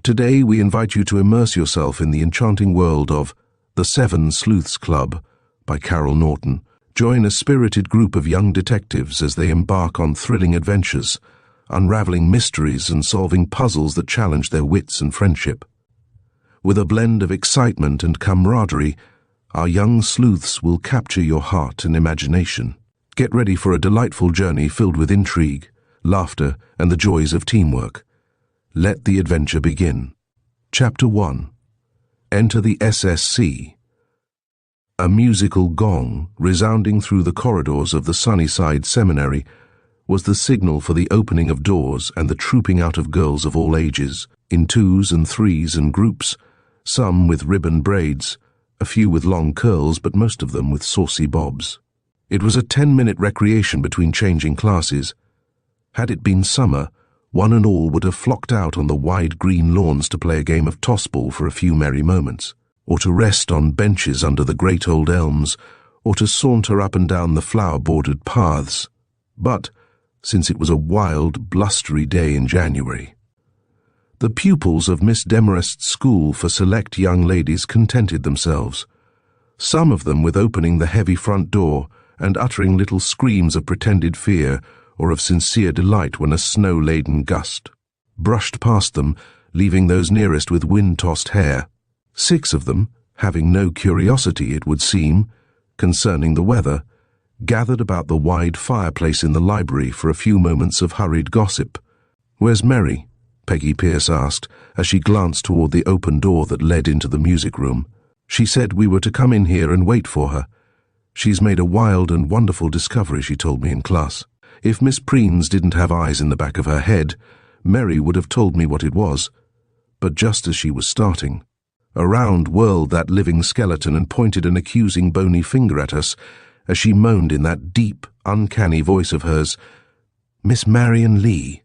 Today we invite you to immerse yourself in the enchanting world of The Seven Sleuths Club by Carol Norton. Join a spirited group of young detectives as they embark on thrilling adventures, unraveling mysteries and solving puzzles that challenge their wits and friendship. With a blend of excitement and camaraderie, our young sleuths will capture your heart and imagination. Get ready for a delightful journey filled with intrigue, laughter, and the joys of teamwork. Let the adventure begin. Chapter 1. Enter the SSC. A musical gong, resounding through the corridors of the Sunnyside Seminary, was the signal for the opening of doors and the trooping out of girls of all ages, in twos and threes and groups, some with ribbon braids, a few with long curls, but most of them with saucy bobs. It was a 10-minute recreation between changing classes. Had it been summer, one and all would have flocked out on the wide green lawns to play a game of toss-ball for a few merry moments, or to rest on benches under the great old elms, or to saunter up and down the flower-bordered paths. But, since it was a wild, blustery day in January, the pupils of Miss Demarest's school for select young ladies contented themselves, some of them with opening the heavy front door and uttering little screams of pretended fear or of sincere delight when a snow-laden gust brushed past them, leaving those nearest with wind-tossed hair. 6 of them, having no curiosity, it would seem, concerning the weather, gathered about the wide fireplace in the library for a few moments of hurried gossip. "Where's Mary?" Peggy Pierce asked, as she glanced toward the open door that led into the music room. "She said we were to come in here and wait for her. She's made a wild and wonderful discovery, she told me in class. If Miss Preens didn't have eyes in the back of her head, Mary would have told me what it was. But just as she was starting, around whirled that living skeleton and pointed an accusing bony finger at us as she moaned in that deep, uncanny voice of hers, 'Miss Marion Lee,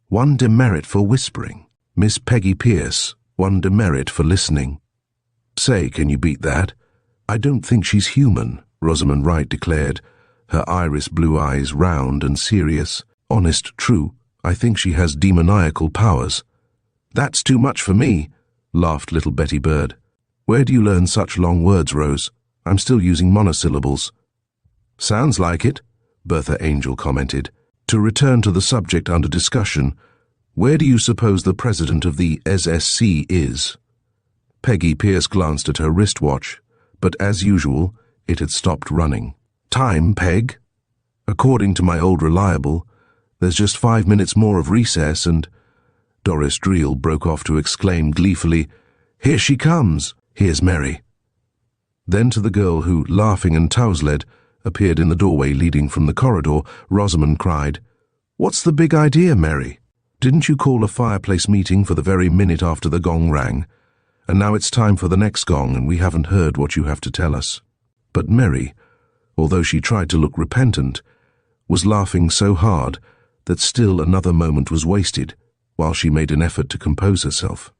1 demerit for whispering. Miss Peggy Pierce, 1 demerit for listening.' Say, can you beat that? I don't think she's human," Rosamond Wright declared, her iris blue eyes round and serious. "Honest, true, I think she has demoniacal powers." "That's too much for me," laughed little Betty Bird. "Where do you learn such long words, Rose? I'm still using monosyllables." "Sounds like it," Bertha Angel commented. To return to the subject under discussion, where do you suppose the president of the SSC is? Peggy Pierce glanced at her wristwatch, but as usual, it had stopped running. "Time, Peg?" "According to my old reliable, there's just 5 minutes more of recess and—" Doris Dreel broke off to exclaim gleefully, "Here she comes! Here's Mary." Then to the girl who, laughing and tousled, appeared in the doorway leading from the corridor, Rosamond cried, "What's the big idea, Mary? Didn't you call a fireplace meeting for the very minute after the gong rang? And now it's time for the next gong and we haven't heard what you have to tell us." But Mary, although she tried to look repentant, was laughing so hard that still another moment was wasted while she made an effort to compose herself.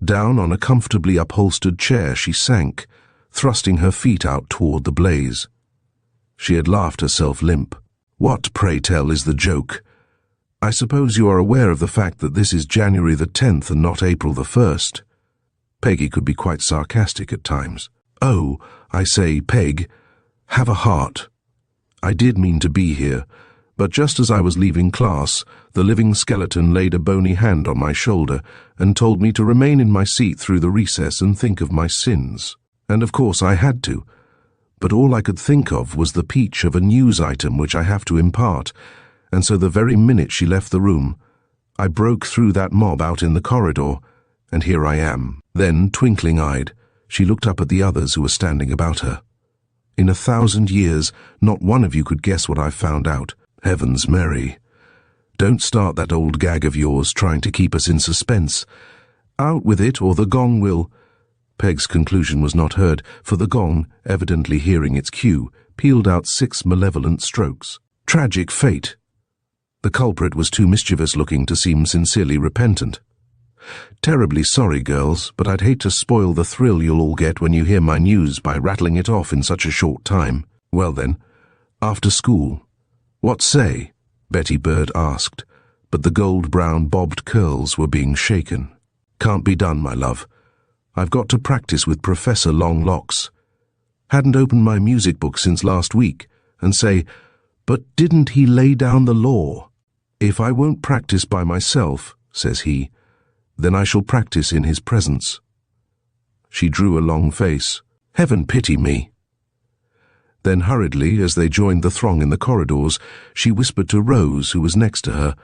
Down on a comfortably upholstered chair she sank, thrusting her feet out toward the blaze. She had laughed herself limp. "What, pray tell, is the joke? I suppose you are aware of the fact that this is January the 10th and not April the 1st. Peggy could be quite sarcastic at times. "Oh, I say, Peg, have a heart. I did mean to be here, but just as I was leaving class, the living skeleton laid a bony hand on my shoulder and told me to remain in my seat through the recess and think of my sins. And of course I had to. But all I could think of was the peach of a news item which I have to impart, and so the very minute she left the room, I broke through that mob out in the corridor, and here I am." Then, twinkling-eyed, she looked up at the others who were standing about her. "In 1,000 years, not one of you could guess what I've found out. Heavens, Mary. Don't start that old gag of yours trying to keep us in suspense. Out with it, or the gong will—" Peg's conclusion was not heard, for the gong, evidently hearing its cue, pealed out 6 malevolent strokes. Tragic fate. The culprit was too mischievous-looking to seem sincerely repentant. "Terribly sorry, girls, but I'd hate to spoil the thrill you'll all get when you hear my news by rattling it off in such a short time. Well then, after school." "What say?" Betty Bird asked, but the gold-brown bobbed curls were being shaken. Can't be done, my love. I've got to practice with Professor Longlocks. Hadn't opened my music book since last week, and say, but didn't he lay down the law? If I won't practice by myself, says he, then I shall practice in his presence. She drew a long face. Heaven pity me. Then hurriedly, as they joined the throng in the corridors, she whispered to Rose, who was next to her,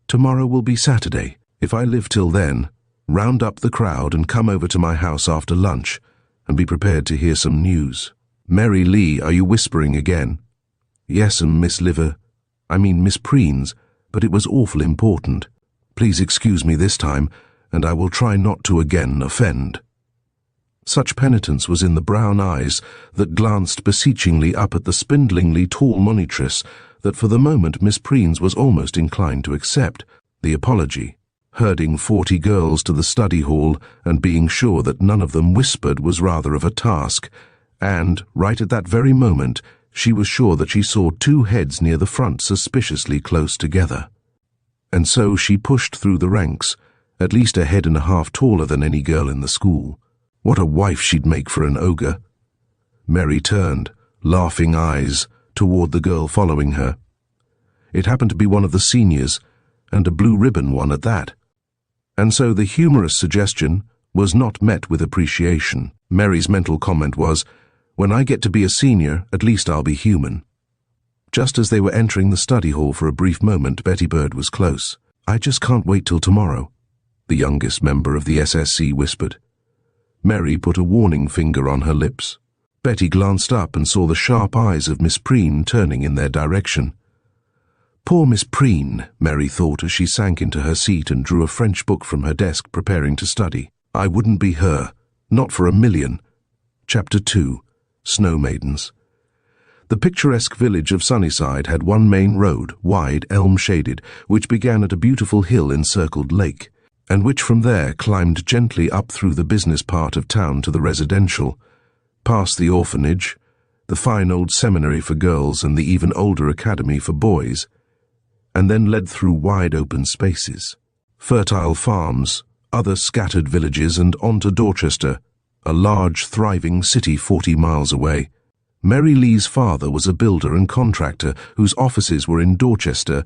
tomorrow will be Saturday. If I live till then, round up the crowd and come over to my house after lunch, and be prepared to hear some news. Mary Lee, are you whispering again? Yes'm, Miss Miss Preens, but it was awful important. Please excuse me this time, and I will try not to again offend. Such penitence was in the brown eyes that glanced beseechingly up at the spindlingly tall monitress that for the moment Miss Preens was almost inclined to accept the apology. Herding 40 girls to the study hall and being sure that none of them whispered was rather of a task, and, right at that very moment, she was sure that she saw 2 heads near the front suspiciously close together. And so she pushed through the ranks, at least a head and a half taller than any girl in the school. What a wife she'd make for an ogre. Mary turned, laughing eyes, toward the girl following her. It happened to be one of the seniors, and a blue ribbon one at that. And so the humorous suggestion was not met with appreciation. Mary's mental comment was, when I get to be a senior, at least I'll be human. Just as they were entering the study hall for a brief moment, Betty Bird was close. I just can't wait till tomorrow, the youngest member of the SSC whispered. Mary put a warning finger on her lips. Betty glanced up and saw the sharp eyes of Miss Preen turning in their direction. Poor Miss Preen, Mary thought as she sank into her seat and drew a French book from her desk preparing to study. I wouldn't be her, not for a million. Chapter 2. Snow Maidens. The picturesque village of Sunnyside had one main road, wide, elm-shaded, which began at a beautiful hill-encircled lake, and which from there climbed gently up through the business part of town to the residential, past the orphanage, the fine old seminary for girls and the even older academy for boys, and then led through wide open spaces, fertile farms, other scattered villages, and on to Dorchester, a large, thriving city 40 miles away. Mary Lee's father was a builder and contractor whose offices were in Dorchester,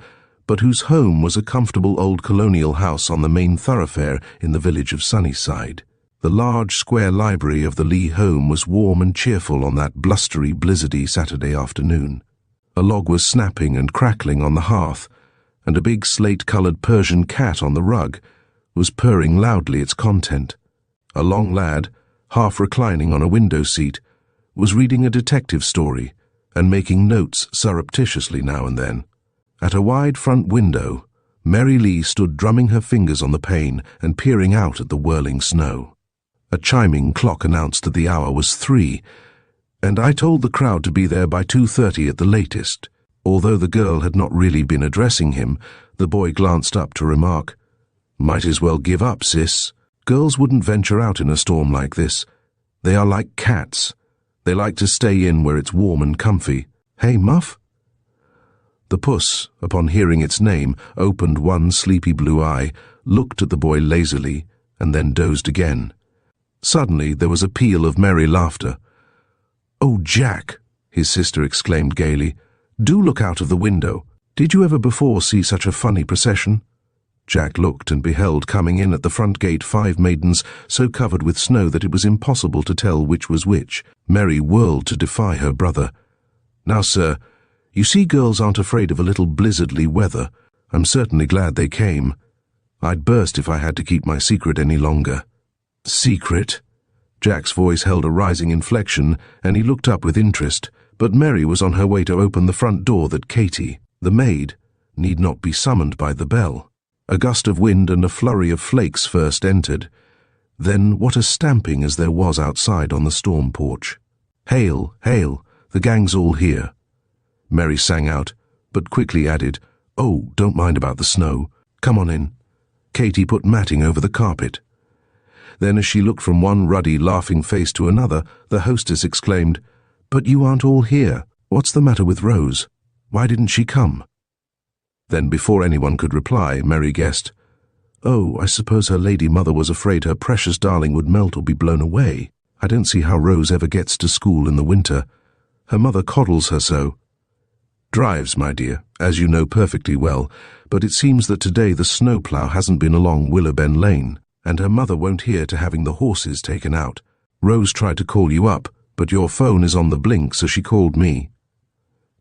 but whose home was a comfortable old colonial house on the main thoroughfare in the village of Sunnyside. The large square library of the Lee home was warm and cheerful on that blustery, blizzardy Saturday afternoon. A log was snapping and crackling on the hearth, and a big slate-coloured Persian cat on the rug was purring loudly its content. A long lad, half reclining on a window seat, was reading a detective story and making notes surreptitiously now and then. At a wide front window, Mary Lee stood drumming her fingers on the pane and peering out at the whirling snow. A chiming clock announced that the hour was 3, and I told the crowd to be there by 2:30 at the latest. Although the girl had not really been addressing him, the boy glanced up to remark, Might as well give up, sis. Girls wouldn't venture out in a storm like this. They are like cats. They like to stay in where it's warm and comfy. Hey, Muff? The puss, upon hearing its name, opened one sleepy blue eye, looked at the boy lazily, and then dozed again. Suddenly there was a peal of merry laughter. Oh, Jack, his sister exclaimed gaily, do look out of the window. Did you ever before see such a funny procession? Jack looked and beheld coming in at the front gate 5 maidens so covered with snow that it was impossible to tell which was which. Mary whirled to defy her brother. Now, sir, you see girls aren't afraid of a little blizzardly weather. I'm certainly glad they came. I'd burst if I had to keep my secret any longer. Secret? Jack's voice held a rising inflection, and he looked up with interest, but Mary was on her way to open the front door that Katie, the maid, need not be summoned by the bell. A gust of wind and a flurry of flakes first entered. Then what a stamping as there was outside on the storm porch. Hail, hail, the gang's all here. Mary sang out, but quickly added, Oh, don't mind about the snow. Come on in. Katie put matting over the carpet. Then as she looked from one ruddy, laughing face to another, the hostess exclaimed, But you aren't all here. What's the matter with Rose? Why didn't she come? Then before anyone could reply, Mary guessed, Oh, I suppose her lady mother was afraid her precious darling would melt or be blown away. I don't see how Rose ever gets to school in the winter. Her mother coddles her so. Drives, my dear, as you know perfectly well, but it seems that today the snowplough hasn't been along Willowben Lane, and her mother won't hear to having the horses taken out. Rose tried to call you up, but your phone is on the blink, so she called me.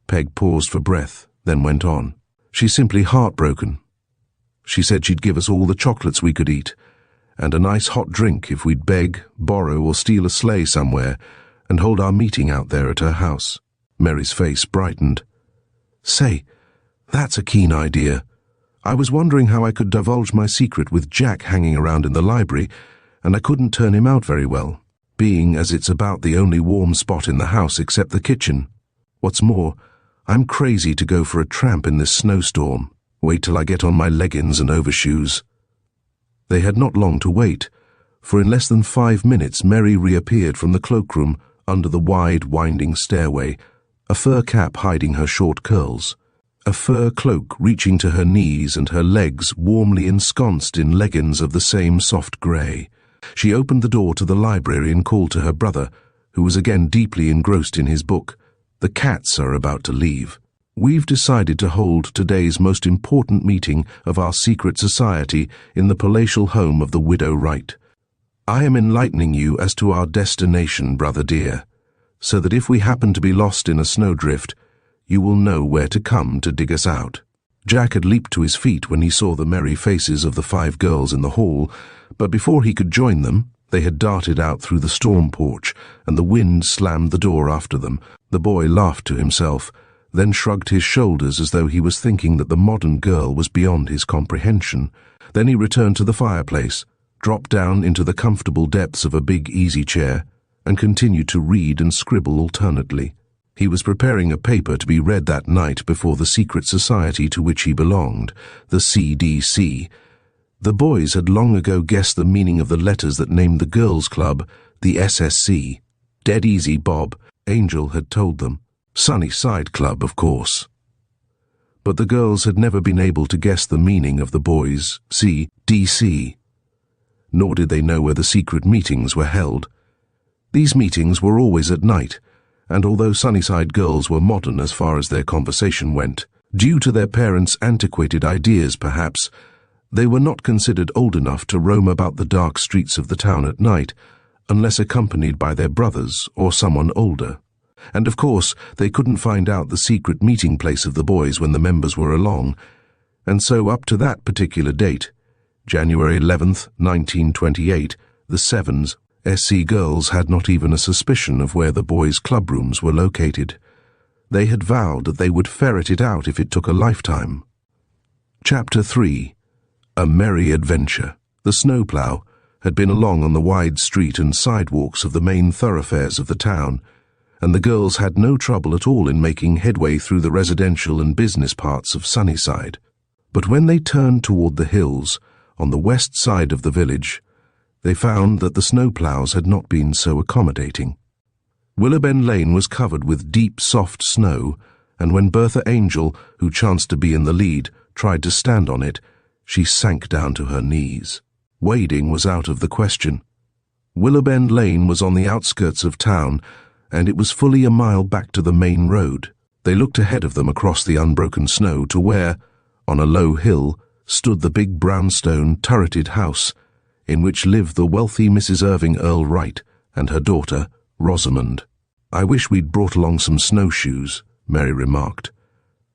Peg paused for breath, then went on. She's simply heartbroken. She said she'd give us all the chocolates we could eat, and a nice hot drink if we'd beg, borrow, or steal a sleigh somewhere, and hold our meeting out there at her house. Mary's face brightened. Say, that's a keen idea. I was wondering how I could divulge my secret with Jack hanging around in the library, and I couldn't turn him out very well, being as it's about the only warm spot in the house except the kitchen. What's more, I'm crazy to go for a tramp in this snowstorm. Wait till I get on my leggings and overshoes. They had not long to wait, for in less than 5 minutes Mary reappeared from the cloakroom under the wide, winding stairway, a fur cap hiding her short curls, a fur cloak reaching to her knees and her legs warmly ensconced in leggings of the same soft grey. She opened the door to the library and called to her brother, who was again deeply engrossed in his book. The cats are about to leave. We've decided to hold today's most important meeting of our secret society in the palatial home of the widow Wright. I am enlightening you as to our destination, brother dear, so that if we happen to be lost in a snowdrift, you will know where to come to dig us out. Jack had leaped to his feet when he saw the merry faces of the 5 girls in the hall, but before he could join them, they had darted out through the storm porch, and the wind slammed the door after them. The boy laughed to himself, then shrugged his shoulders as though he was thinking that the modern girl was beyond his comprehension. Then he returned to the fireplace, dropped down into the comfortable depths of a big easy chair, and continued to read and scribble alternately. He was preparing a paper to be read that night before the secret society to which he belonged, the CDC. The boys had long ago guessed the meaning of the letters that named the girls' club the SSC. Dead Easy Bob, Angel had told them. Sunny Side Club, of course. But the girls had never been able to guess the meaning of the boys' CDC. Nor did they know where the secret meetings were held. These meetings were always at night, and although Sunnyside girls were modern as far as their conversation went, due to their parents' antiquated ideas perhaps, they were not considered old enough to roam about the dark streets of the town at night, unless accompanied by their brothers or someone older. And of course, they couldn't find out the secret meeting place of the boys when the members were along, and so up to that particular date, January 11th, 1928, the Sevens SC girls had not even a suspicion of where the boys' clubrooms were located. They had vowed that they would ferret it out if it took a lifetime. Chapter 3. A Merry Adventure. The snowplough had been along on the wide street and sidewalks of the main thoroughfares of the town, and the girls had no trouble at all in making headway through the residential and business parts of Sunnyside. But when they turned toward the hills, on the west side of the village, they found that the snowploughs had not been so accommodating. Willowben Lane was covered with deep, soft snow, and when Bertha Angel, who chanced to be in the lead, tried to stand on it, she sank down to her knees. Wading was out of the question. Willowben Lane was on the outskirts of town, and it was fully a mile back to the main road. They looked ahead of them across the unbroken snow to where, on a low hill, stood the big brownstone turreted house, in which lived the wealthy Mrs. Irving Earl Wright and her daughter, Rosamond. "I wish we'd brought along some snowshoes," Mary remarked.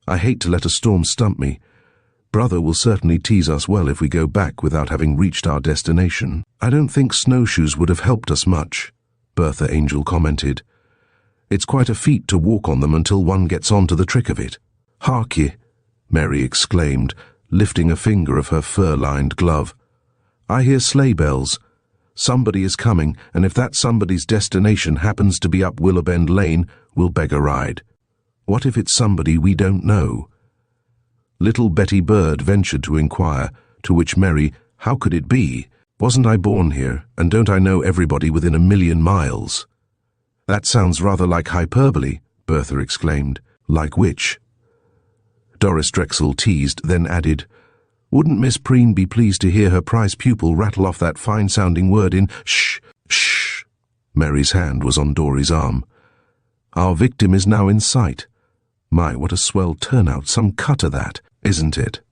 "I hate to let a storm stump me. Brother will certainly tease us well if we go back without having reached our destination." "I don't think snowshoes would have helped us much," Bertha Angel commented. "It's quite a feat to walk on them until one gets on to the trick of it." "Hark ye," Mary exclaimed, lifting a finger of her fur-lined glove. "I hear sleigh bells. Somebody is coming, and if that somebody's destination happens to be up Willowben Lane, we'll beg a ride. What if it's somebody we don't know?" Little Betty Bird ventured to inquire, to which Mary, "How could it be? Wasn't I born here, and don't I know everybody within 1,000,000 miles?" "That sounds rather like hyperbole," Bertha exclaimed. "Like which?" Doris Drexel teased, then added, Wouldn't Miss Preen be pleased to hear her prize pupil rattle off that fine-sounding word in shh, shh? Mary's hand was on Dory's arm. Our victim is now in sight. My, what a swell turnout, some cutter that, isn't it?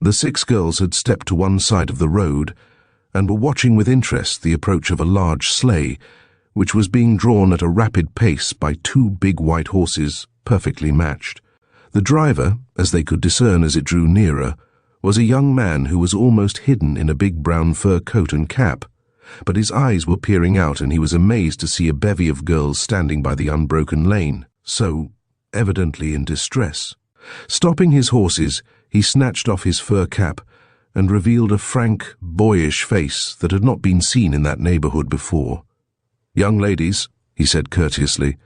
The 6 girls had stepped to one side of the road and were watching with interest the approach of a large sleigh, which was being drawn at a rapid pace by 2 big white horses, perfectly matched. The driver, as they could discern as it drew nearer, was a young man who was almost hidden in a big brown fur coat and cap, but his eyes were peering out and he was amazed to see a bevy of girls standing by the unbroken lane, so evidently in distress. Stopping his horses, he snatched off his fur cap and revealed a frank, boyish face that had not been seen in that neighborhood before. "Young ladies," he said courteously,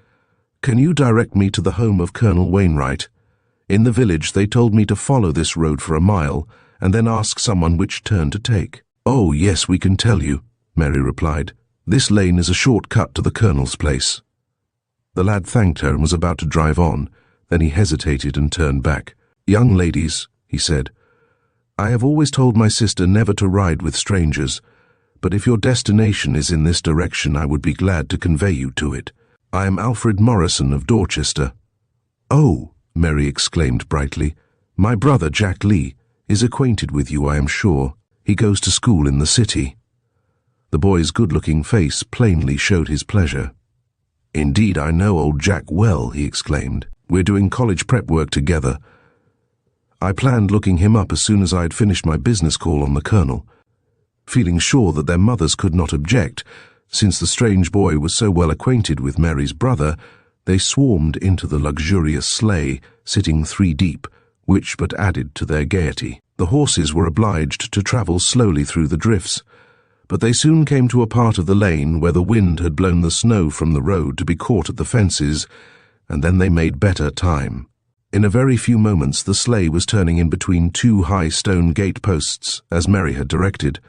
"can you direct me to the home of Colonel Wainwright? In the village they told me to follow this road for a mile and then ask someone which turn to take." "Oh, yes, we can tell you," Mary replied. "This lane is a short cut to the Colonel's place." The lad thanked her and was about to drive on. Then he hesitated and turned back. "Young ladies," he said, "I have always told my sister never to ride with strangers, but if your destination is in this direction, I would be glad to convey you to it. I am Alfred Morrison of Dorchester." "Oh," Mary exclaimed brightly, "my brother Jack Lee is acquainted with you, I am sure. He goes to school in the city." The boy's good-looking face plainly showed his pleasure. "Indeed, I know old Jack well," he exclaimed. "We're doing college prep work together. I planned looking him up as soon as I had finished my business call on the Colonel, feeling sure that their mothers could not object. Since the strange boy was so well acquainted with Mary's brother, they swarmed into the luxurious sleigh, sitting 3 deep, which but added to their gaiety. The horses were obliged to travel slowly through the drifts, but they soon came to a part of the lane where the wind had blown the snow from the road to be caught at the fences, and then they made better time. In a very few moments the sleigh was turning in between 2 high stone gate posts, as Mary had directed,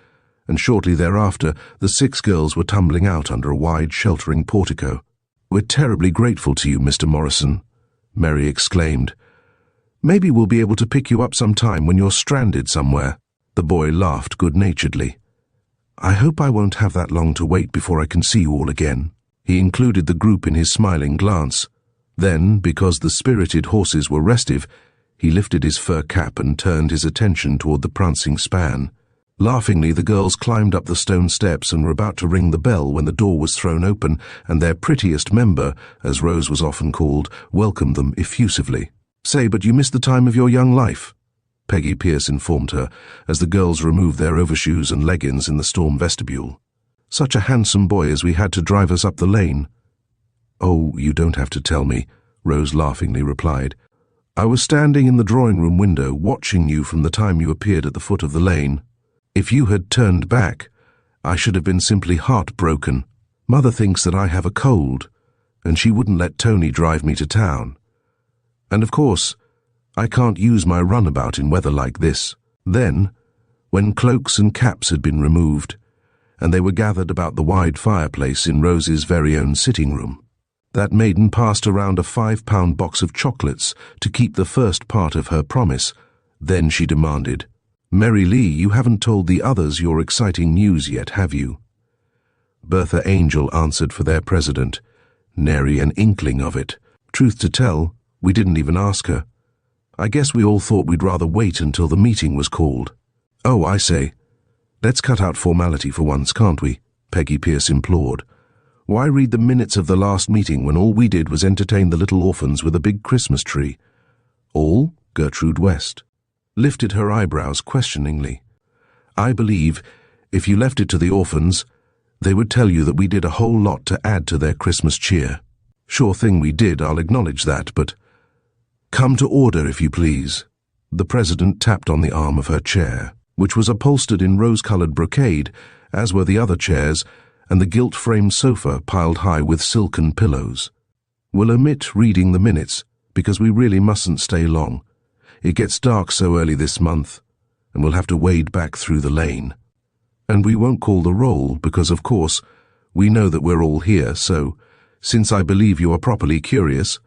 and shortly thereafter the 6 girls were tumbling out under a wide sheltering portico. "We're terribly grateful to you, Mr. Morrison," Mary exclaimed. "Maybe we'll be able to pick you up sometime when you're stranded somewhere." The boy laughed good-naturedly. "I hope I won't have that long to wait before I can see you all again." He included the group in his smiling glance. Then, because the spirited horses were restive, he lifted his fur cap and turned his attention toward the prancing span. Laughingly, the girls climbed up the stone steps and were about to ring the bell when the door was thrown open, and their prettiest member, as Rose was often called, welcomed them effusively. "Say, but you missed the time of your young life," Peggy Pierce informed her, as the girls removed their overshoes and leggings in the storm vestibule. "Such a handsome boy as we had to drive us up the lane." "Oh, you don't have to tell me," Rose laughingly replied. "I was standing in the drawing-room window, watching you from the time you appeared at the foot of the lane. If you had turned back, I should have been simply heartbroken. Mother thinks that I have a cold, and she wouldn't let Tony drive me to town. And of course, I can't use my runabout in weather like this." Then, when cloaks and caps had been removed, and they were gathered about the wide fireplace in Rose's very own sitting room, that maiden passed around a 5-pound box of chocolates to keep the first part of her promise. Then she demanded, "Mary Lee, you haven't told the others your exciting news yet, have you?" Bertha Angel answered for their president. "Nary an inkling of it. Truth to tell, we didn't even ask her. I guess we all thought we'd rather wait until the meeting was called." "Oh, I say, let's cut out formality for once, can't we?" Peggy Pierce implored. "Why read the minutes of the last meeting when all we did was entertain the little orphans with a big Christmas tree?" "All?" Gertrude West lifted her eyebrows questioningly. "I believe, if you left it to the orphans, they would tell you that we did a whole lot to add to their Christmas cheer." "Sure thing we did, I'll acknowledge that, but—" "Come to order, if you please." The president tapped on the arm of her chair, which was upholstered in rose-colored brocade, as were the other chairs, and the gilt-framed sofa piled high with silken pillows. "We'll omit reading the minutes, because we really mustn't stay long. It gets dark so early this month, and we'll have to wade back through the lane. And we won't call the roll, because, of course, we know that we're all here, so, since I believe you are properly curious,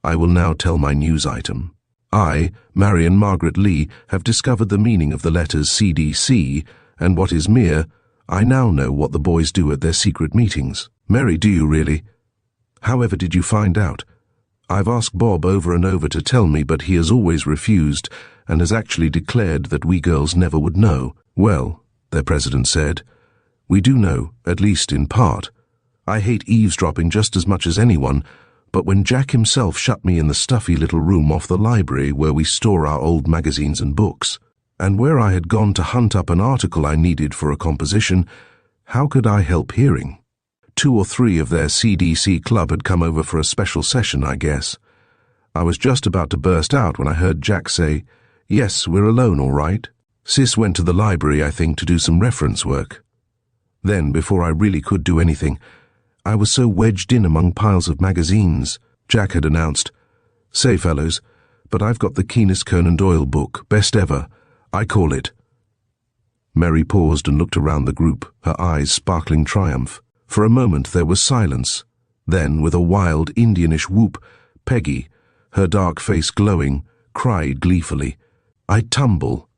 I will now tell my news item." I, Marion Margaret Lee, have discovered the meaning of the letters CDC, and what is mere, I now know what the boys do at their secret meetings. Mary, do you really? However did you find out? I've asked Bob over and over to tell me, but he has always refused, and has actually declared that we girls never would know. Well, their president said, we do know, at least in part. I hate eavesdropping just as much as anyone, but when Jack himself shut me in the stuffy little room off the library where we store our old magazines and books, and where I had gone to hunt up an article I needed for a composition, how could I help hearing? 2 or 3 of their CDC club had come over for a special session, I guess. I was just about to burst out when I heard Jack say, yes, we're alone, all right. Sis went to the library, I think, to do some reference work. Then, before I really could do anything, I was so wedged in among piles of magazines. Jack had announced, say, fellows, but I've got the keenest Conan Doyle book, best ever. I call it. Mary paused and looked around the group, her eyes sparkling triumph. For a moment there was silence. Then, with a wild Indianish whoop, Peggy, her dark face glowing, cried gleefully, I tumble.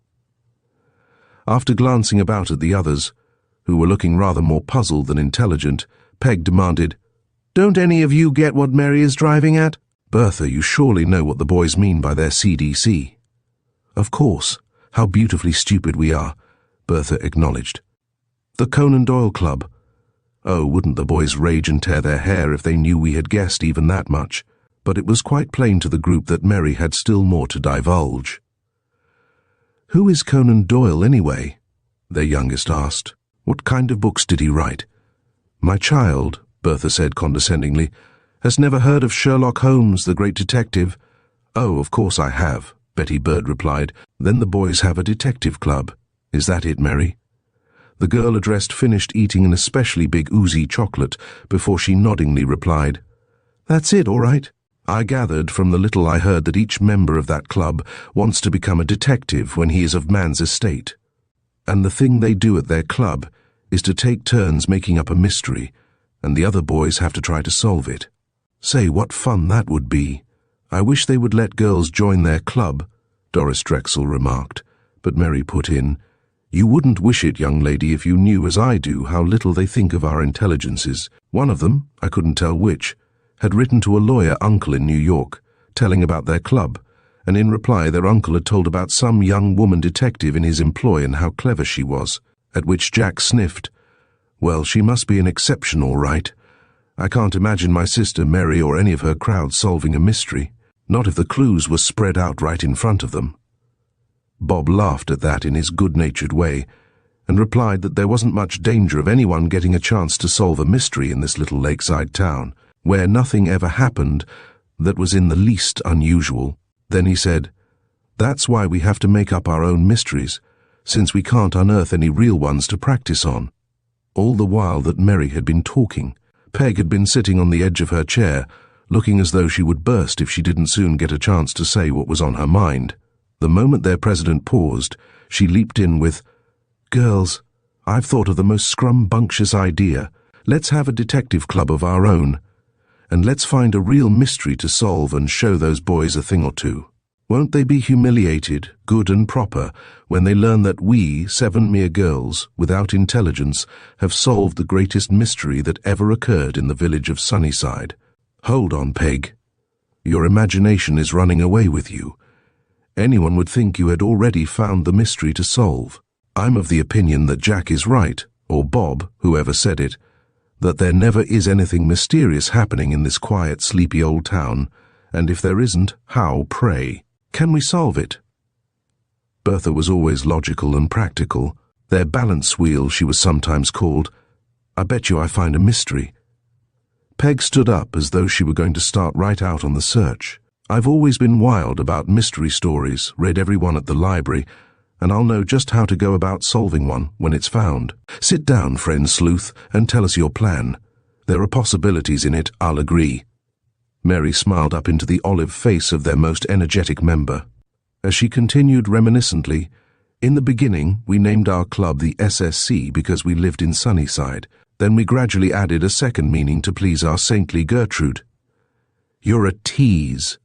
After glancing about at the others, who were looking rather more puzzled than intelligent, Peg demanded, don't any of you get what Mary is driving at? Bertha, you surely know what the boys mean by their CDC. Of course. How beautifully stupid we are, Bertha acknowledged. The Conan Doyle Club. Oh, wouldn't the boys rage and tear their hair if they knew we had guessed even that much? But it was quite plain to the group that Mary had still more to divulge. Who is Conan Doyle, anyway? Their youngest asked. What kind of books did he write? My child, Bertha said condescendingly, has never heard of Sherlock Holmes, the great detective. Oh, of course I have, Betty Bird replied. Then the boys have a detective club. Is that it, Mary? The girl addressed finished eating an especially big oozy chocolate before she noddingly replied, that's it, all right. I gathered from the little I heard that each member of that club wants to become a detective when he is of man's estate. And the thing they do at their club is to take turns making up a mystery, and the other boys have to try to solve it. Say, what fun that would be. I wish they would let girls join their club, Doris Drexel remarked, but Mary put in, you wouldn't wish it, young lady, if you knew, as I do, how little they think of our intelligences. One of them, I couldn't tell which, had written to a lawyer uncle in New York, telling about their club, and in reply their uncle had told about some young woman detective in his employ and how clever she was, at which Jack sniffed. Well, she must be an exception, all right. I can't imagine my sister Mary or any of her crowd solving a mystery, not if the clues were spread out right in front of them. Bob laughed at that in his good-natured way, and replied that there wasn't much danger of anyone getting a chance to solve a mystery in this little lakeside town, where nothing ever happened that was in the least unusual. Then he said, that's why we have to make up our own mysteries, since we can't unearth any real ones to practice on. All the while that Mary had been talking, Peg had been sitting on the edge of her chair, looking as though she would burst if she didn't soon get a chance to say what was on her mind. The moment their president paused, she leaped in with, girls, I've thought of the most scrumbunctious idea. Let's have a detective club of our own, and let's find a real mystery to solve and show those boys a thing or two. Won't they be humiliated, good and proper, when they learn that we, 7 mere girls, without intelligence, have solved the greatest mystery that ever occurred in the village of Sunnyside? Hold on, Peg. Your imagination is running away with you. Anyone would think you had already found the mystery to solve. I'm of the opinion that Jack is right, or Bob, whoever said it, that there never is anything mysterious happening in this quiet, sleepy old town, and if there isn't, how, pray? Can we solve it? Bertha was always logical and practical. Their balance wheel, she was sometimes called. I bet you I find a mystery. Peg stood up as though she were going to start right out on the search. I've always been wild about mystery stories, read every one at the library, and I'll know just how to go about solving one when it's found. Sit down, friend sleuth, and tell us your plan. There are possibilities in it, I'll agree. Mary smiled up into the olive face of their most energetic member. As she continued reminiscently, in the beginning we named our club the SSC because we lived in Sunnyside. Then we gradually added a second meaning to please our saintly Gertrude. You're a tease.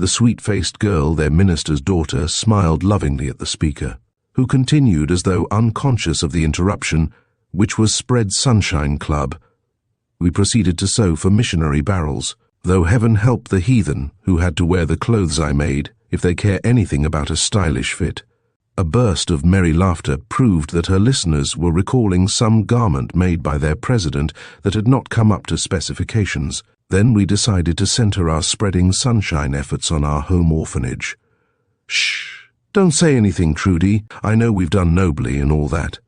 The sweet-faced girl, their minister's daughter, smiled lovingly at the speaker, who continued as though unconscious of the interruption, which was Spread Sunshine Club. We proceeded to sew for missionary barrels, though heaven help the heathen who had to wear the clothes I made, if they care anything about a stylish fit. A burst of merry laughter proved that her listeners were recalling some garment made by their president that had not come up to specifications. Then we decided to center our spreading sunshine efforts on our home orphanage. Shh! Don't say anything, Trudy. I know we've done nobly and all that.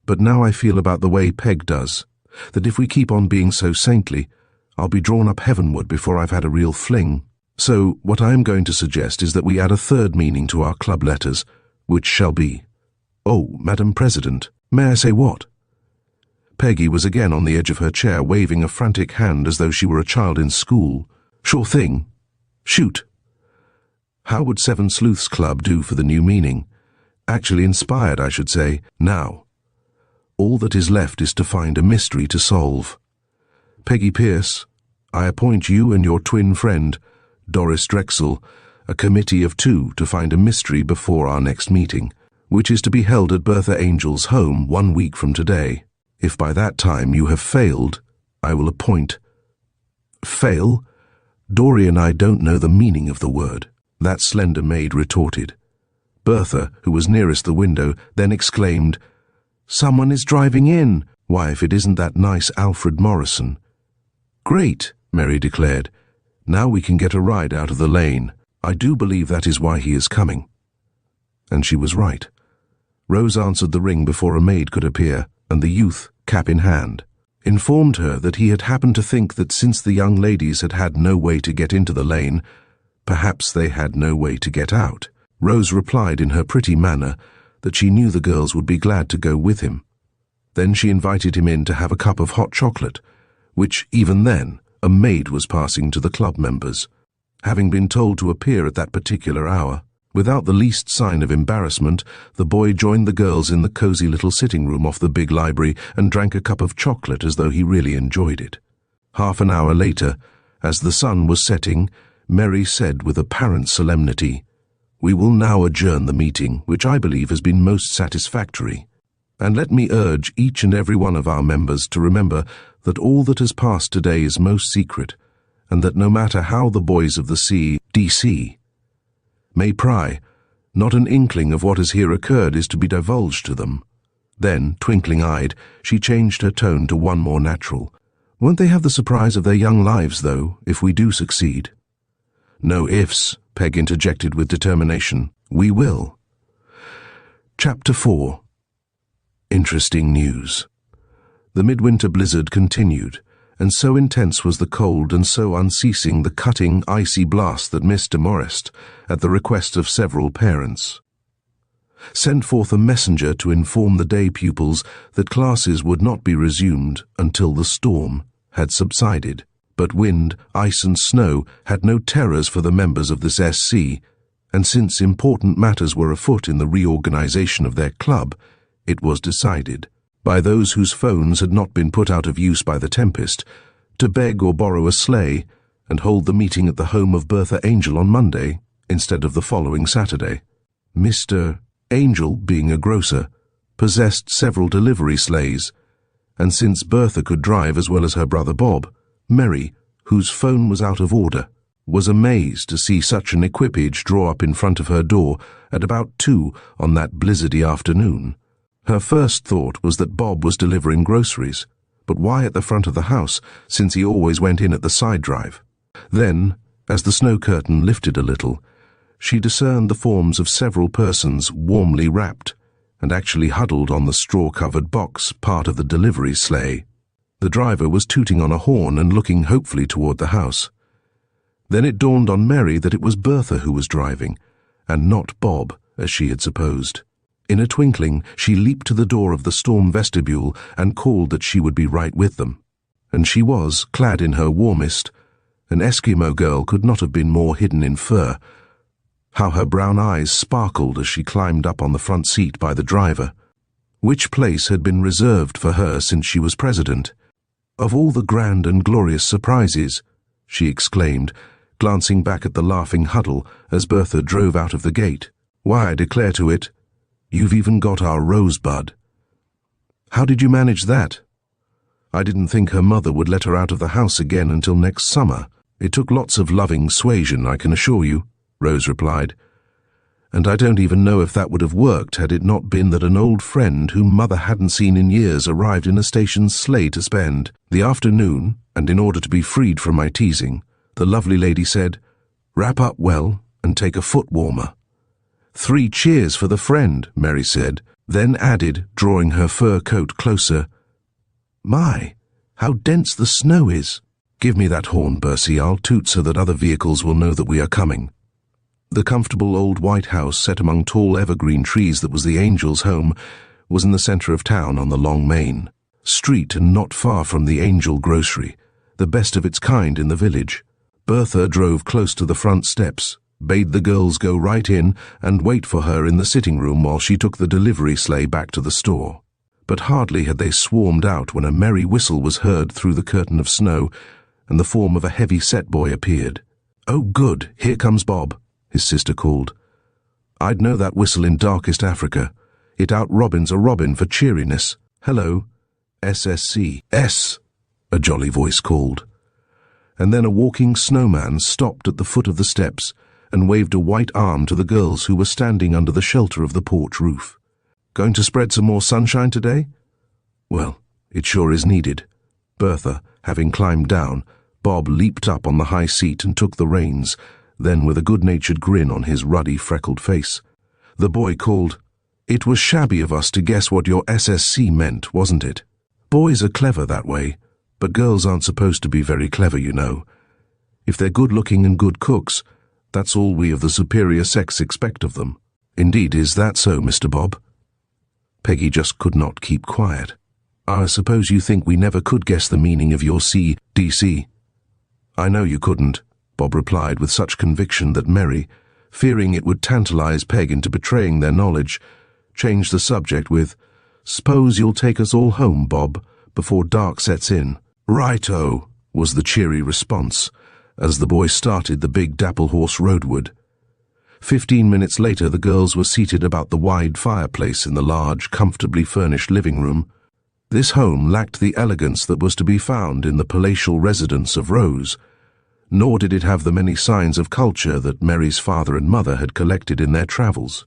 But now I feel about the way Peg does, that if we keep on being so saintly, I'll be drawn up heavenward before I've had a real fling. So what I am going to suggest is that we add a third meaning to our club letters, which shall be, "Oh, Madam President, may I say what?" Peggy was again on the edge of her chair, waving a frantic hand as though she were a child in school. "Sure thing. Shoot." How would Seven Sleuths Club do for the new meaning? Actually inspired, I should say. Now, all that is left is to find a mystery to solve. Peggy Pierce, I appoint you and your twin friend, Doris Drexel, a committee of 2 to find a mystery before our next meeting, which is to be held at Bertha Angel's home 1 week from today. If by that time you have failed, I will appoint. Fail? Dory and I don't know the meaning of the word, that slender maid retorted. Bertha, who was nearest the window, then exclaimed, "Someone is driving in. Why, if it isn't that nice Alfred Morrison." "Great," Mary declared. "Now we can get a ride out of the lane. I do believe that is why he is coming." And she was right. Rose answered the ring before a maid could appear, and the youth, cap in hand, informed her that he had happened to think that since the young ladies had had no way to get into the lane, perhaps they had no way to get out. Rose replied in her pretty manner that she knew the girls would be glad to go with him. Then she invited him in to have a cup of hot chocolate, which, even then, a maid was passing to the club members, having been told to appear at that particular hour. Without the least sign of embarrassment, the boy joined the girls in the cozy little sitting room off the big library and drank a cup of chocolate as though he really enjoyed it. Half an hour later, as the sun was setting, Mary said with apparent solemnity, "We will now adjourn the meeting, which I believe has been most satisfactory. And let me urge each and every one of our members to remember that all that has passed today is most secret, and that no matter how the boys of the sea, DC, may pry, not an inkling of what has here occurred is to be divulged to them." Then, twinkling-eyed, she changed her tone to one more natural. "Won't they have the surprise of their young lives, though, if we do succeed?" "No ifs," Peg interjected with determination. "We will." Chapter 4. Interesting news. The midwinter blizzard continued, and so intense was the cold and so unceasing the cutting, icy blast that Miss de Morest, at the request of several parents, sent forth a messenger to inform the day pupils that classes would not be resumed until the storm had subsided. But wind, ice and snow had no terrors for the members of this SC, and since important matters were afoot in the reorganization of their club, it was decided, by those whose phones had not been put out of use by the tempest, to beg or borrow a sleigh and hold the meeting at the home of Bertha Angel on Monday instead of the following Saturday. Mr. Angel, being a grocer, possessed several delivery sleighs, and since Bertha could drive as well as her brother Bob, Mary, whose phone was out of order, was amazed to see such an equipage draw up in front of her door at about 2 on that blizzardy afternoon. Her first thought was that Bob was delivering groceries, but why at the front of the house, since he always went in at the side drive? Then, as the snow curtain lifted a little, she discerned the forms of several persons warmly wrapped and actually huddled on the straw-covered box, part of the delivery sleigh. The driver was tooting on a horn and looking hopefully toward the house. Then it dawned on Mary that it was Bertha who was driving, and not Bob, as she had supposed. In a twinkling, she leaped to the door of the storm vestibule and called that she would be right with them. And she was, clad in her warmest. An Eskimo girl could not have been more hidden in fur. How her brown eyes sparkled as she climbed up on the front seat by the driver. Which place had been reserved for her since she was president? Of all the grand and glorious surprises, she exclaimed, glancing back at the laughing huddle as Bertha drove out of the gate. "Why, I declare to it, you've even got our Rosebud." "How did you manage that?" "I didn't think her mother would let her out of the house again until next summer. It took lots of loving suasion, I can assure you," Rose replied. "And I don't even know if that would have worked had it not been that an old friend whom Mother hadn't seen in years arrived in a station sleigh to spend the afternoon, and in order to be freed from my teasing, the lovely lady said, 'Wrap up well and take a foot warmer.' 'Three cheers for the friend,' Mary said, then added, drawing her fur coat closer, 'My, how dense the snow is. Give me that horn, Bercy. I'll toot so that other vehicles will know that we are coming.' The comfortable old white house set among tall evergreen trees that was the Angel's home was in the center of town on the long main street and not far from the Angel grocery, the best of its kind in the village. Bertha drove close to the front steps, bade the girls go right in and wait for her in the sitting room while she took the delivery sleigh back to the store. But hardly had they swarmed out when a merry whistle was heard through the curtain of snow, and the form of a heavy-set boy appeared. "Oh, good, here comes Bob," his sister called. "I'd know that whistle in darkest Africa. It out-robins a robin for cheeriness. Hello, SSC. S, a jolly voice called. And then a walking snowman stopped at the foot of the steps and waved a white arm to the girls who were standing under the shelter of the porch roof. "Going to spread some more sunshine today?" "Well, it sure is needed." Bertha, having climbed down, Bob leaped up on the high seat and took the reins. Then, with a good-natured grin on his ruddy, freckled face, the boy called, "It was shabby of us to guess what your SSC meant, wasn't it? Boys are clever that way, but girls aren't supposed to be very clever, you know. If they're good-looking and good cooks, that's all we of the superior sex expect of them." "Indeed, is that so, Mr. Bob?" Peggy just could not keep quiet. "I suppose you think we never could guess the meaning of your CDC." "I know you couldn't," Bob replied with such conviction that Mary, fearing it would tantalize Peg into betraying their knowledge, changed the subject with, "S'pose you'll take us all home, Bob, before dark sets in." "Righto," was the cheery response, as the boy started the big dapple horse roadward. 15 minutes later the girls were seated about the wide fireplace in the large, comfortably furnished living room. This home lacked the elegance that was to be found in the palatial residence of Rose, nor did it have the many signs of culture that Mary's father and mother had collected in their travels.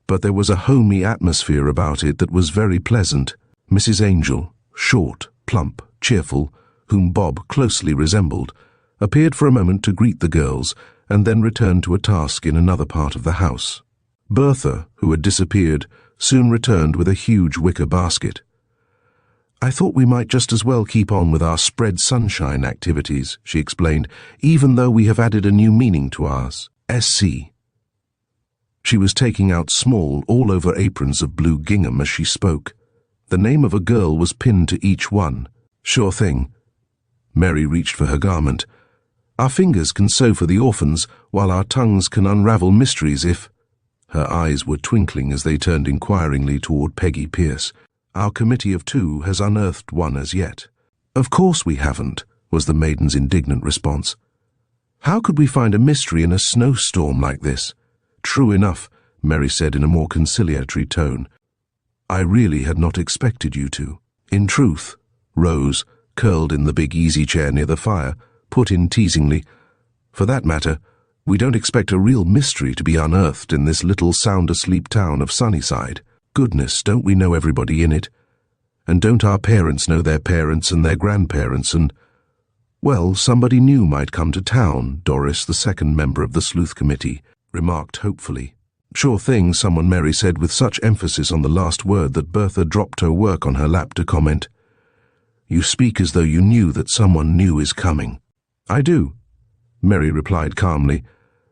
But there was a homey atmosphere about it that was very pleasant. Mrs. Angel, short, plump, cheerful, whom Bob closely resembled, appeared for a moment to greet the girls and then returned to a task in another part of the house. Bertha, who had disappeared, soon returned with a huge wicker basket. "I thought we might just as well keep on with our spread sunshine activities," she explained, "even though we have added a new meaning to ours, SC." She was taking out small, all-over aprons of blue gingham as she spoke. The name of a girl was pinned to each one. "Sure thing." Mary reached for her garment. "Our fingers can sew for the orphans, while our tongues can unravel mysteries if—" Her eyes were twinkling as they turned inquiringly toward Peggy Pierce. "Our committee of two has unearthed one as yet." "Of course we haven't," was the maiden's indignant response. "How could we find a mystery in a snowstorm like this?" "True enough," Mary said in a more conciliatory tone. "I really had not expected you to." "In truth," Rose, curled in the big easy chair near the fire, put in teasingly, "for that matter, we don't expect a real mystery to be unearthed in this little sound-asleep town of Sunnyside. Goodness, don't we know everybody in it? And don't our parents know their parents and their grandparents and—" "Well, somebody new might come to town," Doris, the second member of the sleuth committee, remarked hopefully. "Sure thing," someone Mary said with such emphasis on the last word that Bertha dropped her work on her lap to comment, "You speak as though you knew that someone new is coming." "I do," Mary replied calmly,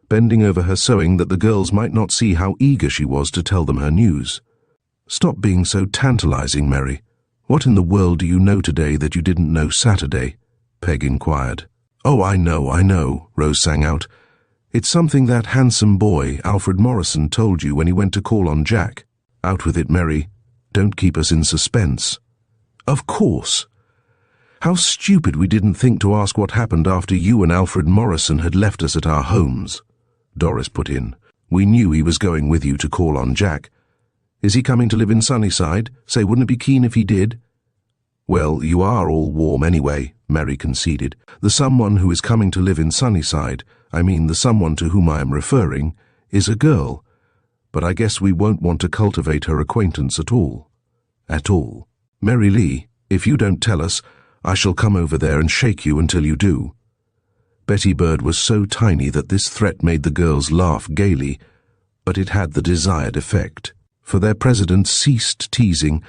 bending over her sewing that the girls might not see how eager she was to tell them her news. "Stop being so tantalizing, Mary. What in the world do you know today that you didn't know Saturday?" Peg inquired. "Oh, I know," Rose sang out. "It's something that handsome boy, Alfred Morrison, told you when he went to call on Jack. Out with it, Mary. Don't keep us in suspense." "Of course." How stupid we didn't think to ask what happened after you and Alfred Morrison had left us at our homes," Doris put in. "We knew he was going with you to call on Jack. Is he coming to live in Sunnyside? Say, wouldn't it be keen if he did?" "Well, you are all warm anyway," Mary conceded. "The someone who is coming to live in Sunnyside, I mean the someone to whom I am referring, is a girl. But I guess we won't want to cultivate her acquaintance at all. At all. Mary Lee, if you don't tell us, I shall come over there and shake you until you do." Betty Bird was so tiny that this threat made the girls laugh gaily, but it had the desired effect, for their president ceased teasing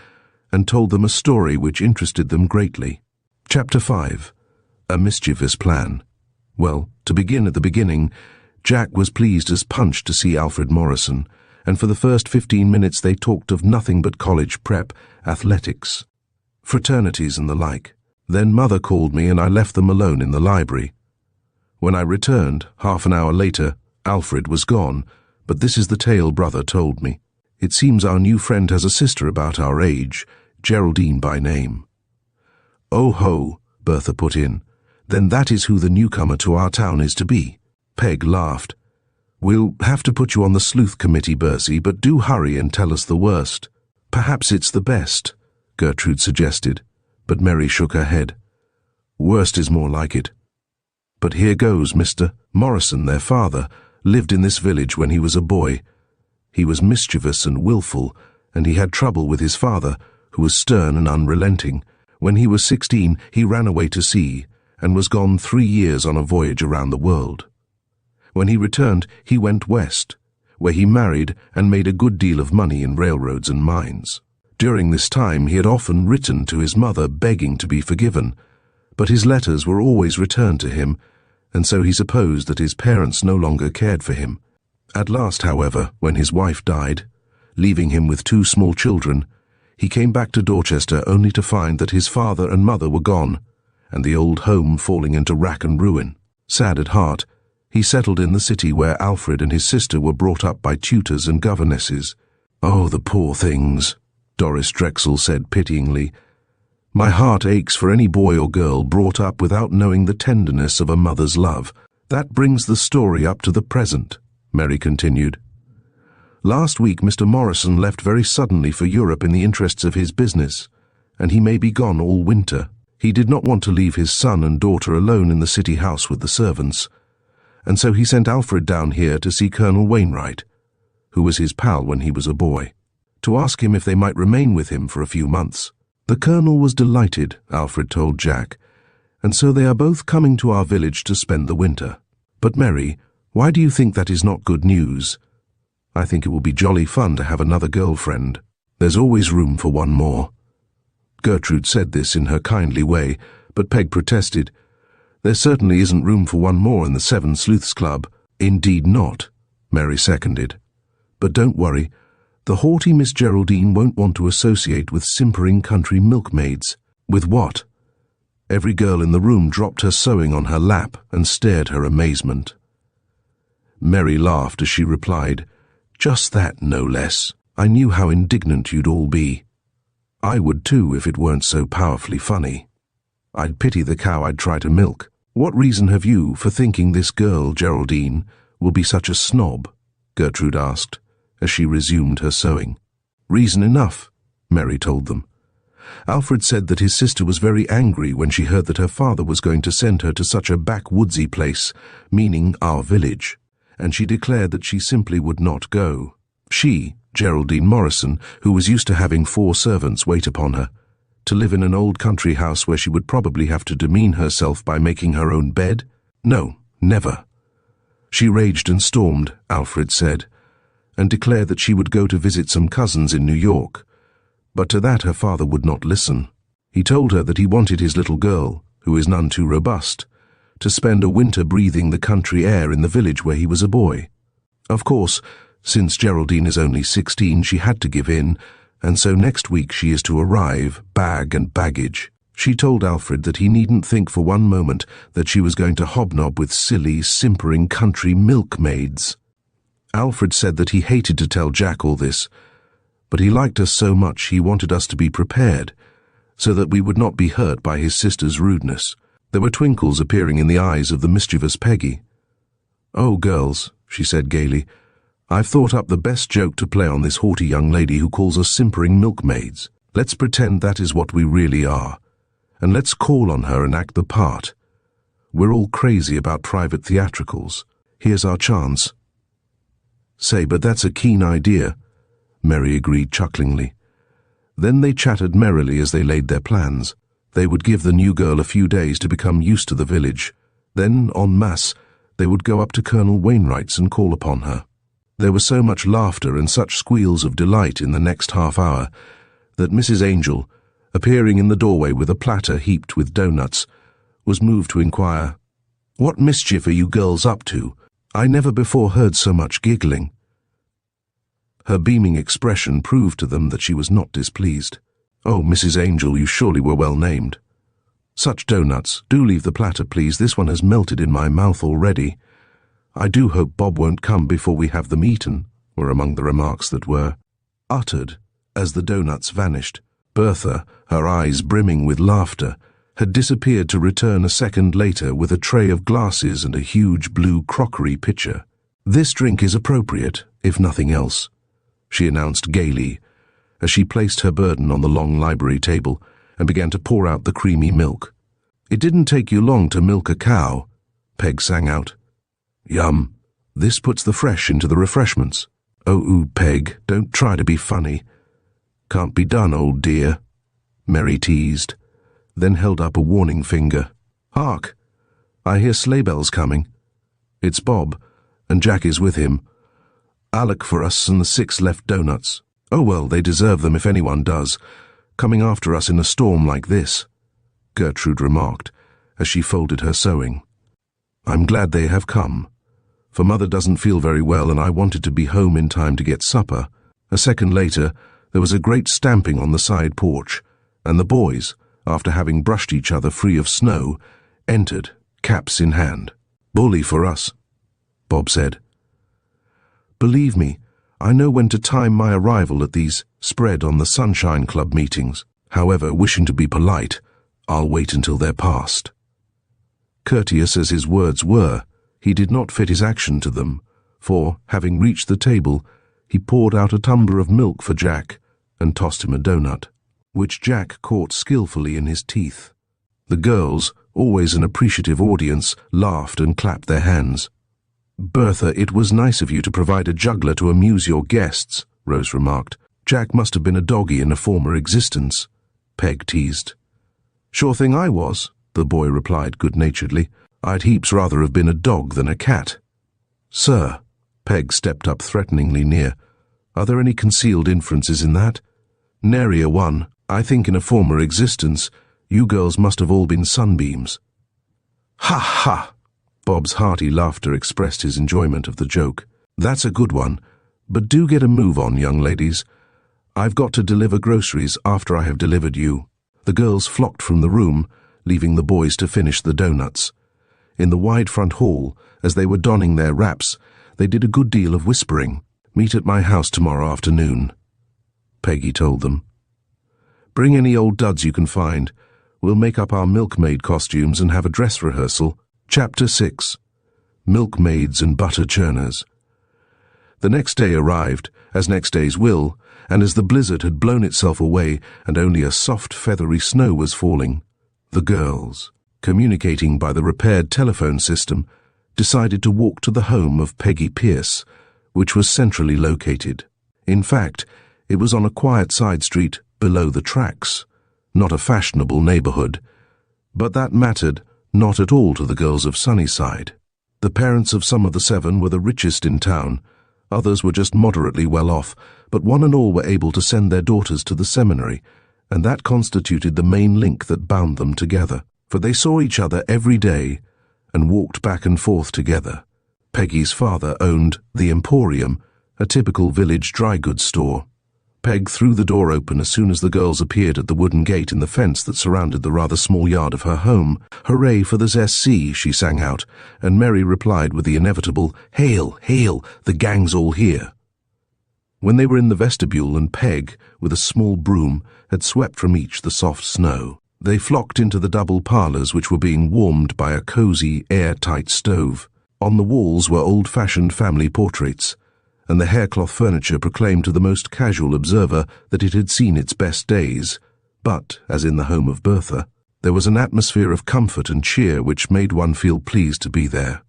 and told them a story which interested them greatly. Chapter 5. A Mischievous Plan. Well, to begin at the beginning, Jack was pleased as punch to see Alfred Morrison, and for the first 15 minutes they talked of nothing but college prep, athletics, fraternities and the like. Then Mother called me and I left them alone in the library. When I returned, half an hour later, Alfred was gone, but this is the tale Brother told me. It seems our new friend has a sister about our age, Geraldine by name. "Oh ho," Bertha put in. "Then that is who the newcomer to our town is to be." Peg laughed. "We'll have to put you on the sleuth committee, Bercy, but do hurry and tell us the worst." "Perhaps it's the best," Gertrude suggested, but Mary shook her head. "Worst is more like it. But here goes. Mr. Morrison, their father, lived in this village when he was a boy. He was mischievous and willful, and he had trouble with his father, who was stern and unrelenting. When he was 16, he ran away to sea, and was gone 3 years on a voyage around the world. When he returned, he went west, where he married and made a good deal of money in railroads and mines. During this time he had often written to his mother begging to be forgiven, but his letters were always returned to him, and so he supposed that his parents no longer cared for him. At last, however, when his wife died, leaving him with 2 small children, he came back to Dorchester only to find that his father and mother were gone, and the old home falling into rack and ruin. Sad at heart, he settled in the city where Alfred and his sister were brought up by tutors and governesses. "Oh, the poor things," Doris Drexel said pityingly. "My heart aches for any boy or girl brought up without knowing the tenderness of a mother's love." "That brings the story up to the present," Mary continued. "Last week Mr. Morrison left very suddenly for Europe in the interests of his business, and he may be gone all winter. He did not want to leave his son and daughter alone in the city house with the servants, and so he sent Alfred down here to see Colonel Wainwright, who was his pal when he was a boy, to ask him if they might remain with him for a few months. The colonel was delighted, Alfred told Jack, and so they are both coming to our village to spend the winter. But Mary, why do you think that is not good news? I think it will be jolly fun to have another girlfriend. There's always room for one more." Gertrude said this in her kindly way, but Peg protested. "There certainly isn't room for one more in the Seven Sleuths Club." "Indeed not," Mary seconded. "But don't worry. The haughty Miss Geraldine won't want to associate with simpering country milkmaids." "With what?" Every girl in the room dropped her sewing on her lap and stared her amazement. Mary laughed as she replied, "Just that, no less. I knew how indignant you'd all be. I would too if it weren't so powerfully funny. I'd pity the cow I'd try to milk. What reason have you for thinking this girl, Geraldine, will be such a snob?" Gertrude asked, as she resumed her sewing. "Reason enough," Mary told them. "Alfred said that his sister was very angry when she heard that her father was going to send her to such a backwoodsy place, meaning our village, and she declared that she simply would not go. She, Geraldine Morrison, who was used to having 4 servants wait upon her, to live in an old country house where she would probably have to demean herself by making her own bed? No, never. She raged and stormed, Alfred said, and declared that she would go to visit some cousins in New York. But to that her father would not listen. He told her that he wanted his little girl, who is none too robust, to spend a winter breathing the country air in the village where he was a boy. Of course, since Geraldine is only 16, she had to give in, and so next week she is to arrive, bag and baggage. She told Alfred that he needn't think for one moment that she was going to hobnob with silly, simpering country milkmaids. Alfred said that he hated to tell Jack all this, but he liked us so much he wanted us to be prepared, so that we would not be hurt by his sister's rudeness. There were twinkles appearing in the eyes of the mischievous Peggy. "Oh, girls," she said gaily, "I've thought up the best joke to play on this haughty young lady who calls us simpering milkmaids. Let's pretend that is what we really are, and let's call on her and act the part. We're all crazy about private theatricals. Here's our chance." "Say, but that's a keen idea," Mary agreed chucklingly. Then they chatted merrily as they laid their plans. They would give the new girl a few days to become used to the village. Then, en masse, they would go up to Colonel Wainwright's and call upon her. There was so much laughter and such squeals of delight in the next half hour that Mrs. Angel, appearing in the doorway with a platter heaped with doughnuts, was moved to inquire, "What mischief are you girls up to? I never before heard so much giggling." Her beaming expression proved to them that she was not displeased. "Oh, Mrs. Angel, you surely were well named. Such doughnuts. Do leave the platter, please. This one has melted in my mouth already. I do hope Bob won't come before we have them eaten," were among the remarks that were uttered as the doughnuts vanished. Bertha, her eyes brimming with laughter, had disappeared to return a second later with a tray of glasses and a huge blue crockery pitcher. "This drink is appropriate, if nothing else," she announced gaily, as she placed her burden on the long library table and began to pour out the creamy milk. "It didn't take you long to milk a cow," Peg sang out. "Yum. This puts the fresh into the refreshments." "Oh, ooh, Peg, don't try to be funny." "Can't be done, old dear," Mary teased, then held up a warning finger. "Hark! I hear sleigh bells coming. It's Bob, and Jack is with him. Alec for us and the 6 left doughnuts. Oh well, they deserve them if anyone does, coming after us in a storm like this," Gertrude remarked as she folded her sewing. "I'm glad they have come, for Mother doesn't feel very well and I wanted to be home in time to get supper." A second later, there was a great stamping on the side porch, and the boys, after having brushed each other free of snow, entered, caps in hand. "Bully for us," Bob said. "Believe me, I know when to time my arrival at these spread on the Sunshine Club meetings. However, wishing to be polite, I'll wait until they're past." Courteous as his words were, he did not fit his action to them, for, having reached the table, he poured out a tumbler of milk for Jack and tossed him a doughnut, which Jack caught skillfully in his teeth. The girls, always an appreciative audience, laughed and clapped their hands. "Bertha, it was nice of you to provide a juggler to amuse your guests," Rose remarked. "Jack must have been a doggy in a former existence," Peg teased. "Sure thing I was," the boy replied good-naturedly. "I'd heaps rather have been a dog than a cat." "Sir," Peg stepped up threateningly near, "are there any concealed inferences in that?" "Nary a one. I think in a former existence you girls must have all been sunbeams." "Ha ha!" Bob's hearty laughter expressed his enjoyment of the joke. "That's a good one, but do get a move on, young ladies. I've got to deliver groceries after I have delivered you." The girls flocked from the room, leaving the boys to finish the doughnuts. In the wide front hall, as they were donning their wraps, they did a good deal of whispering. "Meet at my house tomorrow afternoon," Peggy told them. "Bring any old duds you can find. We'll make up our milkmaid costumes and have a dress rehearsal." Chapter 6. Milkmaids and Butter Churners. The next day arrived, as next days will, and as the blizzard had blown itself away and only a soft feathery snow was falling, the girls, communicating by the repaired telephone system, decided to walk to the home of Peggy Pierce, which was centrally located. In fact, it was on a quiet side street below the tracks, not a fashionable neighborhood, but that mattered not at all to the girls of Sunnyside. The parents of some of the 7 were the richest in town, others were just moderately well off, but one and all were able to send their daughters to the seminary, and that constituted the main link that bound them together, for they saw each other every day and walked back and forth together. Peggy's father owned the Emporium, a typical village dry goods store. Peg threw the door open as soon as the girls appeared at the wooden gate in the fence that surrounded the rather small yard of her home. "Hooray for the SC," she sang out, and Mary replied with the inevitable, "Hail, hail, the gang's all here." When they were in the vestibule and Peg, with a small broom, had swept from each the soft snow, they flocked into the double parlours which were being warmed by a cosy, air-tight stove. On the walls were old-fashioned family portraits, and the haircloth furniture proclaimed to the most casual observer that it had seen its best days. But, as in the home of Bertha, there was an atmosphere of comfort and cheer which made one feel pleased to be there.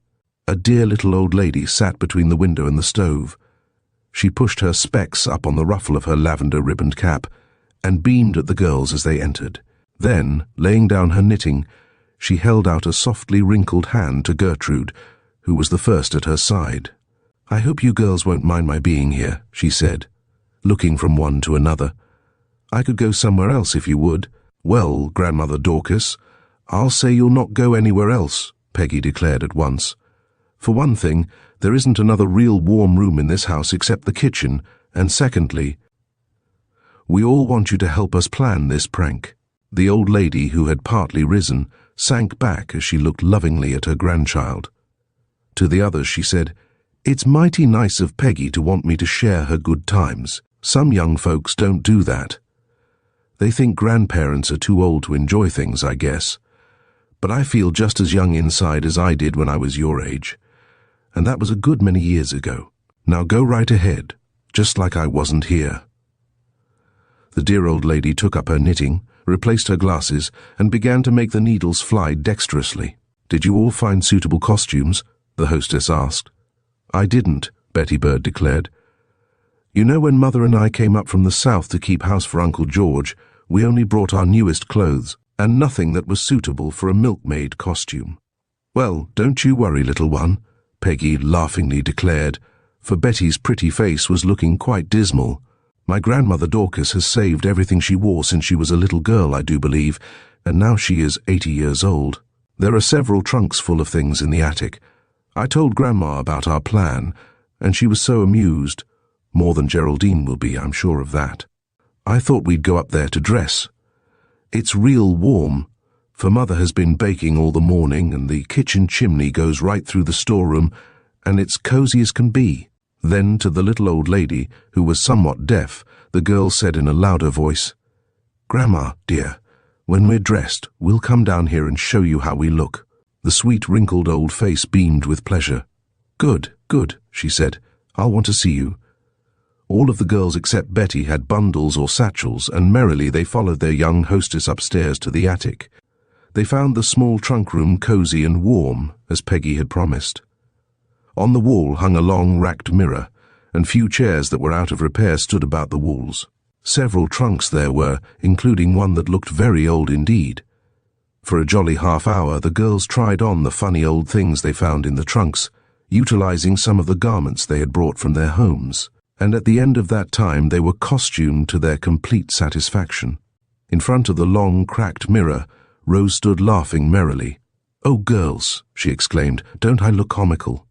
A dear little old lady sat between the window and the stove. She pushed her specs up on the ruffle of her lavender-ribboned cap and beamed at the girls as they entered. Then, laying down her knitting, she held out a softly wrinkled hand to Gertrude, who was the first at her side. "I hope you girls won't mind my being here," she said, looking from one to another. "I could go somewhere else if you would." "Well, Grandmother Dorcas, I'll say you'll not go anywhere else," Peggy declared at once. "For one thing, there isn't another real warm room in this house except the kitchen, and secondly, we all want you to help us plan this prank." The old lady, who had partly risen, sank back as she looked lovingly at her grandchild. To the others she said, "It's mighty nice of Peggy to want me to share her good times. Some young folks don't do that. They think grandparents are too old to enjoy things, I guess. But I feel just as young inside as I did when I was your age. And that was a good many years ago. Now go right ahead, just like I wasn't here." The dear old lady took up her knitting, replaced her glasses, and began to make the needles fly dexterously. "Did you all find suitable costumes?" the hostess asked. "I didn't," Betty Bird declared. "You know, when Mother and I came up from the south to keep house for Uncle George, we only brought our newest clothes, and nothing that was suitable for a milkmaid costume." "Well, don't you worry, little one," Peggy laughingly declared, for Betty's pretty face was looking quite dismal. "My grandmother Dorcas has saved everything she wore since she was a little girl, I do believe, and now she is 80 years old. There are several trunks full of things in the attic. I told Grandma about our plan, and she was so amused. More than Geraldine will be, I'm sure of that. I thought we'd go up there to dress. It's real warm, for Mother has been baking all the morning, and the kitchen chimney goes right through the storeroom, and it's cozy as can be." Then, to the little old lady, who was somewhat deaf, the girl said in a louder voice, "Grandma, dear, when we're dressed, we'll come down here and show you how we look." The sweet, wrinkled old face beamed with pleasure. "Good, good," she said. "I'll want to see you." All of the girls except Betty had bundles or satchels, and merrily they followed their young hostess upstairs to the attic. They found the small trunk room cozy and warm, as Peggy had promised. On the wall hung a long racked mirror, and few chairs that were out of repair stood about the walls. Several trunks there were, including one that looked very old indeed. For a jolly half-hour the girls tried on the funny old things they found in the trunks, utilizing some of the garments they had brought from their homes, and at the end of that time they were costumed to their complete satisfaction. In front of the long, cracked mirror, Rose stood laughing merrily. "Oh, girls," she exclaimed, "don't I look comical?"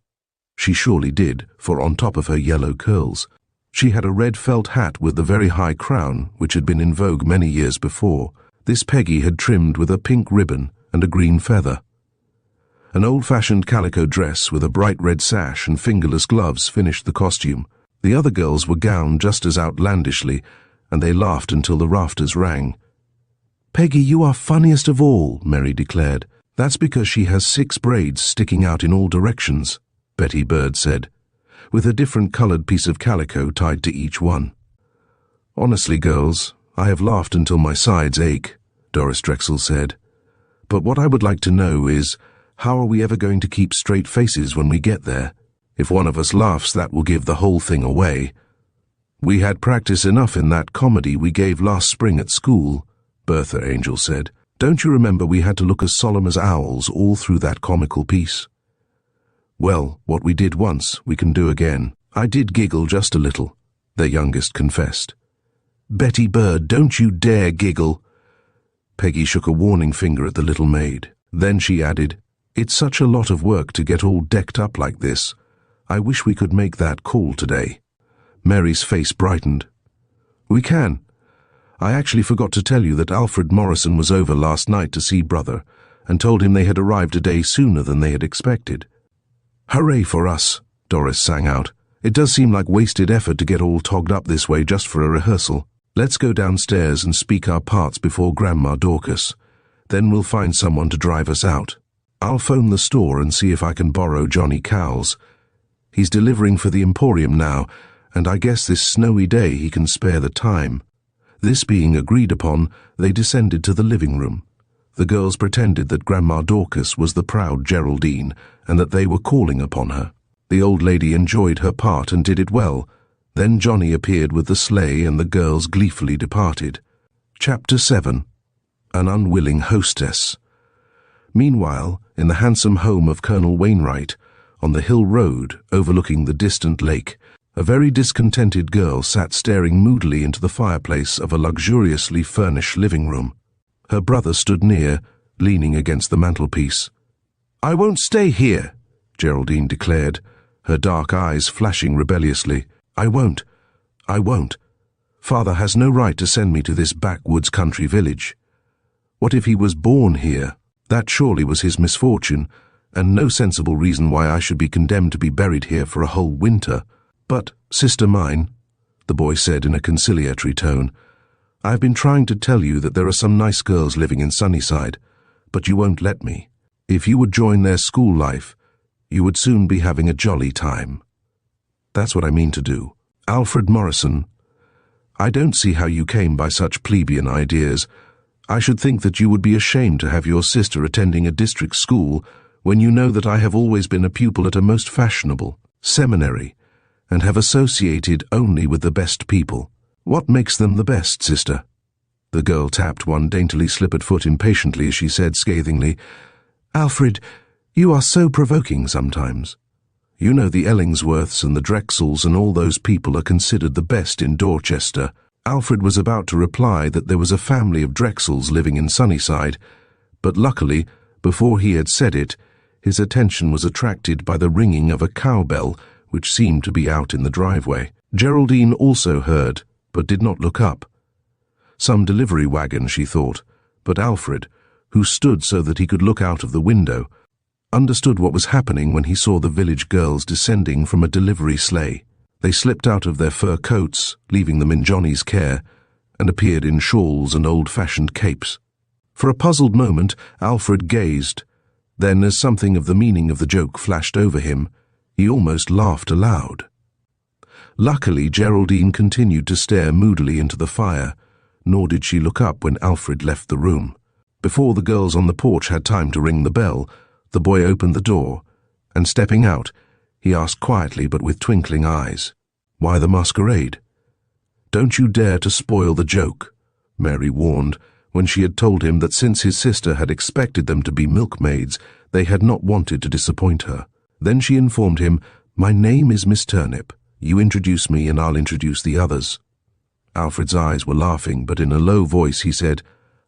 She surely did, for on top of her yellow curls, she had a red felt hat with the very high crown which had been in vogue many years before. This Peggy had trimmed with a pink ribbon and a green feather. An old-fashioned calico dress with a bright red sash and fingerless gloves finished the costume. The other girls were gowned just as outlandishly, and they laughed until the rafters rang. "Peggy, you are funniest of all," Mary declared. "That's because she has 6 braids sticking out in all directions," Betty Bird said, with a different-coloured piece of calico tied to each one. "Honestly, girls, I have laughed until my sides ache," Doris Drexel said. "But what I would like to know is, how are we ever going to keep straight faces when we get there? If one of us laughs, that will give the whole thing away." "We had practice enough in that comedy we gave last spring at school," Bertha Angel said. "Don't you remember we had to look as solemn as owls all through that comical piece?" "Well, what we did once, we can do again." "I did giggle just a little," their youngest confessed. "Betty Bird, don't you dare giggle." Peggy shook a warning finger at the little maid. Then she added, "It's such a lot of work to get all decked up like this. I wish we could make that call today." Mary's face brightened. "We can. I actually forgot to tell you that Alfred Morrison was over last night to see Brother, and told him they had arrived a day sooner than they had expected." "Hooray for us," Doris sang out, It does seem like wasted effort to get all togged up this way just for a rehearsal. Let's go downstairs and speak our parts before Grandma Dorcas. Then we'll find someone to drive us out. I'll phone the store and see if I can borrow Johnny Cowles. He's delivering for the Emporium now, and I guess this snowy day he can spare the time. This being agreed upon, they descended to the living room. The girls pretended that Grandma Dorcas was the proud Geraldine, and that they were calling upon her. The old lady enjoyed her part and did it well. Then Johnny appeared with the sleigh and the girls gleefully departed. Chapter 7. An Unwilling Hostess. Meanwhile, in the handsome home of Colonel Wainwright, on the hill road overlooking the distant lake, a very discontented girl sat staring moodily into the fireplace of a luxuriously furnished living room. Her brother stood near, leaning against the mantelpiece. "I won't stay here," Geraldine declared, her dark eyes flashing rebelliously. I won't. Father has no right to send me to this backwoods country village. What if he was born here? That surely was his misfortune, and no sensible reason why I should be condemned to be buried here for a whole winter. But, sister mine, the boy said in a conciliatory tone, I've been trying to tell you that there are some nice girls living in Sunnyside, but you won't let me. If you would join their school life, you would soon be having a jolly time. That's what I mean to do. Alfred Morrison, I don't see how you came by such plebeian ideas. I should think that you would be ashamed to have your sister attending a district school when you know that I have always been a pupil at a most fashionable seminary and have associated only with the best people. What makes them the best, sister? The girl tapped one daintily slippered foot impatiently as she said scathingly, Alfred, you are so provoking sometimes. You know the Ellingsworths and the Drexels and all those people are considered the best in Dorchester. Alfred was about to reply that there was a family of Drexels living in Sunnyside, but luckily, before he had said it, his attention was attracted by the ringing of a cowbell which seemed to be out in the driveway. Geraldine also heard, but did not look up. Some delivery wagon, she thought, but Alfred, who stood so that he could look out of the window, understood what was happening when he saw the village girls descending from a delivery sleigh. They slipped out of their fur coats, leaving them in Johnny's care, and appeared in shawls and old-fashioned capes. For a puzzled moment, Alfred gazed. Then, as something of the meaning of the joke flashed over him, he almost laughed aloud. Luckily, Geraldine continued to stare moodily into the fire, nor did she look up when Alfred left the room. Before the girls on the porch had time to ring the bell, the boy opened the door, and stepping out, he asked quietly but with twinkling eyes, Why the masquerade? Don't you dare to spoil the joke, Mary warned, when she had told him that since his sister had expected them to be milkmaids, they had not wanted to disappoint her. Then she informed him, My name is Miss Turnip. You introduce me and I'll introduce the others. Alfred's eyes were laughing, but in a low voice he said,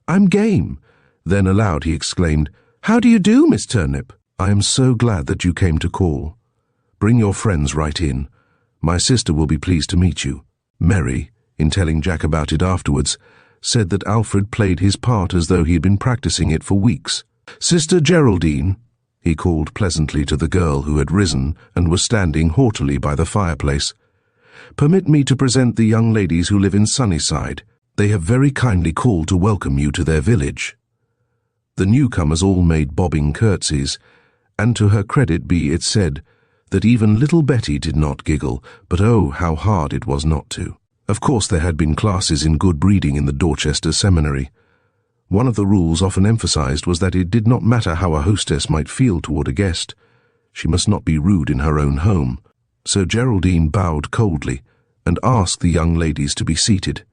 I'm game. Then aloud he exclaimed, How do you do, Miss Turnip? I am so glad that you came to call. Bring your friends right in. My sister will be pleased to meet you. Mary, in telling Jack about it afterwards, said that Alfred played his part as though he had been practicing it for weeks. Sister Geraldine, he called pleasantly to the girl who had risen and was standing haughtily by the fireplace. Permit me to present the young ladies who live in Sunnyside. They have very kindly called to welcome you to their village. The newcomers all made bobbing curtsies, and to her credit be it said that even little Betty did not giggle, but oh, how hard it was not to. Of course there had been classes in good breeding in the Dorchester Seminary. One of the rules often emphasized was that it did not matter how a hostess might feel toward a guest. She must not be rude in her own home. So Geraldine bowed coldly and asked the young ladies to be seated.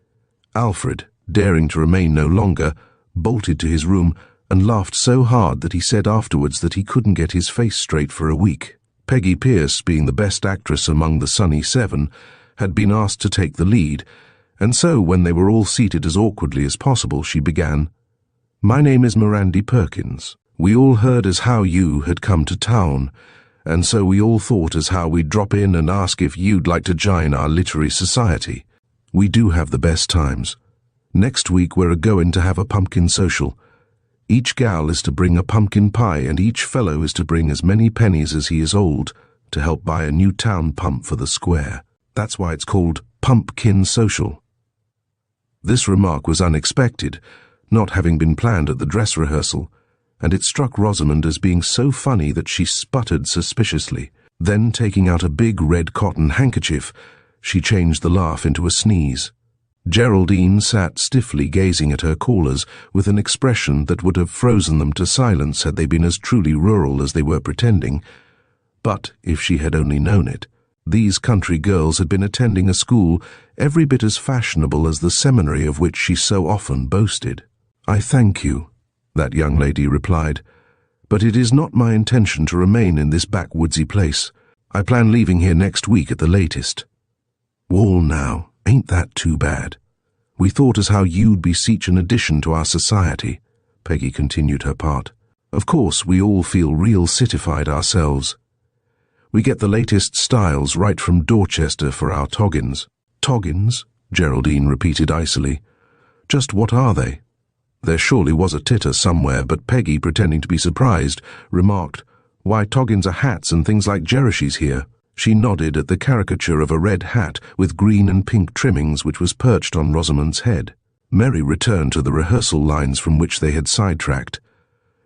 Alfred, daring to remain no longer, bolted to his room and laughed so hard that he said afterwards that he couldn't get his face straight for a week. Peggy Pierce, being the best actress among the Sunny Seven, had been asked to take the lead, and so when they were all seated as awkwardly as possible, she began, My name is Mirandy Perkins. We all heard as how you had come to town, and so we all thought as how we'd drop in and ask if you'd like to join our literary society. We do have the best times. Next week we're a-goin' to have a pumpkin social. Each gal is to bring a pumpkin pie, and each fellow is to bring as many pennies as he is old. to help buy a new town pump for the square. That's why it's called Pumpkin Social. This remark was unexpected, not having been planned at the dress rehearsal, and it struck Rosamond as being so funny that she sputtered suspiciously. Then, taking out a big red cotton handkerchief, she changed the laugh into a sneeze. Geraldine sat stiffly gazing at her callers with an expression that would have frozen them to silence had they been as truly rural as they were pretending. But, if she had only known it, these country girls had been attending a school every bit as fashionable as the seminary of which she so often boasted. "I thank you," that young lady replied, "but it is not my intention to remain in this backwoodsy place. I plan leaving here next week at the latest." "Wall now, ain't that too bad? We thought as how you'd be such an addition to our society," Peggy continued her part. "Of course, we all feel real citified ourselves. We get the latest styles right from Dorchester for our toggins." "Toggins?" Geraldine repeated icily. "Just what are they?" There surely was a titter somewhere, but Peggy, pretending to be surprised, remarked, "Why, toggins are hats and things like Jerushies here." She nodded at the caricature of a red hat with green and pink trimmings which was perched on Rosamond's head. Mary returned to the rehearsal lines from which they had sidetracked.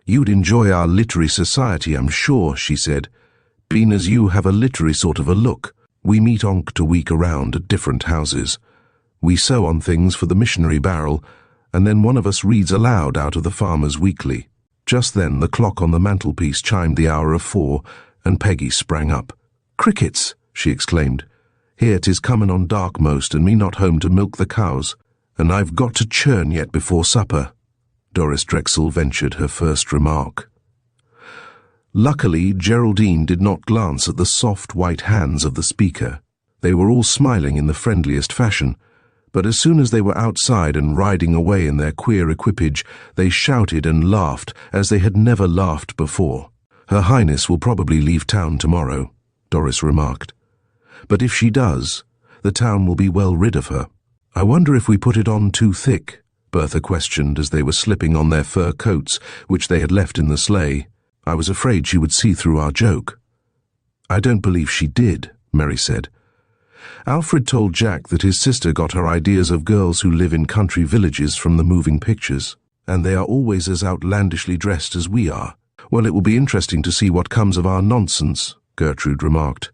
"You'd enjoy our literary society, I'm sure," she said, "being as you have a literary sort of a look. We meet onct a week around at different houses. We sew on things for the missionary barrel, and then one of us reads aloud out of the Farmer's Weekly." Just then the clock on the mantelpiece chimed the hour of 4, and Peggy sprang up. "Crickets!" she exclaimed. "Here 'tis comin' on dark most, and me not home to milk the cows, and I've got to churn yet before supper." Doris Drexel ventured her first remark. Luckily, Geraldine did not glance at the soft white hands of the speaker. They were all smiling in the friendliest fashion, but as soon as they were outside and riding away in their queer equipage, they shouted and laughed as they had never laughed before. "Her Highness will probably leave town tomorrow," Doris remarked. "But if she does, the town will be well rid of her." "I wonder if we put it on too thick?" Bertha questioned as they were slipping on their fur coats, which they had left in the sleigh. "I was afraid she would see through our joke." "I don't believe she did," Mary said. "Alfred told Jack that his sister got her ideas of girls who live in country villages from the moving pictures, and they are always as outlandishly dressed as we are." "Well, it will be interesting to see what comes of our nonsense," Gertrude remarked.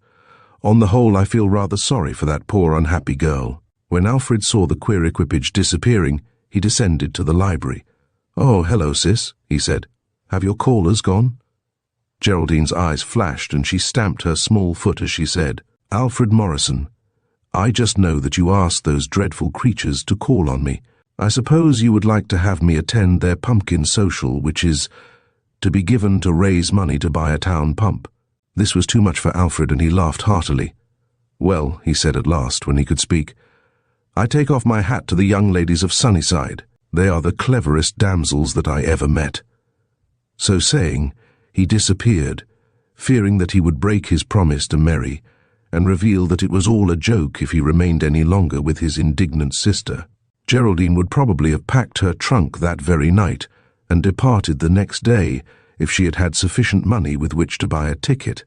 "On the whole, I feel rather sorry for that poor unhappy girl." When Alfred saw the queer equipage disappearing, he descended to the library. "Oh, hello, sis," he said. "Have your callers gone?" Geraldine's eyes flashed, and she stamped her small foot as she said, "Alfred Morrison, I just know that you asked those dreadful creatures to call on me. I suppose you would like to have me attend their pumpkin social, which is to be given to raise money to buy a town pump." This was too much for Alfred, and he laughed heartily. "Well," he said at last, when he could speak, "I take off my hat to the young ladies of Sunnyside. They are the cleverest damsels that I ever met." So saying, he disappeared, fearing that he would break his promise to Mary, and reveal that it was all a joke if he remained any longer with his indignant sister. Geraldine would probably have packed her trunk that very night, and departed the next day if she had had sufficient money with which to buy a ticket,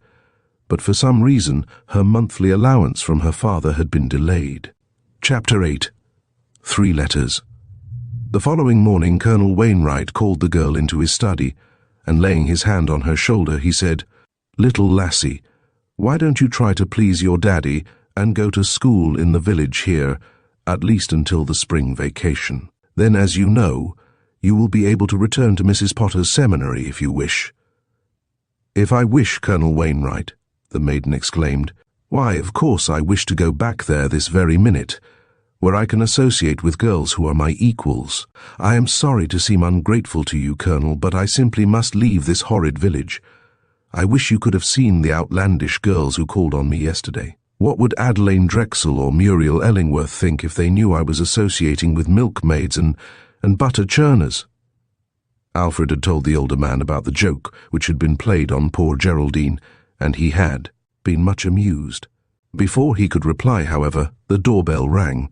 but for some reason her monthly allowance from her father had been delayed. Chapter 8. 3 Letters. The following morning Colonel Wainwright called the girl into his study, and laying his hand on her shoulder he said, "Little lassie, why don't you try to please your daddy and go to school in the village here, at least until the spring vacation? Then, as you know, you will be able to return to Mrs. Potter's seminary if you wish." "If I wish, Colonel Wainwright," the maiden exclaimed. "Why, of course I wish to go back there this very minute, where I can associate with girls who are my equals. I am sorry to seem ungrateful to you, Colonel, but I simply must leave this horrid village. I wish you could have seen the outlandish girls who called on me yesterday. What would Adelaine Drexel or Muriel Ellingworth think if they knew I was associating with milkmaids and butter churners?" Alfred had told the older man about the joke which had been played on poor Geraldine, and he had been much amused. Before he could reply, however, the doorbell rang.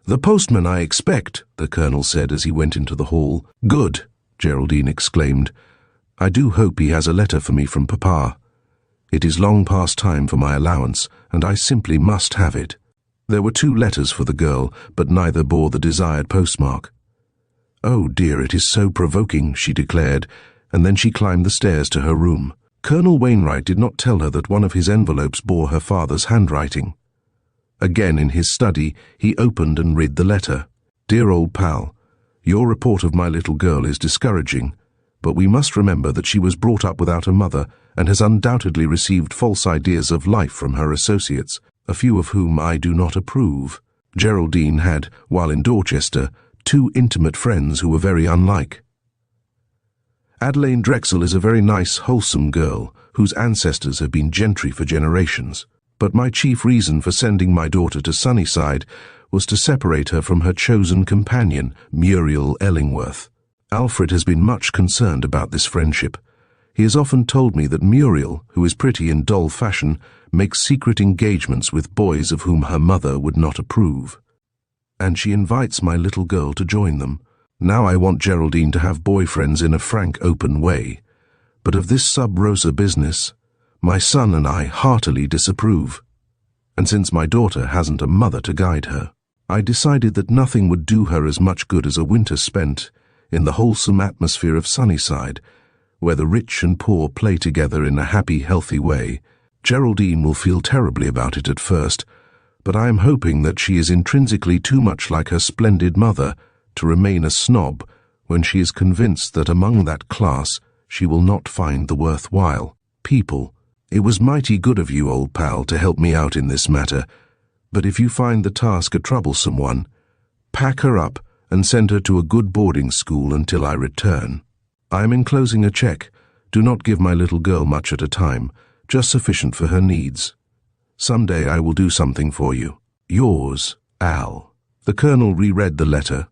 "The postman, I expect," the colonel said as he went into the hall. "Good," Geraldine exclaimed. "I do hope he has a letter for me from Papa." It is long past time for my allowance, and I simply must have it. There were 2 letters for the girl, but neither bore the desired postmark. "Oh dear, it is so provoking," she declared, and then she climbed the stairs to her room. Colonel Wainwright did not tell her that one of his envelopes bore her father's handwriting. Again in his study, he opened and read the letter. "Dear old pal, your report of my little girl is discouraging, but we must remember that she was brought up without a mother and has undoubtedly received false ideas of life from her associates, a few of whom I do not approve. Geraldine had, while in Dorchester, 2 intimate friends who were very unlike. Adelaide Drexel is a very nice, wholesome girl whose ancestors have been gentry for generations, but my chief reason for sending my daughter to Sunnyside was to separate her from her chosen companion, Muriel Ellingworth. Alfred has been much concerned about this friendship. He has often told me that Muriel, who is pretty in doll fashion, makes secret engagements with boys of whom her mother would not approve. And she invites my little girl to join them. Now I want Geraldine to have boyfriends in a frank, open way. But of this sub-rosa business, my son and I heartily disapprove. And since my daughter hasn't a mother to guide her, I decided that nothing would do her as much good as a winter spent in the wholesome atmosphere of Sunnyside, where the rich and poor play together in a happy, healthy way. Geraldine will feel terribly about it at first, but I am hoping that she is intrinsically too much like her splendid mother to remain a snob when she is convinced that among that class she will not find the worthwhile people. It was mighty good of you, old pal, to help me out in this matter, but if you find the task a troublesome one, pack her up and send her to a good boarding school until I return. I am enclosing a check. Do not give my little girl much at a time, just sufficient for her needs. Some day I will do something for you. Yours, Al." The colonel reread the letter,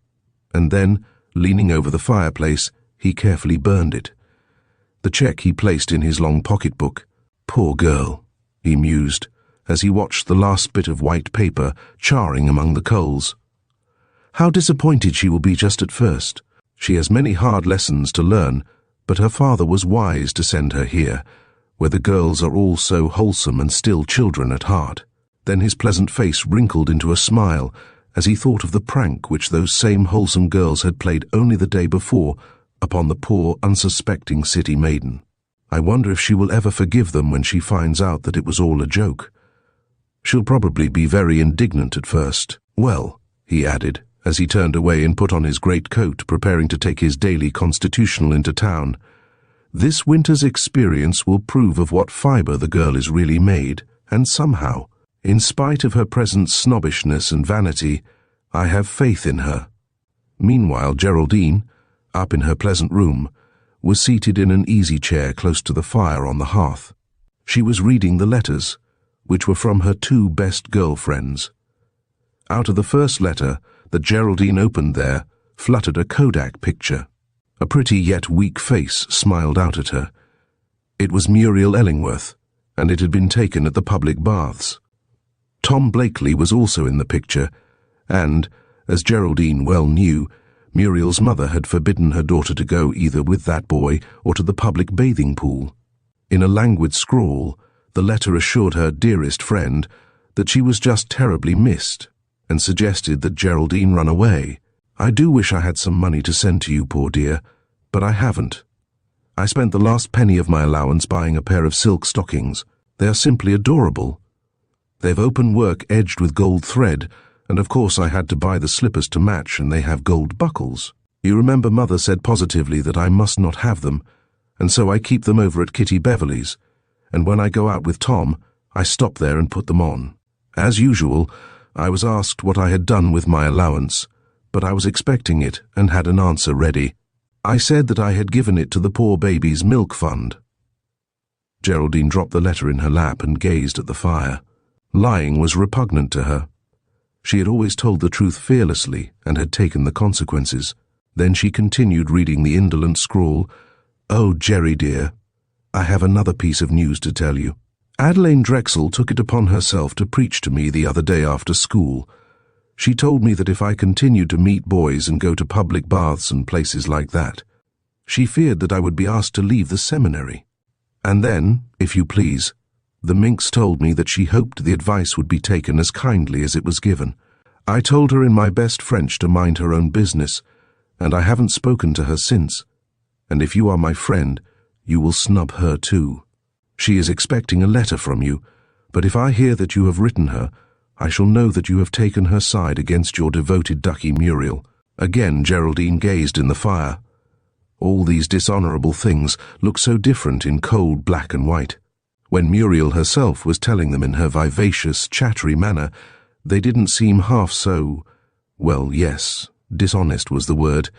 and then, leaning over the fireplace, he carefully burned it. The check he placed in his long pocketbook. "Poor girl," he mused, as he watched the last bit of white paper charring among the coals. "How disappointed she will be just at first. She has many hard lessons to learn, but her father was wise to send her here, where the girls are all so wholesome and still children at heart." Then his pleasant face wrinkled into a smile as he thought of the prank which those same wholesome girls had played only the day before upon the poor, unsuspecting city maiden. "I wonder if she will ever forgive them when she finds out that it was all a joke. She'll probably be very indignant at first. Well," he added, as he turned away and put on his great coat, preparing to take his daily constitutional into town, "this winter's experience will prove of what fibre the girl is really made, and somehow, in spite of her present snobbishness and vanity, I have faith in her." Meanwhile, Geraldine, up in her pleasant room, was seated in an easy chair close to the fire on the hearth. She was reading the letters, which were from her 2 best girlfriends. Out of the first letter that Geraldine opened there fluttered a Kodak picture. A pretty yet weak face smiled out at her. It was Muriel Ellingworth, and it had been taken at the public baths. Tom Blakely was also in the picture, and, as Geraldine well knew, Muriel's mother had forbidden her daughter to go either with that boy or to the public bathing pool. In a languid scrawl, the letter assured her dearest friend that she was just terribly missed, and suggested that Geraldine run away. "I do wish I had some money to send to you, poor dear, but I haven't. I spent the last penny of my allowance buying a pair of silk stockings. They are simply adorable. They've open work edged with gold thread, and of course I had to buy the slippers to match, and they have gold buckles. You remember Mother said positively that I must not have them, and so I keep them over at Kitty Beverley's, and when I go out with Tom, I stop there and put them on. As usual, I was asked what I had done with my allowance, but I was expecting it and had an answer ready. I said that I had given it to the poor baby's milk fund." Geraldine dropped the letter in her lap and gazed at the fire. Lying was repugnant to her. She had always told the truth fearlessly and had taken the consequences. Then she continued reading the indolent scrawl. "Oh, Jerry dear, I have another piece of news to tell you. Adelaide Drexel took it upon herself to preach to me the other day after school. She told me that if I continued to meet boys and go to public baths and places like that, she feared that I would be asked to leave the seminary. And then, if you please, The minx told me that she hoped the advice would be taken as kindly as it was given. I told her in my best French to mind her own business, and I haven't spoken to her since. And if you are my friend, you will snub her too. She is expecting a letter from you, but if I hear that you have written her, I shall know that you have taken her side against your devoted ducky Muriel. Again Geraldine gazed in the fire. All these dishonourable things look so different in cold black and white. When Muriel herself was telling them in her vivacious, chattery manner, they didn't seem half so, well, yes, dishonest was the word,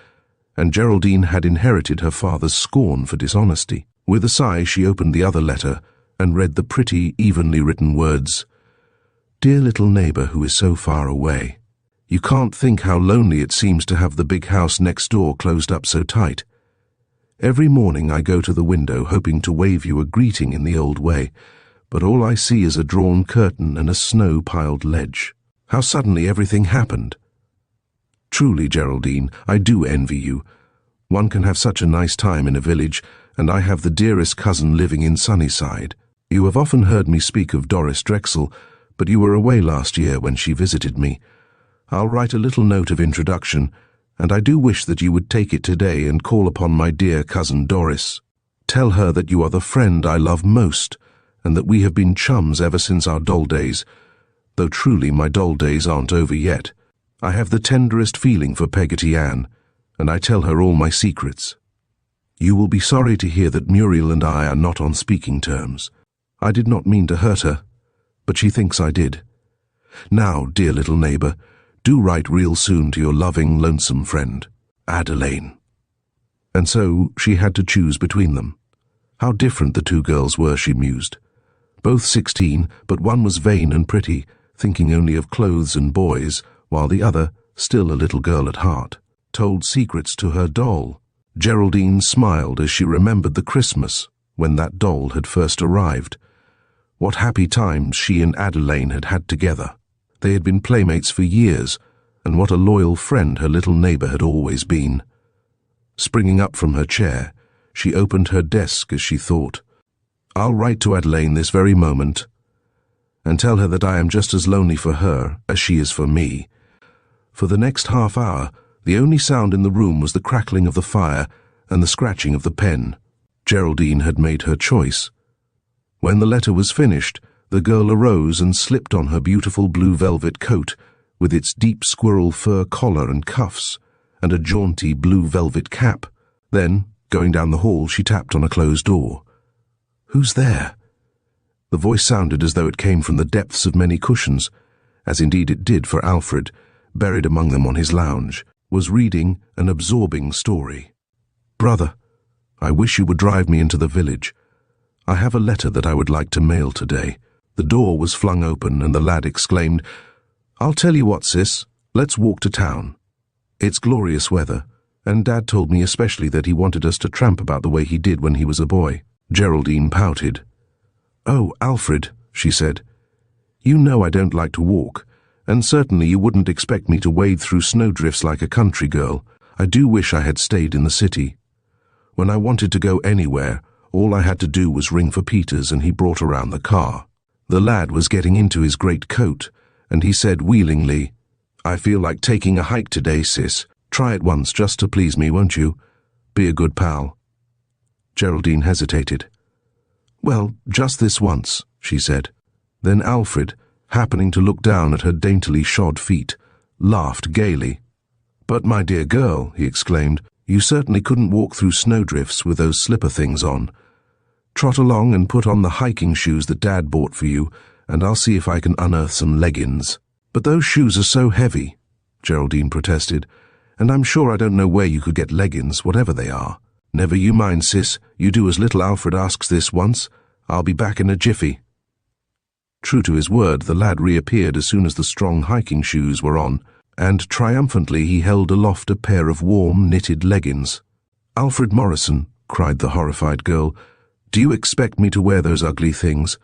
and Geraldine had inherited her father's scorn for dishonesty. With a sigh she opened the other letter and read the pretty, evenly written words. Dear little neighbour who is so far away. You can't think how lonely it seems to have the big house next door closed up so tight. Every morning I go to the window hoping to wave you a greeting in the old way, but all I see is a drawn curtain and a snow-piled ledge. How suddenly everything happened. Truly, Geraldine, I do envy you. One can have such a nice time in a village, and I have the dearest cousin living in Sunnyside. You have often heard me speak of Doris Drexel, but you were away last year when she visited me. I'll write a little note of introduction, and I do wish that you would take it today and call upon my dear cousin Doris. Tell her that you are the friend I love most, and that we have been chums ever since our doll days, though truly my doll days aren't over yet. I have the tenderest feeling for Peggotty Ann, and I tell her all my secrets. You will be sorry to hear that Muriel and I are not on speaking terms. I did not mean to hurt her, but she thinks I did. Now, dear little neighbour, do write real soon to your loving, lonesome friend, Adelaine. And so she had to choose between them. How different the two girls were, she mused. Both 16, but one was vain and pretty, thinking only of clothes and boys, while the other, still a little girl at heart, told secrets to her doll. Geraldine smiled as she remembered the Christmas when that doll had first arrived. What happy times she and Adelaine had had together. They had been playmates for years, and what a loyal friend her little neighbour had always been. Springing up from her chair, she opened her desk as she thought, I'll write to Adelaine this very moment, and tell her that I am just as lonely for her as she is for me. For the next half hour, the only sound in the room was the crackling of the fire and the scratching of the pen. Geraldine had made her choice. When the letter was finished, the girl arose and slipped on her beautiful blue velvet coat, with its deep squirrel fur collar and cuffs, and a jaunty blue velvet cap. Then, going down the hall, she tapped on a closed door. Who's there? The voice sounded as though it came from the depths of many cushions, as indeed it did, for Alfred, buried among them on his lounge, was reading an absorbing story. Brother, I wish you would drive me into the village. I have a letter that I would like to mail today. The door was flung open, and the lad exclaimed, I'll tell you what, sis, let's walk to town. It's glorious weather, and Dad told me especially that he wanted us to tramp about the way he did when he was a boy. Geraldine pouted. Oh, Alfred, she said, you know I don't like to walk, and certainly you wouldn't expect me to wade through snowdrifts like a country girl. I do wish I had stayed in the city. When I wanted to go anywhere, all I had to do was ring for Peters and he brought around the car. The lad was getting into his great coat, and he said wheelingly, I feel like taking a hike today, sis. Try it once just to please me, won't you? Be a good pal. Geraldine hesitated. Well, just this once, she said. Then Alfred, happening to look down at her daintily shod feet, laughed gaily. But my dear girl, he exclaimed, you certainly couldn't walk through snowdrifts with those slipper things on. Trot along and put on the hiking shoes that Dad bought for you, and I'll see if I can unearth some leggings. But those shoes are so heavy, Geraldine protested, and I'm sure I don't know where you could get leggings, whatever they are. Never you mind, sis, you do as little Alfred asks this once. I'll be back in a jiffy. True to his word, the lad reappeared as soon as the strong hiking shoes were on, and triumphantly he held aloft a pair of warm, knitted leggings. Alfred Morrison, cried the horrified girl, do you expect me to wear those ugly things?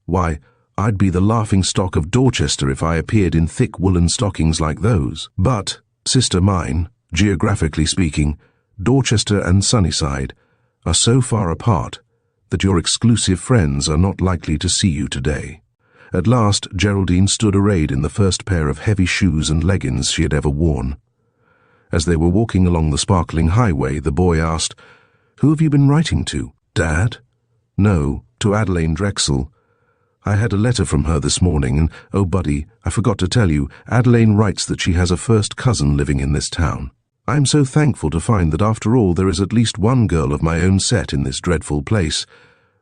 Why, I'd be the laughing-stock of Dorchester if I appeared in thick woolen stockings like those. But, sister mine, geographically speaking, Dorchester and Sunnyside are so far apart that your exclusive friends are not likely to see you today." At last, Geraldine stood arrayed in the first pair of heavy shoes and leggings she had ever worn. As they were walking along the sparkling highway, the boy asked, "Who have you been writing to? Dad?" "No, to Adelaine Drexel. I had a letter from her this morning, and, oh, Buddy, I forgot to tell you, Adelaine writes that she has a first cousin living in this town. I am so thankful to find that after all there is at least one girl of my own set in this dreadful place.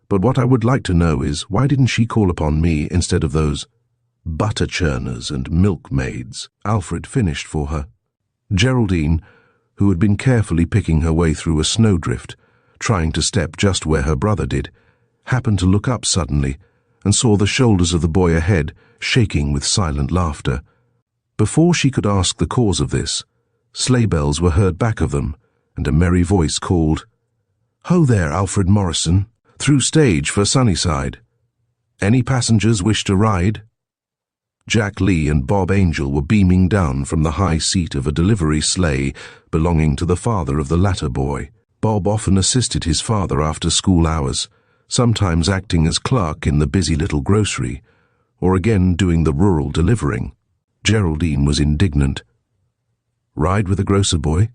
But what I would like to know is, why didn't she call upon me instead of those butter churners and milkmaids?" Alfred finished for her. Geraldine, who had been carefully picking her way through a snowdrift, trying to step just where her brother did, happened to look up suddenly and saw the shoulders of the boy ahead shaking with silent laughter. Before she could ask the cause of this, sleigh bells were heard back of them, and a merry voice called, "Ho there, Alfred Morrison, through stage for Sunnyside. Any passengers wish to ride?" Jack Lee and Bob Angel were beaming down from the high seat of a delivery sleigh belonging to the father of the latter boy. Bob often assisted his father after school hours, sometimes acting as clerk in the busy little grocery, or again doing the rural delivering. Geraldine was indignant. Ride with a grocer boy?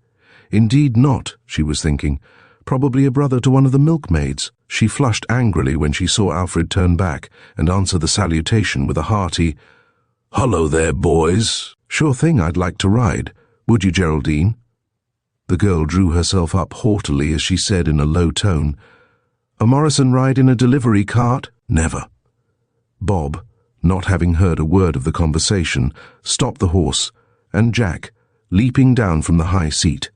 Indeed not, she was thinking. Probably a brother to one of the milkmaids. She flushed angrily when she saw Alfred turn back and answer the salutation with a hearty, "Hullo there, boys. Sure thing, I'd like to ride. Would you, Geraldine?" The girl drew herself up haughtily as she said in a low tone, "A Morrison ride in a delivery cart? Never." Bob, not having heard a word of the conversation, stopped the horse, and Jack, leaping down from the high seat,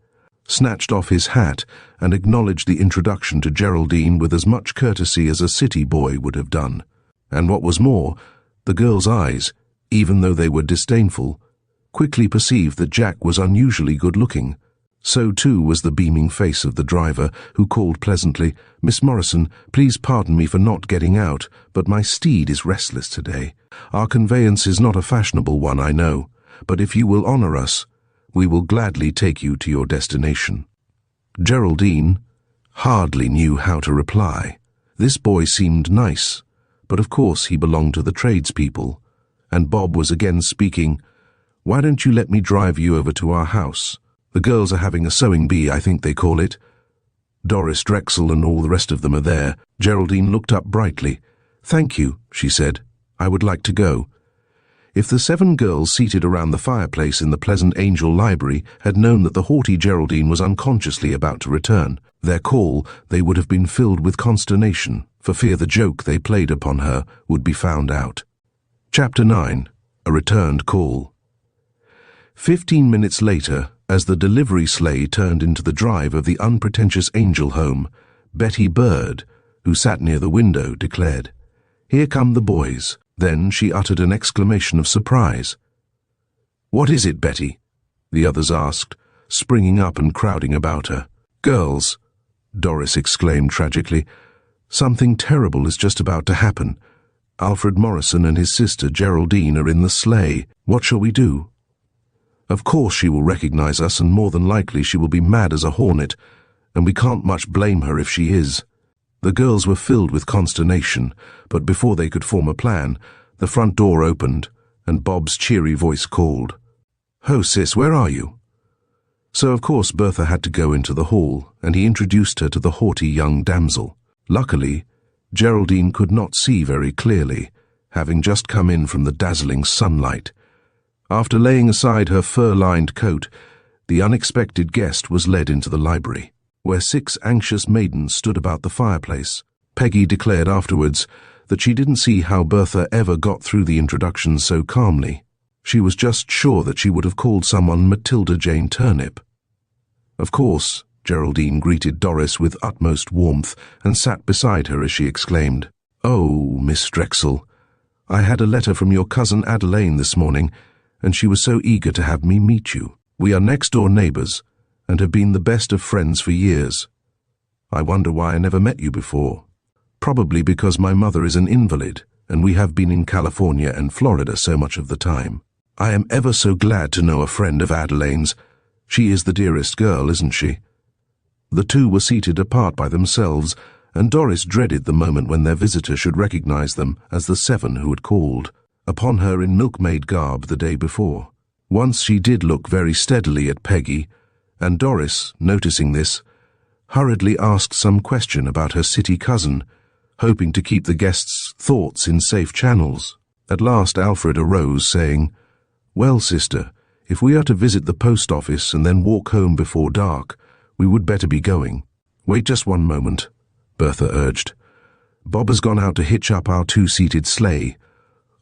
snatched off his hat and acknowledged the introduction to Geraldine with as much courtesy as a city boy would have done. And what was more, the girl's eyes, even though they were disdainful, quickly perceived that Jack was unusually good-looking. So too was the beaming face of the driver, who called pleasantly, "Miss Morrison, please pardon me for not getting out, but my steed is restless today. Our conveyance is not a fashionable one, I know, but if you will honour us, we will gladly take you to your destination." Geraldine hardly knew how to reply. This boy seemed nice, but of course he belonged to the tradespeople, and Bob was again speaking. "Why don't you let me drive you over to our house? The girls are having a sewing bee, I think they call it. Doris Drexel and all the rest of them are there." Geraldine looked up brightly. "Thank you," she said. "I would like to go." If the 7 girls seated around the fireplace in the Pleasant Angel Library had known that the haughty Geraldine was unconsciously about to return their call, they would have been filled with consternation, for fear the joke they played upon her would be found out. Chapter 9. A Returned Call. 15 minutes later, as the delivery sleigh turned into the drive of the unpretentious Angel home, Betty Bird, who sat near the window, declared, "Here come the boys." Then she uttered an exclamation of surprise. "What is it, Betty?" the others asked, springing up and crowding about her. "Girls," Doris exclaimed tragically, "something terrible is just about to happen. Alfred Morrison and his sister Geraldine are in the sleigh. What shall we do?" "Of course she will recognize us, and more than likely she will be mad as a hornet, and we can't much blame her if she is." The girls were filled with consternation, but before they could form a plan, the front door opened, and Bob's cheery voice called, "Ho, sis, where are you?" So of course Bertha had to go into the hall, and he introduced her to the haughty young damsel. Luckily, Geraldine could not see very clearly, having just come in from the dazzling sunlight. After laying aside her fur-lined coat, the unexpected guest was led into the library, where 6 anxious maidens stood about the fireplace. Peggy declared afterwards that she didn't see how Bertha ever got through the introduction so calmly. She was just sure that she would have called someone Matilda Jane Turnip. Of course, Geraldine greeted Doris with utmost warmth and sat beside her as she exclaimed, "Oh, Miss Drexel, I had a letter from your cousin Adelaine this morning, and she was so eager to have me meet you. We are next-door neighbours, and have been the best of friends for years. I wonder why I never met you before. Probably because my mother is an invalid, and we have been in California and Florida so much of the time. I am ever so glad to know a friend of Adelaine's. She is the dearest girl, isn't she?" The two were seated apart by themselves, and Doris dreaded the moment when their visitor should recognize them as the seven who had called upon her in milkmaid garb the day before. Once she did look very steadily at Peggy, and Doris, noticing this, hurriedly asked some question about her city cousin, hoping to keep the guests' thoughts in safe channels. At last Alfred arose, saying, "Well, sister, if we are to visit the post office and then walk home before dark, we would better be going." "Wait just one moment," Bertha urged. "Bob has gone out to hitch up our two-seated sleigh.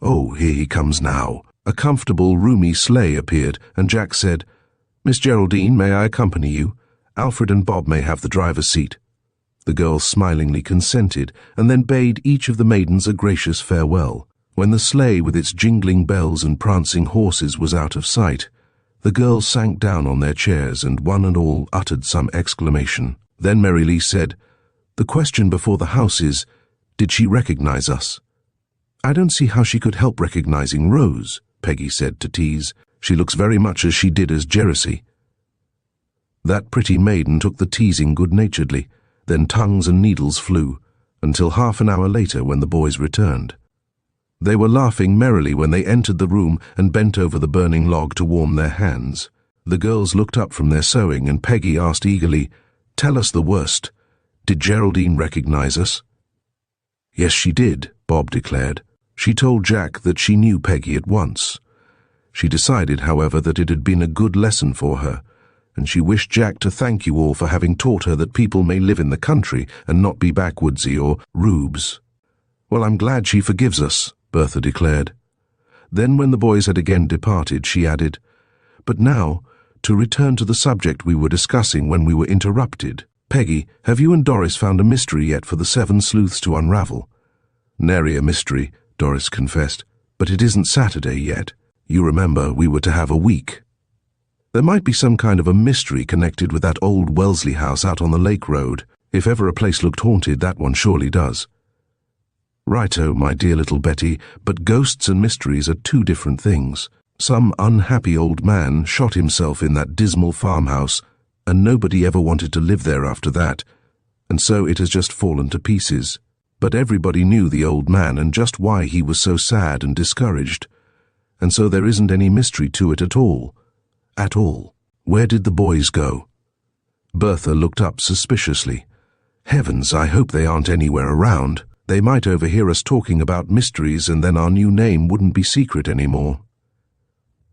Oh, here he comes now." A comfortable, roomy sleigh appeared, and Jack said, "Miss Geraldine, may I accompany you? Alfred and Bob may have the driver's seat." The girl smilingly consented, and then bade each of the maidens a gracious farewell. When the sleigh with its jingling bells and prancing horses was out of sight, the girls sank down on their chairs, and one and all uttered some exclamation. Then Mary Lee said, "The question before the house is, did she recognize us?" "I don't see how she could help recognizing Rose," Peggy said to tease. "She looks very much as she did as Jersey." That pretty maiden took the teasing good-naturedly, then tongues and needles flew, until half an hour later when the boys returned. They were laughing merrily when they entered the room and bent over the burning log to warm their hands. The girls looked up from their sewing, and Peggy asked eagerly, "Tell us the worst. Did Geraldine recognize us?" "Yes, she did," Bob declared. She told Jack that she knew Peggy at once. She decided, however, that it had been a good lesson for her, and she wished Jack to thank you all for having taught her that people may live in the country and not be backwoodsy or rubes. "Well, I'm glad she forgives us," Bertha declared. Then when the boys had again departed, she added, "But now, to return to the subject we were discussing when we were interrupted. Peggy, have you and Doris found a mystery yet for the Seven Sleuths to unravel?" "Nary a mystery," Doris confessed, "but it isn't Saturday yet. You remember we were to have a week." "There might be some kind of a mystery connected with that old Wellesley house out on the lake road. If ever a place looked haunted, that one surely does." "Righto, my dear little Betty, but ghosts and mysteries are two different things. Some unhappy old man shot himself in that dismal farmhouse, and nobody ever wanted to live there after that, and so it has just fallen to pieces. But everybody knew the old man and just why he was so sad and discouraged, and so there isn't any mystery to it at all. At all. Where did the boys go?" Bertha looked up suspiciously. "Heavens, I hope they aren't anywhere around. They might overhear us talking about mysteries, and then our new name wouldn't be secret anymore."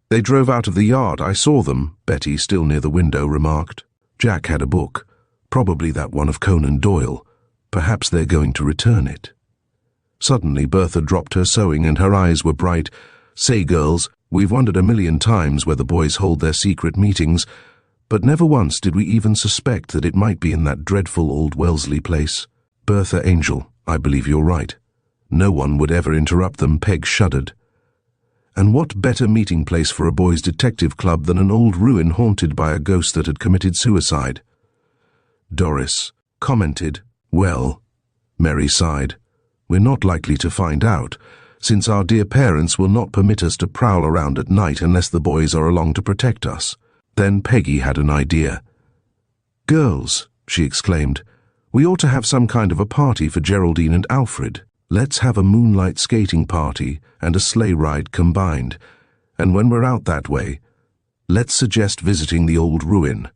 "They drove out of the yard, I saw them," Betty, still near the window, remarked. Jack had a book, probably that one of Conan Doyle. Perhaps they're going to return it. Suddenly Bertha dropped her sewing, and her eyes were bright. "Say, girls, we've wondered a million times where the boys hold their secret meetings, but never once did we even suspect that it might be in that dreadful old Wellesley place. Bertha Angel, I believe you're right. No one would ever interrupt them." Peg shuddered. "And what better meeting place for a boys' detective club than an old ruin haunted by a ghost that had committed suicide?" Doris commented. "Well," Mary sighed, "we're not likely to find out, since our dear parents will not permit us to prowl around at night unless the boys are along to protect us." Then Peggy had an idea. "Girls," she exclaimed, "we ought to have some kind of a party for Geraldine and Alfred. Let's have a moonlight skating party and a sleigh ride combined, and when we're out that way, let's suggest visiting the old ruin.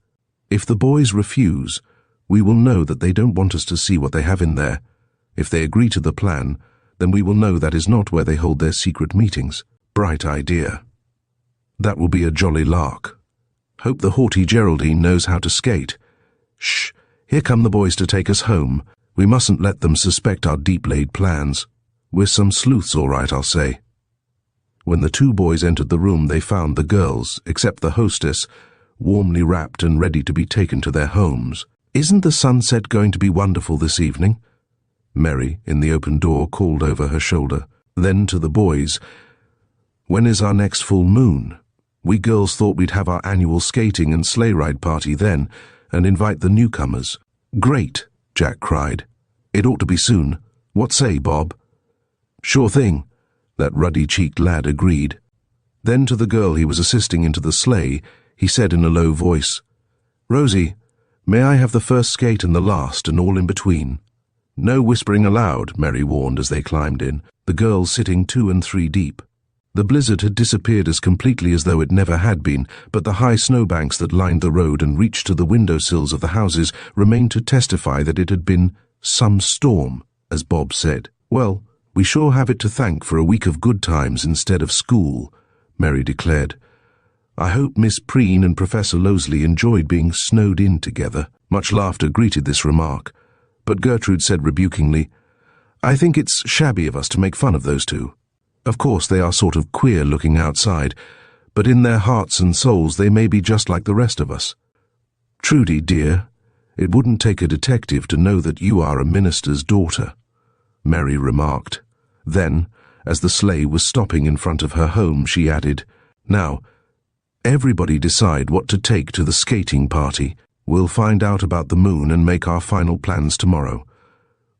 If the boys refuse, we will know that they don't want us to see what they have in there. If they agree to the plan, then we will know that is not where they hold their secret meetings. Bright idea. That will be a jolly lark. Hope the haughty Geraldine knows how to skate. Shh, here come the boys to take us home. We mustn't let them suspect our deep-laid plans. We're some sleuths, all right, I'll say." When the two boys entered the room, they found the girls, except the hostess, warmly wrapped and ready to be taken to their homes. "Isn't the sunset going to be wonderful this evening?" Mary, in the open door, called over her shoulder. Then to the boys, "When is our next full moon? We girls thought we'd have our annual skating and sleigh ride party then, and invite the newcomers." "Great," Jack cried. "It ought to be soon. What say, Bob?" "Sure thing," that ruddy-cheeked lad agreed. Then to the girl he was assisting into the sleigh, he said in a low voice, "Rosie, may I have the first skate and the last and all in between?" No whispering aloud, Mary warned as they climbed in, the girls sitting 2 and 3 deep. The blizzard had disappeared as completely as though it never had been, but the high snowbanks that lined the road and reached to the windowsills of the houses remained to testify that it had been some storm, as Bob said. "Well, we sure have it to thank for a week of good times instead of school," Mary declared. "I hope Miss Preen and Professor Losley enjoyed being snowed in together." Much laughter greeted this remark, but Gertrude said rebukingly, "I think it's shabby of us to make fun of those two. Of course they are sort of queer looking outside, but in their hearts and souls they may be just like the rest of us. Trudy, dear, it wouldn't take a detective to know that you are a minister's daughter," Mary remarked. Then, as the sleigh was stopping in front of her home, she added, "Now, everybody decide what to take to the skating party. We'll find out about the moon and make our final plans tomorrow.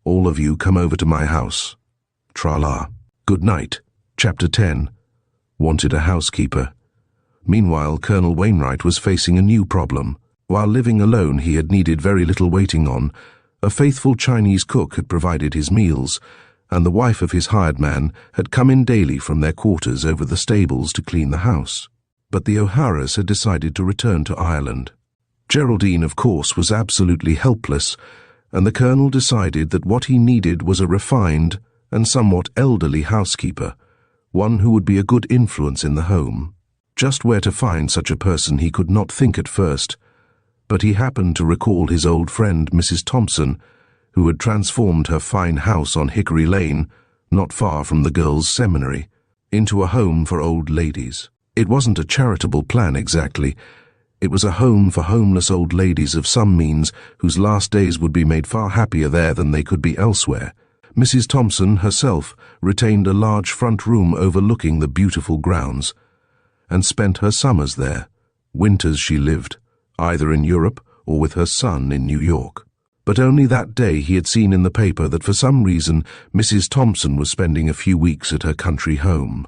All of you come over to my house. Tra-la. Good night." Chapter 10. Wanted a housekeeper. Meanwhile, Colonel Wainwright was facing a new problem. While living alone, he had needed very little waiting on. A faithful Chinese cook had provided his meals, and the wife of his hired man had come in daily from their quarters over the stables to clean the house. But the O'Haras had decided to return to Ireland. Geraldine, of course, was absolutely helpless, and the Colonel decided that what he needed was a refined and somewhat elderly housekeeper, one who would be a good influence in the home. Just where to find such a person he could not think at first, but he happened to recall his old friend Mrs. Thompson, who had transformed her fine house on Hickory Lane, not far from the girls' seminary, into a home for old ladies. It wasn't a charitable plan exactly. It was a home for homeless old ladies of some means whose last days would be made far happier there than they could be elsewhere. Mrs. Thompson herself retained a large front room overlooking the beautiful grounds, and spent her summers there. Winters she lived, either in Europe or with her son in New York. But only that day he had seen in the paper that for some reason Mrs. Thompson was spending a few weeks at her country home,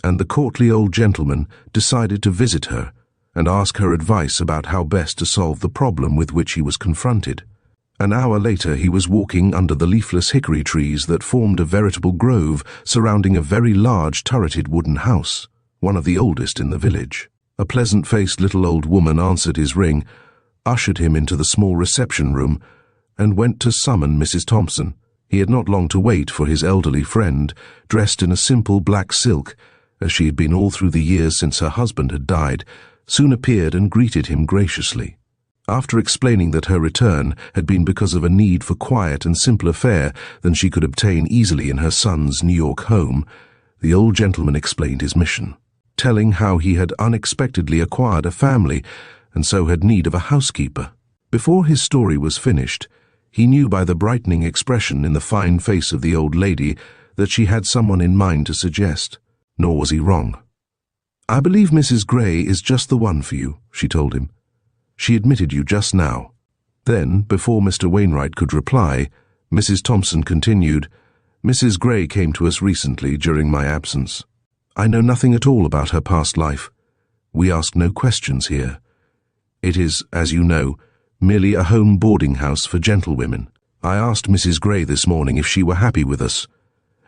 and the courtly old gentleman decided to visit her and ask her advice about how best to solve the problem with which he was confronted. An hour later he was walking under the leafless hickory trees that formed a veritable grove surrounding a very large turreted wooden house, one of the oldest in the village. A pleasant-faced little old woman answered his ring, ushered him into the small reception room, and went to summon Mrs. Thompson. He had not long to wait, for his elderly friend, dressed in a simple black silk, as she had been all through the years since her husband had died, soon appeared and greeted him graciously. After explaining that her return had been because of a need for quiet and simpler fare than she could obtain easily in her son's New York home, the old gentleman explained his mission, telling how he had unexpectedly acquired a family and so had need of a housekeeper. Before his story was finished, he knew by the brightening expression in the fine face of the old lady that she had someone in mind to suggest. Nor was he wrong. "I believe Mrs. Gray is just the one for you," she told him. "She admitted you just now." Then, before Mr. Wainwright could reply, Mrs. Thompson continued, "Mrs. Gray came to us recently during my absence. I know nothing at all about her past life. We ask no questions here. It is, as you know, merely a home boarding house for gentlewomen. I asked Mrs. Gray this morning if she were happy with us,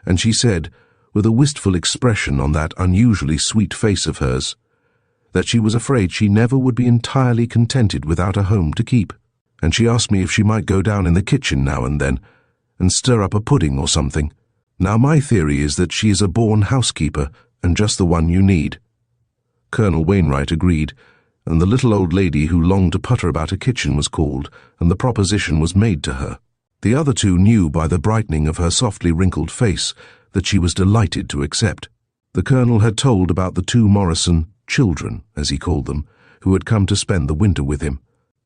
and she said, with a wistful expression on that unusually sweet face of hers, that she was afraid she never would be entirely contented without a home to keep, and she asked me if she might go down in the kitchen now and then and stir up a pudding or something. Now my theory is that she is a born housekeeper and just the one you need." Colonel Wainwright agreed, and the little old lady who longed to putter about a kitchen was called, and the proposition was made to her. The other two knew by the brightening of her softly wrinkled face that she was delighted to accept. The Colonel had told about the two Morrison children, as he called them, who had come to spend the winter with him,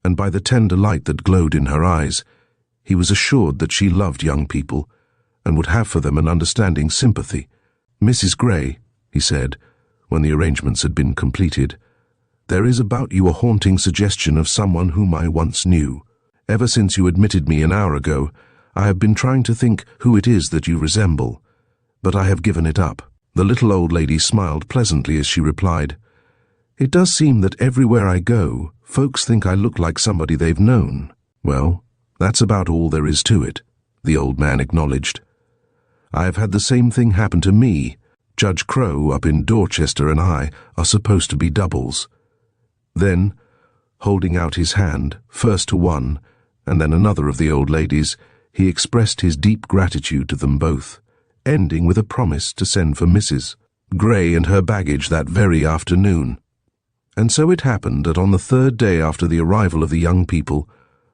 and by the tender light that glowed in her eyes, he was assured that she loved young people, and would have for them an understanding sympathy. "Mrs. Gray," he said, when the arrangements had been completed, "there is about you a haunting suggestion of someone whom I once knew. Ever since you admitted me an hour ago, I have been trying to think who it is that you resemble, but I have given it up." The little old lady smiled pleasantly as she replied, "It does seem that everywhere I go, folks think I look like somebody they've known. Well, that's about all there is to it. the old man acknowledged. "I have had the same thing happen to me. Judge Crow up in Dorchester and I are supposed to be doubles." Then, holding out his hand, first to one, and then another of the old ladies, he expressed his deep gratitude to them both, ending with a promise to send for Mrs. Gray and her baggage that very afternoon. And so it happened that on the third day after the arrival of the young people,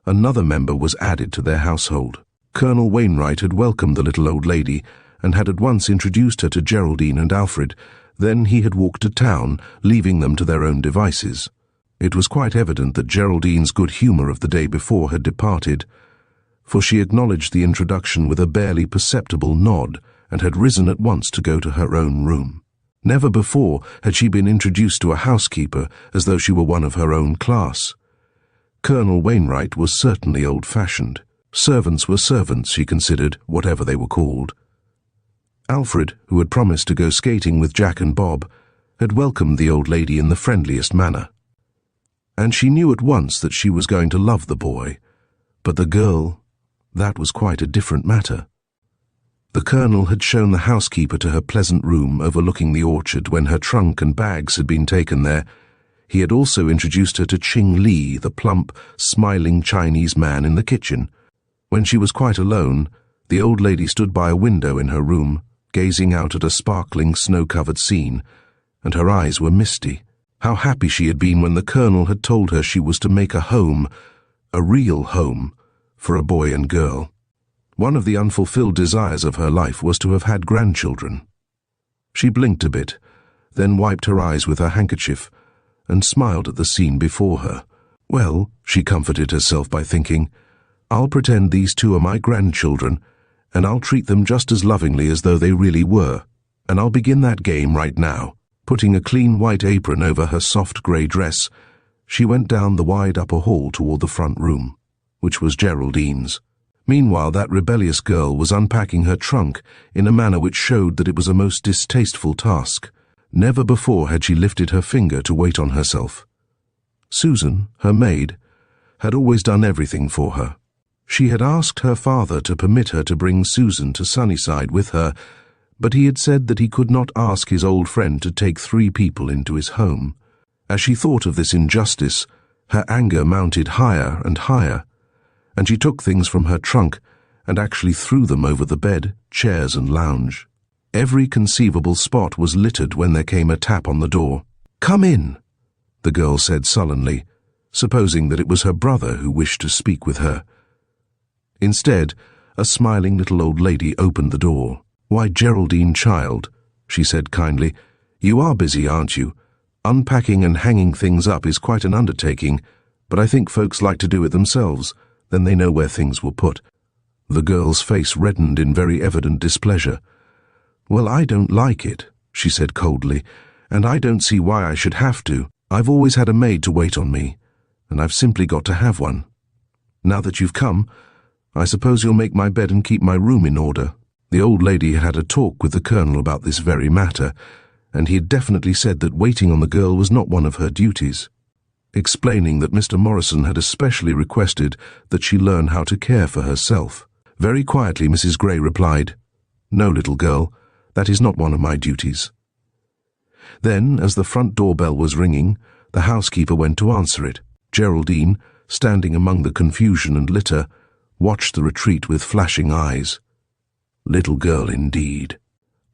another member was added to their household. Colonel Wainwright had welcomed the little old lady and had at once introduced her to Geraldine and Alfred. Then he had walked to town, leaving them to their own devices. It was quite evident that Geraldine's good humour of the day before had departed, for she acknowledged the introduction with a barely perceptible nod and had risen at once to go to her own room. Never before had she been introduced to a housekeeper as though she were one of her own class. Colonel Wainwright was certainly old-fashioned. Servants were servants, she considered, whatever they were called. Alfred, who had promised to go skating with Jack and Bob, had welcomed the old lady in the friendliest manner. And she knew at once that she was going to love the boy, but the girl, that was quite a different matter. The Colonel had shown the housekeeper to her pleasant room overlooking the orchard when her trunk and bags had been taken there. He had also introduced her to Ching Li, the plump, smiling Chinese man in the kitchen. When she was quite alone, the old lady stood by a window in her room, gazing out at a sparkling, snow-covered scene, and her eyes were misty. How happy she had been when the Colonel had told her she was to make a home, a real home, for a boy and girl. One of the unfulfilled desires of her life was to have had grandchildren. She blinked a bit, then wiped her eyes with her handkerchief, and smiled at the scene before her. Well, she comforted herself by thinking, I'll pretend these two are my grandchildren, and I'll treat them just as lovingly as though they really were, and I'll begin that game right now. Putting a clean white apron over her soft grey dress, she went down the wide upper hall toward the front room, which was Geraldine's. Meanwhile, that rebellious girl was unpacking her trunk in a manner which showed that it was a most distasteful task. Never before had she lifted her finger to wait on herself. Susan, her maid, had always done everything for her. She had asked her father to permit her to bring Susan to Sunnyside with her, but he had said that he could not ask his old friend to take 3 people into his home. As she thought of this injustice, her anger mounted higher and higher, and she took things from her trunk and actually threw them over the bed, chairs and lounge. Every conceivable spot was littered when there came a tap on the door. "Come in," the girl said sullenly, supposing that it was her brother who wished to speak with her. Instead, a smiling little old lady opened the door. "Why, Geraldine, child," she said kindly, "you are busy, aren't you? Unpacking and hanging things up is quite an undertaking, but I think folks like to do it themselves, then they know where things were put." The girl's face reddened in very evident displeasure. "Well, I don't like it," she said coldly, "and I don't see why I should have to. I've always had a maid to wait on me, and I've simply got to have one. Now that you've come, I suppose you'll make my bed and keep my room in order." The old lady had had a talk with the Colonel about this very matter, and he had definitely said that waiting on the girl was not one of her duties, explaining that Mr. Morrison had especially requested that she learn how to care for herself. Very quietly, Mrs. Gray replied, "No, little girl, that is not one of my duties." Then, as the front doorbell was ringing, the housekeeper went to answer it. Geraldine, standing among the confusion and litter, watched the retreat with flashing eyes. Little girl indeed.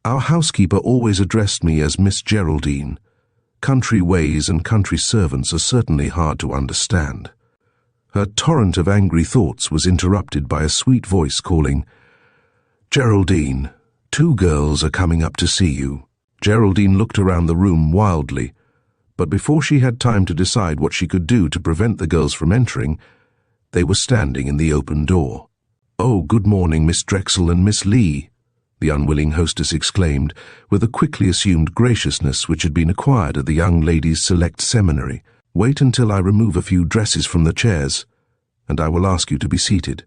Our housekeeper always addressed me as Miss Geraldine. Country ways and country servants are certainly hard to understand. Her torrent of angry thoughts was interrupted by a sweet voice calling, "Geraldine, 2 girls are coming up to see you." Geraldine looked around the room wildly, but before she had time to decide what she could do to prevent the girls from entering, they were standing in the open door. "Oh, good morning, Miss Drexel and Miss Lee," the unwilling hostess exclaimed, with a quickly assumed graciousness which had been acquired at the young ladies' select seminary. "Wait until I remove a few dresses from the chairs, and I will ask you to be seated."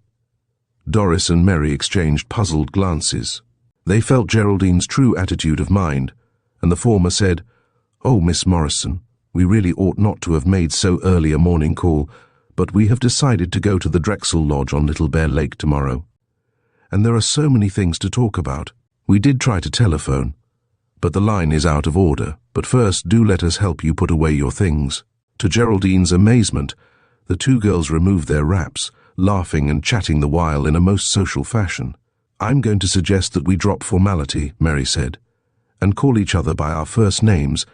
Doris and Mary exchanged puzzled glances. They felt Geraldine's true attitude of mind, and the former said, "Oh, Miss Morrison, we really ought not to have made so early a morning call, but we have decided to go to the Drexel Lodge on Little Bear Lake tomorrow." and there are so many things to talk about. We did try to telephone, but the line is out of order. But first, do let us help you put away your things." To Geraldine's amazement, the two girls removed their wraps, laughing and chatting the while in a most social fashion. "I'm going to suggest that we drop formality," Mary said, "and call each other by our first names.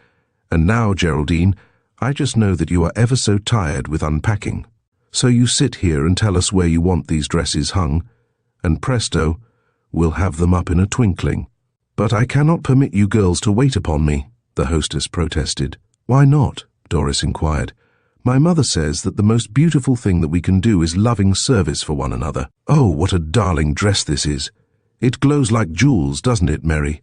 And now, Geraldine, I just know that you are ever so tired with unpacking. So you sit here and tell us where you want these dresses hung, and presto, we'll have them up in a twinkling." "But I cannot permit you girls to wait upon me," the hostess protested. "Why not?" Doris inquired. "My mother says that the most beautiful thing that we can do is loving service for one another." "Oh, what a darling dress this is. It glows like jewels, doesn't it, Mary?"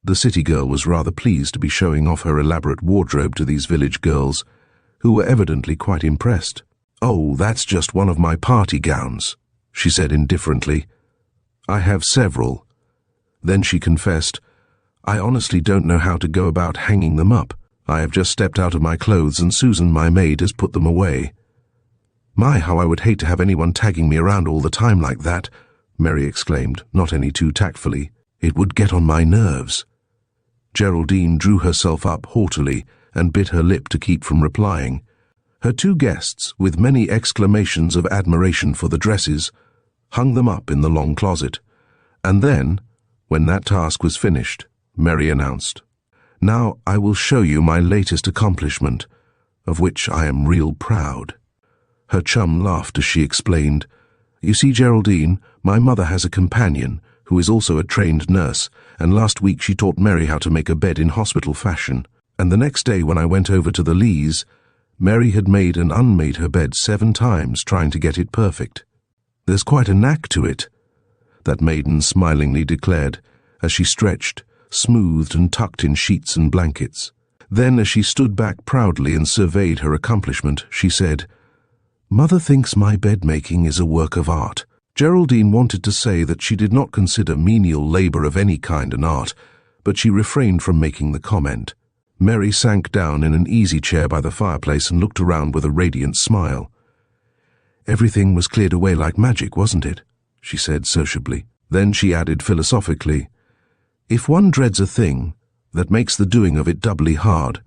The city girl was rather pleased to be showing off her elaborate wardrobe to these village girls, who were evidently quite impressed. "Oh, that's just one of my party gowns," she said indifferently. "I have several." Then she confessed, "I honestly don't know how to go about hanging them up. I have just stepped out of my clothes and Susan, my maid, has put them away." "My, how I would hate to have anyone tagging me around all the time like that," Mary exclaimed, not any too tactfully. "It would get on my nerves." Geraldine drew herself up haughtily and bit her lip to keep from replying. Her two guests, with many exclamations of admiration for the dresses, hung them up in the long closet. And then, when that task was finished, Mary announced, "Now I will show you my latest accomplishment, of which I am real proud." Her chum laughed as she explained, "You see, Geraldine, my mother has a companion who is also a trained nurse, and last week she taught Mary how to make a bed in hospital fashion. And the next day when I went over to the Lees, Mary had made and unmade her bed 7 times trying to get it perfect. There's quite a knack to it," that maiden smilingly declared, as she stretched, smoothed and tucked in sheets and blankets. Then, as she stood back proudly and surveyed her accomplishment, she said, "Mother thinks my bed-making is a work of art." Geraldine wanted to say that she did not consider menial labor of any kind an art, but she refrained from making the comment. Mary sank down in an easy chair by the fireplace and looked around with a radiant smile. "Everything was cleared away like magic, wasn't it?" she said sociably. Then she added philosophically, "If one dreads a thing, that makes the doing of it doubly hard,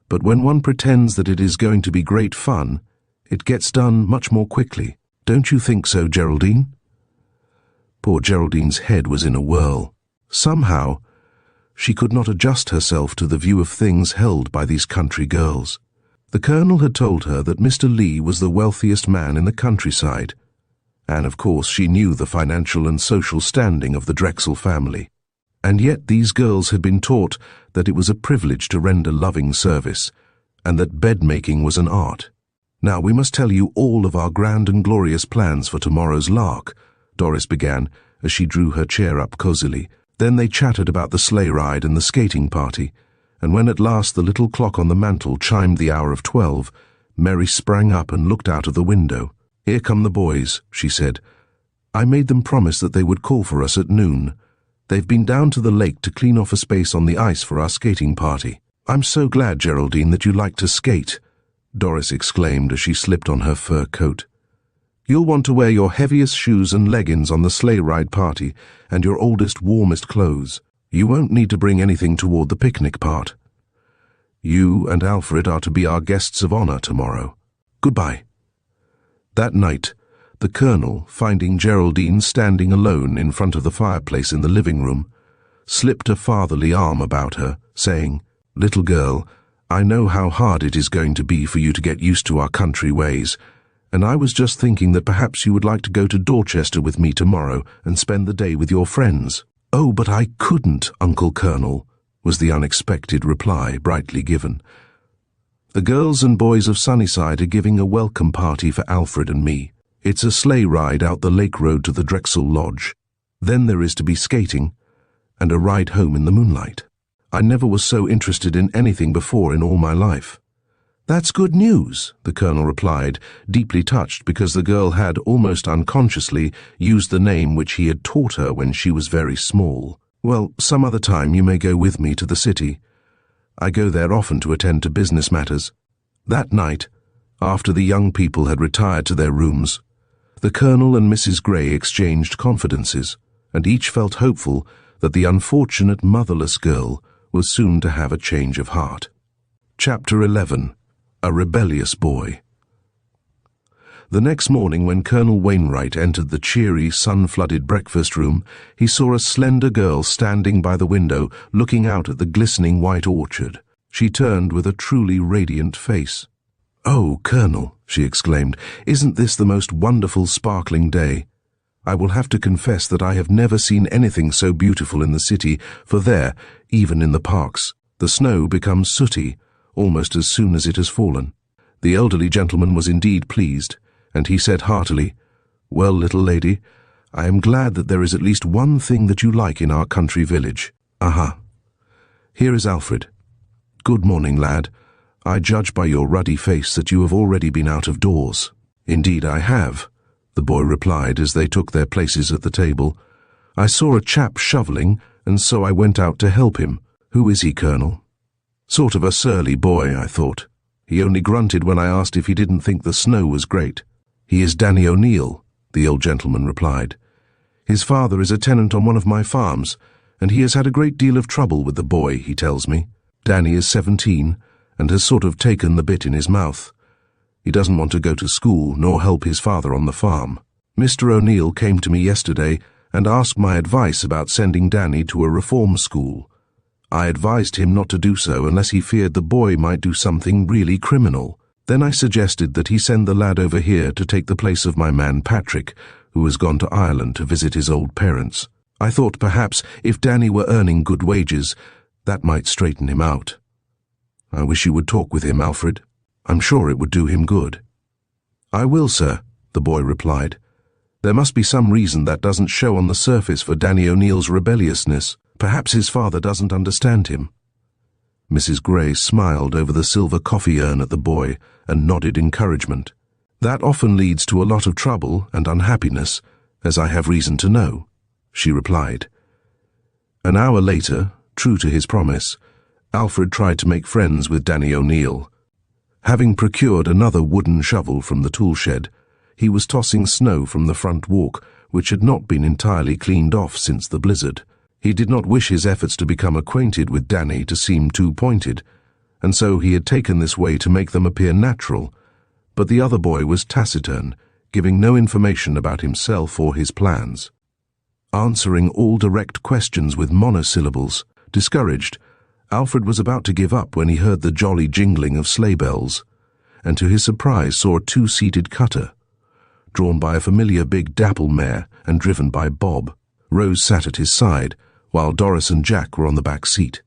but when one pretends that it is going to be great fun, it gets done much more quickly. Don't you think so, Geraldine?" Poor Geraldine's head was in a whirl. Somehow, she could not adjust herself to the view of things held by these country girls. The Colonel had told her that Mr. Lee was the wealthiest man in the countryside, and of course she knew the financial and social standing of the Drexel family. And yet these girls had been taught that it was a privilege to render loving service, and that bed-making was an art. "Now we must tell you all of our grand and glorious plans for tomorrow's lark," Doris began, as she drew her chair up cosily. Then they chattered about the sleigh ride and the skating party, and when at last the little clock on the mantel chimed the hour of 12, Mary sprang up and looked out of the window. "Here come the boys," she said. "I made them promise that they would call for us at noon. They've been down to the lake to clean off a space on the ice for our skating party." "I'm so glad, Geraldine, that you like to skate," Doris exclaimed as she slipped on her fur coat. "You'll want to wear your heaviest shoes and leggings on the sleigh ride party, and your oldest, warmest clothes. You won't need to bring anything toward the picnic part. You and Alfred are to be our guests of honor tomorrow. Goodbye." That night, the Colonel, finding Geraldine standing alone in front of the fireplace in the living room, slipped a fatherly arm about her, saying, "Little girl, I know how hard it is going to be for you to get used to our country ways, and I was just thinking that perhaps you would like to go to Dorchester with me tomorrow and spend the day with your friends." "Oh, but I couldn't, Uncle Colonel," was the unexpected reply brightly given. "The girls and boys of Sunnyside are giving a welcome party for Alfred and me. It's a sleigh ride out the lake road to the Drexel Lodge. Then there is to be skating, and a ride home in the moonlight. I never was so interested in anything before in all my life." "That's good news," the Colonel replied, deeply touched because the girl had, almost unconsciously, used the name which he had taught her when she was very small. "Well, some other time you may go with me to the city. I go there often to attend to business matters." That night, after the young people had retired to their rooms, The Colonel and Mrs. Gray exchanged confidences, and each felt hopeful that the unfortunate motherless girl was soon to have a change of heart. Chapter 11. A Rebellious Boy. The next morning, when Colonel Wainwright entered the cheery, sun-flooded breakfast room, he saw a slender girl standing by the window, looking out at the glistening white orchard. She turned with a truly radiant face. "Oh, Colonel," she exclaimed, "isn't this the most wonderful, sparkling day? I will have to confess that I have never seen anything so beautiful in the city, for there, even in the parks, the snow becomes sooty almost as soon as it has fallen." The elderly gentleman was indeed pleased, and he said heartily, "Well, little lady, I am glad that there is at least one thing that you like in our country village. Aha! Here is Alfred. Good morning, lad. I judge by your ruddy face that you have already been out of doors." "Indeed I have," the boy replied as they took their places at the table. "I saw a chap shoveling, and so I went out to help him. Who is he, Colonel?" "Sort of a surly boy, I thought. He only grunted when I asked if he didn't think the snow was great." "He is Danny O'Neill," the old gentleman replied. "His father is a tenant on one of my farms, and he has had a great deal of trouble with the boy, he tells me. Danny is 17, and has sort of taken the bit in his mouth. He doesn't want to go to school nor help his father on the farm. Mr. O'Neill came to me yesterday and asked my advice about sending Danny to a reform school. I advised him not to do so unless he feared the boy might do something really criminal. Then I suggested that he send the lad over here to take the place of my man Patrick, who has gone to Ireland to visit his old parents. I thought perhaps if Danny were earning good wages, that might straighten him out. I wish you would talk with him, Alfred. I'm sure it would do him good." "I will, sir," the boy replied. "There must be some reason that doesn't show on the surface for Danny O'Neill's rebelliousness. Perhaps his father doesn't understand him." Mrs. Gray smiled over the silver coffee urn at the boy and nodded encouragement. "That often leads to a lot of trouble and unhappiness, as I have reason to know," she replied. An hour later, true to his promise, Alfred tried to make friends with Danny O'Neill. Having procured another wooden shovel from the tool shed, he was tossing snow from the front walk, which had not been entirely cleaned off since the blizzard. He did not wish his efforts to become acquainted with Danny to seem too pointed, and so he had taken this way to make them appear natural, but the other boy was taciturn, giving no information about himself or his plans. Answering all direct questions with monosyllables, discouraged, Alfred was about to give up when he heard the jolly jingling of sleigh bells, and to his surprise saw a two-seated cutter, drawn by a familiar big dapple mare and driven by Bob. Rose sat at his side, while Doris and Jack were on the back seat.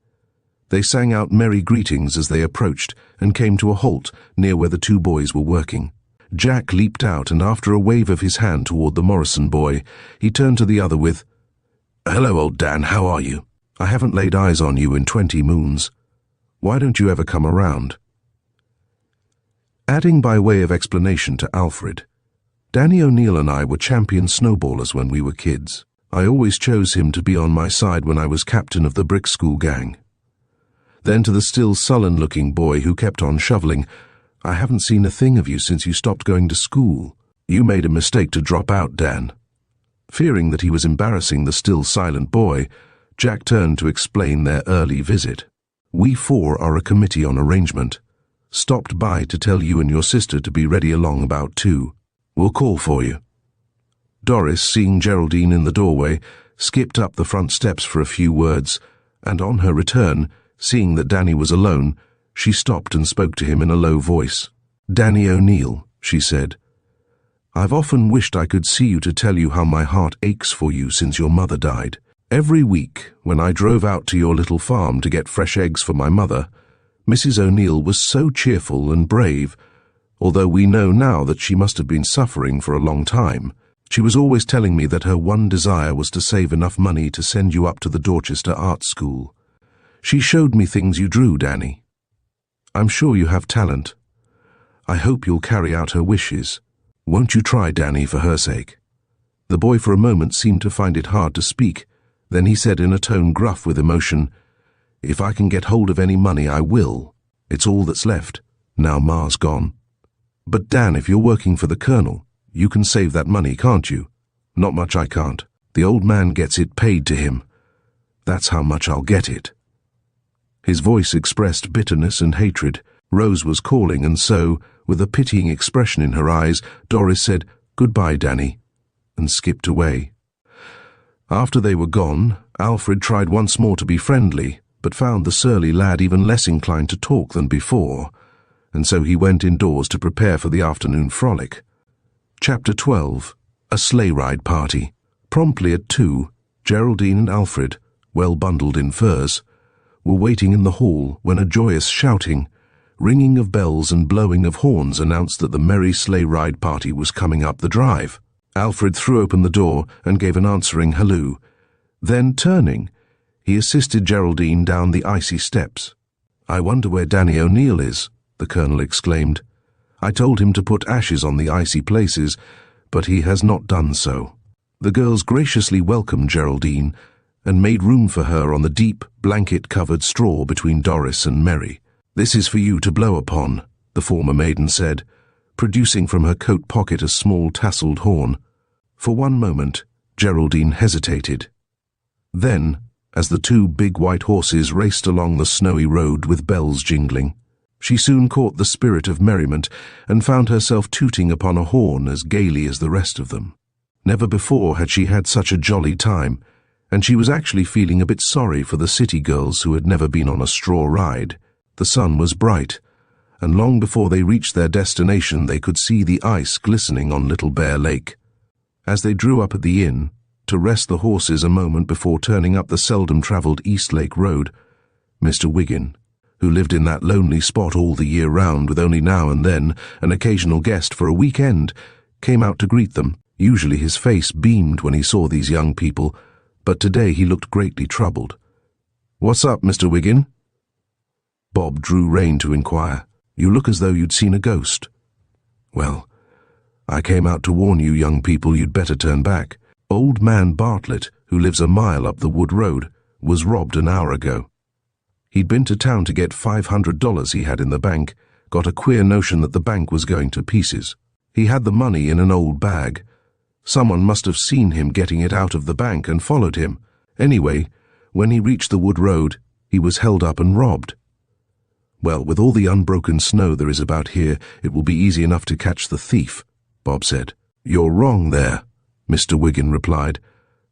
They sang out merry greetings as they approached and came to a halt near where the two boys were working. Jack leaped out, and after a wave of his hand toward the Morrison boy, he turned to the other with, "Hello, old Dan, how are you? I haven't laid eyes on you in 20 moons. Why don't you ever come around?" Adding by way of explanation to Alfred, "Danny O'Neill and I were champion snowballers when we were kids. I always chose him to be on my side when I was captain of the brick school gang." Then to the still sullen-looking boy who kept on shoveling, "I haven't seen a thing of you since you stopped going to school. You made a mistake to drop out, Dan." Fearing that he was embarrassing the still silent boy, Jack turned to explain their early visit. "We four are a committee on arrangement. Stopped by to tell you and your sister to be ready along about 2. We'll call for you." Doris, seeing Geraldine in the doorway, skipped up the front steps for a few words, and on her return, seeing that Danny was alone, she stopped and spoke to him in a low voice. "Danny O'Neill," she said, "I've often wished I could see you to tell you how my heart aches for you since your mother died. Every week, when I drove out to your little farm to get fresh eggs for my mother, Mrs. O'Neill was so cheerful and brave, although we know now that she must have been suffering for a long time. She was always telling me that her one desire was to save enough money to send you up to the Dorchester Art School. She showed me things you drew, Danny. I'm sure you have talent. I hope you'll carry out her wishes. Won't you try, Danny, for her sake?" The boy for a moment seemed to find it hard to speak. Then he said in a tone gruff with emotion, "If I can get hold of any money, I will. It's all that's left, now Ma's gone." "But Dan, if you're working for the Colonel, "You can save that money, can't you?" "Not much I can't. The old man gets it paid to him. That's how much I'll get it." His voice expressed bitterness and hatred. Rose was calling, and so, with a pitying expression in her eyes, Doris said, "Goodbye, Danny," and skipped away. After they were gone, Alfred tried once more to be friendly, but found the surly lad even less inclined to talk than before, and so he went indoors to prepare for the afternoon frolic. Chapter 12. A Sleigh Ride Party. Promptly at 2, Geraldine and Alfred, well bundled in furs, were waiting in the hall when a joyous shouting, ringing of bells and blowing of horns announced that the merry sleigh ride party was coming up the drive. Alfred threw open the door and gave an answering halloo. Then, turning, he assisted Geraldine down the icy steps. "I wonder where Danny O'Neill is," the Colonel exclaimed. "I told him to put ashes on the icy places, but he has not done so." The girls graciously welcomed Geraldine and made room for her on the deep, blanket-covered straw between Doris and Mary. "This is for you to blow upon," the former maiden said, producing from her coat pocket a small tasselled horn. For one moment, Geraldine hesitated. Then, as the 2 big white horses raced along the snowy road with bells jingling, she soon caught the spirit of merriment and found herself tooting upon a horn as gaily as the rest of them. Never before had she had such a jolly time, and she was actually feeling a bit sorry for the city girls who had never been on a straw ride. The sun was bright, and long before they reached their destination they could see the ice glistening on Little Bear Lake. As they drew up at the inn, to rest the horses a moment before turning up the seldom-travelled East Lake Road, Mr. Wiggin, who lived in that lonely spot all the year round with only now and then an occasional guest for a weekend, came out to greet them. Usually his face beamed when he saw these young people, but today he looked greatly troubled. "What's up, Mr. Wiggin?" Bob drew rein to inquire. "You look as though you'd seen a ghost." "Well, I came out to warn you young people you'd better turn back. Old man Bartlett, who lives a mile up the wood road, was robbed an hour ago. He'd been to town to get $500 he had in the bank, got a queer notion that the bank was going to pieces. He had the money in an old bag. Someone must have seen him getting it out of the bank and followed him. Anyway, when he reached the wood road, he was held up and robbed. Well, with all the unbroken snow there is about here, it will be easy enough to catch the thief," Bob said. "You're wrong there," Mr. Wiggin replied.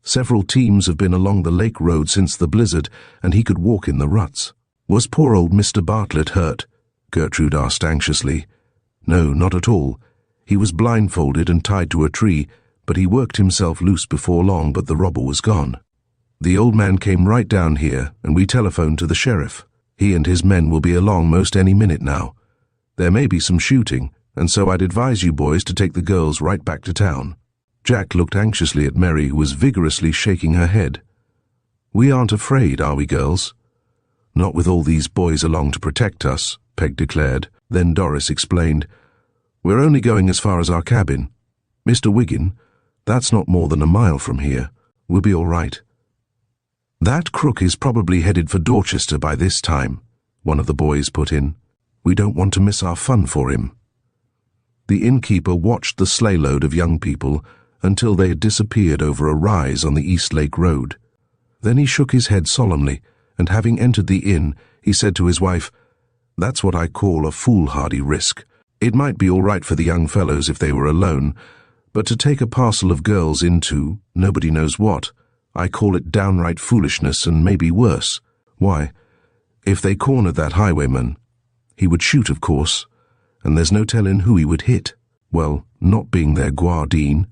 "Several teams have been along the lake road since the blizzard, and he could walk in the ruts." "Was poor old Mr. Bartlett hurt?" Gertrude asked anxiously. "No, not at all. He was blindfolded and tied to a tree, but he worked himself loose before long, but the robber was gone. The old man came right down here, and we telephoned to the sheriff. He and his men will be along most any minute now. There may be some shooting, and so I'd advise you boys to take the girls right back to town." Jack looked anxiously at Mary, who was vigorously shaking her head. "We aren't afraid, are we, girls?" "Not with all these boys along to protect us," Peg declared. Then Doris explained, "We're only going as far as our cabin. Mr. Wiggin, that's not more than a mile from here. We'll be all right." "That crook is probably headed for Dorchester by this time," one of the boys put in. "We don't want to miss our fun for him." The innkeeper watched the sleigh load of young people until they had disappeared over a rise on the East Lake Road. Then he shook his head solemnly, and having entered the inn, he said to his wife, "That's what I call a foolhardy risk. It might be all right for the young fellows if they were alone, but to take a parcel of girls into nobody knows what, I call it downright foolishness and maybe worse. Why, if they cornered that highwayman, he would shoot, of course, and there's no telling who he would hit. Well, not being their guardeen,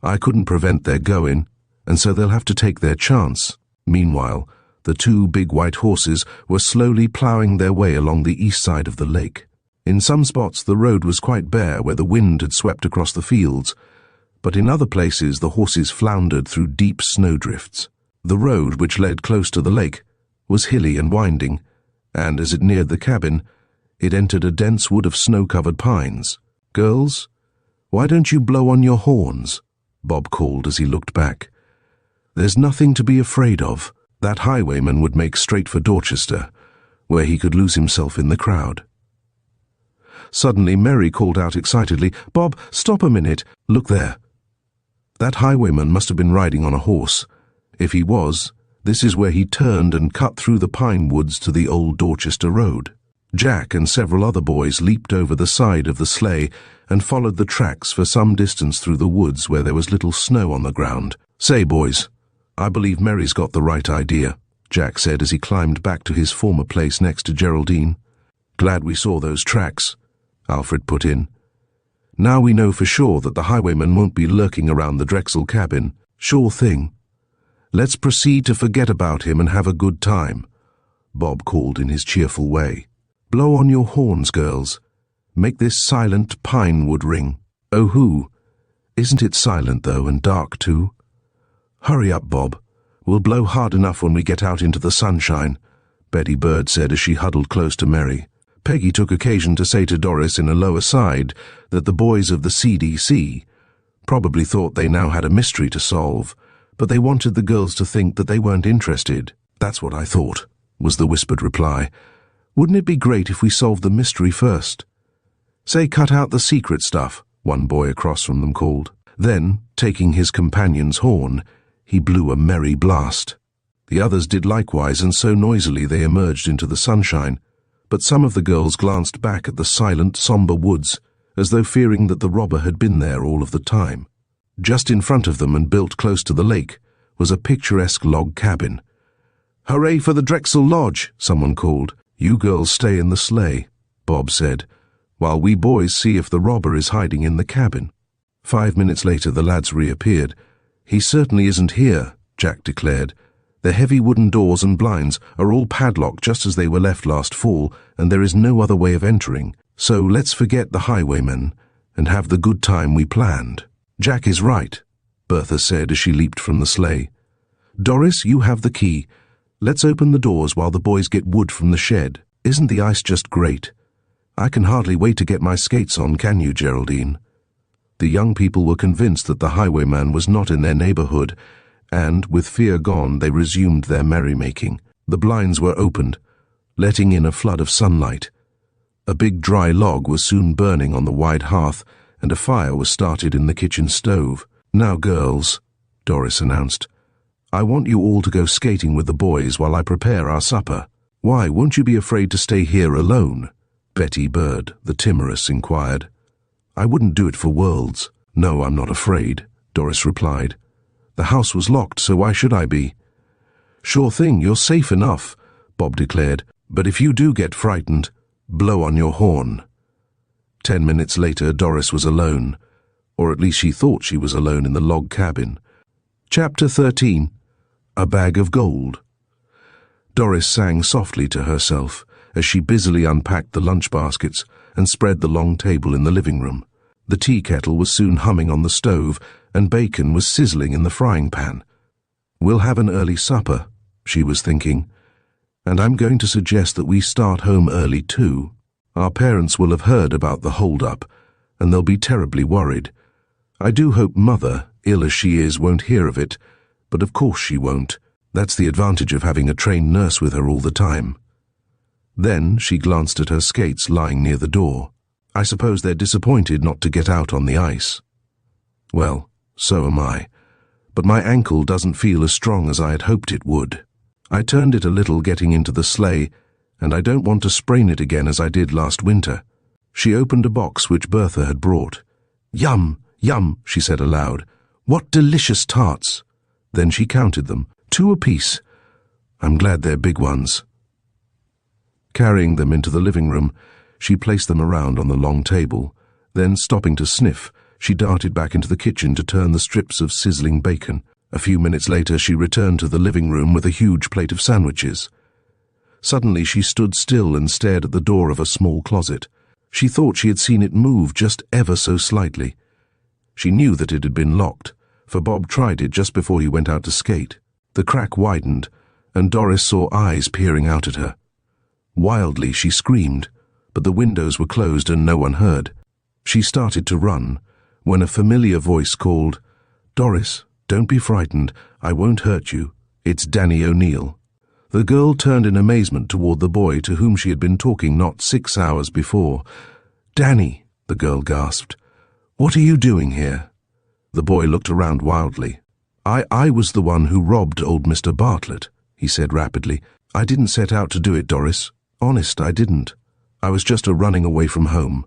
I couldn't prevent their going, and so they'll have to take their chance." Meanwhile, the 2 big white horses were slowly ploughing their way along the east side of the lake. In some spots the road was quite bare where the wind had swept across the fields, but in other places the horses floundered through deep snowdrifts. The road, which led close to the lake, was hilly and winding, and as it neared the cabin, it entered a dense wood of snow-covered pines. "Girls, why don't you blow on your horns?" Bob called as he looked back. "There's nothing to be afraid of. That highwayman would make straight for Dorchester, where he could lose himself in the crowd." Suddenly Mary called out excitedly, "Bob, stop a minute. Look there." That highwayman must have been riding on a horse. If he was, this is where he turned and cut through the pine woods to the old Dorchester Road. Jack and several other boys leaped over the side of the sleigh and followed the tracks for some distance through the woods where there was little snow on the ground. "Say, boys, I believe Mary's got the right idea," Jack said as he climbed back to his former place next to Geraldine. "Glad we saw those tracks," Alfred put in. "Now we know for sure that the highwayman won't be lurking around the Drexel cabin. Sure thing. Let's proceed to forget about him and have a good time," Bob called in his cheerful way. "Blow on your horns, girls. Make this silent pine wood ring. Oh, hoo! Isn't it silent, though, and dark, too? Hurry up, Bob. We'll blow hard enough when we get out into the sunshine," Betty Bird said as she huddled close to Mary. Peggy took occasion to say to Doris in a low aside that the boys of the CDC probably thought they now had a mystery to solve, but they wanted the girls to think that they weren't interested. "That's what I thought," was the whispered reply. "Wouldn't it be great if we solved the mystery first?" "Say, cut out the secret stuff," one boy across from them called. Then, taking his companion's horn, he blew a merry blast. The others did likewise, and so noisily they emerged into the sunshine. But some of the girls glanced back at the silent, somber woods, as though fearing that the robber had been there all of the time. Just in front of them, and built close to the lake, was a picturesque log cabin. "Hooray for the Drexel Lodge," someone called. "You girls stay in the sleigh," Bob said, "while we boys see if the robber is hiding in the cabin." 5 minutes later the lads reappeared. "He certainly isn't here," Jack declared. "The heavy wooden doors and blinds are all padlocked just as they were left last fall, and there is no other way of entering. So let's forget the highwayman and have the good time we planned." "Jack is right," Bertha said as she leaped from the sleigh. "Doris, you have the key. Let's open the doors while the boys get wood from the shed. Isn't the ice just great? I can hardly wait to get my skates on, can you, Geraldine?" The young people were convinced that the highwayman was not in their neighborhood, and, with fear gone, they resumed their merrymaking. The blinds were opened, letting in a flood of sunlight. A big dry log was soon burning on the wide hearth, and a fire was started in the kitchen stove. "Now, girls," Doris announced, "I want you all to go skating with the boys while I prepare our supper." "Why, won't you be afraid to stay here alone?" Betty Bird, the timorous, inquired. "I wouldn't do it for worlds." "No, I'm not afraid," Doris replied. "The house was locked, so why should I be?" "Sure thing, you're safe enough," Bob declared. "But if you do get frightened, blow on your horn." 10 minutes later, Doris was alone, or at least she thought she was alone in the log cabin. Chapter 13. A Bag of Gold. Doris sang softly to herself as she busily unpacked the lunch baskets and spread the long table in the living room. The tea kettle was soon humming on the stove, and bacon was sizzling in the frying pan. "We'll have an early supper," she was thinking, "and I'm going to suggest that we start home early too. Our parents will have heard about the hold-up, and they'll be terribly worried. I do hope Mother, ill as she is, won't hear of it, but of course she won't. That's the advantage of having a trained nurse with her all the time." Then she glanced at her skates lying near the door. "I suppose they're disappointed not to get out on the ice." "Well, so am I, but my ankle doesn't feel as strong as I had hoped it would. I turned it a little getting into the sleigh, and I don't want to sprain it again as I did last winter." She opened a box which Bertha had brought. "Yum, yum," she said aloud. "What delicious tarts." Then she counted them, 2 apiece. "I'm glad they're big ones." Carrying them into the living room, she placed them around on the long table. Then, stopping to sniff, she darted back into the kitchen to turn the strips of sizzling bacon. A few minutes later, she returned to the living room with a huge plate of sandwiches. Suddenly, she stood still and stared at the door of a small closet. She thought she had seen it move just ever so slightly. She knew that it had been locked, for Bob tried it just before he went out to skate. The crack widened, and Doris saw eyes peering out at her. Wildly, she screamed, but the windows were closed and no one heard. She started to run, when a familiar voice called, "Doris, don't be frightened. I won't hurt you. It's Danny O'Neill." The girl turned in amazement toward the boy to whom she had been talking not 6 hours before. "Danny," the girl gasped. "What are you doing here?" The boy looked around wildly. I was the one who robbed old Mr. Bartlett," he said rapidly. "I didn't set out to do it, Doris. Honest, I didn't. I was just running away from home.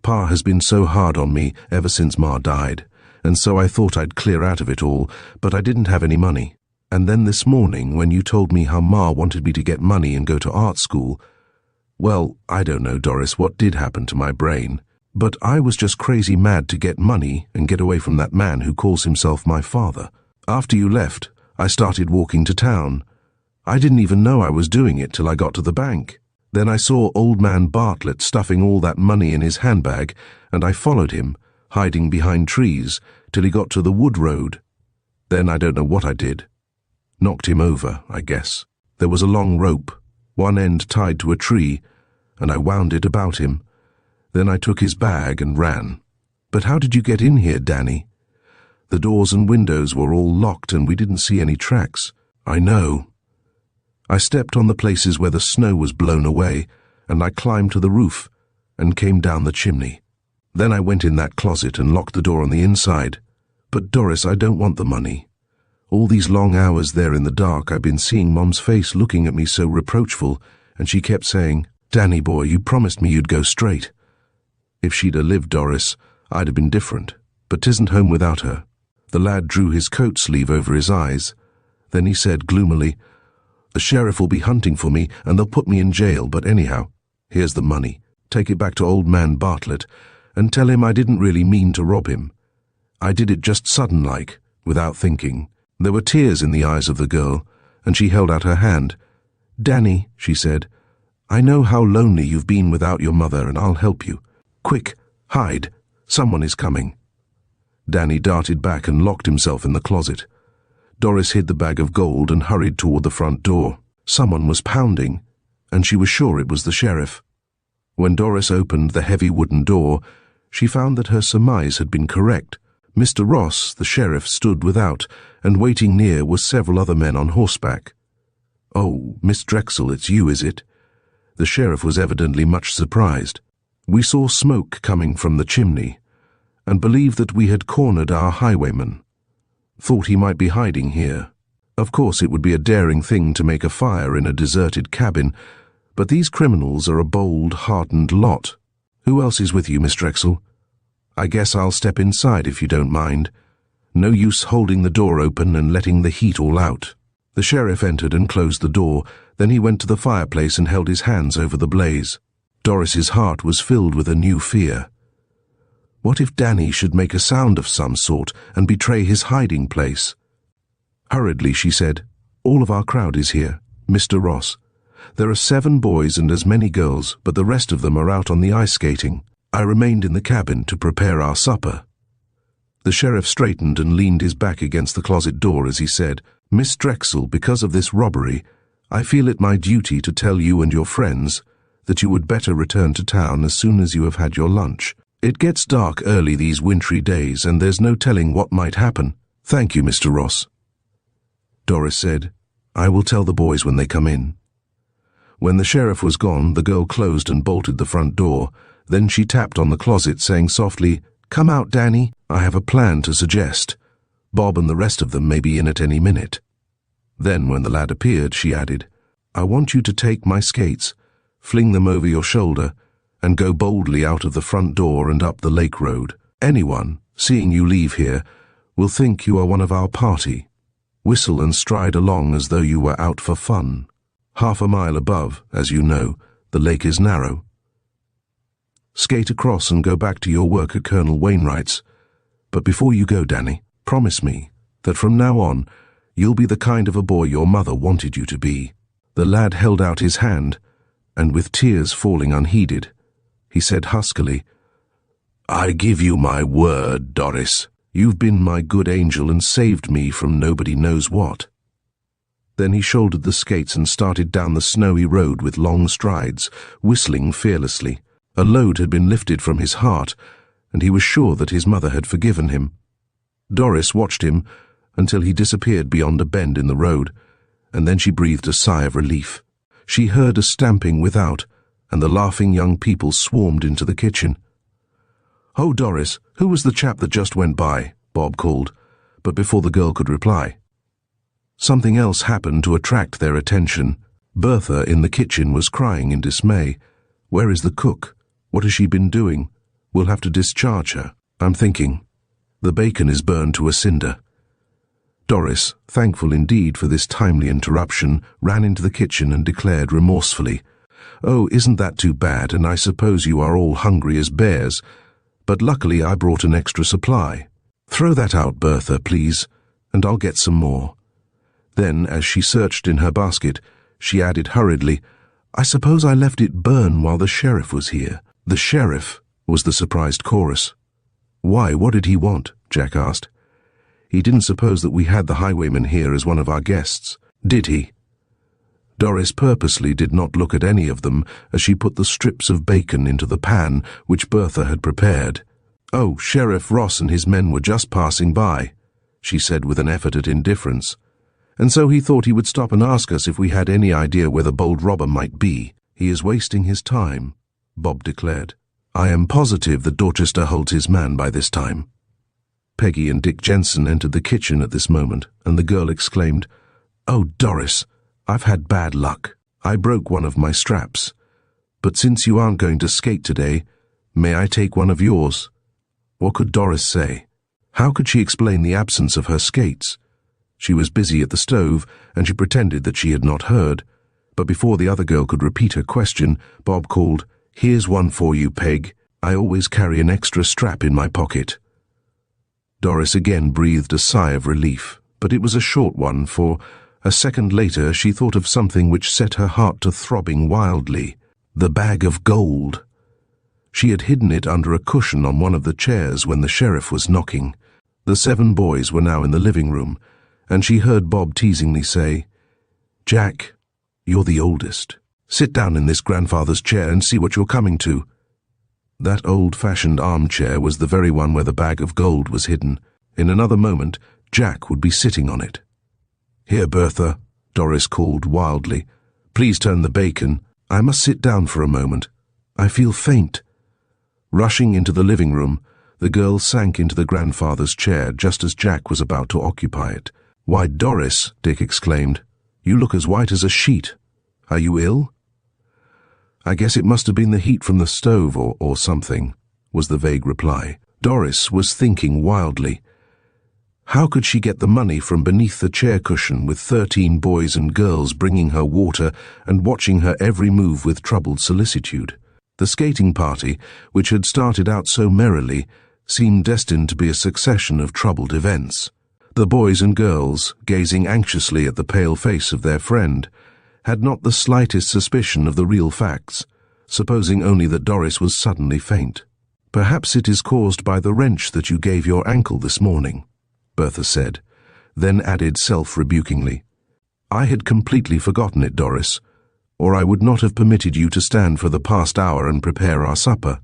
Pa has been so hard on me ever since Ma died, and so I thought I'd clear out of it all, but I didn't have any money. And then this morning, when you told me how Ma wanted me to get money and go to art school, well, I don't know, Doris, what did happen to my brain, but I was just crazy mad to get money and get away from that man who calls himself my father. After you left, I started walking to town. I didn't even know I was doing it till I got to the bank. Then I saw old man Bartlett stuffing all that money in his handbag, and I followed him, hiding behind trees, till he got to the wood road. Then I don't know what I did. Knocked him over, I guess. There was a long rope, one end tied to a tree, and I wound it about him. Then I took his bag and ran. But how did you get in here, Danny? The doors and windows were all locked and we didn't see any tracks. I know. I stepped on the places where the snow was blown away, and I climbed to the roof and came down the chimney. Then I went in that closet and locked the door on the inside. But Doris, I don't want the money. All these long hours there in the dark, I've been seeing Mom's face looking at me so reproachful, and she kept saying, "Danny boy, you promised me you'd go straight." If she'd a lived, Doris, I'd have been different, but 'tisn't home without her. The lad drew his coat sleeve over his eyes. Then he said gloomily, "The sheriff will be hunting for me, and they'll put me in jail, but anyhow, here's the money. Take it back to old man Bartlett, and tell him I didn't really mean to rob him. I did it just sudden-like, without thinking." There were tears in the eyes of the girl, and she held out her hand. "Danny," she said, "I know how lonely you've been without your mother, and I'll help you. Quick, hide. Someone is coming." Danny darted back and locked himself in the closet. Doris hid the bag of gold and hurried toward the front door. Someone was pounding, and she was sure it was the sheriff. When Doris opened the heavy wooden door, she found that her surmise had been correct. Mr. Ross, the sheriff, stood without, and waiting near were several other men on horseback. "Oh, Miss Drexel, it's you, is it?" The sheriff was evidently much surprised. "We saw smoke coming from the chimney, and believed that we had cornered our highwayman. Thought he might be hiding here. Of course, it would be a daring thing to make a fire in a deserted cabin, but these criminals are a bold, hardened lot. Who else is with you, Miss Drexel? I guess I'll step inside if you don't mind. No use holding the door open and letting the heat all out." The sheriff entered and closed the door. Then he went to the fireplace and held his hands over the blaze. Doris's heart was filled with a new fear. What if Danny should make a sound of some sort and betray his hiding place? Hurriedly she said, "All of our crowd is here, Mr. Ross. There are 7 boys and as many girls, but the rest of them are out on the ice skating. I remained in the cabin to prepare our supper." The sheriff straightened and leaned his back against the closet door as he said, "Miss Drexel, because of this robbery, I feel it my duty to tell you and your friends that you would better return to town as soon as you have had your lunch. It gets dark early these wintry days, and there's no telling what might happen." "Thank you, Mr. Ross." Doris said, "I will tell the boys when they come in." When the sheriff was gone, the girl closed and bolted the front door. Then she tapped on the closet, saying softly, "Come out, Danny. I have a plan to suggest. Bob and the rest of them may be in at any minute." Then, when the lad appeared, she added, "I want you to take my skates, fling them over your shoulder, and go boldly out of the front door and up the lake road. Anyone, seeing you leave here, will think you are one of our party. Whistle and stride along as though you were out for fun. Half a mile above, as you know, the lake is narrow. Skate across and go back to your work at Colonel Wainwright's. But before you go, Danny, promise me that from now on you'll be the kind of a boy your mother wanted you to be." The lad held out his hand, and with tears falling unheeded, he said huskily, "I give you my word, Doris. You've been my good angel and saved me from nobody knows what." Then he shouldered the skates and started down the snowy road with long strides, whistling fearlessly. A load had been lifted from his heart, and he was sure that his mother had forgiven him. Doris watched him until he disappeared beyond a bend in the road, and then she breathed a sigh of relief. She heard a stamping without, and the laughing young people swarmed into the kitchen. "Oh, Doris, who was the chap that just went by?" Bob called, but before the girl could reply, something else happened to attract their attention. Bertha in the kitchen was crying in dismay. "Where is the cook? What has she been doing? We'll have to discharge her. I'm thinking. The bacon is burned to a cinder." Doris, thankful indeed for this timely interruption, ran into the kitchen and declared remorsefully, "Oh, isn't that too bad, and I suppose you are all hungry as bears, but luckily I brought an extra supply. Throw that out, Bertha, please, and I'll get some more." Then, as she searched in her basket, she added hurriedly, "I suppose I left it burn while the sheriff was here." "The sheriff?" was the surprised chorus. "Why, what did he want?" Jack asked. "He didn't suppose that we had the highwayman here as one of our guests, did he?" Doris purposely did not look at any of them as she put the strips of bacon into the pan which Bertha had prepared. "Oh, Sheriff Ross and his men were just passing by," she said with an effort at indifference, "and so he thought he would stop and ask us if we had any idea where the bold robber might be." "He is wasting his time," Bob declared. "I am positive that Dorchester holds his man by this time." Peggy and Dick Jensen entered the kitchen at this moment, and the girl exclaimed, "Oh, Doris, I've had bad luck. I broke one of my straps. But since you aren't going to skate today, may I take one of yours?" What could Doris say? How could she explain the absence of her skates? She was busy at the stove, and she pretended that she had not heard. But before the other girl could repeat her question, Bob called, "Here's one for you, Peg. I always carry an extra strap in my pocket." Doris again breathed a sigh of relief, but it was a short one, for a second later she thought of something which set her heart to throbbing wildly: the bag of gold. She had hidden it under a cushion on one of the chairs when the sheriff was knocking. The 7 boys were now in the living room, and she heard Bob teasingly say, "Jack, you're the oldest. Sit down in this grandfather's chair and see what you're coming to." That old-fashioned armchair was the very one where the bag of gold was hidden. In another moment, Jack would be sitting on it. "Here, Bertha," Doris called wildly. "Please turn the bacon. I must sit down for a moment. I feel faint." Rushing into the living room, the girl sank into the grandfather's chair just as Jack was about to occupy it. "Why, Doris," Dick exclaimed, "you look as white as a sheet. Are you ill?" "I guess it must have been the heat from the stove or something," was the vague reply. Doris was thinking wildly. How could she get the money from beneath the chair cushion with 13 boys and girls bringing her water and watching her every move with troubled solicitude? The skating party, which had started out so merrily, seemed destined to be a succession of troubled events. The boys and girls, gazing anxiously at the pale face of their friend, had not the slightest suspicion of the real facts, supposing only that Doris was suddenly faint. "Perhaps it is caused by the wrench that you gave your ankle this morning," Bertha said, then added self-rebukingly, "I had completely forgotten it, Doris, or I would not have permitted you to stand for the past hour and prepare our supper."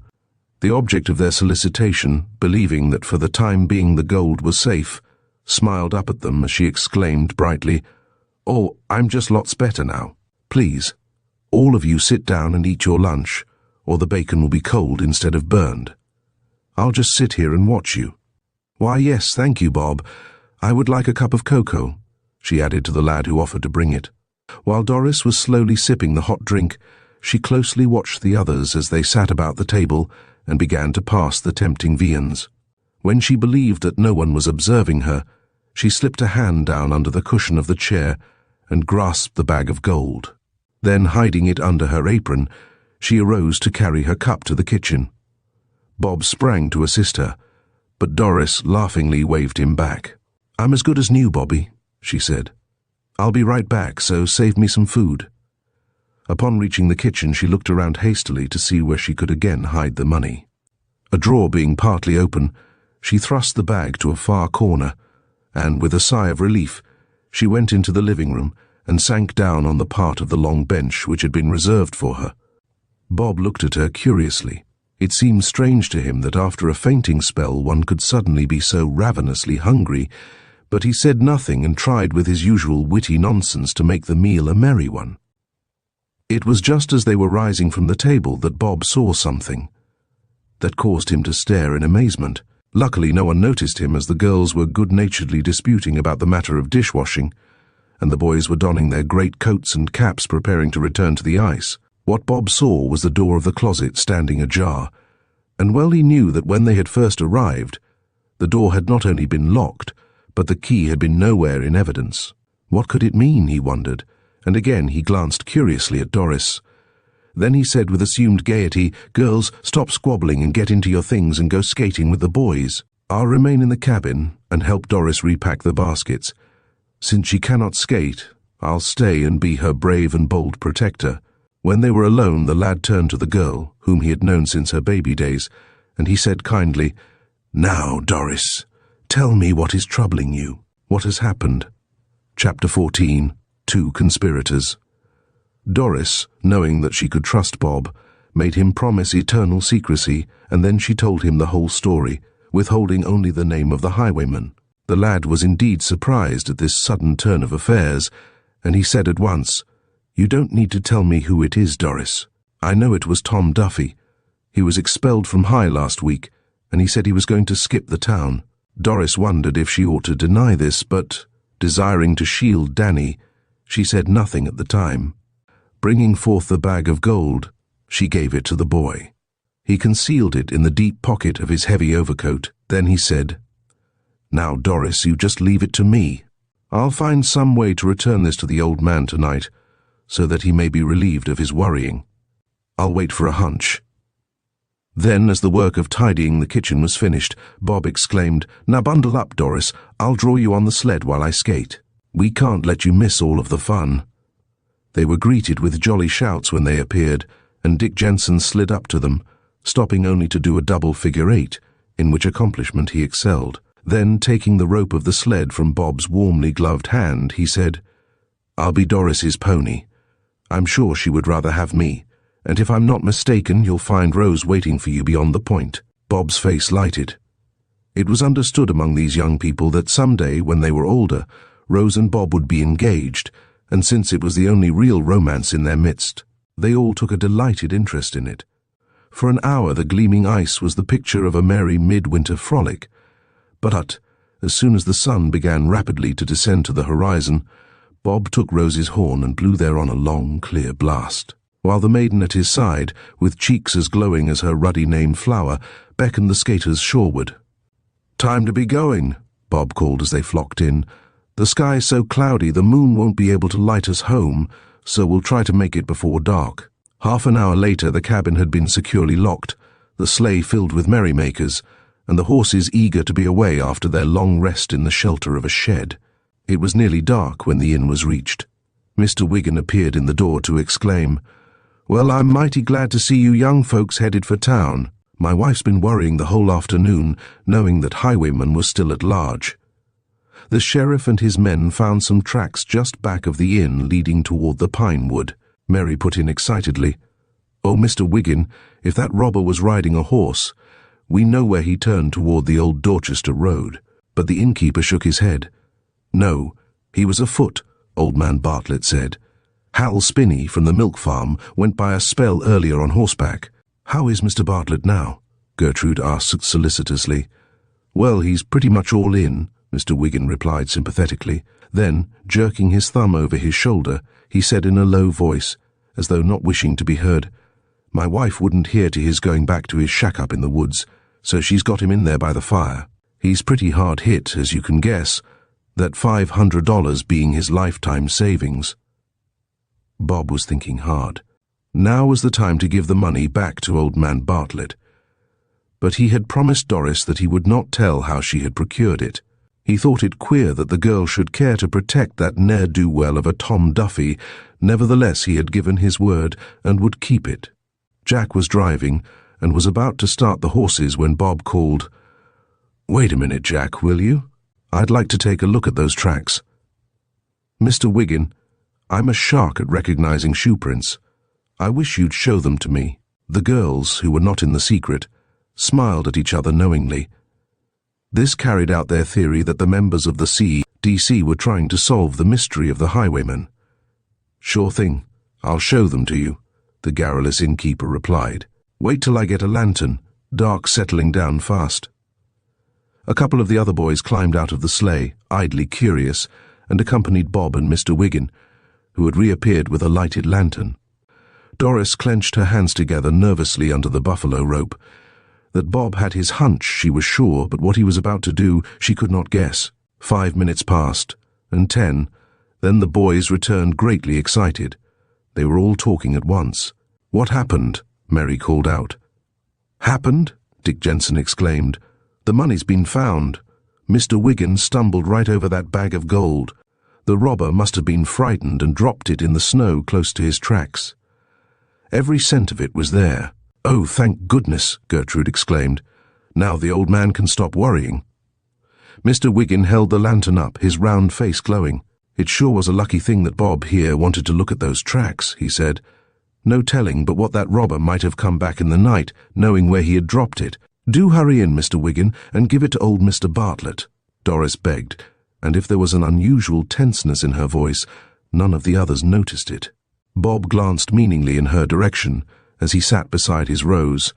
The object of their solicitation, believing that for the time being the gold was safe, smiled up at them as she exclaimed brightly, "Oh, I'm just lots better now. Please, all of you sit down and eat your lunch, or the bacon will be cold instead of burned. I'll just sit here and watch you." "Why, yes, thank you, Bob. I would like a cup of cocoa," she added to the lad who offered to bring it. While Doris was slowly sipping the hot drink, she closely watched the others as they sat about the table and began to pass the tempting viands. When she believed that no one was observing her, she slipped a hand down under the cushion of the chair and grasped the bag of gold. Then, hiding it under her apron, she arose to carry her cup to the kitchen. Bob sprang to assist her, but Doris laughingly waved him back. "I'm as good as new, Bobby," she said. "I'll be right back, so save me some food." Upon reaching the kitchen, she looked around hastily to see where she could again hide the money. A drawer being partly open, she thrust the bag to a far corner, and, with a sigh of relief, she went into the living room and sank down on the part of the long bench which had been reserved for her. Bob looked at her curiously. It seemed strange to him that after a fainting spell one could suddenly be so ravenously hungry, but he said nothing and tried with his usual witty nonsense to make the meal a merry one. It was just as they were rising from the table that Bob saw something that caused him to stare in amazement. Luckily, no one noticed him, as the girls were good-naturedly disputing about the matter of dishwashing, and the boys were donning their great coats and caps preparing to return to the ice. What Bob saw was the door of the closet standing ajar, and well he knew that when they had first arrived, the door had not only been locked, but the key had been nowhere in evidence. What could it mean, he wondered, and again he glanced curiously at Doris. Then he said with assumed gaiety, "Girls, stop squabbling and get into your things and go skating with the boys. I'll remain in the cabin and help Doris repack the baskets. Since she cannot skate, I'll stay and be her brave and bold protector." When they were alone, the lad turned to the girl, whom he had known since her baby days, and he said kindly, "Now, Doris, tell me what is troubling you. What has happened?" Chapter 14. Two Conspirators. Doris, knowing that she could trust Bob, made him promise eternal secrecy, and then she told him the whole story, withholding only the name of the highwayman. The lad was indeed surprised at this sudden turn of affairs, and he said at once, "You don't need to tell me who it is, Doris. I know it was Tom Duffy. He was expelled from High last week, and he said he was going to skip the town." Doris wondered if she ought to deny this, but, desiring to shield Danny, she said nothing at the time. Bringing forth the bag of gold, she gave it to the boy. He concealed it in the deep pocket of his heavy overcoat. Then he said, "Now, Doris, you just leave it to me. I'll find some way to return this to the old man tonight, so that he may be relieved of his worrying. I'll wait for a hunch." Then, as the work of tidying the kitchen was finished, Bob exclaimed, "Now bundle up, Doris. I'll draw you on the sled while I skate. We can't let you miss all of the fun." They were greeted with jolly shouts when they appeared, and Dick Jensen slid up to them, stopping only to do a double figure eight, in which accomplishment he excelled. Then, taking the rope of the sled from Bob's warmly gloved hand, he said, "I'll be Doris's pony. I'm sure she would rather have me, and if I'm not mistaken, you'll find Rose waiting for you beyond the point." Bob's face lighted. It was understood among these young people that someday, when they were older, Rose and Bob would be engaged, and since it was the only real romance in their midst, they all took a delighted interest in it. For an hour the gleaming ice was the picture of a merry midwinter frolic, but as soon as the sun began rapidly to descend to the horizon, Bob took Rose's horn and blew thereon a long, clear blast, while the maiden at his side, with cheeks as glowing as her ruddy-named flower, beckoned the skaters shoreward. "Time to be going," Bob called as they flocked in. "The sky's so cloudy the moon won't be able to light us home, so we'll try to make it before dark." Half an hour later the cabin had been securely locked, the sleigh filled with merrymakers, and the horses eager to be away after their long rest in the shelter of a shed. It was nearly dark when the inn was reached. Mr. Wiggin appeared in the door to exclaim, "Well, I'm mighty glad to see you young folks headed for town. My wife's been worrying the whole afternoon, knowing that highwayman was still at large." The sheriff and his men found some tracks just back of the inn leading toward the pine wood. Mary put in excitedly, "Oh, Mr. Wiggin, if that robber was riding a horse, we know where he turned toward the old Dorchester road." But the innkeeper shook his head. "No, he was afoot," old man Bartlett said. "Hal Spinney from the milk farm went by a spell earlier on horseback." "How is Mr. Bartlett now?" Gertrude asked solicitously. "Well, he's pretty much all in," Mr. Wiggin replied sympathetically. Then, jerking his thumb over his shoulder, he said in a low voice, as though not wishing to be heard, "My wife wouldn't hear to his going back to his shack up in the woods, so she's got him in there by the fire. He's pretty hard hit, as you can guess, that $500 being his lifetime savings." Bob was thinking hard. Now was the time to give the money back to old man Bartlett. But he had promised Doris that he would not tell how she had procured it. He thought it queer that the girl should care to protect that ne'er-do-well of a Tom Duffy. Nevertheless, he had given his word and would keep it. Jack was driving and was about to start the horses when Bob called, "Wait a minute, Jack, will you? I'd like to take a look at those tracks." "Mr. Wiggin, I'm a shark at recognizing shoe prints. I wish you'd show them to me." The girls, who were not in the secret, smiled at each other knowingly. This carried out their theory that the members of the CDC were trying to solve the mystery of the highwayman. "Sure thing. "I'll show them to you," the garrulous innkeeper replied. "Wait till I get a lantern, dark settling down fast." A couple of the other boys climbed out of the sleigh, idly curious, and accompanied Bob and Mr. Wiggin, who had reappeared with a lighted lantern. Doris clenched her hands together nervously under the buffalo rope. That Bob had his hunch, she was sure, but what he was about to do, she could not guess. 5 minutes passed, and 10. Then the boys returned greatly excited. They were all talking at once. "What happened?" Mary called out. "Happened?" Dick Jensen exclaimed. "The money's been found. Mr. Wiggin stumbled right over that bag of gold. The robber must have been frightened and dropped it in the snow close to his tracks. Every cent of it was there." "Oh, thank goodness," Gertrude exclaimed. "Now the old man can stop worrying." Mr. Wiggin held the lantern up, his round face glowing. "It sure was a lucky thing that Bob here wanted to look at those tracks," he said. "No telling but what that robber might have come back in the night, knowing where he had dropped it. Do hurry in, Mr. Wiggin, and give it to old Mr. Bartlett," Doris begged, and if there was an unusual tenseness in her voice, none of the others noticed it. Bob glanced meaningly in her direction as he sat beside his Rose,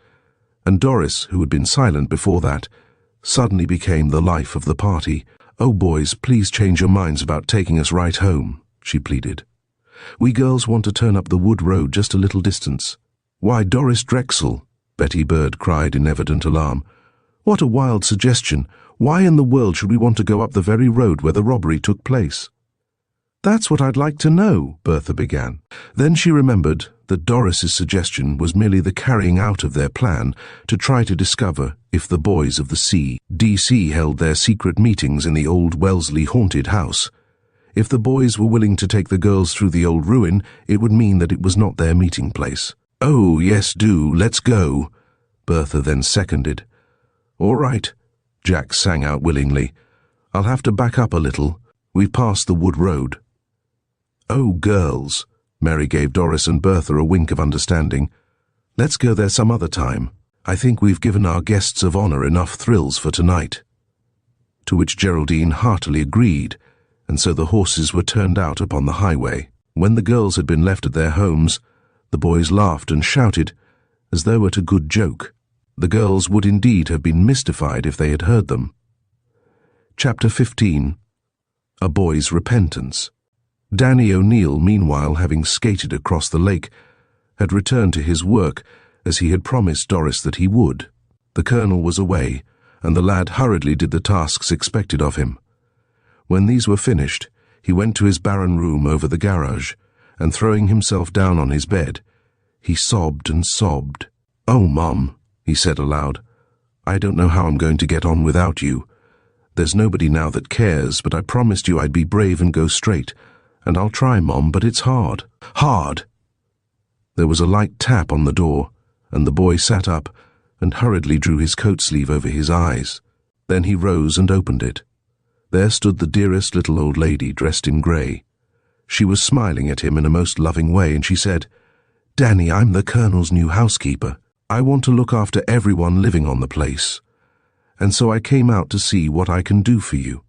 and Doris, who had been silent before that, suddenly became the life of the party. "Oh, boys, please change your minds about taking us right home," she pleaded. "We girls want to turn up the wood road just a little distance." "Why, Doris Drexel," Betty Bird cried in evident alarm. "What a wild suggestion. Why in the world should we want to go up the very road where the robbery took place?" "That's what I'd like to know," Bertha began. Then she remembered that Doris's suggestion was merely the carrying out of their plan to try to discover if the boys of the CDC held their secret meetings in the old Wellesley haunted house. If the boys were willing to take the girls through the old ruin, it would mean that it was not their meeting place. "Oh, yes, do, let's go," Bertha then seconded. "All right," Jack sang out willingly. "I'll have to back up a little. We've passed the wood road." "Oh, girls," Mary gave Doris and Bertha a wink of understanding. "Let's go there some other time. I think we've given our guests of honor enough thrills for tonight." To which Geraldine heartily agreed, and so the horses were turned out upon the highway. When the girls had been left at their homes, the boys laughed and shouted, as though at a good joke. The girls would indeed have been mystified if they had heard them. Chapter 15. A Boy's Repentance. Danny O'Neill, meanwhile, having skated across the lake, had returned to his work, as he had promised Doris that he would. The colonel was away, and the lad hurriedly did the tasks expected of him. When these were finished, he went to his barren room over the garage, and throwing himself down on his bed, he sobbed and sobbed. "Oh, Mom," he said aloud, "I don't know how I'm going to get on without you. There's nobody now that cares, but I promised you I'd be brave and go straight, and I'll try, Mom, but it's hard. Hard!" There was a light tap on the door, and the boy sat up and hurriedly drew his coat sleeve over his eyes. Then he rose and opened it. There stood the dearest little old lady dressed in grey. She was smiling at him in a most loving way, and she said, "Danny, I'm the Colonel's new housekeeper. I want to look after everyone living on the place, and so I came out to see what I can do for you."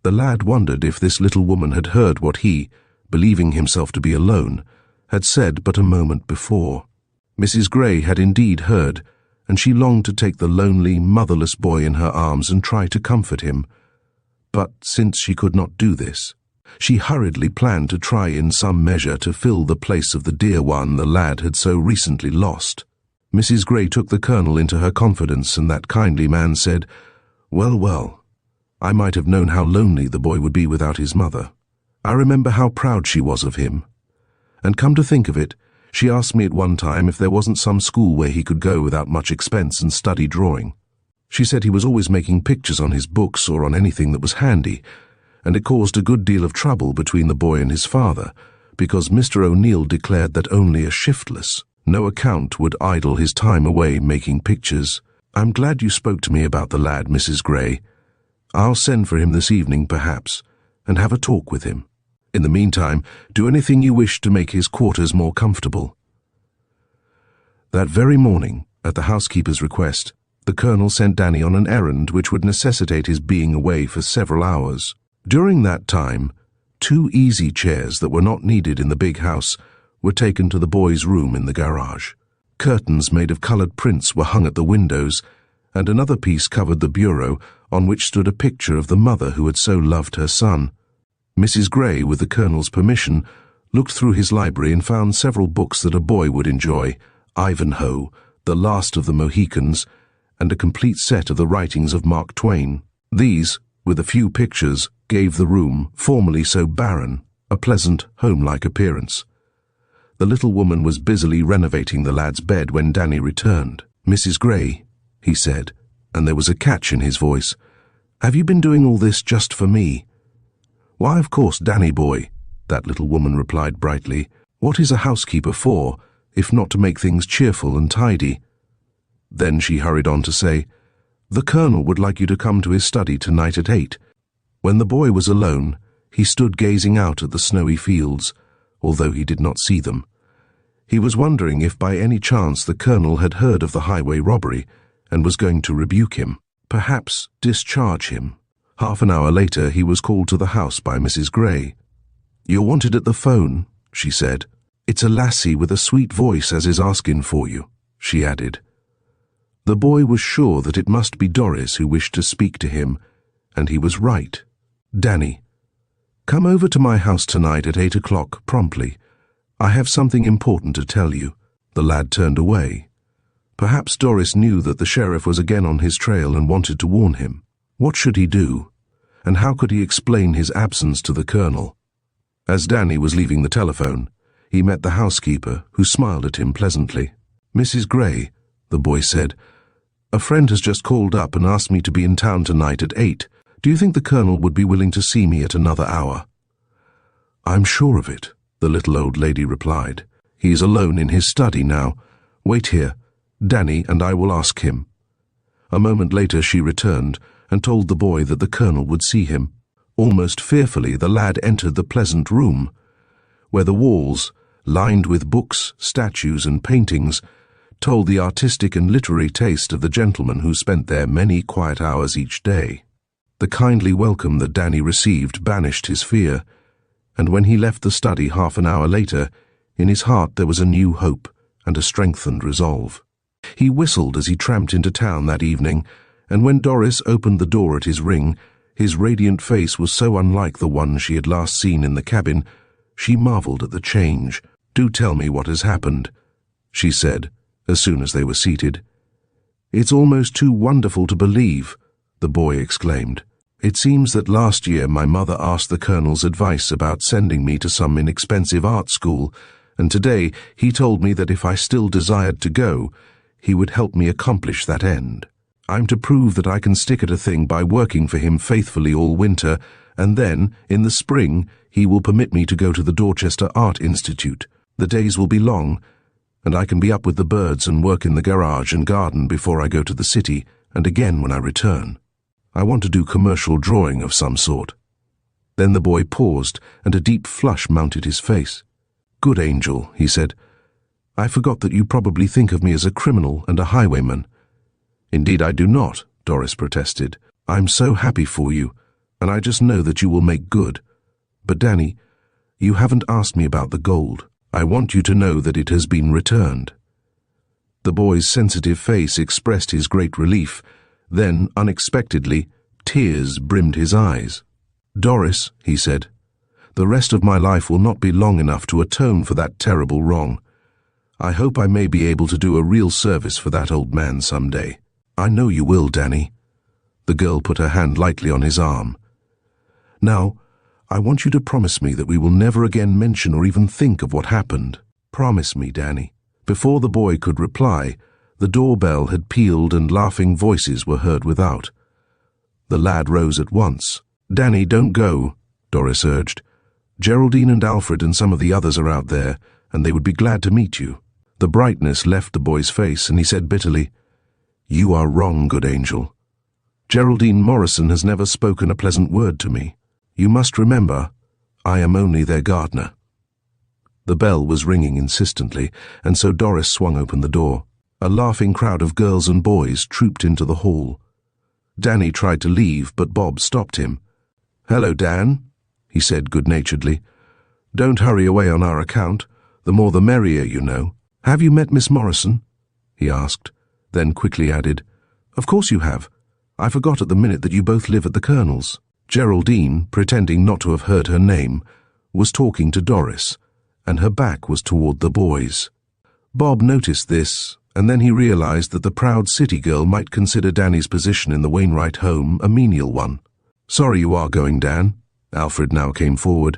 The lad wondered if this little woman had heard what he, believing himself to be alone, had said but a moment before. Mrs. Gray had indeed heard, and she longed to take the lonely, motherless boy in her arms and try to comfort him. But since she could not do this, she hurriedly planned to try in some measure to fill the place of the dear one the lad had so recently lost. Mrs. Gray took the colonel into her confidence, and that kindly man said, "Well, well, I might have known how lonely the boy would be without his mother. I remember how proud she was of him. And come to think of it, she asked me at one time if there wasn't some school where he could go without much expense and study drawing. She said he was always making pictures on his books or on anything that was handy, and it caused a good deal of trouble between the boy and his father, because Mr. O'Neill declared that only a shiftless, no account would idle his time away making pictures. I'm glad you spoke to me about the lad, Mrs. Gray. I'll send for him this evening, perhaps, and have a talk with him. In the meantime, do anything you wish to make his quarters more comfortable." That very morning, at the housekeeper's request, the colonel sent Danny on an errand which would necessitate his being away for several hours. During that time, 2 easy chairs that were not needed in the big house were taken to the boy's room in the garage. Curtains made of colored prints were hung at the windows, and another piece covered the bureau on which stood a picture of the mother who had so loved her son. Mrs. Gray, with the Colonel's permission, looked through his library and found several books that a boy would enjoy: Ivanhoe, The Last of the Mohicans, and a complete set of the writings of Mark Twain. These, with a few pictures, gave the room, formerly so barren, a pleasant, home-like appearance. The little woman was busily renovating the lad's bed when Danny returned. "Mrs. Gray," he said, and there was a catch in his voice, "have you been doing all this just for me?" "Why, of course, Danny boy," that little woman replied brightly. "What is a housekeeper for, if not to make things cheerful and tidy?" Then she hurried on to say, "The Colonel would like you to come to his study tonight at 8. When the boy was alone, he stood gazing out at the snowy fields, although he did not see them. He was wondering if by any chance the Colonel had heard of the highway robbery and was going to rebuke him, perhaps discharge him. Half an hour later he was called to the house by Mrs. Gray. "You're wanted at the phone," she said. "It's a lassie with a sweet voice as is asking for you," she added. The boy was sure that it must be Doris who wished to speak to him, and he was right. "Danny, come over to my house tonight at 8 o'clock promptly. I have something important to tell you." The lad turned away. Perhaps Doris knew that the sheriff was again on his trail and wanted to warn him. What should he do? And how could he explain his absence to the Colonel? As Danny was leaving the telephone, he met the housekeeper, who smiled at him pleasantly. "Mrs. Gray," the boy said, "a friend has just called up and asked me to be in town tonight at 8. Do you think the Colonel would be willing to see me at another hour?" "I'm sure of it," the little old lady replied. "He is alone in his study now. Wait here. Danny and I will ask him." A moment later she returned and told the boy that the Colonel would see him. Almost fearfully the lad entered the pleasant room, where the walls, lined with books, statues and paintings, told the artistic and literary taste of the gentleman who spent there many quiet hours each day. The kindly welcome that Danny received banished his fear, and when he left the study half an hour later, in his heart there was a new hope and a strengthened resolve. He whistled as he tramped into town that evening, and when Doris opened the door at his ring, his radiant face was so unlike the one she had last seen in the cabin, she marveled at the change. "Do tell me what has happened," she said, as soon as they were seated. "It's almost too wonderful to believe," the boy exclaimed. "It seems that last year my mother asked the Colonel's advice about sending me to some inexpensive art school, and today he told me that if I still desired to go, he would help me accomplish that end. I'm to prove that I can stick at a thing by working for him faithfully all winter, and then, in the spring, he will permit me to go to the Dorchester Art Institute. The days will be long, and I can be up with the birds and work in the garage and garden before I go to the city, and again when I return. I want to do commercial drawing of some sort." Then the boy paused, and a deep flush mounted his face. "Good angel," he said. "I forgot that you probably think of me as a criminal and a highwayman." "Indeed I do not," Doris protested. "I'm so happy for you, and I just know that you will make good. But Danny, you haven't asked me about the gold. I want you to know that it has been returned." The boy's sensitive face expressed his great relief. Then, unexpectedly, tears brimmed his eyes. "Doris," he said, "the rest of my life will not be long enough to atone for that terrible wrong. I hope I may be able to do a real service for that old man some day." "I know you will, Danny." The girl put her hand lightly on his arm. "Now, I want you to promise me that we will never again mention or even think of what happened. Promise me, Danny." Before the boy could reply, the doorbell had pealed and laughing voices were heard without. The lad rose at once. "Danny, don't go," Doris urged. "Geraldine and Alfred and some of the others are out there, and they would be glad to meet you." The brightness left the boy's face, and he said bitterly, "You are wrong, good angel. Geraldine Morrison has never spoken a pleasant word to me. You must remember, I am only their gardener." The bell was ringing insistently, and so Doris swung open the door. A laughing crowd of girls and boys trooped into the hall. Danny tried to leave, but Bob stopped him. "Hello, Dan," he said good-naturedly. "Don't hurry away on our account. The more the merrier, you know. Have you met Miss Morrison? He asked, then quickly added, Of course you have. I forgot at the minute that you both live at the Colonel's. Geraldine, pretending not to have heard her name, was talking to Doris, and her back was toward the boys. Bob noticed this, and then he realized that the proud city girl might consider Danny's position in the Wainwright home a menial one. Sorry you are going, Dan. Alfred now came forward.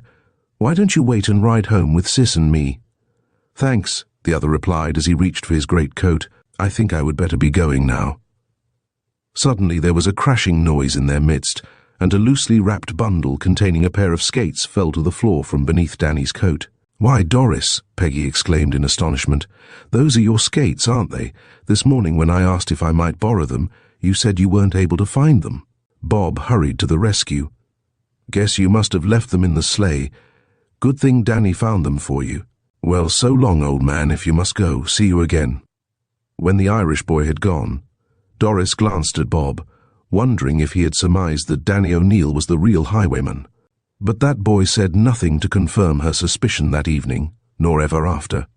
Why don't you wait and ride home with Sis and me? Thanks, the other replied as he reached for his greatcoat. I think I would better be going now. Suddenly there was a crashing noise in their midst, and a loosely wrapped bundle containing a pair of skates fell to the floor from beneath Danny's coat. Why, Doris, Peggy exclaimed in astonishment. Those are your skates, aren't they? This morning when I asked if I might borrow them, you said you weren't able to find them. Bob hurried to the rescue. Guess you must have left them in the sleigh. Good thing Danny found them for you. Well, so long, old man, if you must go. See you again. When the Irish boy had gone, Doris glanced at Bob, wondering if he had surmised that Danny O'Neill was the real highwayman. But that boy said nothing to confirm her suspicion that evening, nor ever after.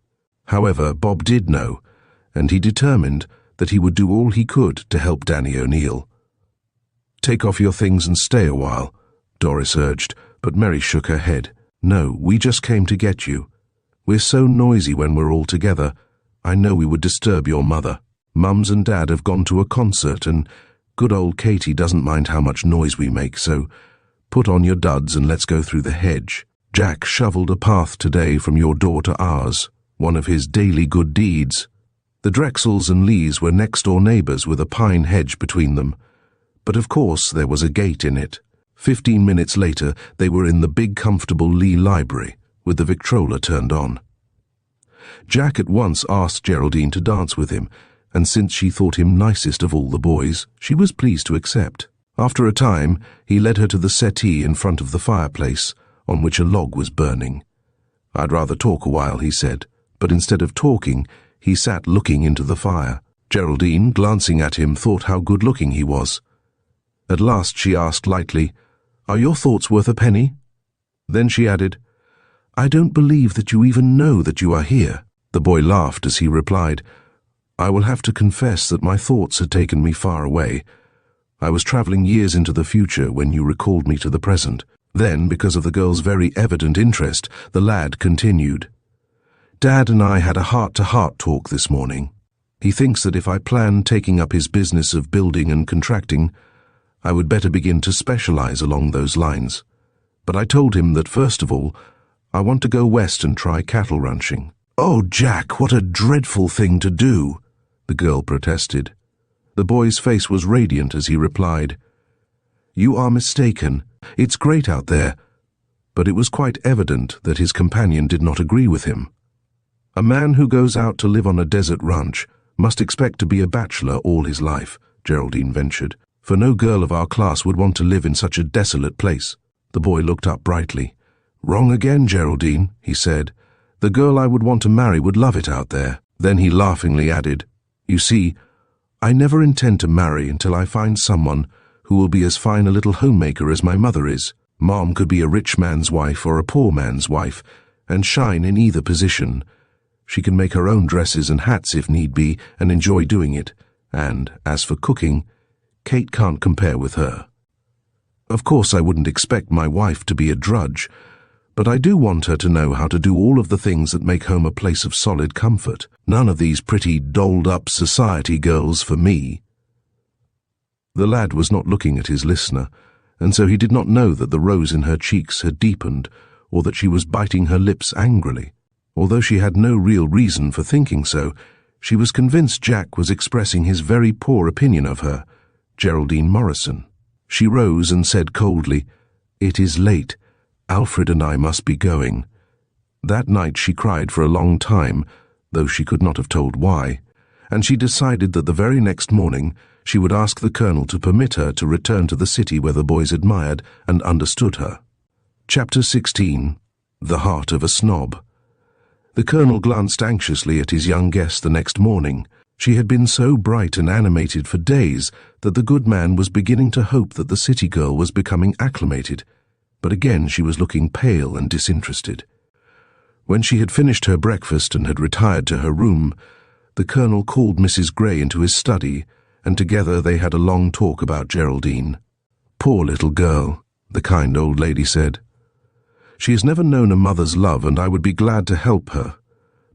However, Bob did know, and he determined that he would do all he could to help Danny O'Neill. Take off your things and stay a while, Doris urged, but Mary shook her head. No, we just came to get you. We're so noisy when we're all together. I know we would disturb your mother. Mums and Dad have gone to a concert, and good old Katie doesn't mind how much noise we make, so put on your duds and let's go through the hedge. Jack shoveled a path today from your door to ours, one of his daily good deeds. The Drexels and Lees were next-door neighbours with a pine hedge between them, but of course there was a gate in it. 15 minutes later they were in the big comfortable Lee library, with the Victrola turned on. Jack at once asked Geraldine to dance with him, and since she thought him nicest of all the boys, she was pleased to accept. After a time, he led her to the settee in front of the fireplace, on which a log was burning. I'd rather talk a while, he said, but instead of talking, he sat looking into the fire. Geraldine, glancing at him, thought how good-looking he was. At last she asked lightly, Are your thoughts worth a penny? Then she added, I don't believe that you even know that you are here. The boy laughed as he replied, I will have to confess that my thoughts had taken me far away. I was travelling years into the future when you recalled me to the present. Then, because of the girl's very evident interest, the lad continued. Dad and I had a heart-to-heart talk this morning. He thinks that if I plan taking up his business of building and contracting, I would better begin to specialize along those lines. But I told him that first of all, I want to go west and try cattle ranching. Oh, Jack, what a dreadful thing to do, the girl protested. The boy's face was radiant as he replied, You are mistaken. It's great out there. But it was quite evident that his companion did not agree with him. A man who goes out to live on a desert ranch must expect to be a bachelor all his life, Geraldine ventured, for no girl of our class would want to live in such a desolate place. The boy looked up brightly. Wrong again, Geraldine, he said. The girl I would want to marry would love it out there. Then he laughingly added, You see, I never intend to marry until I find someone who will be as fine a little homemaker as my mother is. Mom could be a rich man's wife or a poor man's wife, and shine in either position. She can make her own dresses and hats if need be, and enjoy doing it. And, as for cooking, Kate can't compare with her. Of course I wouldn't expect my wife to be a drudge, but I do want her to know how to do all of the things that make home a place of solid comfort. None of these pretty, dolled-up society girls for me. The lad was not looking at his listener, and so he did not know that the rose in her cheeks had deepened, or that she was biting her lips angrily. Although she had no real reason for thinking so, she was convinced Jack was expressing his very poor opinion of her, Geraldine Morrison. She rose and said coldly, It is late. Alfred and I must be going. That night she cried for a long time, though she could not have told why, and she decided that the very next morning she would ask the Colonel to permit her to return to the city where the boys admired and understood her. Chapter 16. The Heart of a Snob. The Colonel glanced anxiously at his young guest the next morning. She had been so bright and animated for days that the good man was beginning to hope that the city girl was becoming acclimated, but again she was looking pale and disinterested. When she had finished her breakfast and had retired to her room, the Colonel called Mrs. Gray into his study, and together they had a long talk about Geraldine. "Poor little girl," the kind old lady said. "She has never known a mother's love, and I would be glad to help her,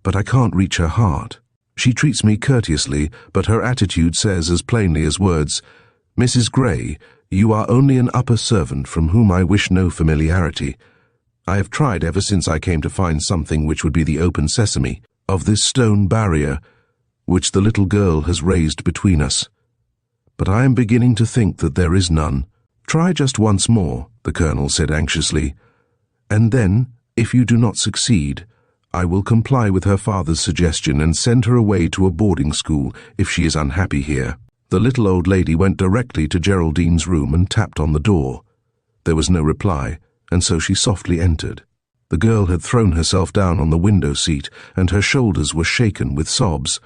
but I can't reach her heart. She treats me courteously, but her attitude says as plainly as words, 'Mrs. Gray, you are only an upper servant from whom I wish no familiarity. I have tried ever since I came to find something which would be the open sesame of this stone barrier which the little girl has raised between us. But I am beginning to think that there is none. Try just once more," the Colonel said anxiously, "and then, if you do not succeed, I will comply with her father's suggestion and send her away to a boarding school if she is unhappy here." The little old lady went directly to Geraldine's room and tapped on the door. There was no reply, and so she softly entered. The girl had thrown herself down on the window seat, and her shoulders were shaken with sobs.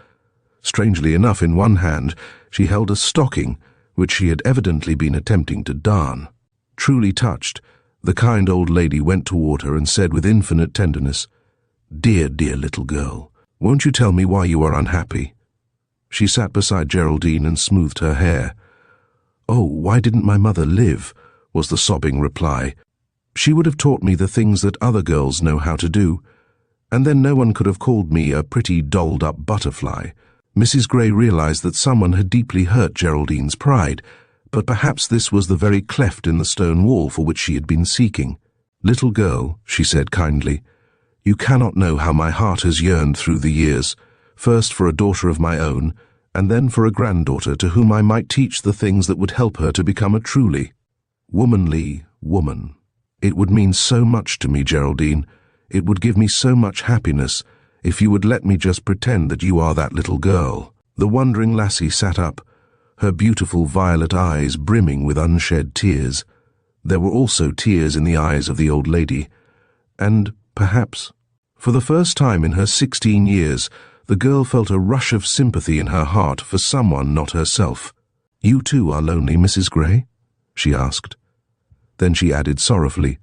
Strangely enough, in one hand she held a stocking, which she had evidently been attempting to darn. Truly touched, the kind old lady went toward her and said with infinite tenderness, "Dear, dear little girl, won't you tell me why you are unhappy?" She sat beside Geraldine and smoothed her hair. "Oh, why didn't my mother live?" was the sobbing reply. "She would have taught me the things that other girls know how to do, and then no one could have called me a pretty dolled-up butterfly." Mrs. Gray realized that someone had deeply hurt Geraldine's pride, but perhaps this was the very cleft in the stone wall for which she had been seeking. "Little girl," she said kindly, "you cannot know how my heart has yearned through the years, first for a daughter of my own, and then for a granddaughter to whom I might teach the things that would help her to become a truly womanly woman. It would mean so much to me, Geraldine. It would give me so much happiness if you would let me just pretend that you are that little girl." The wondering lassie sat up, her beautiful violet eyes brimming with unshed tears. There were also tears in the eyes of the old lady, and, perhaps, for the first time in her 16 years, the girl felt a rush of sympathy in her heart for someone not herself. "You too are lonely, Mrs. Gray?" she asked. Then she added sorrowfully,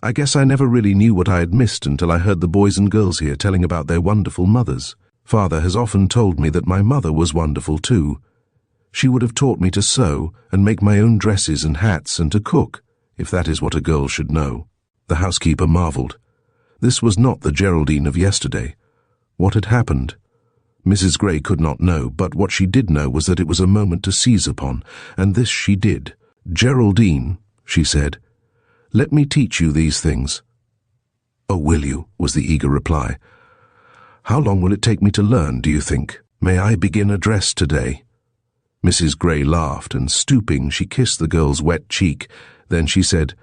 "I guess I never really knew what I had missed until I heard the boys and girls here telling about their wonderful mothers. Father has often told me that my mother was wonderful too. She would have taught me to sew and make my own dresses and hats and to cook, if that is what a girl should know." The housekeeper marveled. This was not the Geraldine of yesterday. What had happened? Mrs. Gray could not know, but what she did know was that it was a moment to seize upon, and this she did. "Geraldine," she said, "let me teach you these things." "Oh, will you?" was the eager reply. "How long will it take me to learn, do you think? May I begin a dress today?" Mrs. Gray laughed, and stooping, she kissed the girl's wet cheek. Then she said,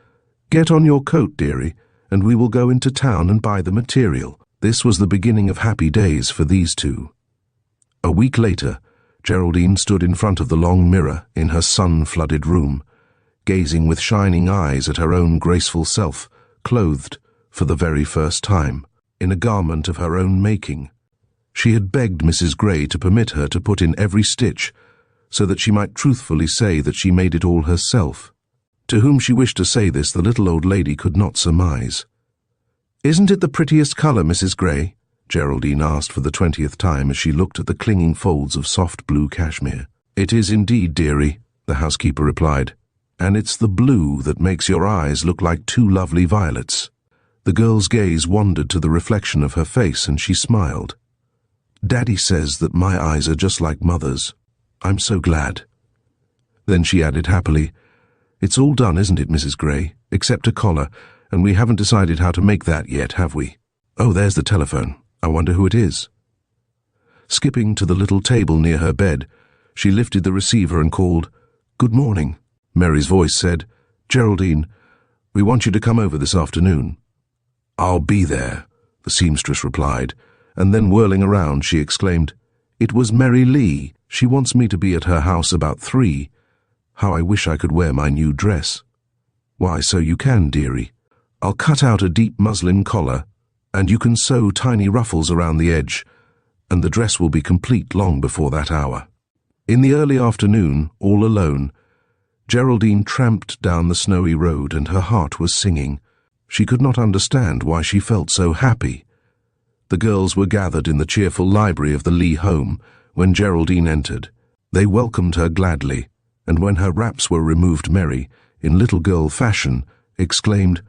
"Get on your coat, dearie, and we will go into town and buy the material." This was the beginning of happy days for these two. A week later, Geraldine stood in front of the long mirror in her sun-flooded room, gazing with shining eyes at her own graceful self, clothed, for the very first time, in a garment of her own making. She had begged Mrs. Gray to permit her to put in every stitch, so that she might truthfully say that she made it all herself. To whom she wished to say this, the little old lady could not surmise. "Isn't it the prettiest color, Mrs. Gray?" Geraldine asked for the 20th time as she looked at the clinging folds of soft blue cashmere. "It is indeed, dearie," the housekeeper replied, "and it's the blue that makes your eyes look like two lovely violets." The girl's gaze wandered to the reflection of her face, and she smiled. "Daddy says that my eyes are just like Mother's. I'm so glad." Then she added happily, "It's all done, isn't it, Mrs. Gray, except a collar, and we haven't decided how to make that yet, have we? Oh, there's the telephone. I wonder who it is." Skipping to the little table near her bed, she lifted the receiver and called, "Good morning." Mary's voice said, "Geraldine, we want you to come over this afternoon." "I'll be there," the seamstress replied, and then whirling around she exclaimed, "It was Mary Lee. She wants me to be at her house about 3. How I wish I could wear my new dress." "Why, so you can, dearie. I'll cut out a deep muslin collar, and you can sew tiny ruffles around the edge, and the dress will be complete long before that hour." In the early afternoon, all alone, Geraldine tramped down the snowy road, and her heart was singing. She could not understand why she felt so happy. The girls were gathered in the cheerful library of the Lee home when Geraldine entered. They welcomed her gladly, and when her wraps were removed, Mary, in little girl fashion, exclaimed,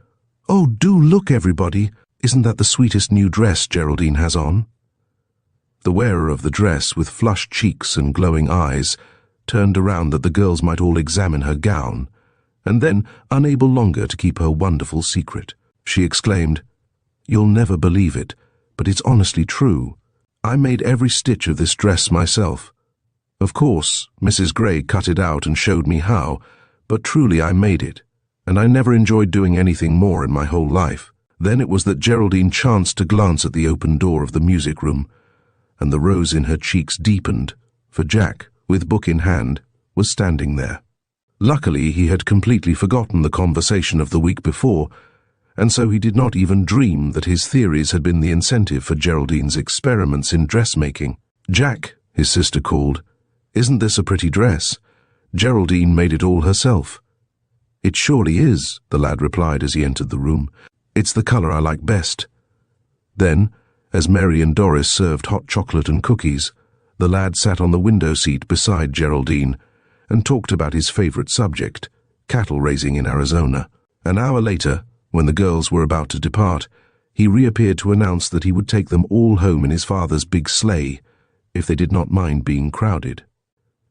"Oh, do look, everybody! Isn't that the sweetest new dress Geraldine has on?" The wearer of the dress, with flushed cheeks and glowing eyes, turned around that the girls might all examine her gown, and then, unable longer to keep her wonderful secret, she exclaimed, "You'll never believe it, but it's honestly true. I made every stitch of this dress myself. Of course, Mrs. Gray cut it out and showed me how, but truly I made it, and I never enjoyed doing anything more in my whole life." Then it was that Geraldine chanced to glance at the open door of the music room, and the rose in her cheeks deepened, for Jack, with book in hand, was standing there. Luckily, he had completely forgotten the conversation of the week before, and so he did not even dream that his theories had been the incentive for Geraldine's experiments in dressmaking. "Jack," his sister called, "isn't this a pretty dress? Geraldine made it all herself." "It surely is," the lad replied as he entered the room. "It's the color I like best." Then, as Mary and Doris served hot chocolate and cookies, the lad sat on the window seat beside Geraldine and talked about his favorite subject, cattle raising in Arizona. An hour later, when the girls were about to depart, he reappeared to announce that he would take them all home in his father's big sleigh, if they did not mind being crowded.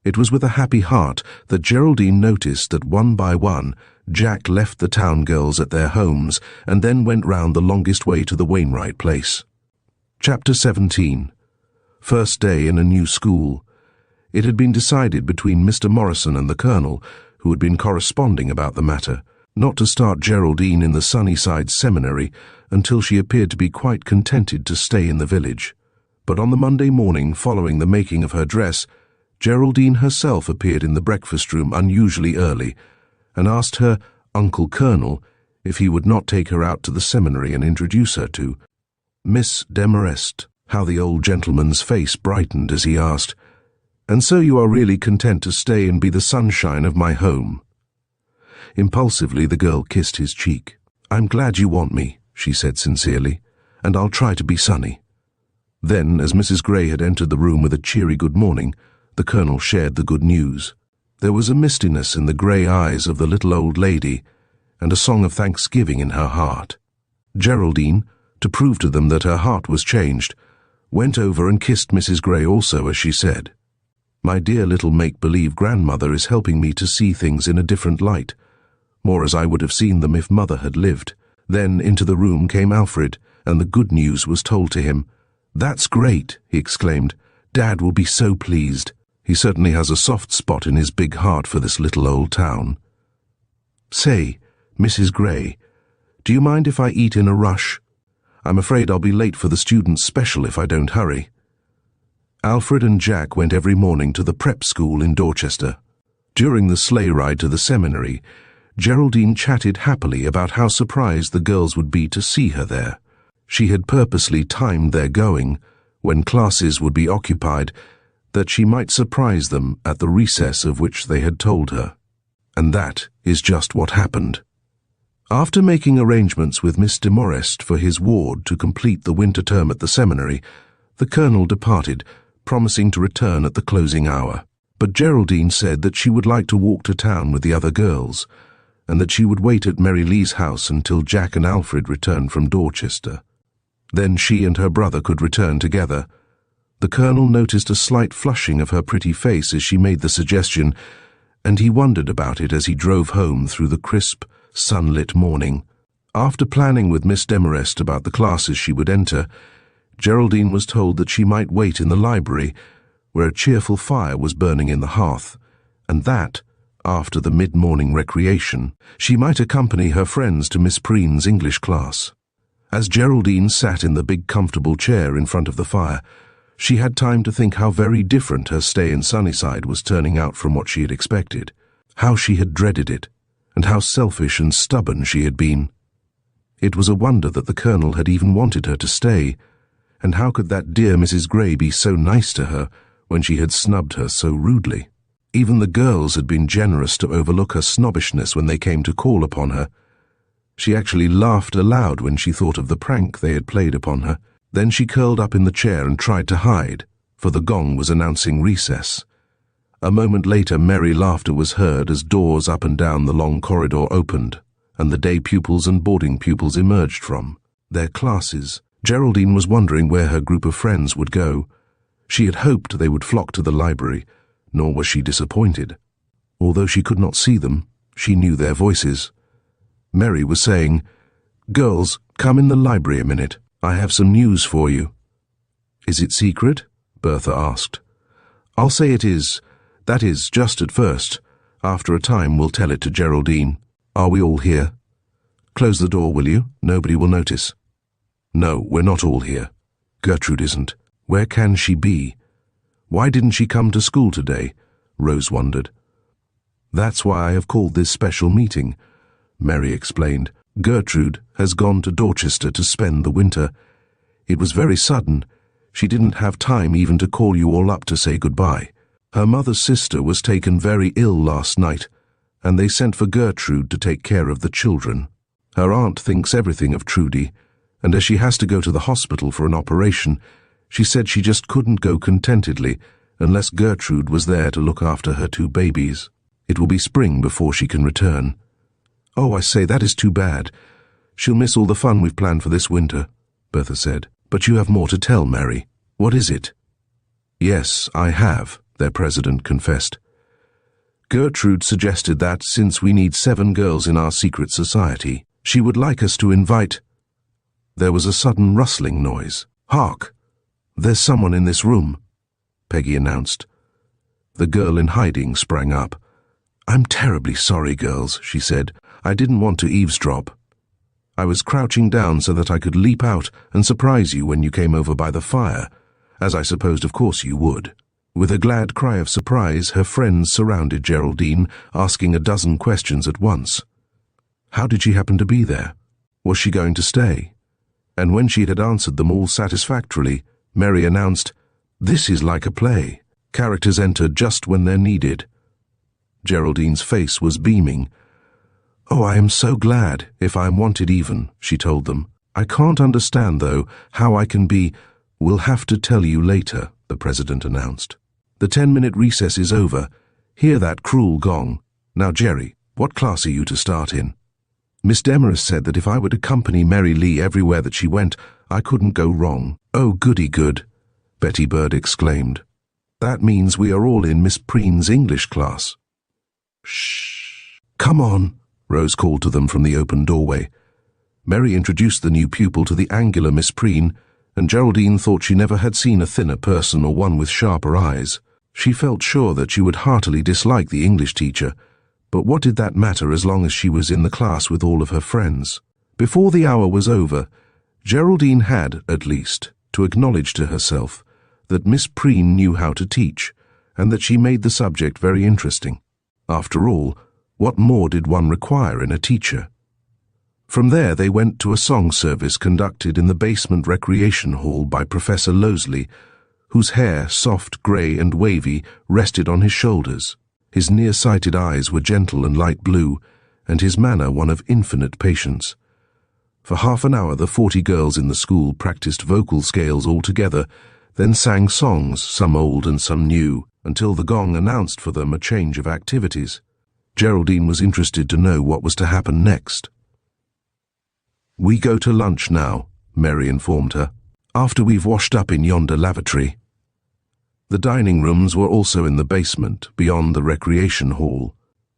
It was with a happy heart that Geraldine noticed that one by one Jack left the town girls at their homes and then went round the longest way to the Wainwright place. Chapter 17. First day in a new school. It had been decided between Mr. Morrison and the Colonel, who had been corresponding about the matter, not to start Geraldine in the Sunnyside Seminary until she appeared to be quite contented to stay in the village. But on the Monday morning following the making of her dress, Geraldine herself appeared in the breakfast room unusually early, and asked her Uncle Colonel if he would not take her out to the seminary and introduce her to Miss Demarest. How the old gentleman's face brightened as he asked, "And so you are really content to stay and be the sunshine of my home?" Impulsively the girl kissed his cheek. "I'm glad you want me," she said sincerely, "and I'll try to be sunny." Then, as Mrs. Gray had entered the room with a cheery good morning, the Colonel shared the good news. There was a mistiness in the grey eyes of the little old lady, and a song of thanksgiving in her heart. Geraldine, to prove to them that her heart was changed, went over and kissed Mrs. Gray also as she said, "My dear little make-believe grandmother is helping me to see things in a different light, more as I would have seen them if Mother had lived." Then into the room came Alfred, and the good news was told to him. "That's great," he exclaimed. "Dad will be so pleased. He certainly has a soft spot in his big heart for this little old town. Say, Mrs. Gray, do you mind if I eat in a rush? I'm afraid I'll be late for the students' special if I don't hurry." Alfred and Jack went every morning to the prep school in Dorchester. During the sleigh ride to the seminary, Geraldine chatted happily about how surprised the girls would be to see her there. She had purposely timed their going, when classes would be occupied, that she might surprise them at the recess of which they had told her. And that is just what happened. After making arrangements with Miss Demarest for his ward to complete the winter term at the seminary, the Colonel departed, promising to return at the closing hour. But Geraldine said that she would like to walk to town with the other girls, and that she would wait at Mary Lee's house until Jack and Alfred returned from Dorchester. Then she and her brother could return together. The Colonel noticed a slight flushing of her pretty face as she made the suggestion, and he wondered about it as he drove home through the crisp, sunlit morning. After planning with Miss Demarest about the classes she would enter, Geraldine was told that she might wait in the library, where a cheerful fire was burning in the hearth, and that, after the mid-morning recreation, she might accompany her friends to Miss Preen's English class. As Geraldine sat in the big comfortable chair in front of the fire, she had time to think how very different her stay in Sunnyside was turning out from what she had expected, how she had dreaded it, and how selfish and stubborn she had been. It was a wonder that the Colonel had even wanted her to stay, and how could that dear Mrs. Gray be so nice to her when she had snubbed her so rudely? Even the girls had been generous to overlook her snobbishness when they came to call upon her. She actually laughed aloud when she thought of the prank they had played upon her. Then she curled up in the chair and tried to hide, for the gong was announcing recess. A moment later, merry laughter was heard as doors up and down the long corridor opened, and the day pupils and boarding pupils emerged from their classes. Geraldine was wondering where her group of friends would go. She had hoped they would flock to the library, nor was she disappointed. Although she could not see them, she knew their voices. Mary was saying, "Girls, come in the library a minute. I have some news for you." "Is it secret?" Bertha asked. "I'll say it is. That is, just at first. After a time we'll tell it to Geraldine. Are we all here? Close the door, will you? Nobody will notice." "No, we're not all here. Gertrude isn't. Where can she be? Why didn't she come to school today?" Rose wondered. "That's why I have called this special meeting," Mary explained. "Gertrude has gone to Dorchester to spend the winter. It was very sudden. She didn't have time even to call you all up to say goodbye. Her mother's sister was taken very ill last night, and they sent for Gertrude to take care of the children. Her aunt thinks everything of Trudy, and as she has to go to the hospital for an operation, she said she just couldn't go contentedly unless Gertrude was there to look after her 2 babies. It will be spring before she can return." "Oh, I say, that is too bad. She'll miss all the fun we've planned for this winter," Bertha said. "But you have more to tell, Mary. What is it?" "Yes, I have," their president confessed. "Gertrude suggested that, since we need 7 girls in our secret society, she would like us to invite—" There was a sudden rustling noise. "Hark! There's someone in this room," Peggy announced. The girl in hiding sprang up. "I'm terribly sorry, girls," she said. "I didn't want to eavesdrop. I was crouching down so that I could leap out and surprise you when you came over by the fire, as I supposed of course you would." With a glad cry of surprise, her friends surrounded Geraldine, asking a dozen questions at once. How did she happen to be there? Was she going to stay? And when she had answered them all satisfactorily, Mary announced, "This is like a play. Characters enter just when they're needed." Geraldine's face was beaming. "Oh, I am so glad, if I am wanted even," she told them. "I can't understand, though, how I can be—" "We'll have to tell you later," the president announced. "The 10-minute recess is over. Hear that cruel gong. Now, Jerry, what class are you to start in?" "Miss Demarest said that if I would accompany Mary Lee everywhere that she went, I couldn't go wrong." "Oh, goody good," Betty Bird exclaimed. "That means we are all in Miss Preen's English class." "Shh! Come on," Rose called to them from the open doorway. Mary introduced the new pupil to the angular Miss Preen, and Geraldine thought she never had seen a thinner person or one with sharper eyes. She felt sure that she would heartily dislike the English teacher, but what did that matter as long as she was in the class with all of her friends? Before the hour was over, Geraldine had, at least, to acknowledge to herself that Miss Preen knew how to teach, and that she made the subject very interesting. After all, what more did one require in a teacher? From there they went to a song service conducted in the basement recreation hall by Professor Loseley, whose hair, soft, grey and wavy, rested on his shoulders. His near-sighted eyes were gentle and light blue, and his manner one of infinite patience. For half an hour the 40 girls in the school practiced vocal scales all together, then sang songs, some old and some new, until the gong announced for them a change of activities. Geraldine was interested to know what was to happen next. "We go to lunch now," Mary informed her, "after we've washed up in yonder lavatory." The dining rooms were also in the basement, beyond the recreation hall,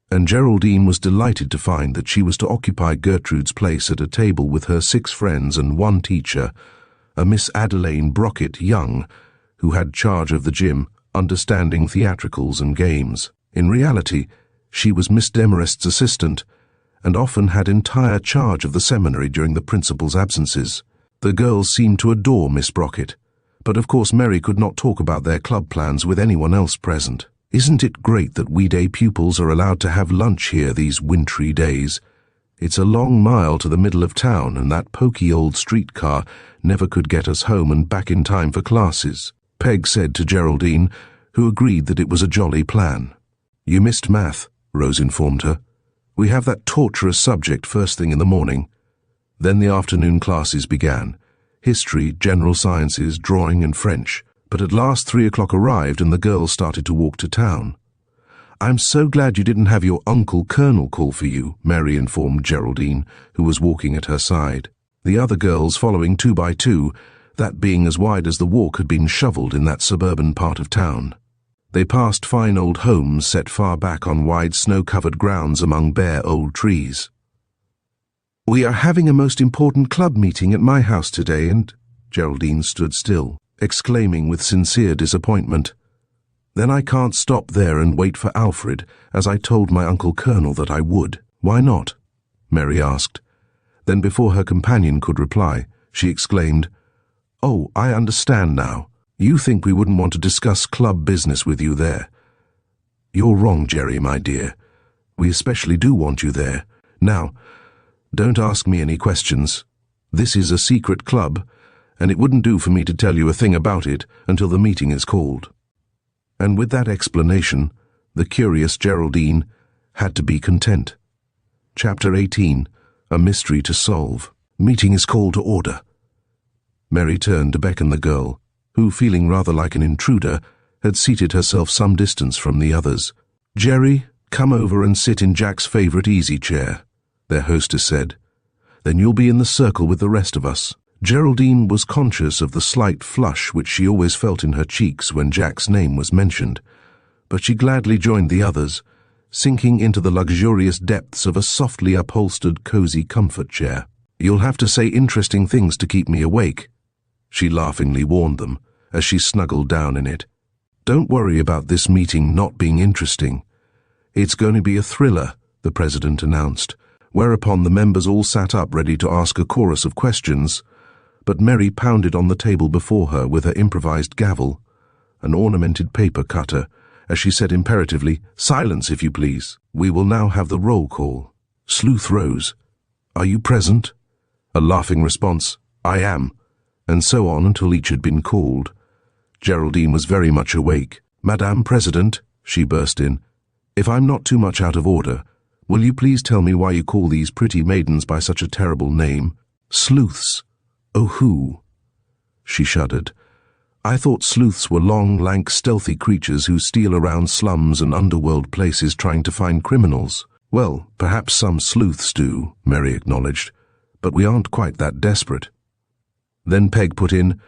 and Geraldine was delighted to find that she was to occupy Gertrude's place at a table with her 6 friends and 1 teacher, a Miss Adelaine Brockett Young, who had charge of the gym, understanding theatricals and games. In reality, she was Miss Demarest's assistant, and often had entire charge of the seminary during the principal's absences. The girls seemed to adore Miss Brockett, but of course Mary could not talk about their club plans with anyone else present. "Isn't it great that we day pupils are allowed to have lunch here these wintry days? It's a long mile to the middle of town, and that poky old streetcar never could get us home and back in time for classes," Peg said to Geraldine, who agreed that it was a jolly plan. "You missed math," Rose informed her. "We have that torturous subject first thing in the morning." Then the afternoon classes began. history, general sciences, drawing and French. But at last 3 o'clock arrived and the girls started to walk to town. "I'm so glad you didn't have your Uncle Colonel call for you," Mary informed Geraldine, who was walking at her side. The other girls following 2 by 2, that being as wide as the walk had been shoveled in that suburban part of town. They passed fine old homes set far back on wide snow-covered grounds among bare old trees. "We are having a most important club meeting at my house today, and—" Geraldine stood still, exclaiming with sincere disappointment. "Then I can't stop there and wait for Alfred, as I told my Uncle Colonel that I would." "Why not?" Mary asked. Then before her companion could reply, she exclaimed, "Oh, I understand now. You think we wouldn't want to discuss club business with you there. You're wrong, Jerry, my dear. We especially do want you there. Now, don't ask me any questions. This is a secret club, and it wouldn't do for me to tell you a thing about it until the meeting is called." And with that explanation, the curious Geraldine had to be content. Chapter 18, A Mystery to Solve. Meeting is called to order. Mary turned to beckon the girl, who, feeling rather like an intruder, had seated herself some distance from the others. "Jerry, come over and sit in Jack's favorite easy chair," their hostess said. "Then you'll be in the circle with the rest of us." Geraldine was conscious of the slight flush which she always felt in her cheeks when Jack's name was mentioned, but she gladly joined the others, sinking into the luxurious depths of a softly upholstered, cozy comfort chair. "You'll have to say interesting things to keep me awake," she laughingly warned them as she snuggled down in it. "Don't worry about this meeting not being interesting. It's going to be a thriller," the president announced, whereupon the members all sat up ready to ask a chorus of questions, but Mary pounded on the table before her with her improvised gavel, an ornamented paper cutter, as she said imperatively, "Silence, if you please. We will now have the roll call." Sleuth rose. "Are you present?" A laughing response, "I am," and so on until each had been called. Geraldine was very much awake. "Madame President," she burst in, "if I'm not too much out of order, will you please tell me why you call these pretty maidens by such a terrible name? Sleuths. Oh, who?" She shuddered. "I thought sleuths were long, lank, stealthy creatures who steal around slums and underworld places trying to find criminals." "Well, perhaps some sleuths do," Mary acknowledged, "but we aren't quite that desperate." Then Peg put in,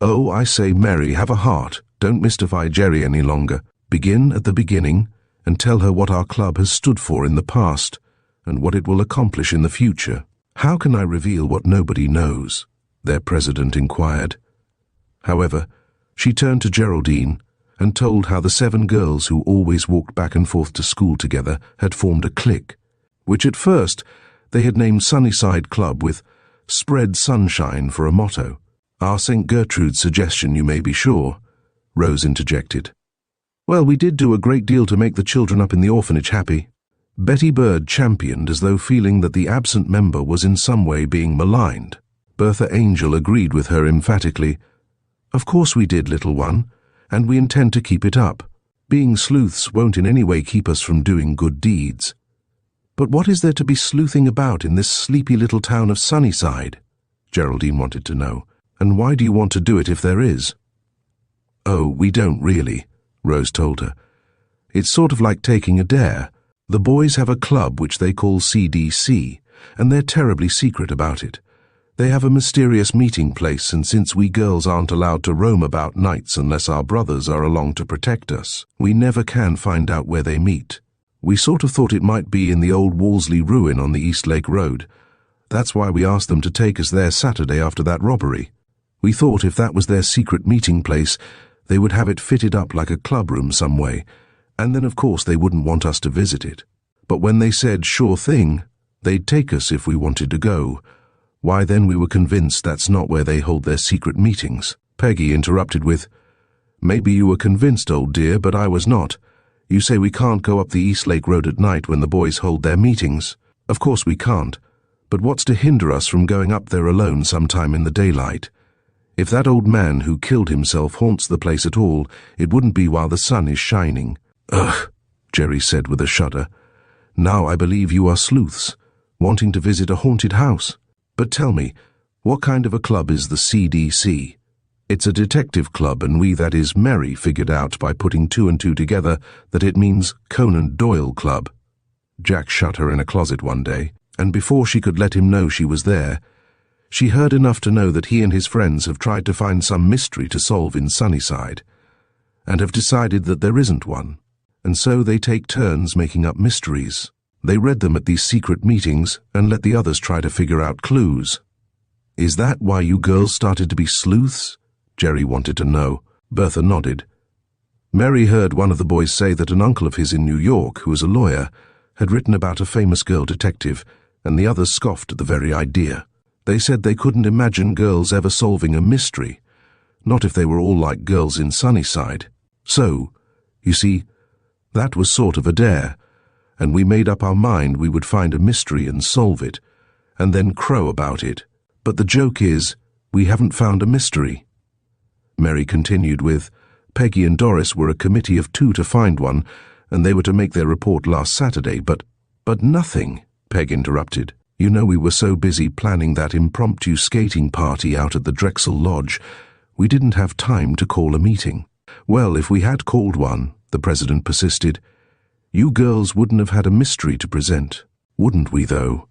"Oh, I say, Mary, have a heart. Don't mystify Jerry any longer. Begin at the beginning and tell her what our club has stood for in the past and what it will accomplish in the future." "How can I reveal what nobody knows?" their president inquired. However, she turned to Geraldine and told how the 7 girls who always walked back and forth to school together had formed a clique, which at first they had named Sunnyside Club with "Spread Sunshine" for a motto. "Our St. Gertrude's suggestion, you may be sure," Rose interjected. "Well, we did do a great deal to make the children up in the orphanage happy," Betty Bird championed, as though feeling that the absent member was in some way being maligned. Bertha Angel agreed with her emphatically. "Of course we did, little one, and we intend to keep it up. Being sleuths won't in any way keep us from doing good deeds." "But what is there to be sleuthing about in this sleepy little town of Sunnyside?" Geraldine wanted to know. "And why do you want to do it if there is?" "Oh, we don't really," Rose told her. "It's sort of like taking a dare. The boys have a club which they call CDC, and they're terribly secret about it. They have a mysterious meeting place, and since we girls aren't allowed to roam about nights unless our brothers are along to protect us, we never can find out where they meet. We sort of thought it might be in the old Wolseley ruin on the East Lake Road. That's why we asked them to take us there Saturday after that robbery. We thought if that was their secret meeting place, they would have it fitted up like a clubroom some way, and then of course they wouldn't want us to visit it. But when they said sure thing, they'd take us if we wanted to go, why then we were convinced that's not where they hold their secret meetings." Peggy interrupted with, "Maybe you were convinced, old dear, but I was not. You say we can't go up the East Lake Road at night when the boys hold their meetings. Of course we can't, but what's to hinder us from going up there alone sometime in the daylight? If that old man who killed himself haunts the place at all, it wouldn't be while the sun is shining." "Ugh," Jerry said with a shudder. "Now I believe you are sleuths, wanting to visit a haunted house. But tell me, What kind of a club is the CDC? It's a detective club, and we, that is, Mary, figured out by putting two and two together that it means Conan Doyle Club. Jack shut her in a closet one day, and before she could let him know she was there, she heard enough to know that he and his friends have tried to find some mystery to solve in Sunnyside, and have decided that there isn't one, and so they take turns making up mysteries. They read them at these secret meetings and let the others try to figure out clues. Is that why you girls started to be sleuths? Jerry wanted to know. Bertha nodded. Mary heard one of the boys say that an uncle of his in New York, who was a lawyer, had written about a famous girl detective, and the others scoffed at the very idea. They said they couldn't imagine girls ever solving a mystery, not if they were all like girls in Sunnyside. So, you see, that was sort of a dare, and we made up our mind we would find a mystery and solve it, and then crow about it. But the joke is, we haven't found a mystery. Mary continued with, Peggy and Doris were a committee of 2 to find one, and they were to make their report last Saturday, but nothing, Peg interrupted. You know, we were so busy planning that impromptu skating party out at the Drexel Lodge, we didn't have time to call a meeting. Well, if we had called one, the president persisted, you girls wouldn't have had a mystery to present, wouldn't we, though?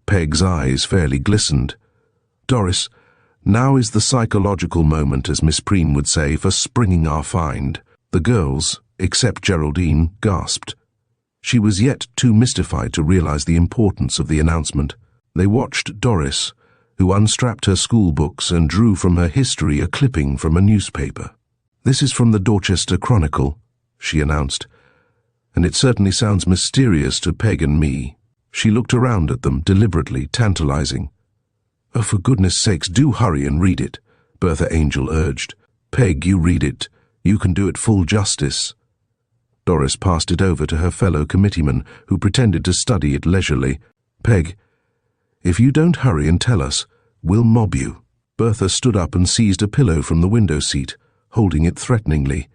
Peg's eyes fairly glistened. Doris, now is the psychological moment, as Miss Preen would say, for springing our find. The girls, except Geraldine, gasped. She was yet too mystified to realize the importance of the announcement. They watched Doris, who unstrapped her school books and drew from her history a clipping from a newspaper. This is from the Dorchester Chronicle, she announced, and it certainly sounds mysterious to Peg and me. She looked around at them, deliberately tantalizing. Oh, for goodness sakes, do hurry and read it, Bertha Angel urged. Peg, you read it. You can do it full justice. Doris passed it over to her fellow committeeman, who pretended to study it leisurely. Peg, if you don't hurry and tell us, we'll mob you. Bertha stood up and seized a pillow from the window seat, holding it threateningly.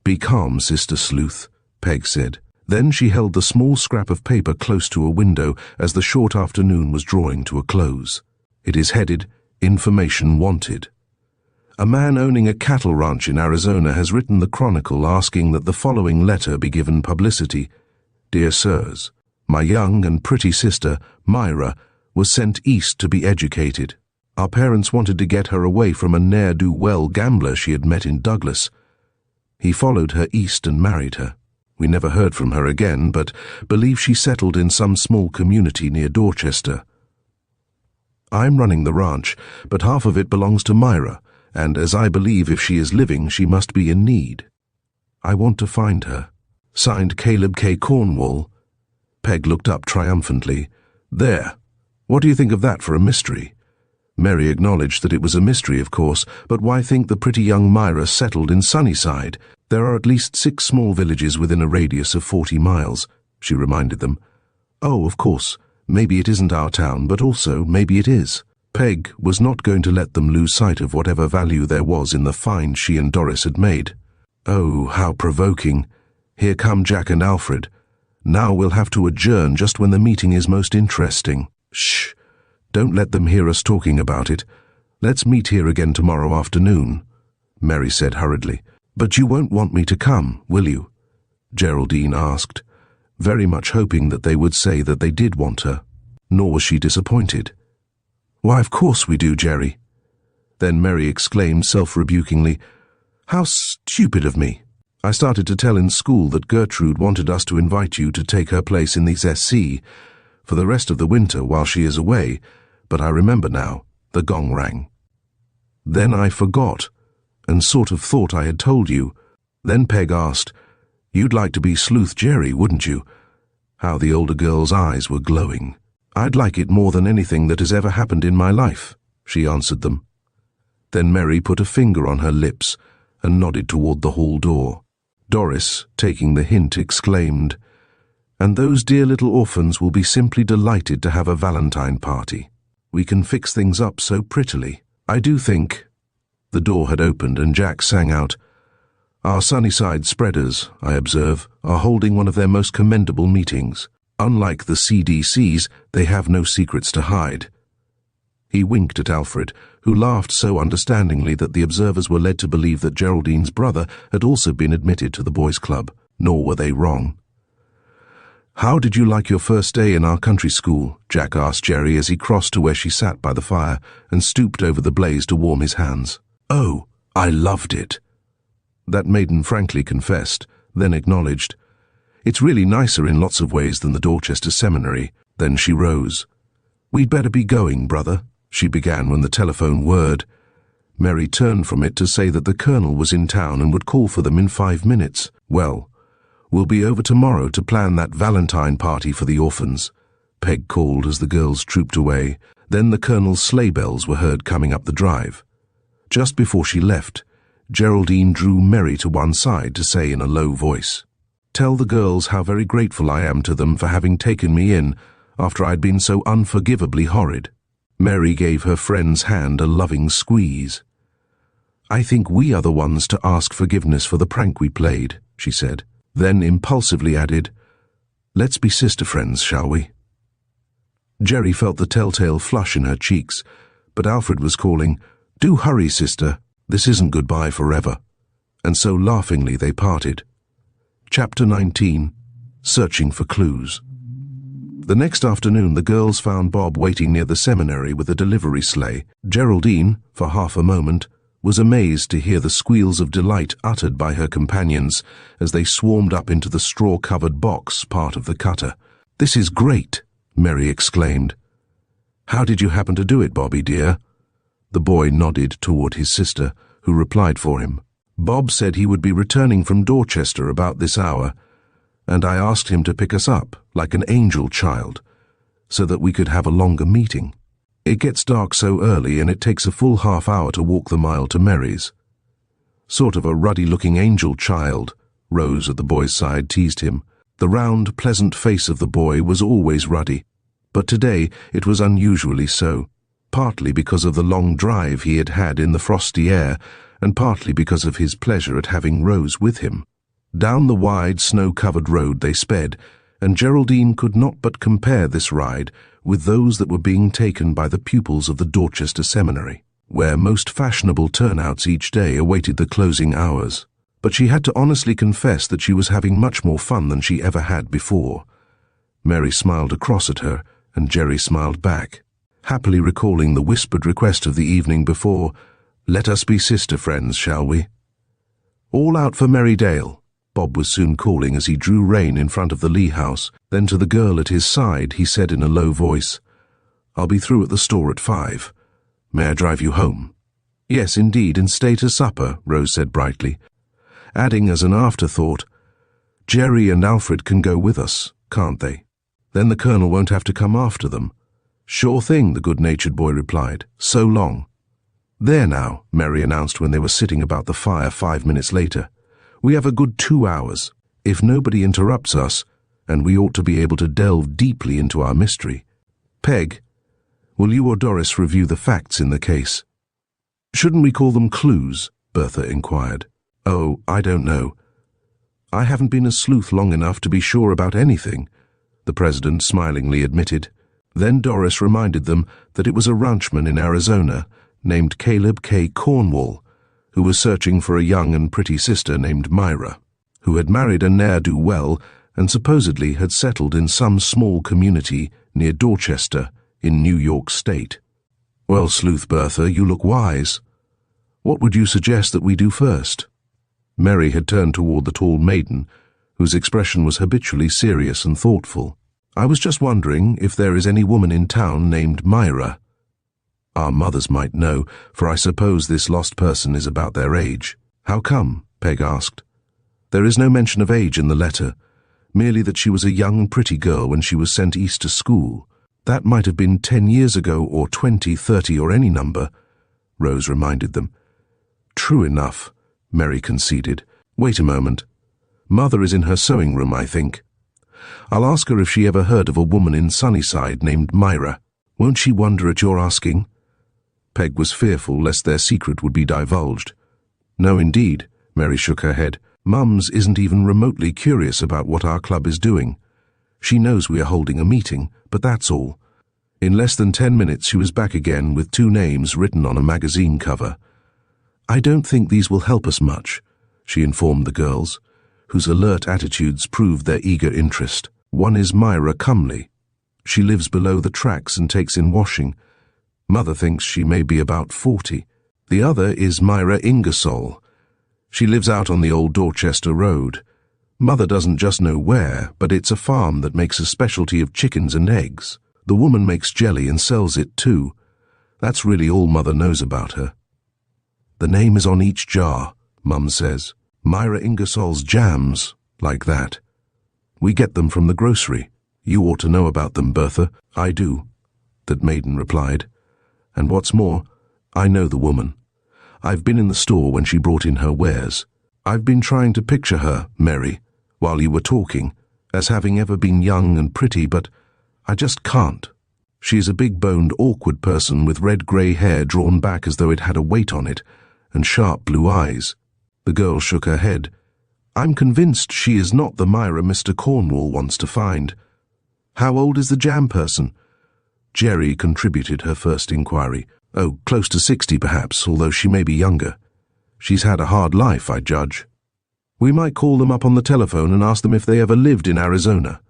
Be calm, Sister Sleuth, Peg said. Then she held the small scrap of paper close to a window as the short afternoon was drawing to a close. It is headed, Information Wanted. A man owning a cattle ranch in Arizona has written the Chronicle asking that the following letter be given publicity. Dear Sirs, my young and pretty sister, Myra, was sent east to be educated. Our parents wanted to get her away from a ne'er-do-well gambler she had met in Douglas. He followed her east and married her. We never heard from her again, but believe she settled in some small community near Dorchester. I'm running the ranch, but half of it belongs to Myra, and as I believe if she is living, she must be in need. I want to find her. Signed, Caleb K. Cornwall. Peg looked up triumphantly. There. What do you think of that for a mystery? Mary acknowledged that it was a mystery, of course, but why think the pretty young Myra settled in Sunnyside? There are at least 6 small villages within a radius of 40 miles, she reminded them. Oh, of course, maybe it isn't our town, but also maybe it is. Peg was not going to let them lose sight of whatever value there was in the find she and Doris had made. Oh, how provoking. Here come Jack and Alfred. Now we'll have to adjourn just when the meeting is most interesting. Shh. Don't let them hear us talking about it. Let's meet here again tomorrow afternoon, Mary said hurriedly. But you won't want me to come, will you? Geraldine asked, very much hoping that they would say that they did want her. Nor was she disappointed. Why, of course we do, Jerry. Then Mary exclaimed self-rebukingly, How stupid of me. I started to tell in school that Gertrude wanted us to invite you to take her place in the SC for the rest of the winter while she is away, but I remember now, the gong rang. Then I forgot, and sort of thought I had told you. Then Peg asked, You'd like to be Sleuth Jerry, wouldn't you? How the older girl's eyes were glowing. I'd like it more than anything that has ever happened in my life, she answered them. Then Mary put a finger on her lips and nodded toward the hall door. Doris, taking the hint, exclaimed, And those dear little orphans will be simply delighted to have a Valentine party. We can fix things up so prettily. I do think. The door had opened and Jack sang out, Our Sunnyside spreaders, I observe, are holding one of their most commendable meetings. Unlike the CDC's, they have no secrets to hide. He winked at Alfred, who laughed so understandingly that the observers were led to believe that Geraldine's brother had also been admitted to the boys' club. Nor were they wrong. "How did you like your first day in our country school?" Jack asked Jerry as he crossed to where she sat by the fire and stooped over the blaze to warm his hands. "Oh, I loved it." That maiden frankly confessed, then acknowledged, "It's really nicer in lots of ways than the Dorchester Seminary." Then she rose. "We'd better be going, brother," she began when the telephone whirred. Mary turned from it to say that the colonel was in town and would call for them in 5 minutes. "Well, we'll be over tomorrow to plan that Valentine party for the orphans," Peg called as the girls trooped away. Then the colonel's sleigh bells were heard coming up the drive. Just before she left, Geraldine drew Mary to one side to say in a low voice, "Tell the girls how very grateful I am to them for having taken me in after I'd been so unforgivably horrid." Mary gave her friend's hand a loving squeeze. "I think we are the ones to ask forgiveness for the prank we played," she said, then impulsively added, "Let's be sister friends, shall we?" Jerry felt the telltale flush in her cheeks, but Alfred was calling, "Do hurry, sister, this isn't goodbye forever," and so laughingly they parted. Chapter 19. Searching for Clues. The next afternoon the girls found Bob waiting near the seminary with a delivery sleigh. Geraldine, for half a moment, was amazed to hear the squeals of delight uttered by her companions as they swarmed up into the straw-covered box part of the cutter. "This is great," Mary exclaimed. "How did you happen to do it, Bobby, dear?" The boy nodded toward his sister, who replied for him. "Bob said he would be returning from Dorchester about this hour, and I asked him to pick us up, like an angel child, so that we could have a longer meeting. It gets dark so early, and it takes a full half-hour to walk the mile to Mary's." "Sort of a ruddy-looking angel child," Rose at the boy's side teased him. The round, pleasant face of the boy was always ruddy, but today it was unusually so, partly because of the long drive he had had in the frosty air, and partly because of his pleasure at having Rose with him. Down the wide, snow-covered road they sped, and Geraldine could not but compare this ride with those that were being taken by the pupils of the Dorchester Seminary, where most fashionable turnouts each day awaited the closing hours. But she had to honestly confess that she was having much more fun than she ever had before. Mary smiled across at her, and Jerry smiled back, happily recalling the whispered request of the evening before, "Let us be sister friends, shall we?" "All out for Merrydale," Bob was soon calling as he drew rein in front of the Lee house. Then to the girl at his side he said in a low voice, "I'll be through at the store at 5. May I drive you home?" "Yes, indeed, and stay to supper," Rose said brightly, adding as an afterthought, "Jerry and Alfred can go with us, can't they? Then the colonel won't have to come after them." "Sure thing," the good-natured boy replied. "So long." "There now," Mary announced when they were sitting about the fire 5 minutes later. "We have a good 2 hours, if nobody interrupts us, and we ought to be able to delve deeply into our mystery. Peg, will you or Doris review the facts in the case?" "Shouldn't we call them clues?" Bertha inquired. "Oh, I don't know. I haven't been a sleuth long enough to be sure about anything," the president smilingly admitted. Then Doris reminded them that it was a ranchman in Arizona named Caleb K. Cornwall, who was searching for a young and pretty sister named Myra, who had married a ne'er-do-well and supposedly had settled in some small community near Dorchester in New York State. "Well, Sleuth Bertha, you look wise. What would you suggest that we do first?" Mary had turned toward the tall maiden, whose expression was habitually serious and thoughtful. "I was just wondering if there is any woman in town named Myra. Our mothers might know, for I suppose this lost person is about their age." "How come?" Peg asked. "There is no mention of age in the letter, merely that she was a young, pretty girl when she was sent east to school. That might have been 10 years ago, or 20, 30, or any number," Rose reminded them. "True enough," Mary conceded. "Wait a moment. Mother is in her sewing room, I think. I'll ask her if she ever heard of a woman in Sunnyside named Myra. Won't she wonder at your asking?" Peg was fearful lest their secret would be divulged. "No, indeed," Mary shook her head. "Mums isn't even remotely curious about what our club is doing. She knows we are holding a meeting, but that's all. In less than 10 minutes she was back again with 2 names written on a magazine cover. "I don't think these will help us much," she informed the girls, whose alert attitudes proved their eager interest. "One is Myra Cumley. She lives below the tracks and takes in washing. Mother thinks she may be about 40. The other is Myra Ingersoll. She lives out on the old Dorchester Road. Mother doesn't just know where, but it's a farm that makes a specialty of chickens and eggs. The woman makes jelly and sells it too. That's really all Mother knows about her. The name is on each jar, Mum says. Myra Ingersoll's jams, like that. We get them from the grocery. You ought to know about them, Bertha." "I do," that maiden replied. "And what's more, I know the woman. I've been in the store when she brought in her wares. I've been trying to picture her, Mary, while you were talking, as having ever been young and pretty, but I just can't. She's a big-boned, awkward person with red-grey hair drawn back as though it had a weight on it, and sharp blue eyes." The girl shook her head. "I'm convinced she is not the Myra Mr. Cornwall wants to find. How old is the jam person?" Jerry contributed her first inquiry. "Oh, close to 60 perhaps, although she may be younger. She's had a hard life, I judge." "We might call them up on the telephone and ask them if they ever lived in Arizona,"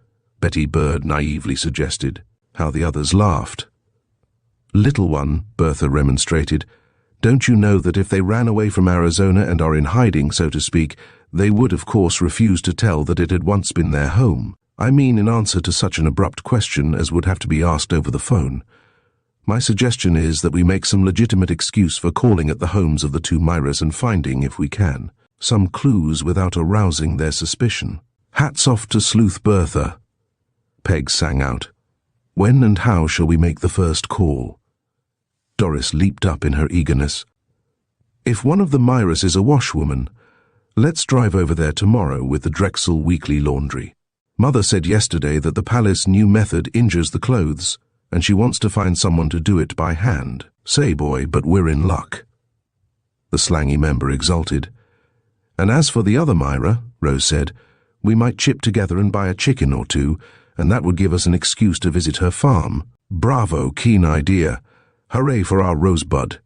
Betty Bird naively suggested. How the others laughed. "Little one," Bertha remonstrated, "don't you know that if they ran away from Arizona and are in hiding, so to speak, they would of course refuse to tell that it had once been their home? I mean in answer to such an abrupt question as would have to be asked over the phone. My suggestion is that we make some legitimate excuse for calling at the homes of the 2 Myras and finding, if we can, some clues without arousing their suspicion." "Hats off to Sleuth Bertha," Peg sang out. "When and how shall we make the first call?" Doris leaped up in her eagerness. "If one of the Myras is a washwoman, let's drive over there tomorrow with the Drexel Weekly Laundry. Mother said yesterday that the Palace new method injures the clothes, and she wants to find someone to do it by hand. Say, boy, but we're in luck." The slangy member exulted. "And as for the other Myra," Rose said, "we might chip together and buy a chicken or 2, and that would give us an excuse to visit her farm." "Bravo, keen idea. Hooray for our Rosebud,"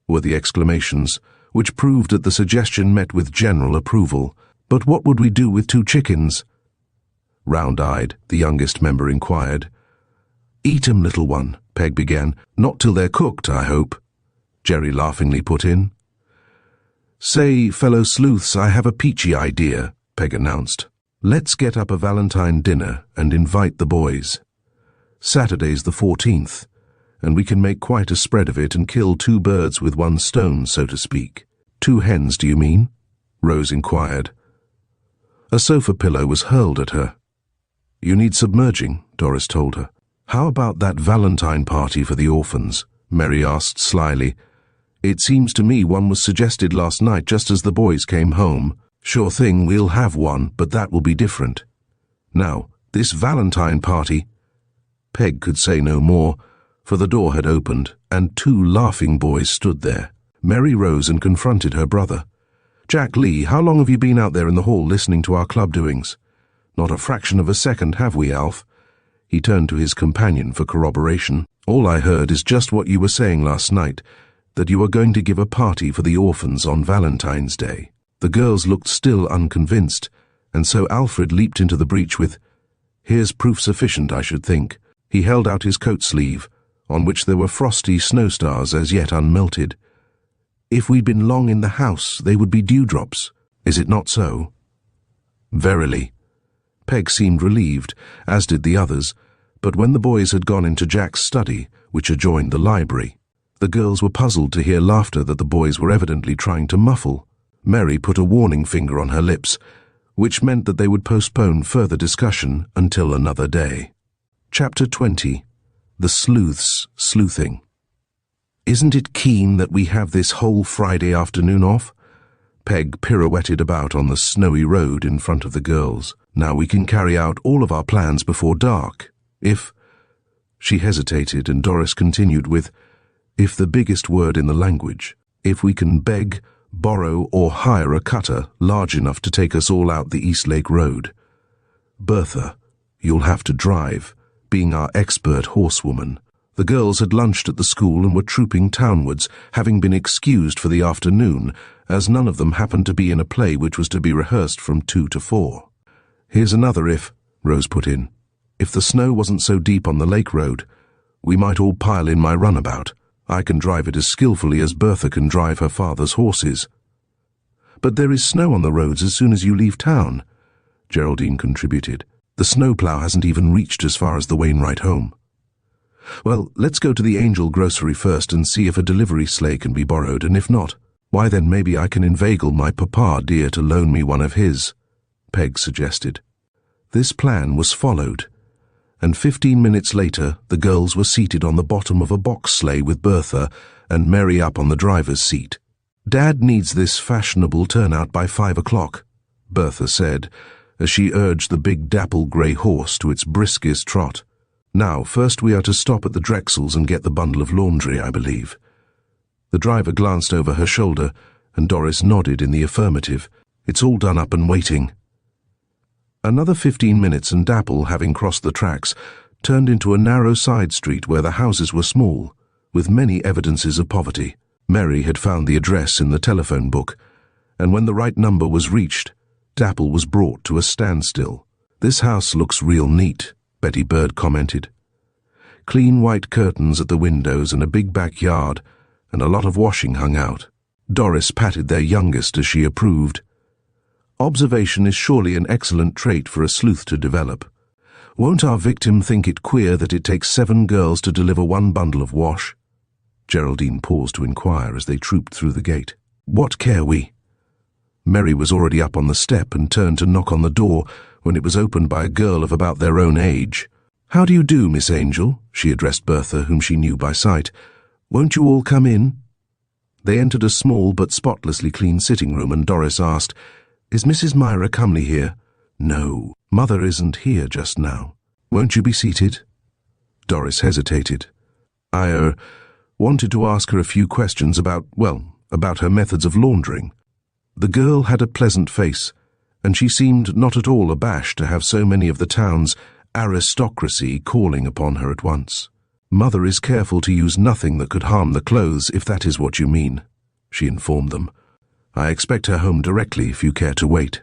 were the exclamations, which proved that the suggestion met with general approval. "But what would we do with 2 chickens?" Round-eyed, the youngest member inquired. "Eat 'em, little one," Peg began. "Not till they're cooked, I hope," Jerry laughingly put in. "Say, fellow sleuths, I have a peachy idea," Peg announced. "Let's get up a Valentine dinner and invite the boys. Saturday's the 14th, and we can make quite a spread of it and kill 2 birds with 1 stone, so to speak." "2 hens, do you mean?" Rose inquired. A sofa pillow was hurled at her. "You need submerging," Doris told her. "How about that Valentine party for the orphans?" Mary asked slyly. "It seems to me one was suggested last night just as the boys came home." "Sure thing, we'll have one, but that will be different. Now, this Valentine party—" Peg could say no more, for the door had opened, and 2 laughing boys stood there. Mary rose and confronted her brother. "Jack Lee, how long have you been out there in the hall listening to our club doings?" "Not a fraction of a second, have we, Alf?" He turned to his companion for corroboration. "All I heard is just what you were saying last night, that you were going to give a party for the orphans on Valentine's Day." The girls looked still unconvinced, and so Alfred leaped into the breach with, "Here's proof sufficient, I should think." He held out his coat sleeve, on which there were frosty snow stars as yet unmelted. "If we'd been long in the house, they would be dewdrops. Is it not so?" "Verily." Peg seemed relieved, as did the others, but when the boys had gone into Jack's study, which adjoined the library, the girls were puzzled to hear laughter that the boys were evidently trying to muffle. Mary put a warning finger on her lips, which meant that they would postpone further discussion until another day. Chapter 20. The Sleuths Sleuthing. "Isn't it keen that we have this whole Friday afternoon off?" Peg pirouetted about on the snowy road in front of the girls. "Now we can carry out all of our plans before dark. If—" She hesitated, and Doris continued with, "if the biggest word in the language, if we can beg, borrow or hire a cutter large enough to take us all out the Eastlake Road. Bertha, you'll have to drive, being our expert horsewoman. The girls had lunched at the school and were trooping townwards, having been excused for the afternoon, as none of them happened to be in a play which was to be rehearsed from 2 to 4. "Here's another if," Rose put in. "If the snow wasn't so deep on the lake road, we might all pile in my runabout. I can drive it as skillfully as Bertha can drive her father's horses." "But there is snow on the roads as soon as you leave town," Geraldine contributed. "The snowplow hasn't even reached as far as the Wainwright home." "Well, let's go to the Angel grocery first and see if a delivery sleigh can be borrowed, and if not, why then maybe I can inveigle my papa dear to loan me one of his," Peg suggested. This plan was followed, and 15 minutes later the girls were seated on the bottom of a box sleigh with Bertha and Mary up on the driver's seat. "Dad needs this fashionable turnout by 5 o'clock, Bertha said, as she urged the big dapple-grey horse to its briskest trot. "Now, first we are to stop at the Drexels and get the bundle of laundry, I believe." The driver glanced over her shoulder, and Doris nodded in the affirmative. "It's all done up and waiting." Another 15 minutes and Dapple, having crossed the tracks, turned into a narrow side street where the houses were small, with many evidences of poverty. Mary had found the address in the telephone book, and when the right number was reached, Dapple was brought to a standstill. "This house looks real neat," Betty Bird commented. "Clean white curtains at the windows and a big backyard, and a lot of washing hung out." Doris patted their youngest as she approved. "Observation is surely an excellent trait for a sleuth to develop. Won't our victim think it queer that it takes 7 girls to deliver 1 bundle of wash?" Geraldine paused to inquire as they trooped through the gate. "What care we?" Mary was already up on the step and turned to knock on the door when it was opened by a girl of about their own age. "How do you do, Miss Angel?" she addressed Bertha, whom she knew by sight. "Won't you all come in?" They entered a small but spotlessly clean sitting room, and Doris asked, "Is Mrs. Myra Cumley here?" "No, Mother isn't here just now." "Won't you be seated?" Doris hesitated. "I wanted to ask her a few questions about her methods of laundering." The girl had a pleasant face, and she seemed not at all abashed to have so many of the town's aristocracy calling upon her at once. "Mother is careful to use nothing that could harm the clothes, if that is what you mean," she informed them. "I expect her home directly if you care to wait."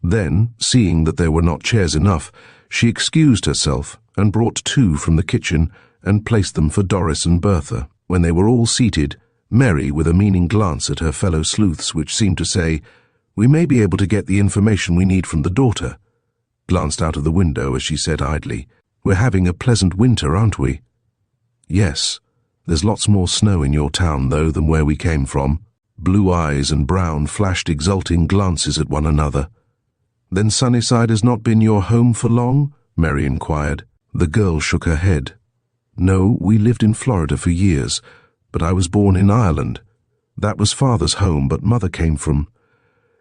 Then, seeing that there were not chairs enough, she excused herself and brought 2 from the kitchen and placed them for Doris and Bertha. When they were all seated, Mary, with a meaning glance at her fellow sleuths which seemed to say, "We may be able to get the information we need from the daughter," glanced out of the window as she said idly, "We're having a pleasant winter, aren't we?" "Yes. There's lots more snow in your town, though, than where we came from." Blue eyes and Brown flashed exulting glances at one another. "Then Sunnyside has not been your home for long?" Mary inquired. The girl shook her head. "No, we lived in Florida for years, but I was born in Ireland. That was Father's home, but Mother came from—"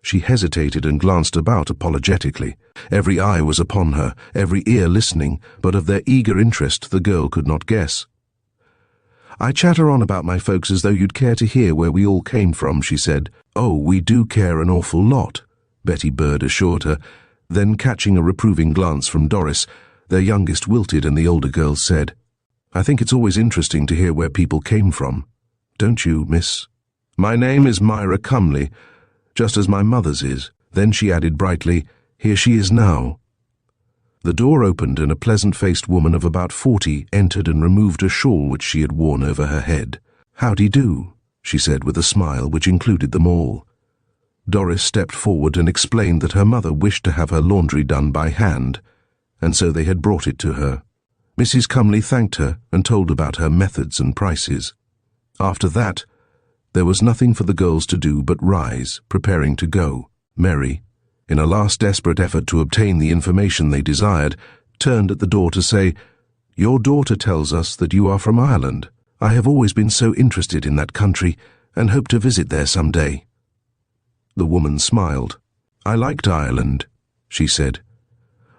She hesitated and glanced about apologetically. Every eye was upon her, every ear listening, but of their eager interest the girl could not guess. "I chatter on about my folks as though you'd care to hear where we all came from," she said. "Oh, we do care an awful lot," Betty Bird assured her. Then, catching a reproving glance from Doris, their youngest wilted and the older girl said, "I think it's always interesting to hear where people came from. Don't you, miss? My name is Myra Cumley, just as my mother's is." Then she added brightly, "Here she is now." The door opened and a pleasant-faced woman of about 40 entered and removed a shawl which she had worn over her head. "Howdy do," she said with a smile which included them all. Doris stepped forward and explained that her mother wished to have her laundry done by hand, and so they had brought it to her. Mrs. Cumley thanked her and told about her methods and prices. After that, there was nothing for the girls to do but rise, preparing to go. Mary, in a last desperate effort to obtain the information they desired, turned at the door to say, "Your daughter tells us that you are from Ireland. I have always been so interested in that country and hope to visit there some day." The woman smiled. "I liked Ireland," she said.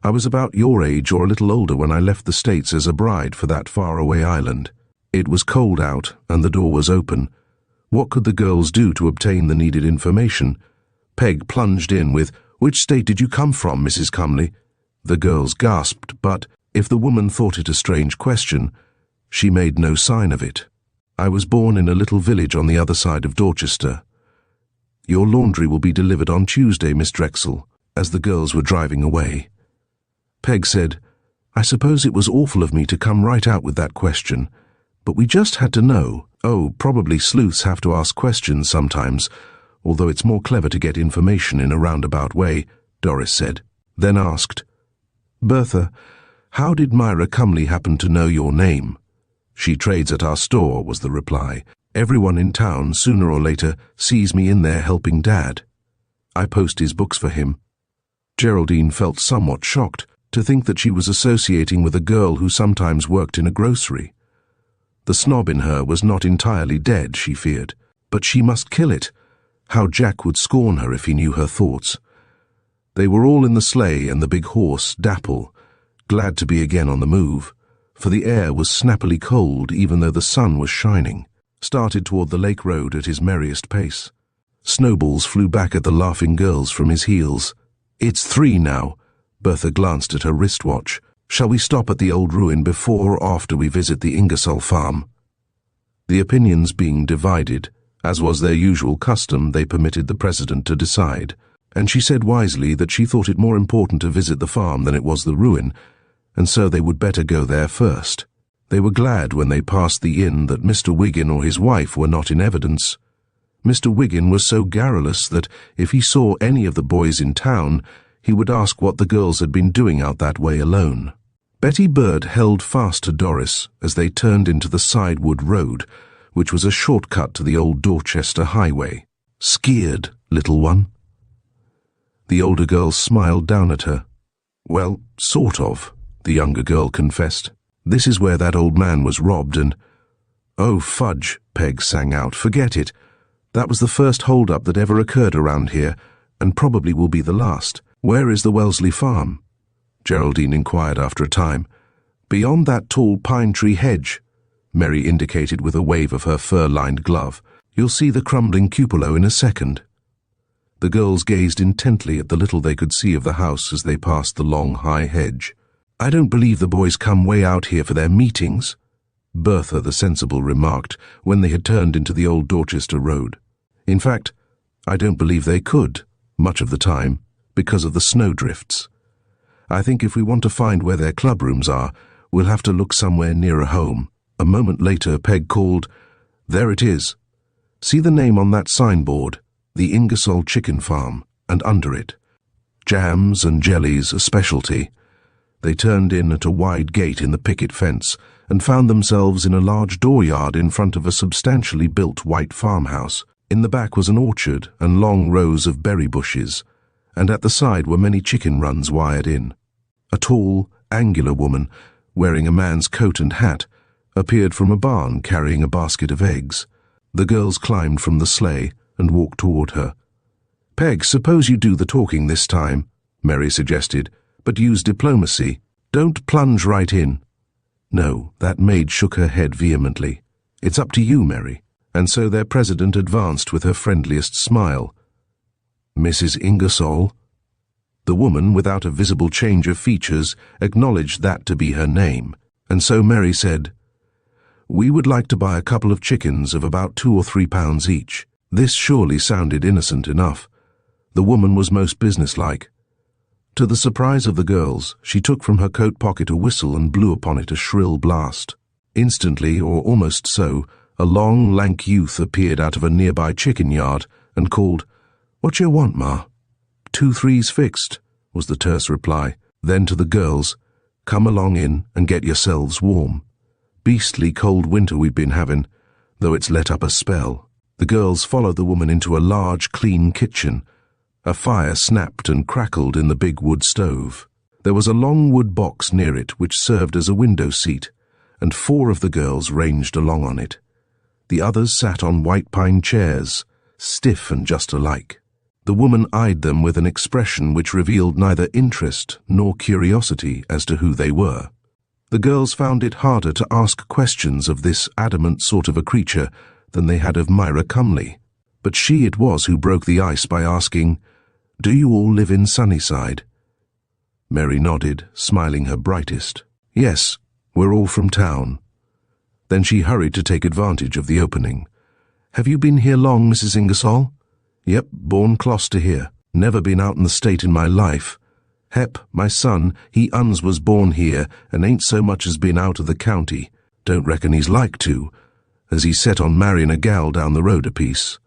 "I was about your age or a little older when I left the States as a bride for that faraway island. It was cold out and the door was open. What could the girls do to obtain the needed information? Peg plunged in with, "Which state did you come from, Mrs. Cumley?" The girls gasped, but, if the woman thought it a strange question, She made no sign of it. I was born in a little village on the other side of Dorchester. Your laundry will be delivered on Tuesday, Miss Drexel, as the girls were driving away. Peg said, I suppose it was awful of me to come right out with that question, but we just had to know. Oh, probably sleuths have to ask questions sometimes, although it's more clever to get information in a roundabout way, Doris said, then asked, Bertha, how did Myra Cumley happen to know your name? She trades at our store, was the reply. Everyone in town, sooner or later, sees me in there helping Dad. I post his books for him. Geraldine felt somewhat shocked to think that she was associating with a girl who sometimes worked in a grocery. The snob in her was not entirely dead, she feared, but she must kill it. How Jack would scorn her if he knew her thoughts. They were all in the sleigh and the big horse, Dapple, glad to be again on the move, for the air was snappily cold even though the sun was shining, started toward the lake road at his merriest pace. Snowballs flew back at the laughing girls from his heels. It's 3 now. Bertha glanced at her wristwatch. Shall we stop at the old ruin before or after we visit the Ingersoll farm? The opinions being divided, as was their usual custom, they permitted the president to decide, and she said wisely that she thought it more important to visit the farm than it was the ruin, and so they would better go there first. They were glad when they passed the inn that Mr. Wiggin or his wife were not in evidence. Mr. Wiggin was so garrulous that if he saw any of the boys in town, he would ask what the girls had been doing out that way alone. Betty Bird held fast to Doris as they turned into the side wood road, which was a shortcut to the old Dorchester highway. Skeered, little one? The older girl smiled down at her. Well, sort of, the younger girl confessed. This is where that old man was robbed and— Oh, fudge, Peg sang out, forget it. That was the first hold-up that ever occurred around here, and probably will be the last. Where is the Wellesley farm? Geraldine inquired after a time. Beyond that tall pine tree hedge, Mary indicated with a wave of her fur-lined glove. You'll see the crumbling cupola in a second. The girls gazed intently at the little they could see of the house as they passed the long, high hedge. I don't believe the boys come way out here for their meetings, Bertha the sensible remarked when they had turned into the old Dorchester road. In fact, I don't believe they could, much of the time, because of the snowdrifts. I think if we want to find where their clubrooms are, we'll have to look somewhere nearer home. A moment later, Peg called, There it is. See the name on that signboard, the Ingersoll Chicken Farm, and under it, Jams and Jellies, a specialty. They turned in at a wide gate in the picket fence and found themselves in a large dooryard in front of a substantially built white farmhouse. In the back was an orchard and long rows of berry bushes, and at the side were many chicken runs wired in. A tall, angular woman, wearing a man's coat and hat, appeared from a barn carrying a basket of eggs. The girls climbed from the sleigh and walked toward her. Peg, suppose you do the talking this time, Mary suggested, but use diplomacy. Don't plunge right in. No, that maid shook her head vehemently. It's up to you, Mary. And so their president advanced with her friendliest smile. Mrs. Ingersoll? The woman, without a visible change of features, acknowledged that to be her name, and so Mary said, We would like to buy a couple of chickens of about 2 or 3 pounds each. This surely sounded innocent enough. The woman was most businesslike. To the surprise of the girls, she took from her coat pocket a whistle and blew upon it a shrill blast. Instantly, or almost so, a long, lank youth appeared out of a nearby chicken yard and called, What you want, Ma? 2 3s fixed, was the terse reply. Then to the girls, Come along in and get yourselves warm. Beastly cold winter we've been having, though it's let up a spell. The girls followed the woman into a large, clean kitchen. A fire snapped and crackled in the big wood stove. There was a long wood box near it which served as a window seat, and 4 of the girls ranged along on it. The others sat on white pine chairs, stiff and just alike. The woman eyed them with an expression which revealed neither interest nor curiosity as to who they were. The girls found it harder to ask questions of this adamant sort of a creature than they had of Myra Cumley, but she it was who broke the ice by asking, Do you all live in Sunnyside? Mary nodded, smiling her brightest. Yes, we're all from town. Then she hurried to take advantage of the opening. "Have you been here long, Mrs. Ingersoll?" "Yep, born Closter here. Never been out in the state in my life. Hep, my son, he uns was born here and ain't so much as been out of the county. Don't reckon he's like to, as he's set on marrying a gal down the road a piece."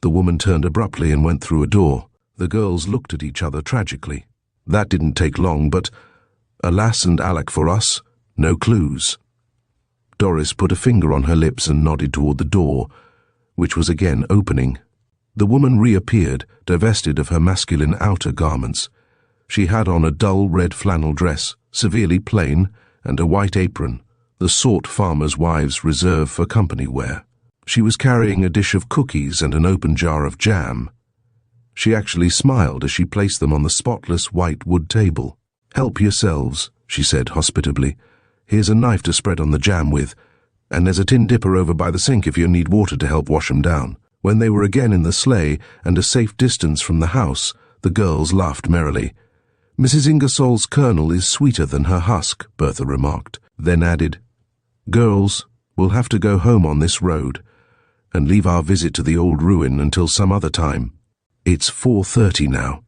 The woman turned abruptly and went through a door. The girls looked at each other tragically. That didn't take long, but alas and alack for us, no clues. Doris put a finger on her lips and nodded toward the door, which was again opening. The woman reappeared, divested of her masculine outer garments. She had on a dull red flannel dress, severely plain, and a white apron, the sort farmers' wives reserve for company wear. She was carrying a dish of cookies and an open jar of jam. She actually smiled as she placed them on the spotless white wood table. "Help yourselves," she said hospitably. "Here's a knife to spread on the jam with, and there's a tin dipper over by the sink if you need water to help wash 'em down." When they were again in the sleigh and a safe distance from the house, the girls laughed merrily. "Mrs. Ingersoll's kernel is sweeter than her husk," Bertha remarked, then added, "Girls, we'll have to go home on this road and leave our visit to the old ruin until some other time. It's 4:30 now."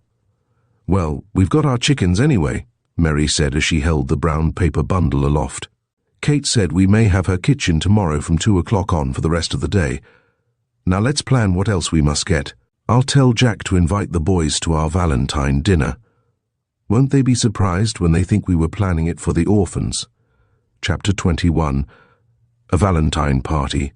"Well, we've got our chickens anyway," Mary said as she held the brown paper bundle aloft. "Kate said we may have her kitchen tomorrow from 2 o'clock on for the rest of the day. Now let's plan what else we must get. I'll tell Jack to invite the boys to our Valentine dinner. Won't they be surprised when they think we were planning it for the orphans?" Chapter 21. A Valentine Party.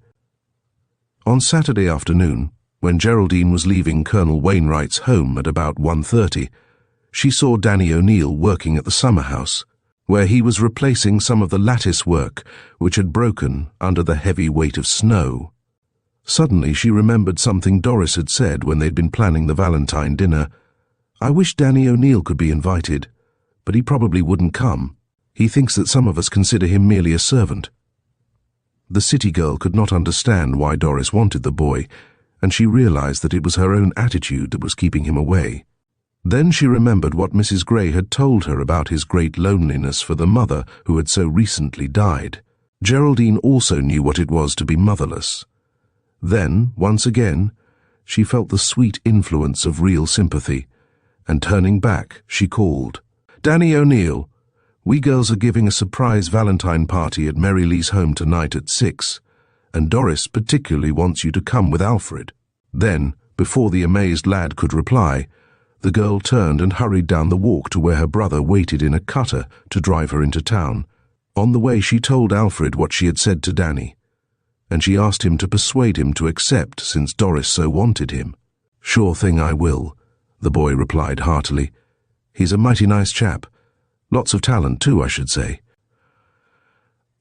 On Saturday afternoon, when Geraldine was leaving Colonel Wainwright's home at about 1:30, she saw Danny O'Neill working at the summer house, where he was replacing some of the lattice work which had broken under the heavy weight of snow. Suddenly she remembered something Doris had said when they'd been planning the Valentine dinner. "I wish Danny O'Neill could be invited, but he probably wouldn't come. He thinks that some of us consider him merely a servant." The city girl could not understand why Doris wanted the boy, and she realized that it was her own attitude that was keeping him away. Then she remembered what Mrs. Gray had told her about his great loneliness for the mother who had so recently died. Geraldine also knew what it was to be motherless. Then, once again, she felt the sweet influence of real sympathy, and turning back, she called, "Danny O'Neill, we girls are giving a surprise Valentine party at Mary Lee's home tonight at 6, and Doris particularly wants you to come with Alfred." Then, before the amazed lad could reply, the girl turned and hurried down the walk to where her brother waited in a cutter to drive her into town. On the way she told Alfred what she had said to Danny, and she asked him to persuade him to accept since Doris so wanted him. "Sure thing I will," the boy replied heartily. "He's a mighty nice chap. Lots of talent too, I should say.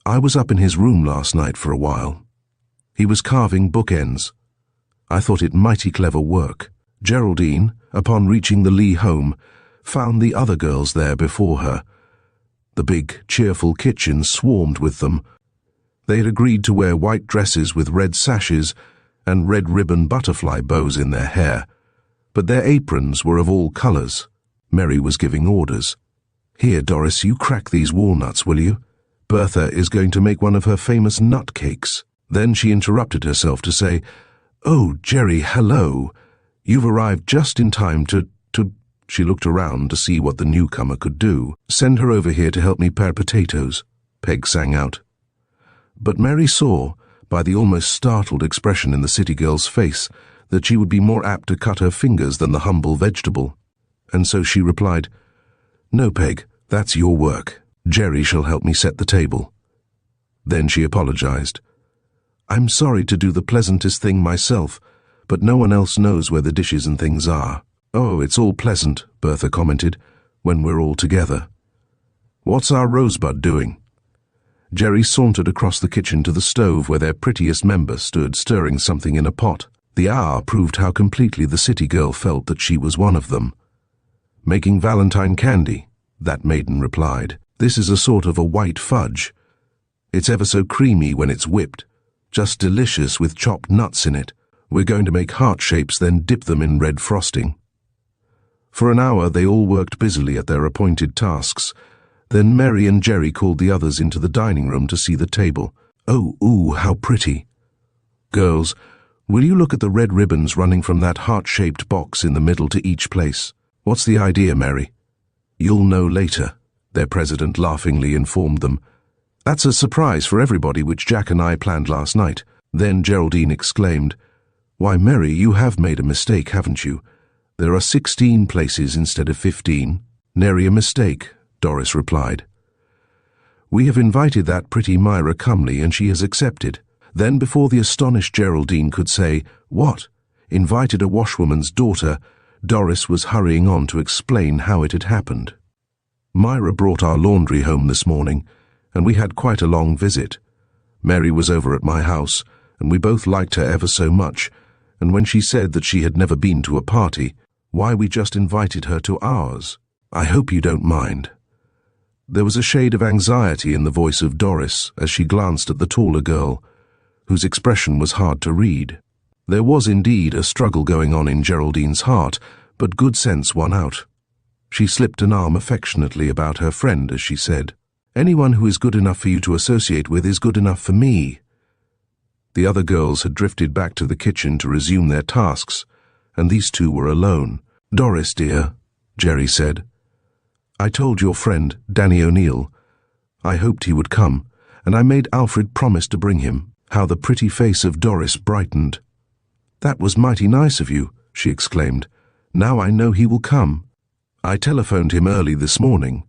I was up in his room last night for a while. He was carving bookends. I thought it mighty clever work." Geraldine, upon reaching the Lee home, found the other girls there before her. The big, cheerful kitchen swarmed with them. They had agreed to wear white dresses with red sashes and red ribbon butterfly bows in their hair, but their aprons were of all colors. Mary was giving orders. "Here, Doris, you crack these walnuts, will you? Bertha is going to make one of her famous nut cakes." Then she interrupted herself to say, "Oh, Jerry, hello. You've arrived just in time to—" She looked around to see what the newcomer could do. "Send her over here to help me pare potatoes," Peg sang out. But Mary saw, by the almost startled expression in the city girl's face, that she would be more apt to cut her fingers than the humble vegetable, and so she replied, "No, Peg, that's your work. Jerry shall help me set the table." Then she apologized. "I'm sorry to do the pleasantest thing myself, but no one else knows where the dishes and things are." "Oh, it's all pleasant," Bertha commented, "when we're all together. What's our Rosebud doing?" Jerry sauntered across the kitchen to the stove where their prettiest member stood stirring something in a pot. The hour proved how completely the city girl felt that she was one of them. "Making Valentine candy," that maiden replied. "This is a sort of a white fudge. It's ever so creamy when it's whipped, just delicious with chopped nuts in it. We're going to make heart shapes, then dip them in red frosting." For an hour they all worked busily at their appointed tasks. Then Mary and Jerry called the others into the dining room to see the table. Oh, ooh, how pretty. Girls, will you look at the red ribbons running from that heart-shaped box in the middle to each place? What's the idea, Mary? You'll know later, their president laughingly informed them. That's a surprise for everybody, which Jack and I planned last night. Then Geraldine exclaimed, Why, Mary, you have made a mistake, haven't you? There are 16 places instead of 15. Nary a mistake, Doris replied. We have invited that pretty Myra Cumley, and she has accepted. Then, before the astonished Geraldine could say, What? Invited a washwoman's daughter, Doris was hurrying on to explain how it had happened. Myra brought our laundry home this morning, and we had quite a long visit. Mary was over at my house, and we both liked her ever so much, and when she said that she had never been to a party, why, we just invited her to ours. I hope you don't mind. There was a shade of anxiety in the voice of Doris as she glanced at the taller girl, whose expression was hard to read. There was indeed a struggle going on in Geraldine's heart, but good sense won out. She slipped an arm affectionately about her friend as she said, Anyone who is good enough for you to associate with is good enough for me. The other girls had drifted back to the kitchen to resume their tasks, and these two were alone. Doris, dear, Jerry said, I told your friend, Danny O'Neill. I hoped he would come, and I made Alfred promise to bring him. How the pretty face of Doris brightened. That was mighty nice of you, she exclaimed. Now I know he will come. I telephoned him early this morning,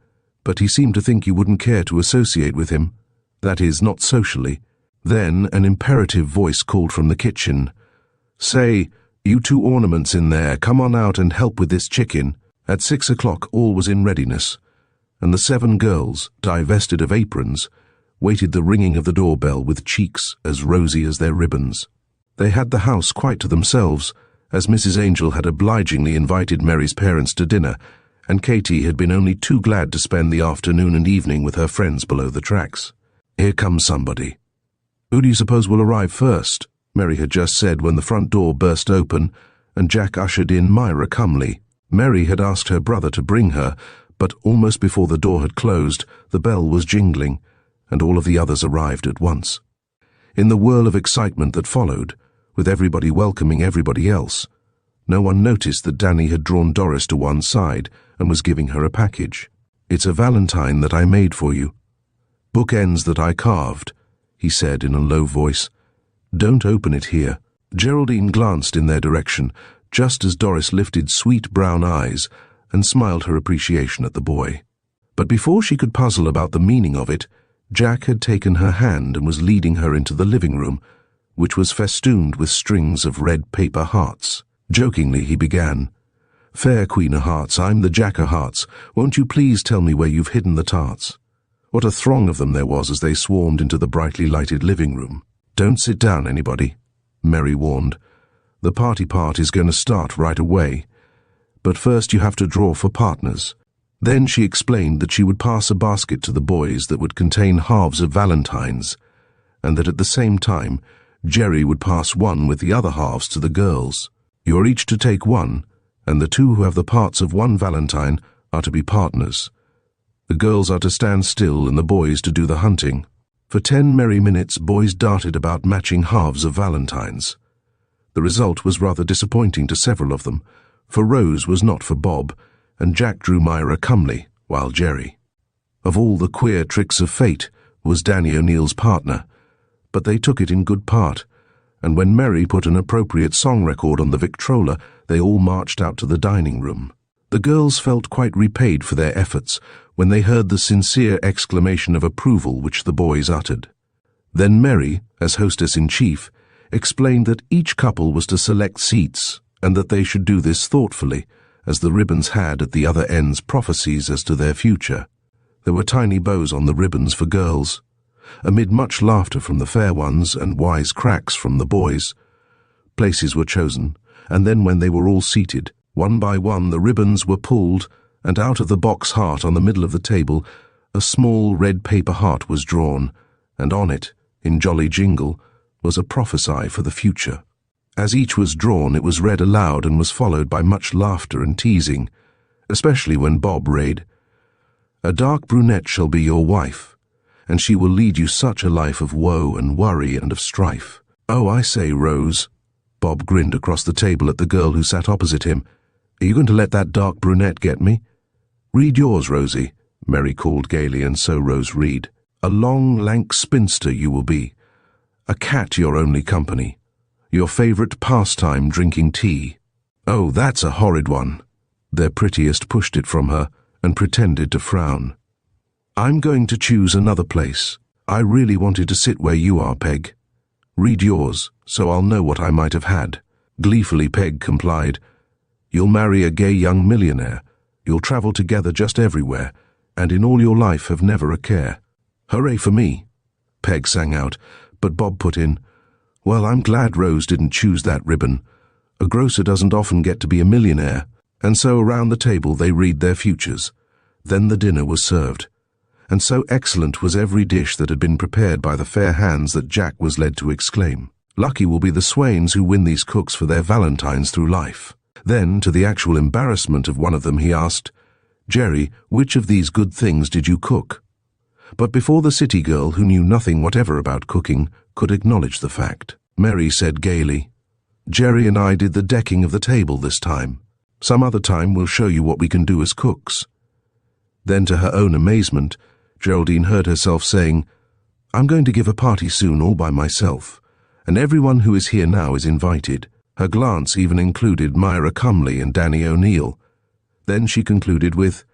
but he seemed to think you wouldn't care to associate with him. That is, not socially. Then an imperative voice called from the kitchen. Say, you two ornaments in there, come on out and help with this chicken. At 6 o'clock all was in readiness, and the 7 girls, divested of aprons, waited the ringing of the doorbell with cheeks as rosy as their ribbons. They had the house quite to themselves, as Mrs. Angel had obligingly invited Mary's parents to dinner, and Katie had been only too glad to spend the afternoon and evening with her friends below the tracks. Here comes somebody. Who do you suppose will arrive first? Mary had just said when the front door burst open, and Jack ushered in Myra Cumley. Mary had asked her brother to bring her, but almost before the door had closed, the bell was jingling, and all of the others arrived at once. In the whirl of excitement that followed, with everybody welcoming everybody else, no one noticed that Danny had drawn Doris to one side and was giving her a package. It's a valentine that I made for you. Bookends that I carved, he said in a low voice. Don't open it here. Geraldine glanced in their direction, just as Doris lifted sweet brown eyes and smiled her appreciation at the boy. But before she could puzzle about the meaning of it, Jack had taken her hand and was leading her into the living room, which was festooned with strings of red paper hearts. Jokingly he began, Fair Queen o' Hearts, I'm the Jack o' Hearts. Won't you please tell me where you've hidden the tarts? What a throng of them there was as they swarmed into the brightly lighted living room. Don't sit down, anybody, Mary warned. The party part is going to start right away. But first you have to draw for partners. Then she explained that she would pass a basket to the boys that would contain halves of valentines, and that at the same time Jerry would pass one with the other halves to the girls. You are each to take one, and the two who have the parts of one valentine are to be partners. The girls are to stand still and the boys to do the hunting. For 10 merry minutes boys darted about matching halves of valentines. The result was rather disappointing to several of them, for Rose was not for Bob, and Jack drew Myra Cumley, while Jerry. Of all the queer tricks of fate was Danny O'Neill's partner, but they took it in good part, and when Mary put an appropriate song record on the Victrola, they all marched out to the dining room. The girls felt quite repaid for their efforts when they heard the sincere exclamation of approval which the boys uttered. Then Mary, as hostess-in-chief, explained that each couple was to select seats, and that they should do this thoughtfully, as the ribbons had at the other ends prophecies as to their future. There were tiny bows on the ribbons for girls. Amid much laughter from the fair ones and wise cracks from the boys, places were chosen, and then when they were all seated, one by one the ribbons were pulled, and out of the box heart on the middle of the table a small red paper heart was drawn, and on it, in jolly jingle, was a prophecy for the future. As each was drawn, it was read aloud and was followed by much laughter and teasing, especially when Bob read, A dark brunette shall be your wife, and she will lead you such a life of woe and worry and of strife. Oh, I say, Rose. Bob grinned across the table at the girl who sat opposite him. Are you going to let that dark brunette get me? Read yours, Rosie, Mary called gaily, and so rose Reed. A long, lank spinster you will be. A cat your only company. Your favourite pastime drinking tea. Oh, that's a horrid one. Their prettiest pushed it from her and pretended to frown. I'm going to choose another place. I really wanted to sit where you are, Peg. Read yours, so I'll know what I might have had. Gleefully Peg complied. You'll marry a gay young millionaire. You'll travel together just everywhere, and in all your life have never a care. Hooray for me, Peg sang out, but Bob put in, well, I'm glad Rose didn't choose that ribbon. A grocer doesn't often get to be a millionaire. And so around the table they read their futures. Then the dinner was served. And so excellent was every dish that had been prepared by the fair hands that Jack was led to exclaim, lucky will be the swains who win these cooks for their valentines through life. Then, to the actual embarrassment of one of them, he asked, Jerry, which of these good things did you cook? But before the city girl, who knew nothing whatever about cooking, could acknowledge the fact, Mary said gaily, Jerry and I did the decking of the table this time. Some other time we'll show you what we can do as cooks. Then, to her own amazement, Geraldine heard herself saying, I'm going to give a party soon all by myself, and everyone who is here now is invited. Her glance even included Myra Cumley and Danny O'Neill. Then she concluded with,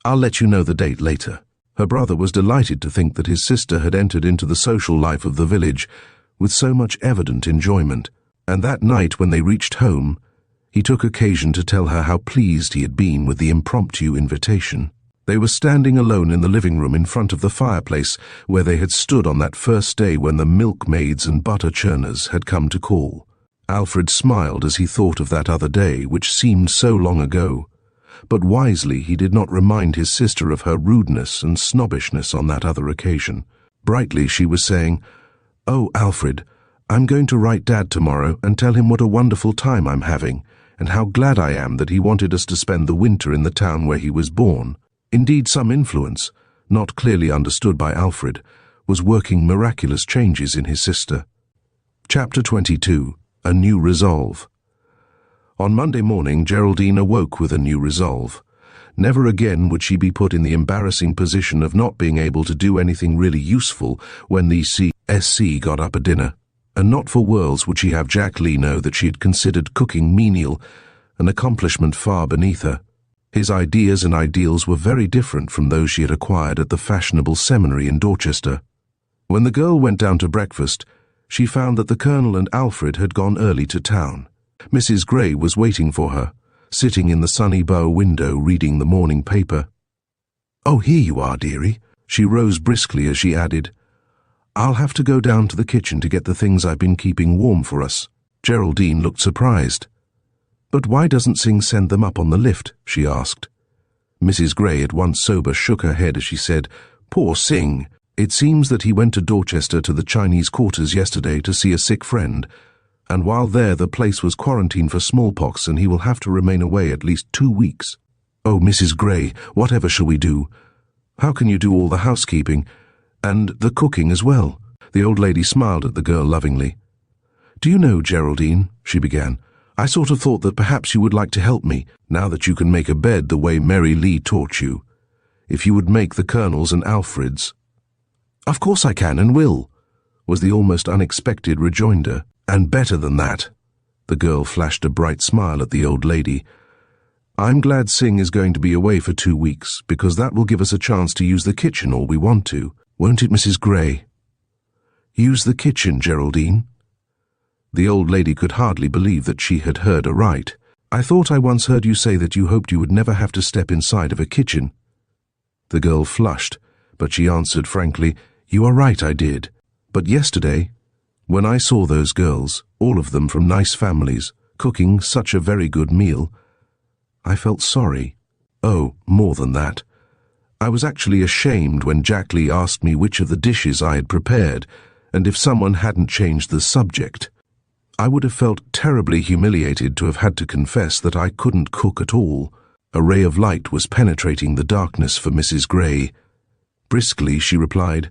I'll let you know the date later. Her brother was delighted to think that his sister had entered into the social life of the village with so much evident enjoyment, and that night when they reached home, he took occasion to tell her how pleased he had been with the impromptu invitation. They were standing alone in the living room in front of the fireplace where they had stood on that first day when the milkmaids and butter churners had come to call. Alfred smiled as he thought of that other day, which seemed so long ago, but wisely he did not remind his sister of her rudeness and snobbishness on that other occasion. Brightly she was saying, Oh, Alfred, I'm going to write Dad tomorrow and tell him what a wonderful time I'm having, and how glad I am that he wanted us to spend the winter in the town where he was born. Indeed, some influence, not clearly understood by Alfred, was working miraculous changes in his sister. Chapter 22. A New Resolve. On Monday morning, Geraldine awoke with a new resolve. Never again would she be put in the embarrassing position of not being able to do anything really useful when the CSC got up a dinner. And not for worlds would she have Jack Lee know that she had considered cooking menial, an accomplishment far beneath her. His ideas and ideals were very different from those she had acquired at the fashionable seminary in Dorchester. When the girl went down to breakfast, she found that the Colonel and Alfred had gone early to town. Mrs. Gray was waiting for her, sitting in the sunny bow window reading the morning paper. Oh, here you are, dearie. She rose briskly as she added, I'll have to go down to the kitchen to get the things I've been keeping warm for us. Geraldine looked surprised. But why doesn't Singh send them up on the lift? She asked. Mrs. Gray, at once sober, shook her head as she said, Poor Singh. It seems that he went to Dorchester to the Chinese quarters yesterday to see a sick friend, and while there the place was quarantined for smallpox and he will have to remain away at least 2 weeks. Oh, Mrs. Gray, whatever shall we do? How can you do all the housekeeping? And the cooking as well? The old lady smiled at the girl lovingly. Do you know, Geraldine, she began, I sort of thought that perhaps you would like to help me, now that you can make a bed the way Mary Lee taught you. If you would make the Colonel's and Alfred's. Of course I can and will, was the almost unexpected rejoinder. And better than that. The girl flashed a bright smile at the old lady. I'm glad Singh is going to be away for 2 weeks, because that will give us a chance to use the kitchen all we want to. Won't it, Mrs. Gray? Use the kitchen, Geraldine? The old lady could hardly believe that she had heard aright. I thought I once heard you say that you hoped you would never have to step inside of a kitchen. The girl flushed, but she answered frankly, You are right, I did. But yesterday, when I saw those girls, all of them from nice families, cooking such a very good meal, I felt sorry. Oh, more than that. I was actually ashamed when Jack Lee asked me which of the dishes I had prepared, and if someone hadn't changed the subject. I would have felt terribly humiliated to have had to confess that I couldn't cook at all. A ray of light was penetrating the darkness for Mrs. Gray. Briskly she replied,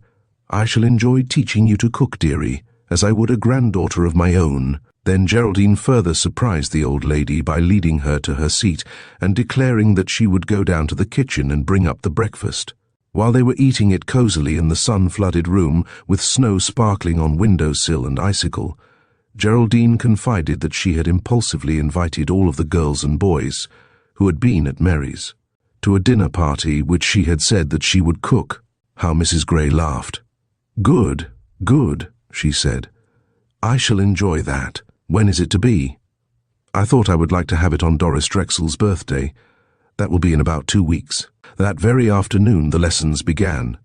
I shall enjoy teaching you to cook, dearie, as I would a granddaughter of my own." Then Geraldine further surprised the old lady by leading her to her seat and declaring that she would go down to the kitchen and bring up the breakfast. While they were eating it cosily in the sun-flooded room, with snow sparkling on windowsill and icicle, Geraldine confided that she had impulsively invited all of the girls and boys, who had been at Mary's, to a dinner party which she had said that she would cook. How Mrs. Gray laughed. "Good, good," she said. "I shall enjoy that. When is it to be?" "I thought I would like to have it on Doris Drexel's birthday. That will be in about 2 weeks." That very afternoon the lessons began.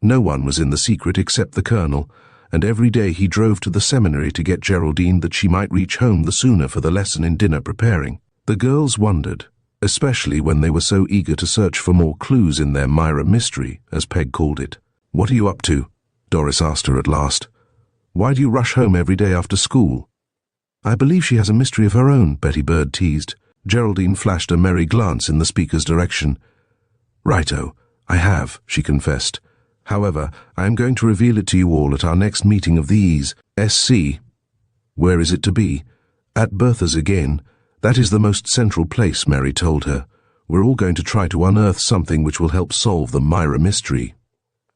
No one was in the secret except the Colonel, and every day he drove to the seminary to get Geraldine that she might reach home the sooner for the lesson in dinner preparing. The girls wondered, especially when they were so eager to search for more clues in their Myra mystery, as Peg called it. "What are you up to?" Doris asked her at last. "Why do you rush home every day after school?" "I believe she has a mystery of her own," Betty Bird teased. Geraldine flashed a merry glance in the speaker's direction. "Righto, I have," she confessed. "However, I am going to reveal it to you all at our next meeting of the SC. Where is it to be?" "At Bertha's again. That is the most central place," Mary told her. "We're all going to try to unearth something which will help solve the Myra mystery."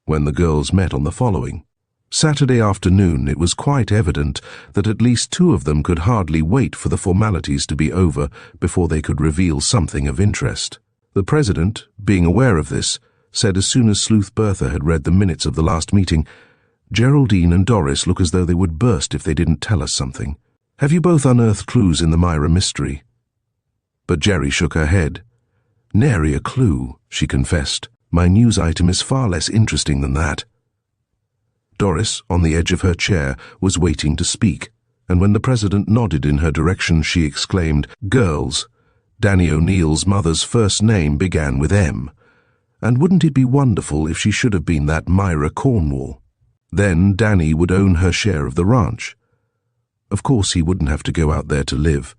When the girls met on the following Saturday afternoon, it was quite evident that at least 2 of them could hardly wait for the formalities to be over before they could reveal something of interest. The president, being aware of this, said as soon as Sleuth Bertha had read the minutes of the last meeting, "Geraldine and Doris look as though they would burst if they didn't tell us something. Have you both unearthed clues in the Myra mystery?" But Jerry shook her head. "Nary a clue," she confessed. "My news item is far less interesting than that." Doris, on the edge of her chair, was waiting to speak, and when the president nodded in her direction, she exclaimed, "Girls, Danny O'Neill's mother's first name began with M. And wouldn't it be wonderful if she should have been that Myra Cornwall? Then Danny would own her share of the ranch. Of course he wouldn't have to go out there to live,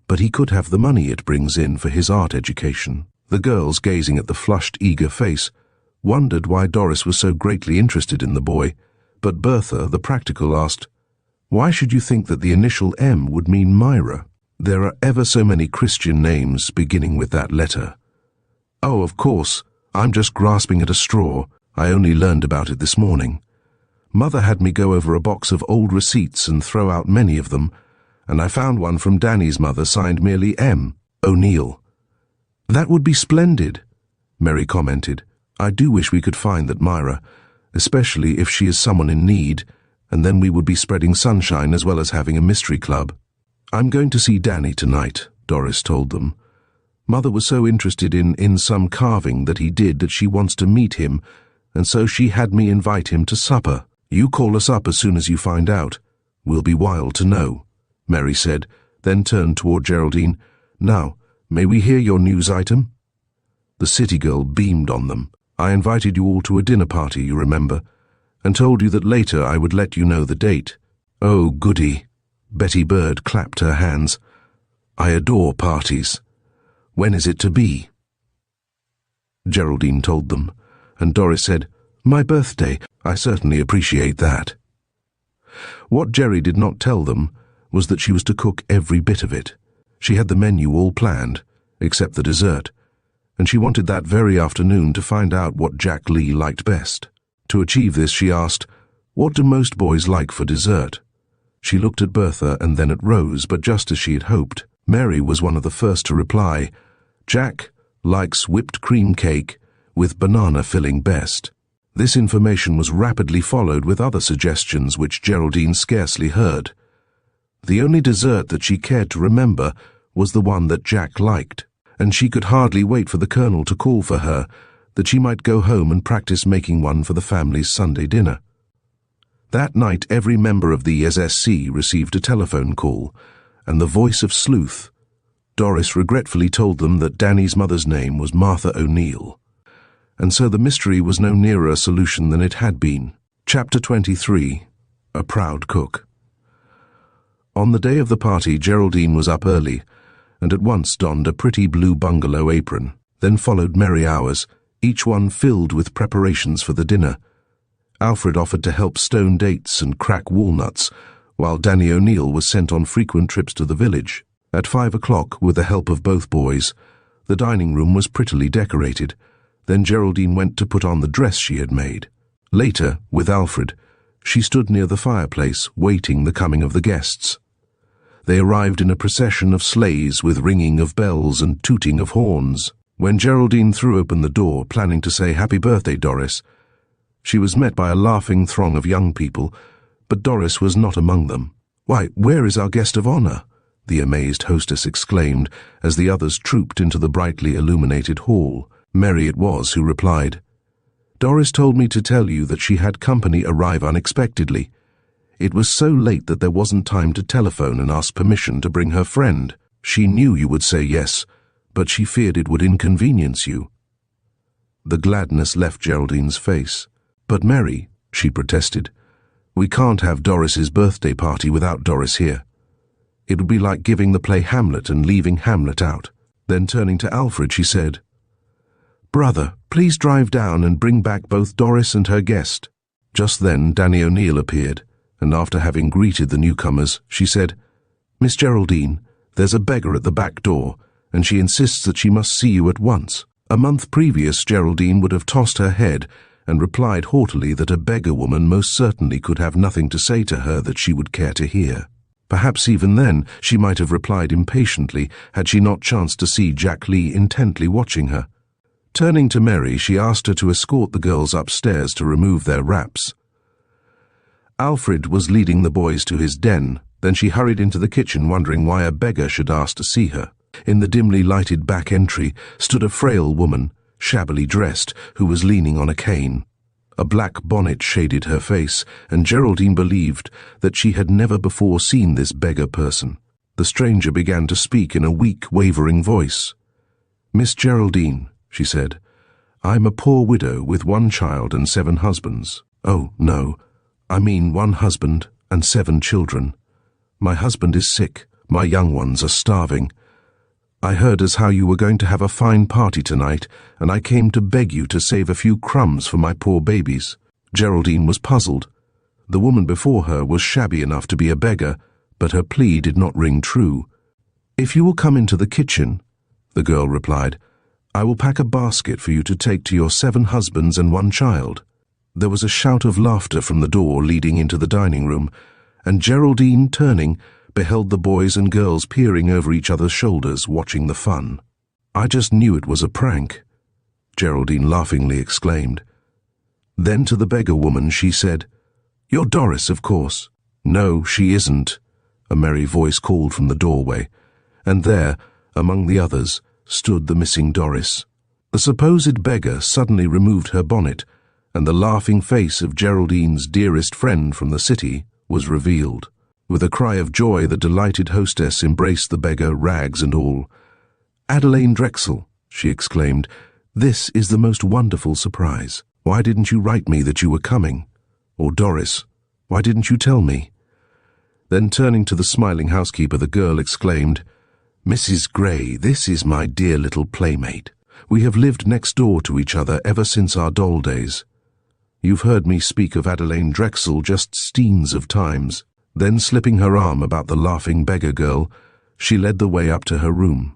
but he could have the money it brings in for his art education." The girls, gazing at the flushed, eager face, wondered why Doris was so greatly interested in the boy, but Bertha, the practical, asked, "Why should you think that the initial M would mean Myra? There are ever so many Christian names beginning with that letter." "Oh, of course, I'm just grasping at a straw. I only learned about it this morning. Mother had me go over a box of old receipts and throw out many of them, and I found one from Danny's mother signed merely M. O'Neill." "That would be splendid," Mary commented. "I do wish we could find that Myra, especially if she is someone in need, and then we would be spreading sunshine as well as having a mystery club." "I'm going to see Danny tonight," Doris told them. "Mother was so interested in some carving that he did that she wants to meet him, and so she had me invite him to supper. You call us up as soon as you find out. We'll be wild to know," Mary said, then turned toward Geraldine. "Now, may we hear your news item?" The city girl beamed on them. "I invited you all to a dinner party, you remember, and told you that later I would let you know the date." "Oh, goody." Betty Bird clapped her hands. "I adore parties. When is it to be?" Geraldine told them, and Doris said, "My birthday. I certainly appreciate that." What Jerry did not tell them was that she was to cook every bit of it. She had the menu all planned, except the dessert, and she wanted that very afternoon to find out what Jack Lee liked best. To achieve this, she asked, "What do most boys like for dessert?" She looked at Bertha and then at Rose, but just as she had hoped, Mary was one of the first to reply, "Jack likes whipped cream cake with banana filling best." This information was rapidly followed with other suggestions which Geraldine scarcely heard. The only dessert that she cared to remember was the one that Jack liked, and she could hardly wait for the Colonel to call for her, that she might go home and practice making one for the family's Sunday dinner. That night every member of the SSC received a telephone call, and the voice of Sleuth. Doris regretfully told them that Danny's mother's name was Martha O'Neill, and so the mystery was no nearer a solution than it had been. Chapter 23. A Proud Cook. On the day of the party, Geraldine was up early, and at once donned a pretty blue bungalow apron. Then followed merry hours, each one filled with preparations for the dinner. Alfred offered to help stone dates and crack walnuts, while Danny O'Neill was sent on frequent trips to the village. At 5 o'clock, with the help of both boys, the dining room was prettily decorated. Then Geraldine went to put on the dress she had made. Later, with Alfred, she stood near the fireplace, waiting the coming of the guests. They arrived in a procession of sleighs with ringing of bells and tooting of horns. When Geraldine threw open the door, planning to say, "Happy birthday, Doris," she was met by a laughing throng of young people, but Doris was not among them. "Why, where is our guest of honor?" the amazed hostess exclaimed as the others trooped into the brightly illuminated hall. Mary it was who replied, "Doris told me to tell you that she had company arrive unexpectedly. It was so late that there wasn't time to telephone and ask permission to bring her friend. She knew you would say yes, but she feared it would inconvenience you." The gladness left Geraldine's face. "But Mary," she protested, "we can't have Doris's birthday party without Doris here. It would be like giving the play Hamlet and leaving Hamlet out." Then turning to Alfred, she said, "Brother, please drive down and bring back both Doris and her guest." Just then Danny O'Neill appeared, and after having greeted the newcomers, she said, "Miss Geraldine, there's a beggar at the back door, and she insists that she must see you at once." A month previous, Geraldine would have tossed her head and replied haughtily that a beggar woman most certainly could have nothing to say to her that she would care to hear. Perhaps even then she might have replied impatiently had she not chanced to see Jack Lee intently watching her. Turning to Mary, she asked her to escort the girls upstairs to remove their wraps. Alfred was leading the boys to his den. Then she hurried into the kitchen, wondering why a beggar should ask to see her. In the dimly lighted back entry stood a frail woman, shabbily dressed, who was leaning on a cane. A black bonnet shaded her face, and Geraldine believed that she had never before seen this beggar person. The stranger began to speak in a weak, wavering voice. "Miss Geraldine," she said, "I'm a poor widow with 1 child and 7 husbands. Oh, no, I mean 1 husband and 7 children. My husband is sick, my young ones are starving. I heard as how you were going to have a fine party tonight, and I came to beg you to save a few crumbs for my poor babies." Geraldine was puzzled. The woman before her was shabby enough to be a beggar, but her plea did not ring true. "If you will come into the kitchen," the girl replied, "I will pack a basket for you to take to your 7 husbands and 1 child. There was a shout of laughter from the door leading into the dining room, and Geraldine, turning, beheld the boys and girls peering over each other's shoulders, watching the fun. "I just knew it was a prank," Geraldine laughingly exclaimed. Then to the beggar woman she said, "You're Doris, of course." "No, she isn't," a merry voice called from the doorway, and there, among the others, stood the missing Doris. The supposed beggar suddenly removed her bonnet, and the laughing face of Geraldine's dearest friend from the city was revealed. With a cry of joy, the delighted hostess embraced the beggar, rags and all. "Adelaine Drexel," she exclaimed, "this is the most wonderful surprise. Why didn't you write me that you were coming? Or Doris, why didn't you tell me?" Then turning to the smiling housekeeper, the girl exclaimed, "Mrs. Gray, this is my dear little playmate. We have lived next door to each other ever since our doll days. You've heard me speak of Adelaine Drexel just steens of times." Then, slipping her arm about the laughing beggar girl, she led the way up to her room.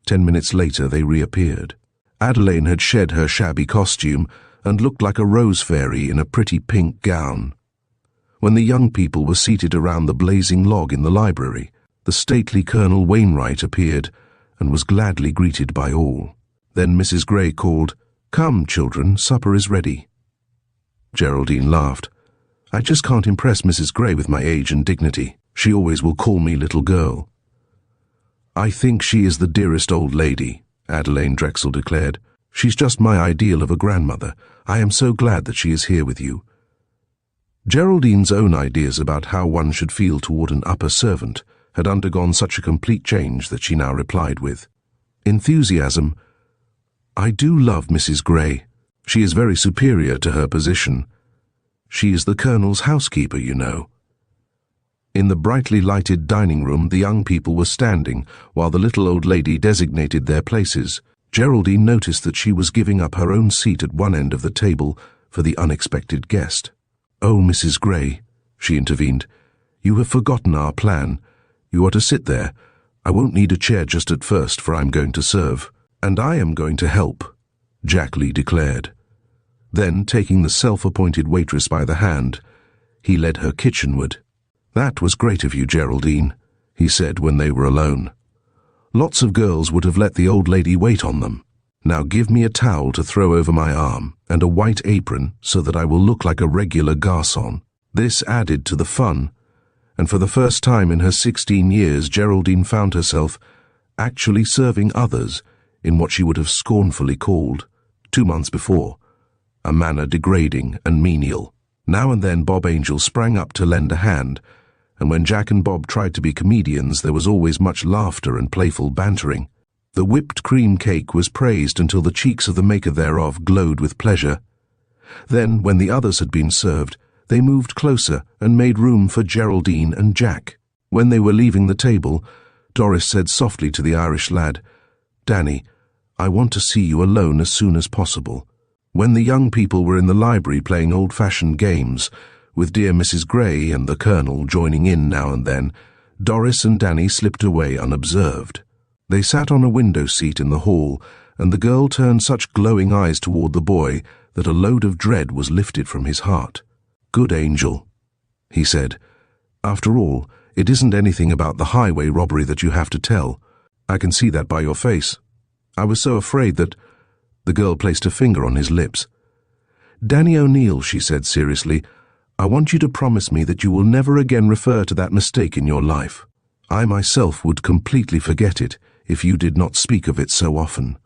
10 minutes later they reappeared. Adelaine had shed her shabby costume and looked like a rose fairy in a pretty pink gown. When the young people were seated around the blazing log in the library, the stately Colonel Wainwright appeared and was gladly greeted by all. Then Mrs. Gray called, "Come, children, supper is ready." Geraldine laughed. "I just can't impress Mrs. Gray with my age and dignity. She always will call me little girl." "I think she is the dearest old lady," Adelaine Drexel declared. "She's just my ideal of a grandmother. I am so glad that she is here with you." Geraldine's own ideas about how one should feel toward an upper servant had undergone such a complete change that she now replied with enthusiasm, "I do love Mrs. Gray. She is very superior to her position. She is the Colonel's housekeeper, you know." In the brightly lighted dining room, the young people were standing, while the little old lady designated their places. Geraldine noticed that she was giving up her own seat at one end of the table for the unexpected guest. "Oh, Mrs. Gray," she intervened, "you have forgotten our plan. You are to sit there. I won't need a chair just at first, for I'm going to serve." "And I am going to help," Jack Lee declared. Then, taking the self-appointed waitress by the hand, he led her kitchenward. "That was great of you, Geraldine," he said when they were alone. "Lots of girls would have let the old lady wait on them. Now give me a towel to throw over my arm and a white apron so that I will look like a regular garçon." This added to the fun, and for the first time in her 16 years Geraldine found herself actually serving others in what she would have scornfully called, 2 months before, a manner degrading and menial. Now and then Bob Angel sprang up to lend a hand, and when Jack and Bob tried to be comedians there was always much laughter and playful bantering. The whipped cream cake was praised until the cheeks of the maker thereof glowed with pleasure. Then, when the others had been served, they moved closer and made room for Geraldine and Jack. When they were leaving the table, Doris said softly to the Irish lad, "Danny, I want to see you alone as soon as possible." When the young people were in the library playing old-fashioned games, with dear Mrs. Gray and the Colonel joining in now and then, Doris and Danny slipped away unobserved. They sat on a window seat in the hall, and the girl turned such glowing eyes toward the boy that a load of dread was lifted from his heart. "Good angel," he said. "After all, it isn't anything about the highway robbery that you have to tell. I can see that by your face. I was so afraid that—" The girl placed a finger on his lips. "Danny O'Neill," she said seriously, "I want you to promise me that you will never again refer to that mistake in your life. I myself would completely forget it if you did not speak of it so often.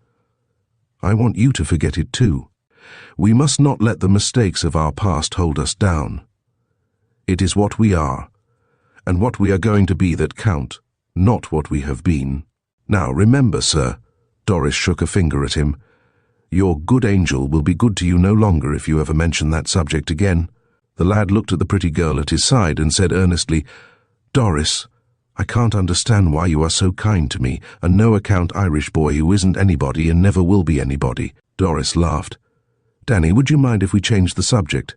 I want you to forget it too. We must not let the mistakes of our past hold us down. It is what we are, and what we are going to be that count, not what we have been. Now remember, sir," Doris shook a finger at him, "your good angel will be good to you no longer if you ever mention that subject again." The lad looked at the pretty girl at his side and said earnestly, "Doris, I can't understand why you are so kind to me, a no-account Irish boy who isn't anybody and never will be anybody." Doris laughed. "Danny, would you mind if we changed the subject?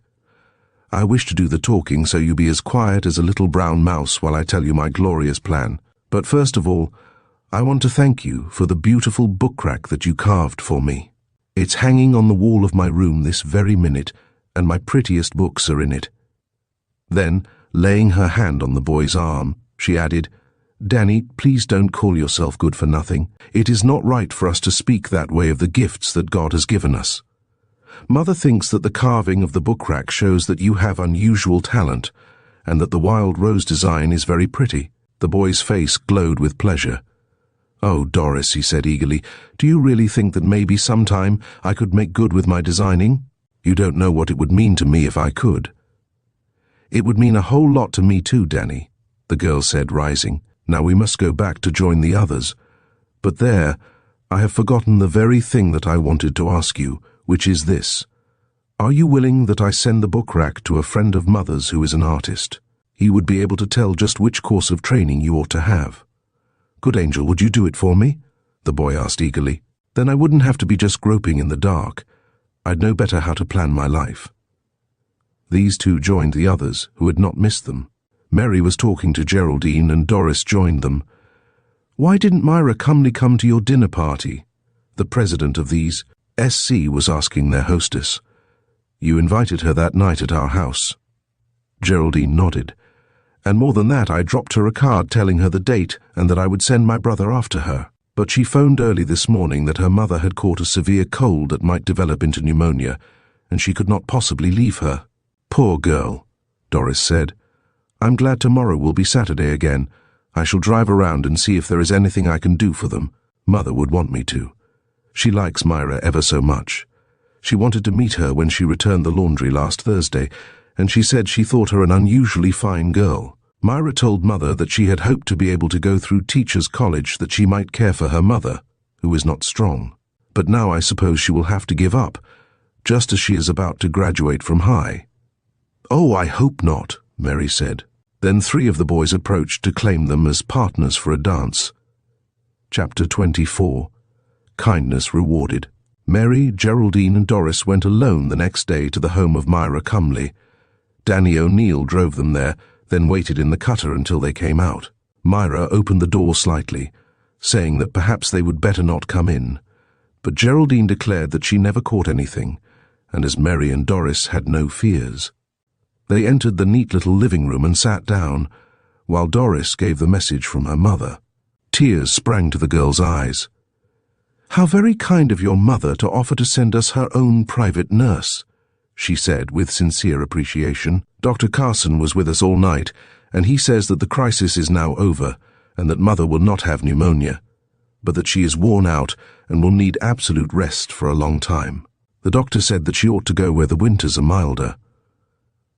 I wish to do the talking, so you be as quiet as a little brown mouse while I tell you my glorious plan. But first of all, I want to thank you for the beautiful book rack that you carved for me. It's hanging on the wall of my room this very minute, and my prettiest books are in it." Then, laying her hand on the boy's arm, she added, "Danny, please don't call yourself good for nothing. It is not right for us to speak that way of the gifts that God has given us. Mother thinks that the carving of the book rack shows that you have unusual talent, and that the wild rose design is very pretty." The boy's face glowed with pleasure. "Oh, Doris," he said eagerly, "do you really think that maybe sometime I could make good with my designing? You don't know what it would mean to me if I could." "It would mean a whole lot to me too, Danny," the girl said, rising. "Now we must go back to join the others. But there, I have forgotten the very thing that I wanted to ask you, which is this. Are you willing that I send the book rack to a friend of Mother's who is an artist? He would be able to tell just which course of training you ought to have. Good angel, would you do it for me?" the boy asked eagerly. "Then I wouldn't have to be just groping in the dark. I'd know better how to plan my life." These two joined the others, who had not missed them. Mary was talking to Geraldine, and Doris joined them. "Why didn't Myra calmly come to your dinner party?" the president of these, SC, was asking their hostess. "You invited her that night at our house." Geraldine nodded. "And more than that, I dropped her a card telling her the date and that I would send my brother after her. But she phoned early this morning that her mother had caught a severe cold that might develop into pneumonia, and she could not possibly leave her." "Poor girl," Doris said. "I'm glad tomorrow will be Saturday again. I shall drive around and see if there is anything I can do for them. Mother would want me to. She likes Myra ever so much. She wanted to meet her when she returned the laundry last Thursday, and she said she thought her an unusually fine girl. Myra told Mother that she had hoped to be able to go through teachers' college that she might care for her mother, who is not strong. But now I suppose she will have to give up, just as she is about to graduate from high." "Oh, I hope not," Mary said. Then 3 of the boys approached to claim them as partners for a dance. Chapter 24. Kindness Rewarded. Mary, Geraldine and Doris went alone the next day to the home of Myra Cumley. Danny O'Neill drove them there, then waited in the cutter until they came out. Myra opened the door slightly, saying that perhaps they would better not come in. But Geraldine declared that she never caught anything, and as Mary and Doris had no fears. They entered the neat little living room and sat down, while Doris gave the message from her mother. Tears sprang to the girl's eyes. "How very kind of your mother to offer to send us her own private nurse," she said with sincere appreciation. "Dr. Carson was with us all night, and he says that the crisis is now over and that Mother will not have pneumonia, but that she is worn out and will need absolute rest for a long time. The doctor said that she ought to go where the winters are milder."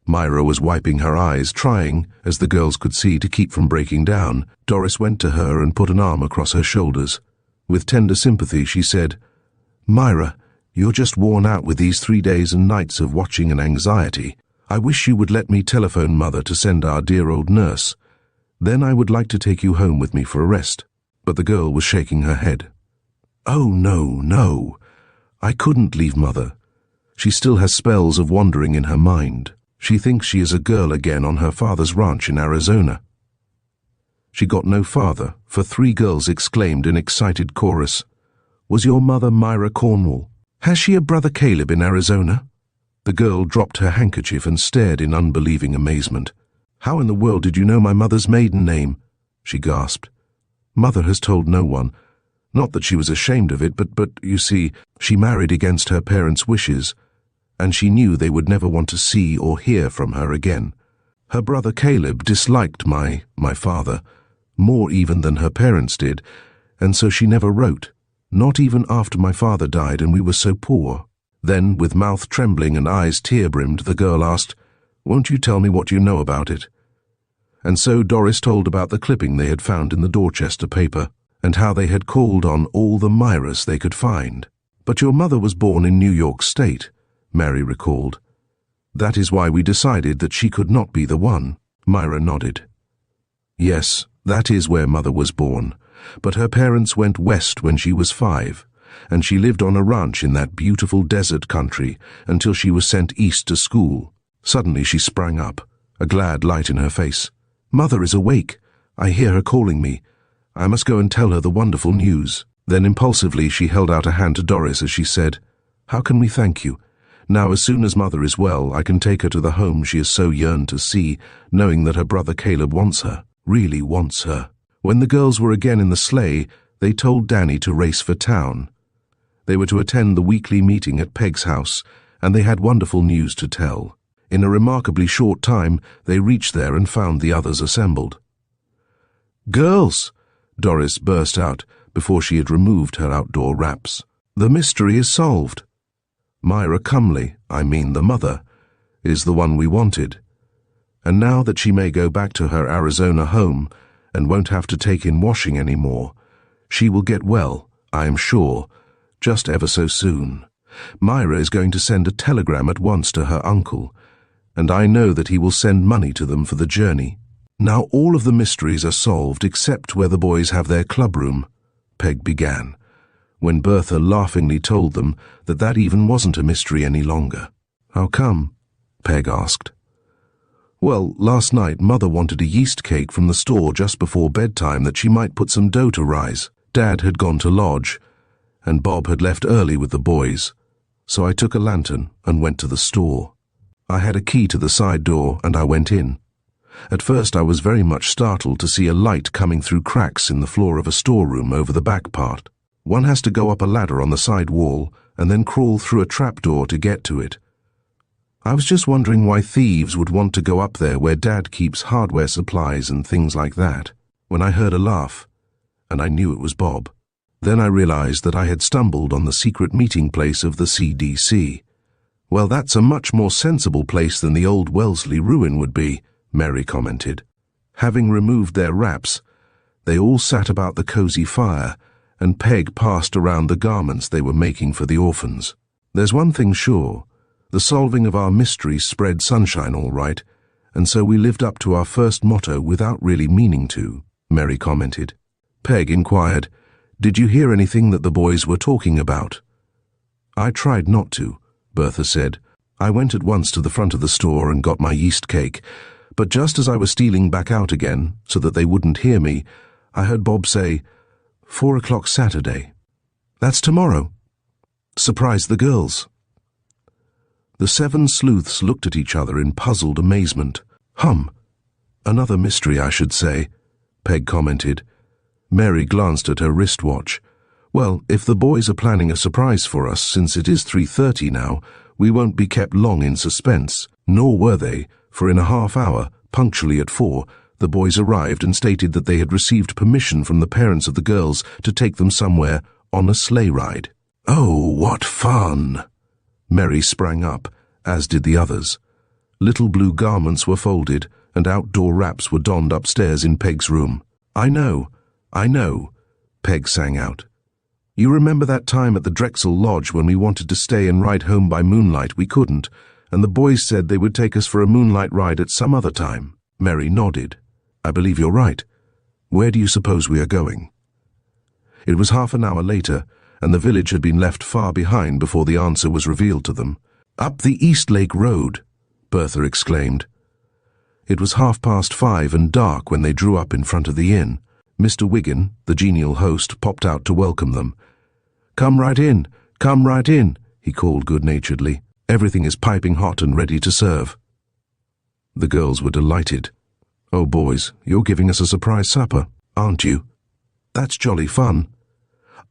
Myra was wiping her eyes, trying, as the girls could see, to keep from breaking down. Doris went to her and put an arm across her shoulders. With tender sympathy, she said, "Myra, you're just worn out with these 3 days and nights of watching and anxiety. I wish you would let me telephone Mother to send our dear old nurse. Then I would like to take you home with me for a rest." But the girl was shaking her head. "Oh, no, no. I couldn't leave Mother. She still has spells of wandering in her mind. She thinks she is a girl again on her father's ranch in Arizona." She got no farther, for 3 girls exclaimed in excited chorus, "Was your mother Myra Cornwall? Has she a brother Caleb in Arizona?" The girl dropped her handkerchief and stared in unbelieving amazement. "How in the world did you know my mother's maiden name?" she gasped. "Mother has told no one. Not that she was ashamed of it, but you see, she married against her parents' wishes, and she knew they would never want to see or hear from her again. Her brother Caleb disliked my father, more even than her parents did, and so she never wrote, not even after my father died and we were so poor." Then, with mouth trembling and eyes tear-brimmed, the girl asked, "Won't you tell me what you know about it?" And so Doris told about the clipping they had found in the Dorchester paper, and how they had called on all the Myras they could find. "But your mother was born in New York State," Mary recalled. "That is why we decided that she could not be the one." Myra nodded. "Yes, that is where Mother was born, but her parents went west when she was 5, and she lived on a ranch in that beautiful desert country until she was sent east to school." Suddenly she sprang up, a glad light in her face. "Mother is awake. I hear her calling me. I must go and tell her the wonderful news." Then impulsively she held out a hand to Doris as she said, "How can we thank you? Now, as soon as Mother is well, I can take her to the home she has so yearned to see, knowing that her brother Caleb wants her, really wants her." When the girls were again in the sleigh, they told Danny to race for town. They were to attend the weekly meeting at Peg's house, and they had wonderful news to tell. In a remarkably short time, they reached there and found the others assembled. "Girls!" Doris burst out before she had removed her outdoor wraps. "The mystery is solved. Myra Cumley, the mother, is the one we wanted. And now that she may go back to her Arizona home and won't have to take in washing any more, she will get well, I am sure, just ever so soon. Myra is going to send a telegram at once to her uncle, and I know that he will send money to them for the journey. Now all of the mysteries are solved except where the boys have their clubroom," Peg began, when Bertha laughingly told them that that even wasn't a mystery any longer. "How come?" Peg asked. "Well, last night Mother wanted a yeast cake from the store just before bedtime that she might put some dough to rise. Dad had gone to lodge, and Bob had left early with the boys, so I took a lantern and went to the store. I had a key to the side door and I went in. At first I was very much startled to see a light coming through cracks in the floor of a storeroom over the back part. One has to go up a ladder on the side wall and then crawl through a trapdoor to get to it. I was just wondering why thieves would want to go up there where Dad keeps hardware supplies and things like that, when I heard a laugh, and I knew it was Bob. Then I realized that I had stumbled on the secret meeting place of the CDC. Well, that's a much more sensible place than the old Wellesley ruin would be," Mary commented. Having removed their wraps, they all sat about the cozy fire, and Peg passed around the garments they were making for the orphans. "There's one thing sure. The solving of our mystery spread sunshine all right, and so we lived up to our first motto without really meaning to," Mary commented. Peg inquired, "Did you hear anything that the boys were talking about?" I tried not to, Bertha said. I went at once to the front of the store and got my yeast cake, but just as I was stealing back out again, so that they wouldn't hear me, I heard Bob say, 4 o'clock Saturday. That's tomorrow. Surprise the girls. The 7 sleuths looked at each other in puzzled amazement. Another mystery, I should say, Peg commented. Mary glanced at her wristwatch. Well, if the boys are planning a surprise for us, since it is 3:30 now, we won't be kept long in suspense. Nor were they, for in a half hour, punctually at 4, the boys arrived and stated that they had received permission from the parents of the girls to take them somewhere on a sleigh ride. Oh, what fun! Mary sprang up, as did the others. Little blue garments were folded, and outdoor wraps were donned upstairs in Peg's room. I know, Peg sang out. You remember that time at the Drexel Lodge when we wanted to stay and ride home by moonlight? We couldn't, and the boys said they would take us for a moonlight ride at some other time. Mary nodded. I believe you're right. Where do you suppose we are going? It was half an hour later, and the village had been left far behind before the answer was revealed to them. Up the East Lake Road, Bertha exclaimed. It was 5:30 and dark when they drew up in front of the inn. Mr. Wiggin, the genial host, popped out to welcome them. Come right in, he called good-naturedly. Everything is piping hot and ready to serve. The girls were delighted. Oh, boys, you're giving us a surprise supper, aren't you? That's jolly fun.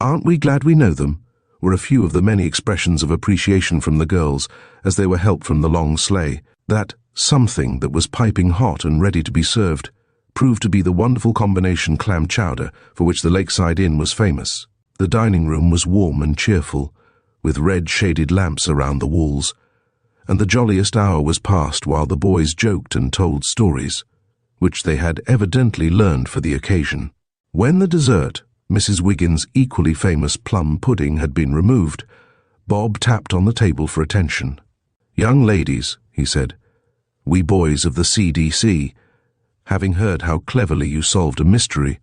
Aren't we glad we know them? Were a few of the many expressions of appreciation from the girls as they were helped from the long sleigh. That something that was piping hot and ready to be served proved to be the wonderful combination clam chowder for which the Lakeside Inn was famous. The dining room was warm and cheerful, with red shaded lamps around the walls, and the jolliest hour was passed while the boys joked and told stories, which they had evidently learned for the occasion. When the dessert, Mrs. Wiggin's equally famous plum pudding, had been removed, Bob tapped on the table for attention. Young ladies, he said, we boys of the CDC, having heard how cleverly you solved a mystery.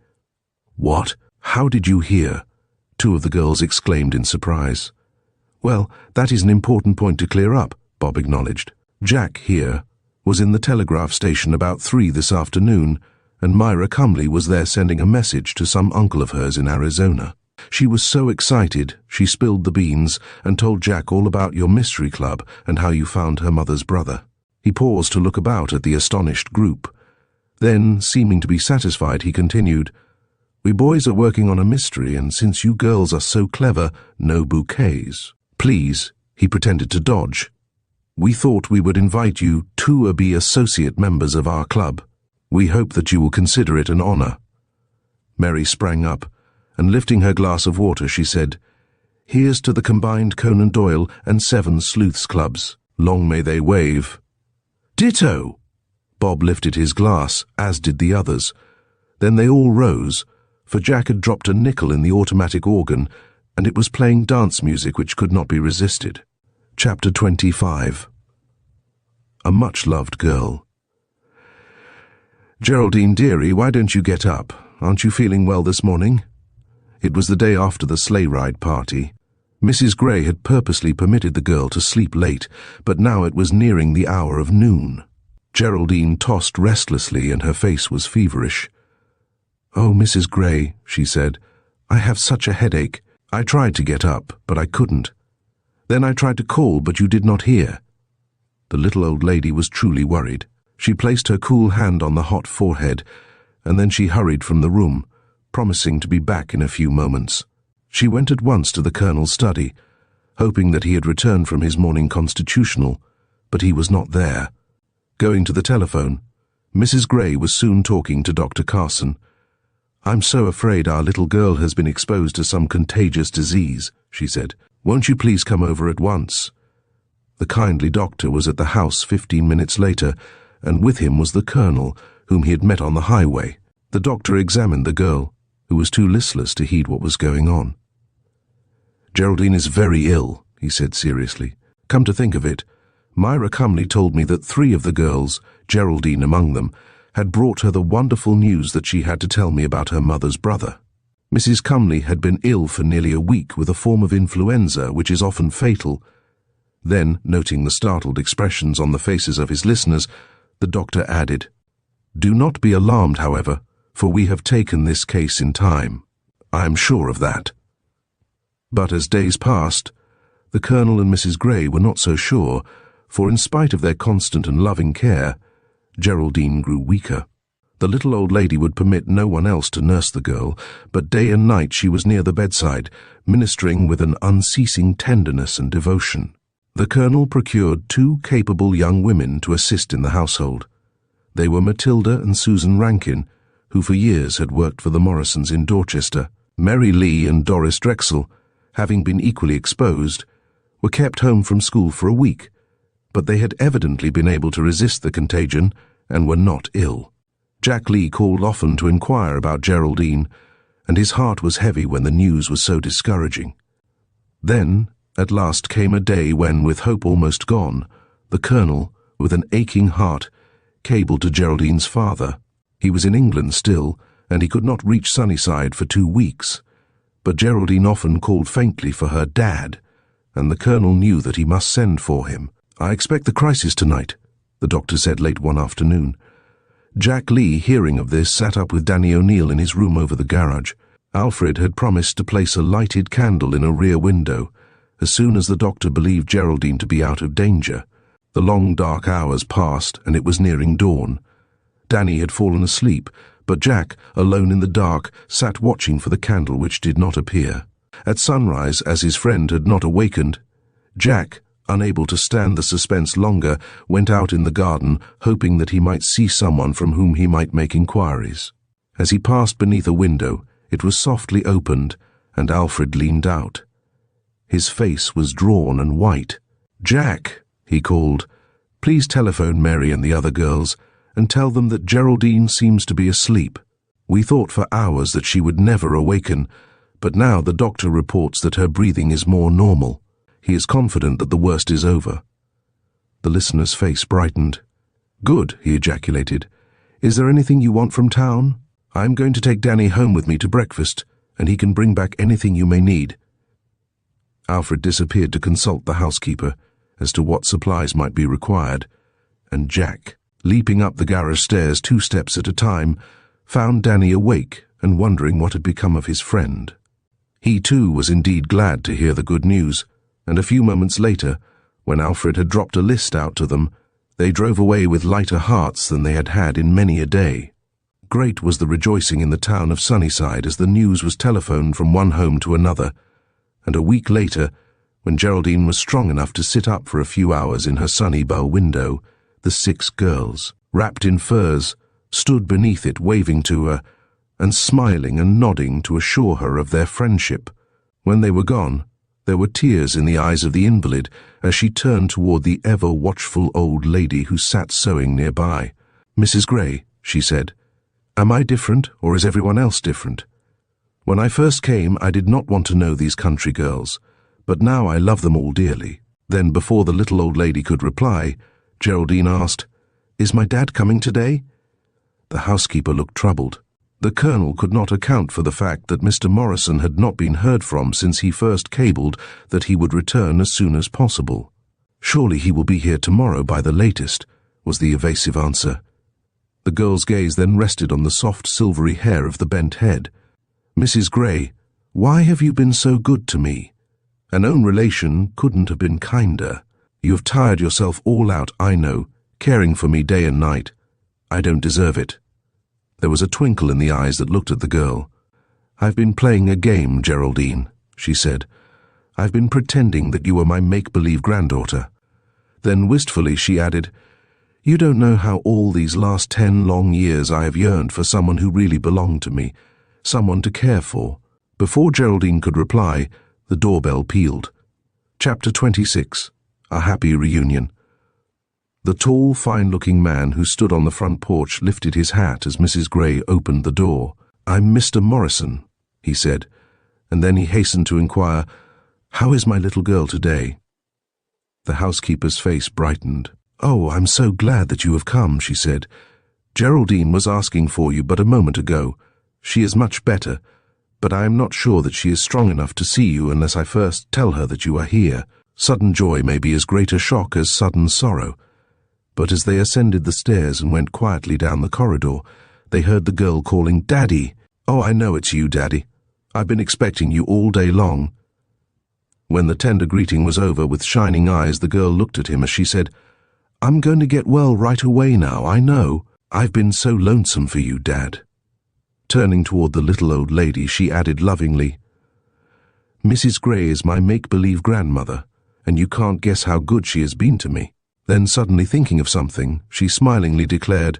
What? How did you hear? 2 of the girls exclaimed in surprise. Well, that is an important point to clear up, Bob acknowledged. Jack, here, was in the telegraph station about 3 this afternoon, and Myra Cumley was there sending a message to some uncle of hers in Arizona. She was so excited, she spilled the beans and told Jack all about your mystery club and how you found her mother's brother. He paused to look about at the astonished group. Then, seeming to be satisfied, he continued, We boys are working on a mystery, and since you girls are so clever, no bouquets. Please, he pretended to dodge. We thought we would invite you to be associate members of our club. We hope that you will consider it an honor. Mary sprang up, and lifting her glass of water, she said, Here's to the combined Conan Doyle and 7 Sleuths Clubs. Long may they wave. Ditto! Bob lifted his glass, as did the others. Then they all rose, for Jack had dropped a nickel in the automatic organ, and it was playing dance music which could not be resisted. Chapter 25. A much-loved girl. Geraldine, dearie, why don't you get up? Aren't you feeling well this morning? It was the day after the sleigh ride party. Mrs. Gray had purposely permitted the girl to sleep late, but now it was nearing the hour of noon. Geraldine tossed restlessly and her face was feverish. Oh, Mrs. Gray, she said, I have such a headache. I tried to get up, but I couldn't. Then I tried to call, but you did not hear. The little old lady was truly worried. She placed her cool hand on the hot forehead, and then she hurried from the room, promising to be back in a few moments. She went at once to the Colonel's study, hoping that he had returned from his morning constitutional, but he was not there. Going to the telephone, Mrs. Gray was soon talking to Dr. Carson. I'm so afraid our little girl has been exposed to some contagious disease, she said. Won't you please come over at once? The kindly doctor was at the house 15 minutes later, and with him was the Colonel, whom he had met on the highway. The doctor examined the girl, who was too listless to heed what was going on. Geraldine is very ill, he said seriously. Come to think of it, Myra Cumley told me that 3 of the girls, Geraldine among them, had brought her the wonderful news that she had to tell me about her mother's brother. Mrs. Cumley had been ill for nearly a week with a form of influenza which is often fatal. Then, noting the startled expressions on the faces of his listeners, the doctor added, "Do not be alarmed, however, for we have taken this case in time. I am sure of that." But as days passed, the Colonel and Mrs. Gray were not so sure, for in spite of their constant and loving care, Geraldine grew weaker. The little old lady would permit no one else to nurse the girl, but day and night she was near the bedside, ministering with an unceasing tenderness and devotion. The Colonel procured 2 capable young women to assist in the household. They were Matilda and Susan Rankin, who for years had worked for the Morrisons in Dorchester. Mary Lee and Doris Drexel, having been equally exposed, were kept home from school for a week, but they had evidently been able to resist the contagion and were not ill. Jack Lee called often to inquire about Geraldine, and his heart was heavy when the news was so discouraging. Then, at last came a day when, with hope almost gone, the Colonel, with an aching heart, cabled to Geraldine's father. He was in England still, and he could not reach Sunnyside for 2 weeks, but Geraldine often called faintly for her dad, and the Colonel knew that he must send for him. "I expect the crisis tonight," the doctor said late one afternoon. Jack Lee, hearing of this, sat up with Danny O'Neill in his room over the garage. Alfred had promised to place a lighted candle in a rear window as soon as the doctor believed Geraldine to be out of danger. The long dark hours passed, and it was nearing dawn. Danny had fallen asleep, but Jack, alone in the dark, sat watching for the candle which did not appear. At sunrise, as his friend had not awakened, Jack, unable to stand the suspense longer, went out in the garden, hoping that he might see someone from whom he might make inquiries. As he passed beneath a window, it was softly opened, and Alfred leaned out. His face was drawn and white. "Jack," he called, "please telephone Mary and the other girls, and tell them that Geraldine seems to be asleep. We thought for hours that she would never awaken, but now the doctor reports that her breathing is more normal. He is confident that the worst is over." The listener's face brightened. "Good," he ejaculated. "Is there anything you want from town? I am going to take Danny home with me to breakfast, and he can bring back anything you may need." Alfred disappeared to consult the housekeeper as to what supplies might be required, and Jack, leaping up the garage stairs 2 steps at a time, found Danny awake and wondering what had become of his friend. He too was indeed glad to hear the good news, and a few moments later, when Alfred had dropped a list out to them, they drove away with lighter hearts than they had had in many a day. Great was the rejoicing in the town of Sunnyside as the news was telephoned from one home to another, and a week later, when Geraldine was strong enough to sit up for a few hours in her sunny bow window, the 6 girls, wrapped in furs, stood beneath it waving to her, and smiling and nodding to assure her of their friendship. When they were gone, there were tears in the eyes of the invalid as she turned toward the ever-watchful old lady who sat sewing nearby. "Mrs. Gray," she said, "am I different, or is everyone else different? When I first came, I did not want to know these country girls, but now I love them all dearly." Then, before the little old lady could reply, Geraldine asked, "Is my dad coming today?" The housekeeper looked troubled. The Colonel could not account for the fact that Mr. Morrison had not been heard from since he first cabled that he would return as soon as possible. "Surely he will be here tomorrow by the latest," was the evasive answer. The girl's gaze then rested on the soft silvery hair of the bent head. "Mrs. Gray, why have you been so good to me? An own relation couldn't have been kinder. You have tired yourself all out, I know, caring for me day and night. I don't deserve it." There was a twinkle in the eyes that looked at the girl. "I've been playing a game, Geraldine," she said. "I've been pretending that you were my make-believe granddaughter." Then wistfully she added, "You don't know how all these last 10 long years I have yearned for someone who really belonged to me, someone to care for." Before Geraldine could reply, the doorbell pealed. Chapter 26. A Happy Reunion. The tall, fine-looking man who stood on the front porch lifted his hat as Mrs. Gray opened the door. "I'm Mr. Morrison," he said, and then he hastened to inquire, "How is my little girl today?" The housekeeper's face brightened. "Oh, I'm so glad that you have come," she said. "Geraldine was asking for you but a moment ago. She is much better, but I am not sure that she is strong enough to see you unless I first tell her that you are here. Sudden joy may be as great a shock as sudden sorrow. But as they ascended the stairs and went quietly down the corridor, they heard the girl calling, "Daddy! Oh, I know it's you, Daddy. I've been expecting you all day long." When the tender greeting was over, with shining eyes, the girl looked at him as she said, "I'm going to get well right away now, I know. I've been so lonesome for you, Dad." Turning toward the little old lady, she added lovingly, "Mrs. Gray is my make-believe grandmother, and you can't guess how good she has been to me." Then, suddenly thinking of something, she smilingly declared,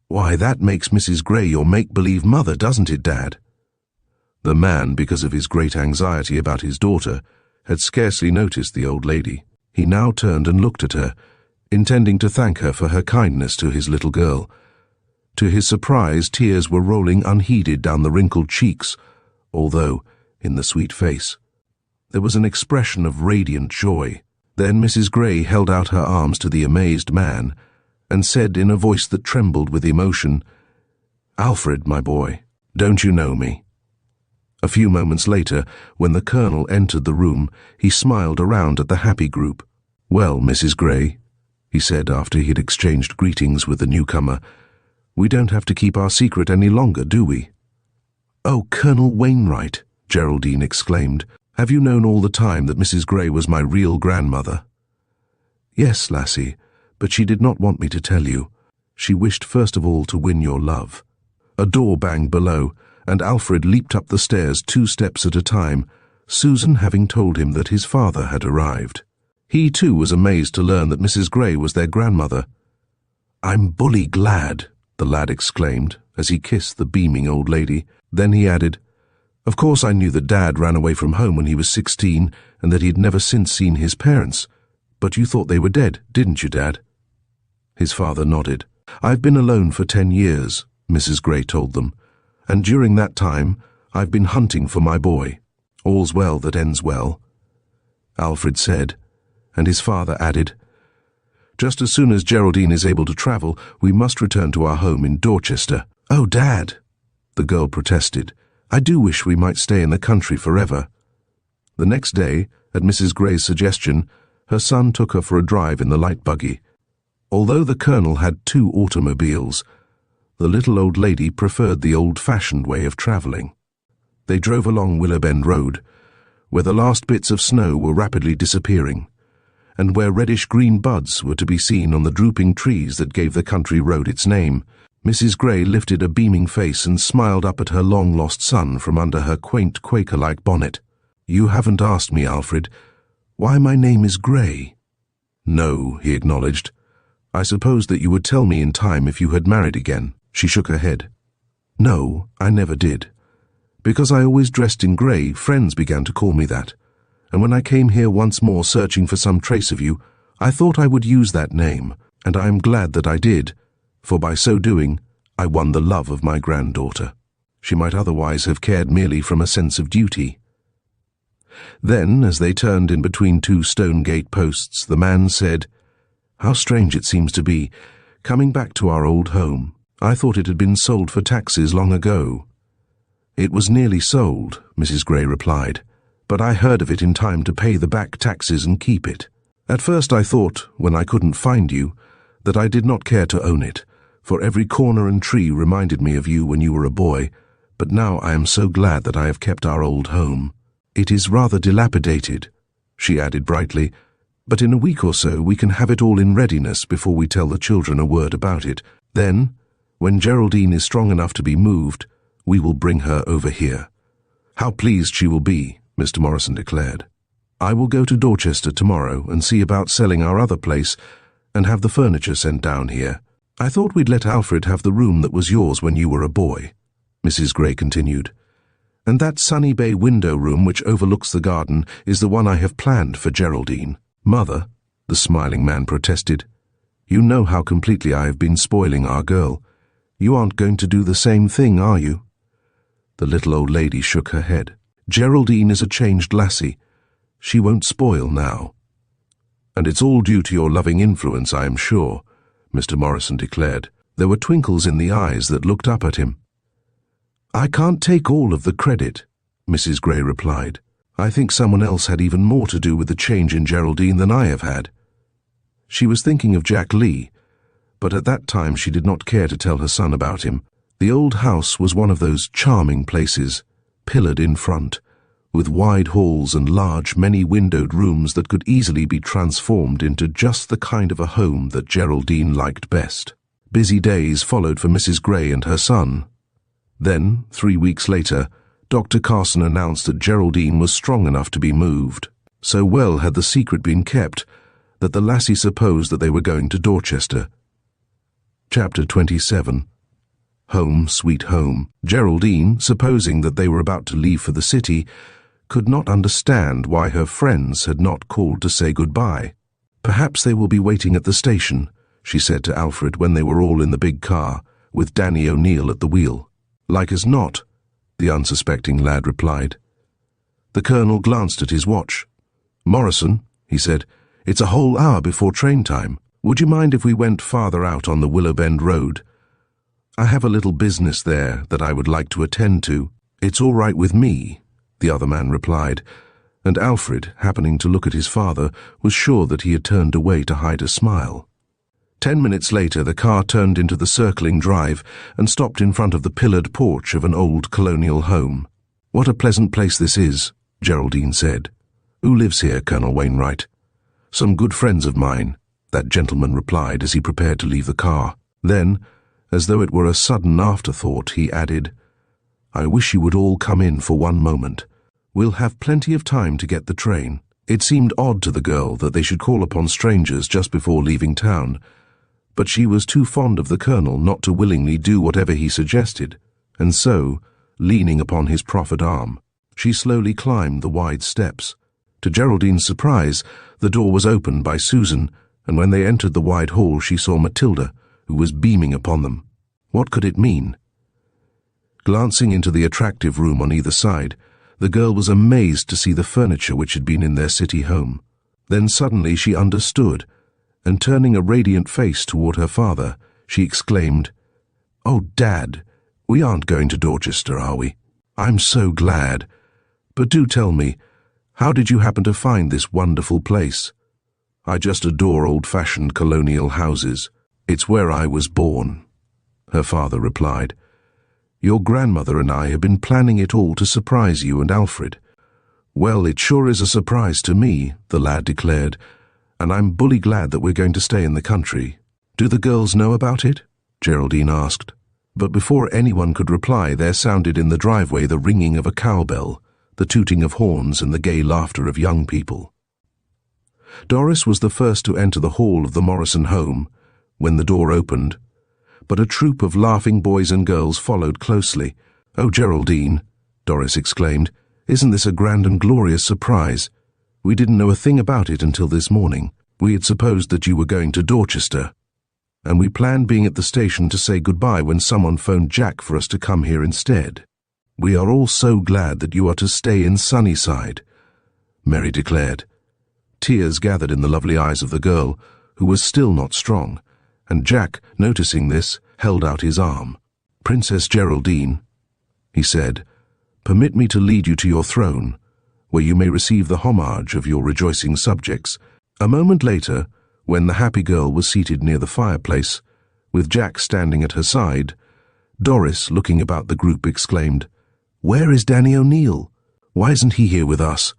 "Why, that makes Mrs. Gray your make-believe mother, doesn't it, Dad?" The man, because of his great anxiety about his daughter, had scarcely noticed the old lady. He now turned and looked at her, intending to thank her for her kindness to his little girl. To his surprise, tears were rolling unheeded down the wrinkled cheeks, although, in the sweet face, there was an expression of radiant joy. Then Mrs. Gray held out her arms to the amazed man and said in a voice that trembled with emotion, "Alfred, my boy, don't you know me?" A few moments later, when the Colonel entered the room, he smiled around at the happy group. "Well, Mrs. Gray," he said after he had exchanged greetings with the newcomer, "we don't have to keep our secret any longer, do we?" "Oh, Colonel Wainwright," Geraldine exclaimed, "have you known all the time that Mrs. Gray was my real grandmother?" "Yes, lassie, but she did not want me to tell you. She wished first of all to win your love." A door banged below, and Alfred leaped up the stairs 2 steps at a time, Susan having told him that his father had arrived. He too was amazed to learn that Mrs. Gray was their grandmother. "I'm bully glad," the lad exclaimed as he kissed the beaming old lady. Then he added, "Of course I knew that Dad ran away from home when he was 16 and that he had never since seen his parents. But you thought they were dead, didn't you, Dad?" His father nodded. "I've been alone for 10 years, Mrs. Gray told them, and during that time I've been hunting for my boy. All's well that ends well," Alfred said, and his father added, "Just as soon as Geraldine is able to travel, we must return to our home in Dorchester." "Oh, Dad," the girl protested, "I do wish we might stay in the country forever." The next day, at Mrs. Gray's suggestion, her son took her for a drive in the light buggy. Although the Colonel had 2 automobiles, the little old lady preferred the old-fashioned way of travelling. They drove along Willowbend Road, where the last bits of snow were rapidly disappearing, and where reddish-green buds were to be seen on the drooping trees that gave the country road its name. Mrs. Gray lifted a beaming face and smiled up at her long-lost son from under her quaint Quaker-like bonnet. "You haven't asked me, Alfred, why my name is Gray." "No," he acknowledged. "I supposed that you would tell me in time if you had married again." She shook her head. "No, I never did. Because I always dressed in grey, friends began to call me that, and when I came here once more searching for some trace of you, I thought I would use that name, and I am glad that I did, for by so doing, I won the love of my granddaughter. She might otherwise have cared merely from a sense of duty." Then, as they turned in between 2 stone gate posts, the man said, "How strange it seems to be, coming back to our old home. I thought it had been sold for taxes long ago." "It was nearly sold," Mrs. Gray replied, "but I heard of it in time to pay the back taxes and keep it. At first I thought, when I couldn't find you, that I did not care to own it, for every corner and tree reminded me of you when you were a boy, but now I am so glad that I have kept our old home. It is rather dilapidated," she added brightly, "but in a week or so we can have it all in readiness before we tell the children a word about it. Then, when Geraldine is strong enough to be moved, we will bring her over here." "How pleased she will be," Mr. Morrison declared. "I will go to Dorchester tomorrow and see about selling our other place and have the furniture sent down here. I thought we'd let Alfred have the room that was yours when you were a boy," Mrs. Gray continued. "And that sunny bay window room which overlooks the garden is the one I have planned for Geraldine." "Mother," the smiling man protested, "you know how completely I have been spoiling our girl. You aren't going to do the same thing, are you?" The little old lady shook her head. "Geraldine is a changed lassie. She won't spoil now." "And it's all due to your loving influence, I am sure," Mr. Morrison declared. There were twinkles in the eyes that looked up at him. "I can't take all of the credit," Mrs. Gray replied. "I think someone else had even more to do with the change in Geraldine than I have had." She was thinking of Jack Lee, but at that time she did not care to tell her son about him. The old house was one of those charming places, pillared in front, with wide halls and large, many-windowed rooms that could easily be transformed into just the kind of a home that Geraldine liked best. Busy days followed for Mrs. Gray and her son. Then, 3 weeks later, Dr. Carson announced that Geraldine was strong enough to be moved. So well had the secret been kept that the lassie supposed that they were going to Dorchester. Chapter 27. Home, sweet home. Geraldine, supposing that they were about to leave for the city, could not understand why her friends had not called to say goodbye. "Perhaps they will be waiting at the station," she said to Alfred when they were all in the big car, with Danny O'Neill at the wheel. "Like as not," the unsuspecting lad replied. The colonel glanced at his watch. "Morrison," he said, "it's a whole hour before train time. Would you mind if we went farther out on the Willow Bend Road? I have a little business there that I would like to attend to." "It's all right with me," the other man replied, and Alfred, happening to look at his father, was sure that he had turned away to hide a smile. 10 minutes later, the car turned into the circling drive and stopped in front of the pillared porch of an old colonial home. "What a pleasant place this is," Geraldine said. "Who lives here, Colonel Wainwright?" "Some good friends of mine," that gentleman replied as he prepared to leave the car. Then, as though it were a sudden afterthought, he added, "I wish you would all come in for one moment. We'll have plenty of time to get the train." It seemed odd to the girl that they should call upon strangers just before leaving town, but she was too fond of the colonel not to willingly do whatever he suggested, and so, leaning upon his proffered arm, she slowly climbed the wide steps. To Geraldine's surprise, the door was opened by Susan, and when they entered the wide hall she saw Matilda, who was beaming upon them. What could it mean? Glancing into the attractive room on either side, the girl was amazed to see the furniture which had been in their city home. Then suddenly she understood, and turning a radiant face toward her father, she exclaimed, "Oh, Dad, we aren't going to Dorchester, are we? I'm so glad. But do tell me, how did you happen to find this wonderful place?" "I just adore old-fashioned colonial houses. It's where I was born," her father replied. "Your grandmother and I have been planning it all to surprise you and Alfred." "Well, it sure is a surprise to me," the lad declared, "and I'm bully glad that we're going to stay in the country." "Do the girls know about it?" Geraldine asked. But before anyone could reply, there sounded in the driveway the ringing of a cowbell, the tooting of horns, and the gay laughter of young people. Doris was the first to enter the hall of the Morrison home when the door opened, but a troop of laughing boys and girls followed closely. "Oh, Geraldine," Doris exclaimed, "isn't this a grand and glorious surprise? We didn't know a thing about it until this morning. We had supposed that you were going to Dorchester, and we planned being at the station to say goodbye when someone phoned Jack for us to come here instead. We are all so glad that you are to stay in Sunnyside," Mary declared. Tears gathered in the lovely eyes of the girl, who was still not strong, and Jack, noticing this, held out his arm. "Princess Geraldine," he said, "permit me to lead you to your throne, where you may receive the homage of your rejoicing subjects." A moment later, when the happy girl was seated near the fireplace, with Jack standing at her side, Doris, looking about the group, exclaimed, "Where is Danny O'Neill? Why isn't he here with us?"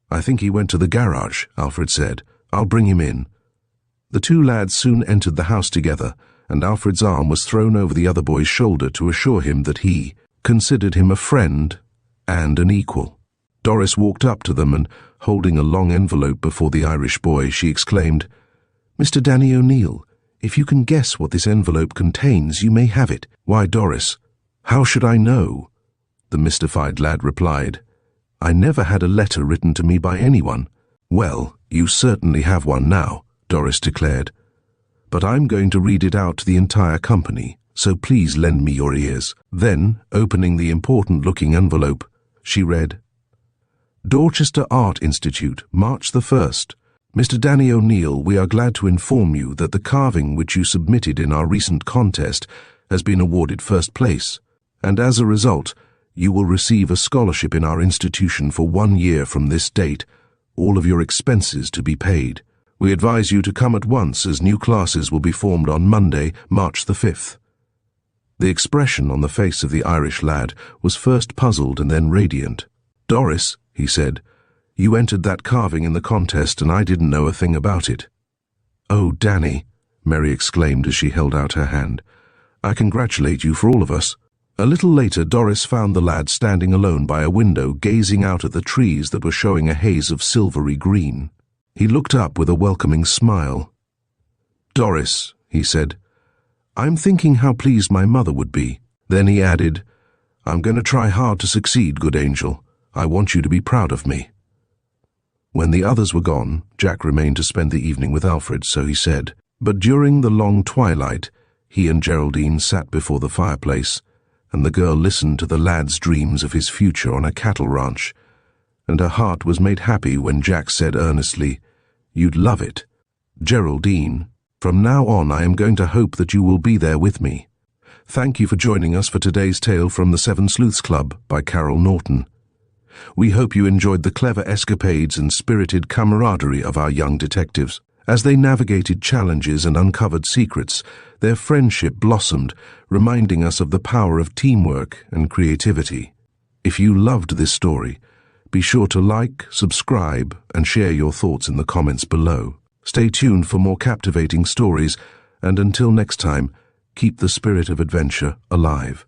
"I think he went to the garage," Alfred said. "I'll bring him in." The two lads soon entered the house together, and Alfred's arm was thrown over the other boy's shoulder to assure him that he considered him a friend and an equal. Doris walked up to them and, holding a long envelope before the Irish boy, she exclaimed, "Mr. Danny O'Neill, if you can guess what this envelope contains, you may have it." "Why, Doris, how should I know?" the mystified lad replied. "I never had a letter written to me by anyone." "Well, you certainly have one now," Doris declared. "But I'm going to read it out to the entire company, so please lend me your ears." Then, opening the important-looking envelope, she read, "Dorchester Art Institute, March the 1st. Mr. Danny O'Neill, we are glad to inform you that the carving which you submitted in our recent contest has been awarded first place, And as a result, you will receive a scholarship in our institution for 1 year from this date, all of your expenses to be paid. We advise you to come at once as new classes will be formed on Monday, March the 5th. The expression on the face of the Irish lad was first puzzled and then radiant. "Doris," he said, "you entered that carving in the contest and I didn't know a thing about it." "Oh, Danny," Mary exclaimed as she held out her hand. "I congratulate you for all of us." A little later, Doris found the lad standing alone by a window, gazing out at the trees that were showing a haze of silvery green. He looked up with a welcoming smile. "Doris," he said, "I'm thinking how pleased my mother would be." Then he added, "I'm going to try hard to succeed, good angel. I want you to be proud of me." When the others were gone, Jack remained to spend the evening with Alfred, so he said. But during the long twilight, he and Geraldine sat before the fireplace, and the girl listened to the lad's dreams of his future on a cattle ranch, and her heart was made happy when Jack said earnestly, "You'd love it. Geraldine, from now on I am going to hope that you will be there with me." Thank you for joining us for today's tale from the Seven Sleuths Club by Carol Norton. We hope you enjoyed the clever escapades and spirited camaraderie of our young detectives. As they navigated challenges and uncovered secrets, their friendship blossomed, reminding us of the power of teamwork and creativity. If you loved this story, be sure to like, subscribe, and share your thoughts in the comments below. Stay tuned for more captivating stories, and until next time, keep the spirit of adventure alive.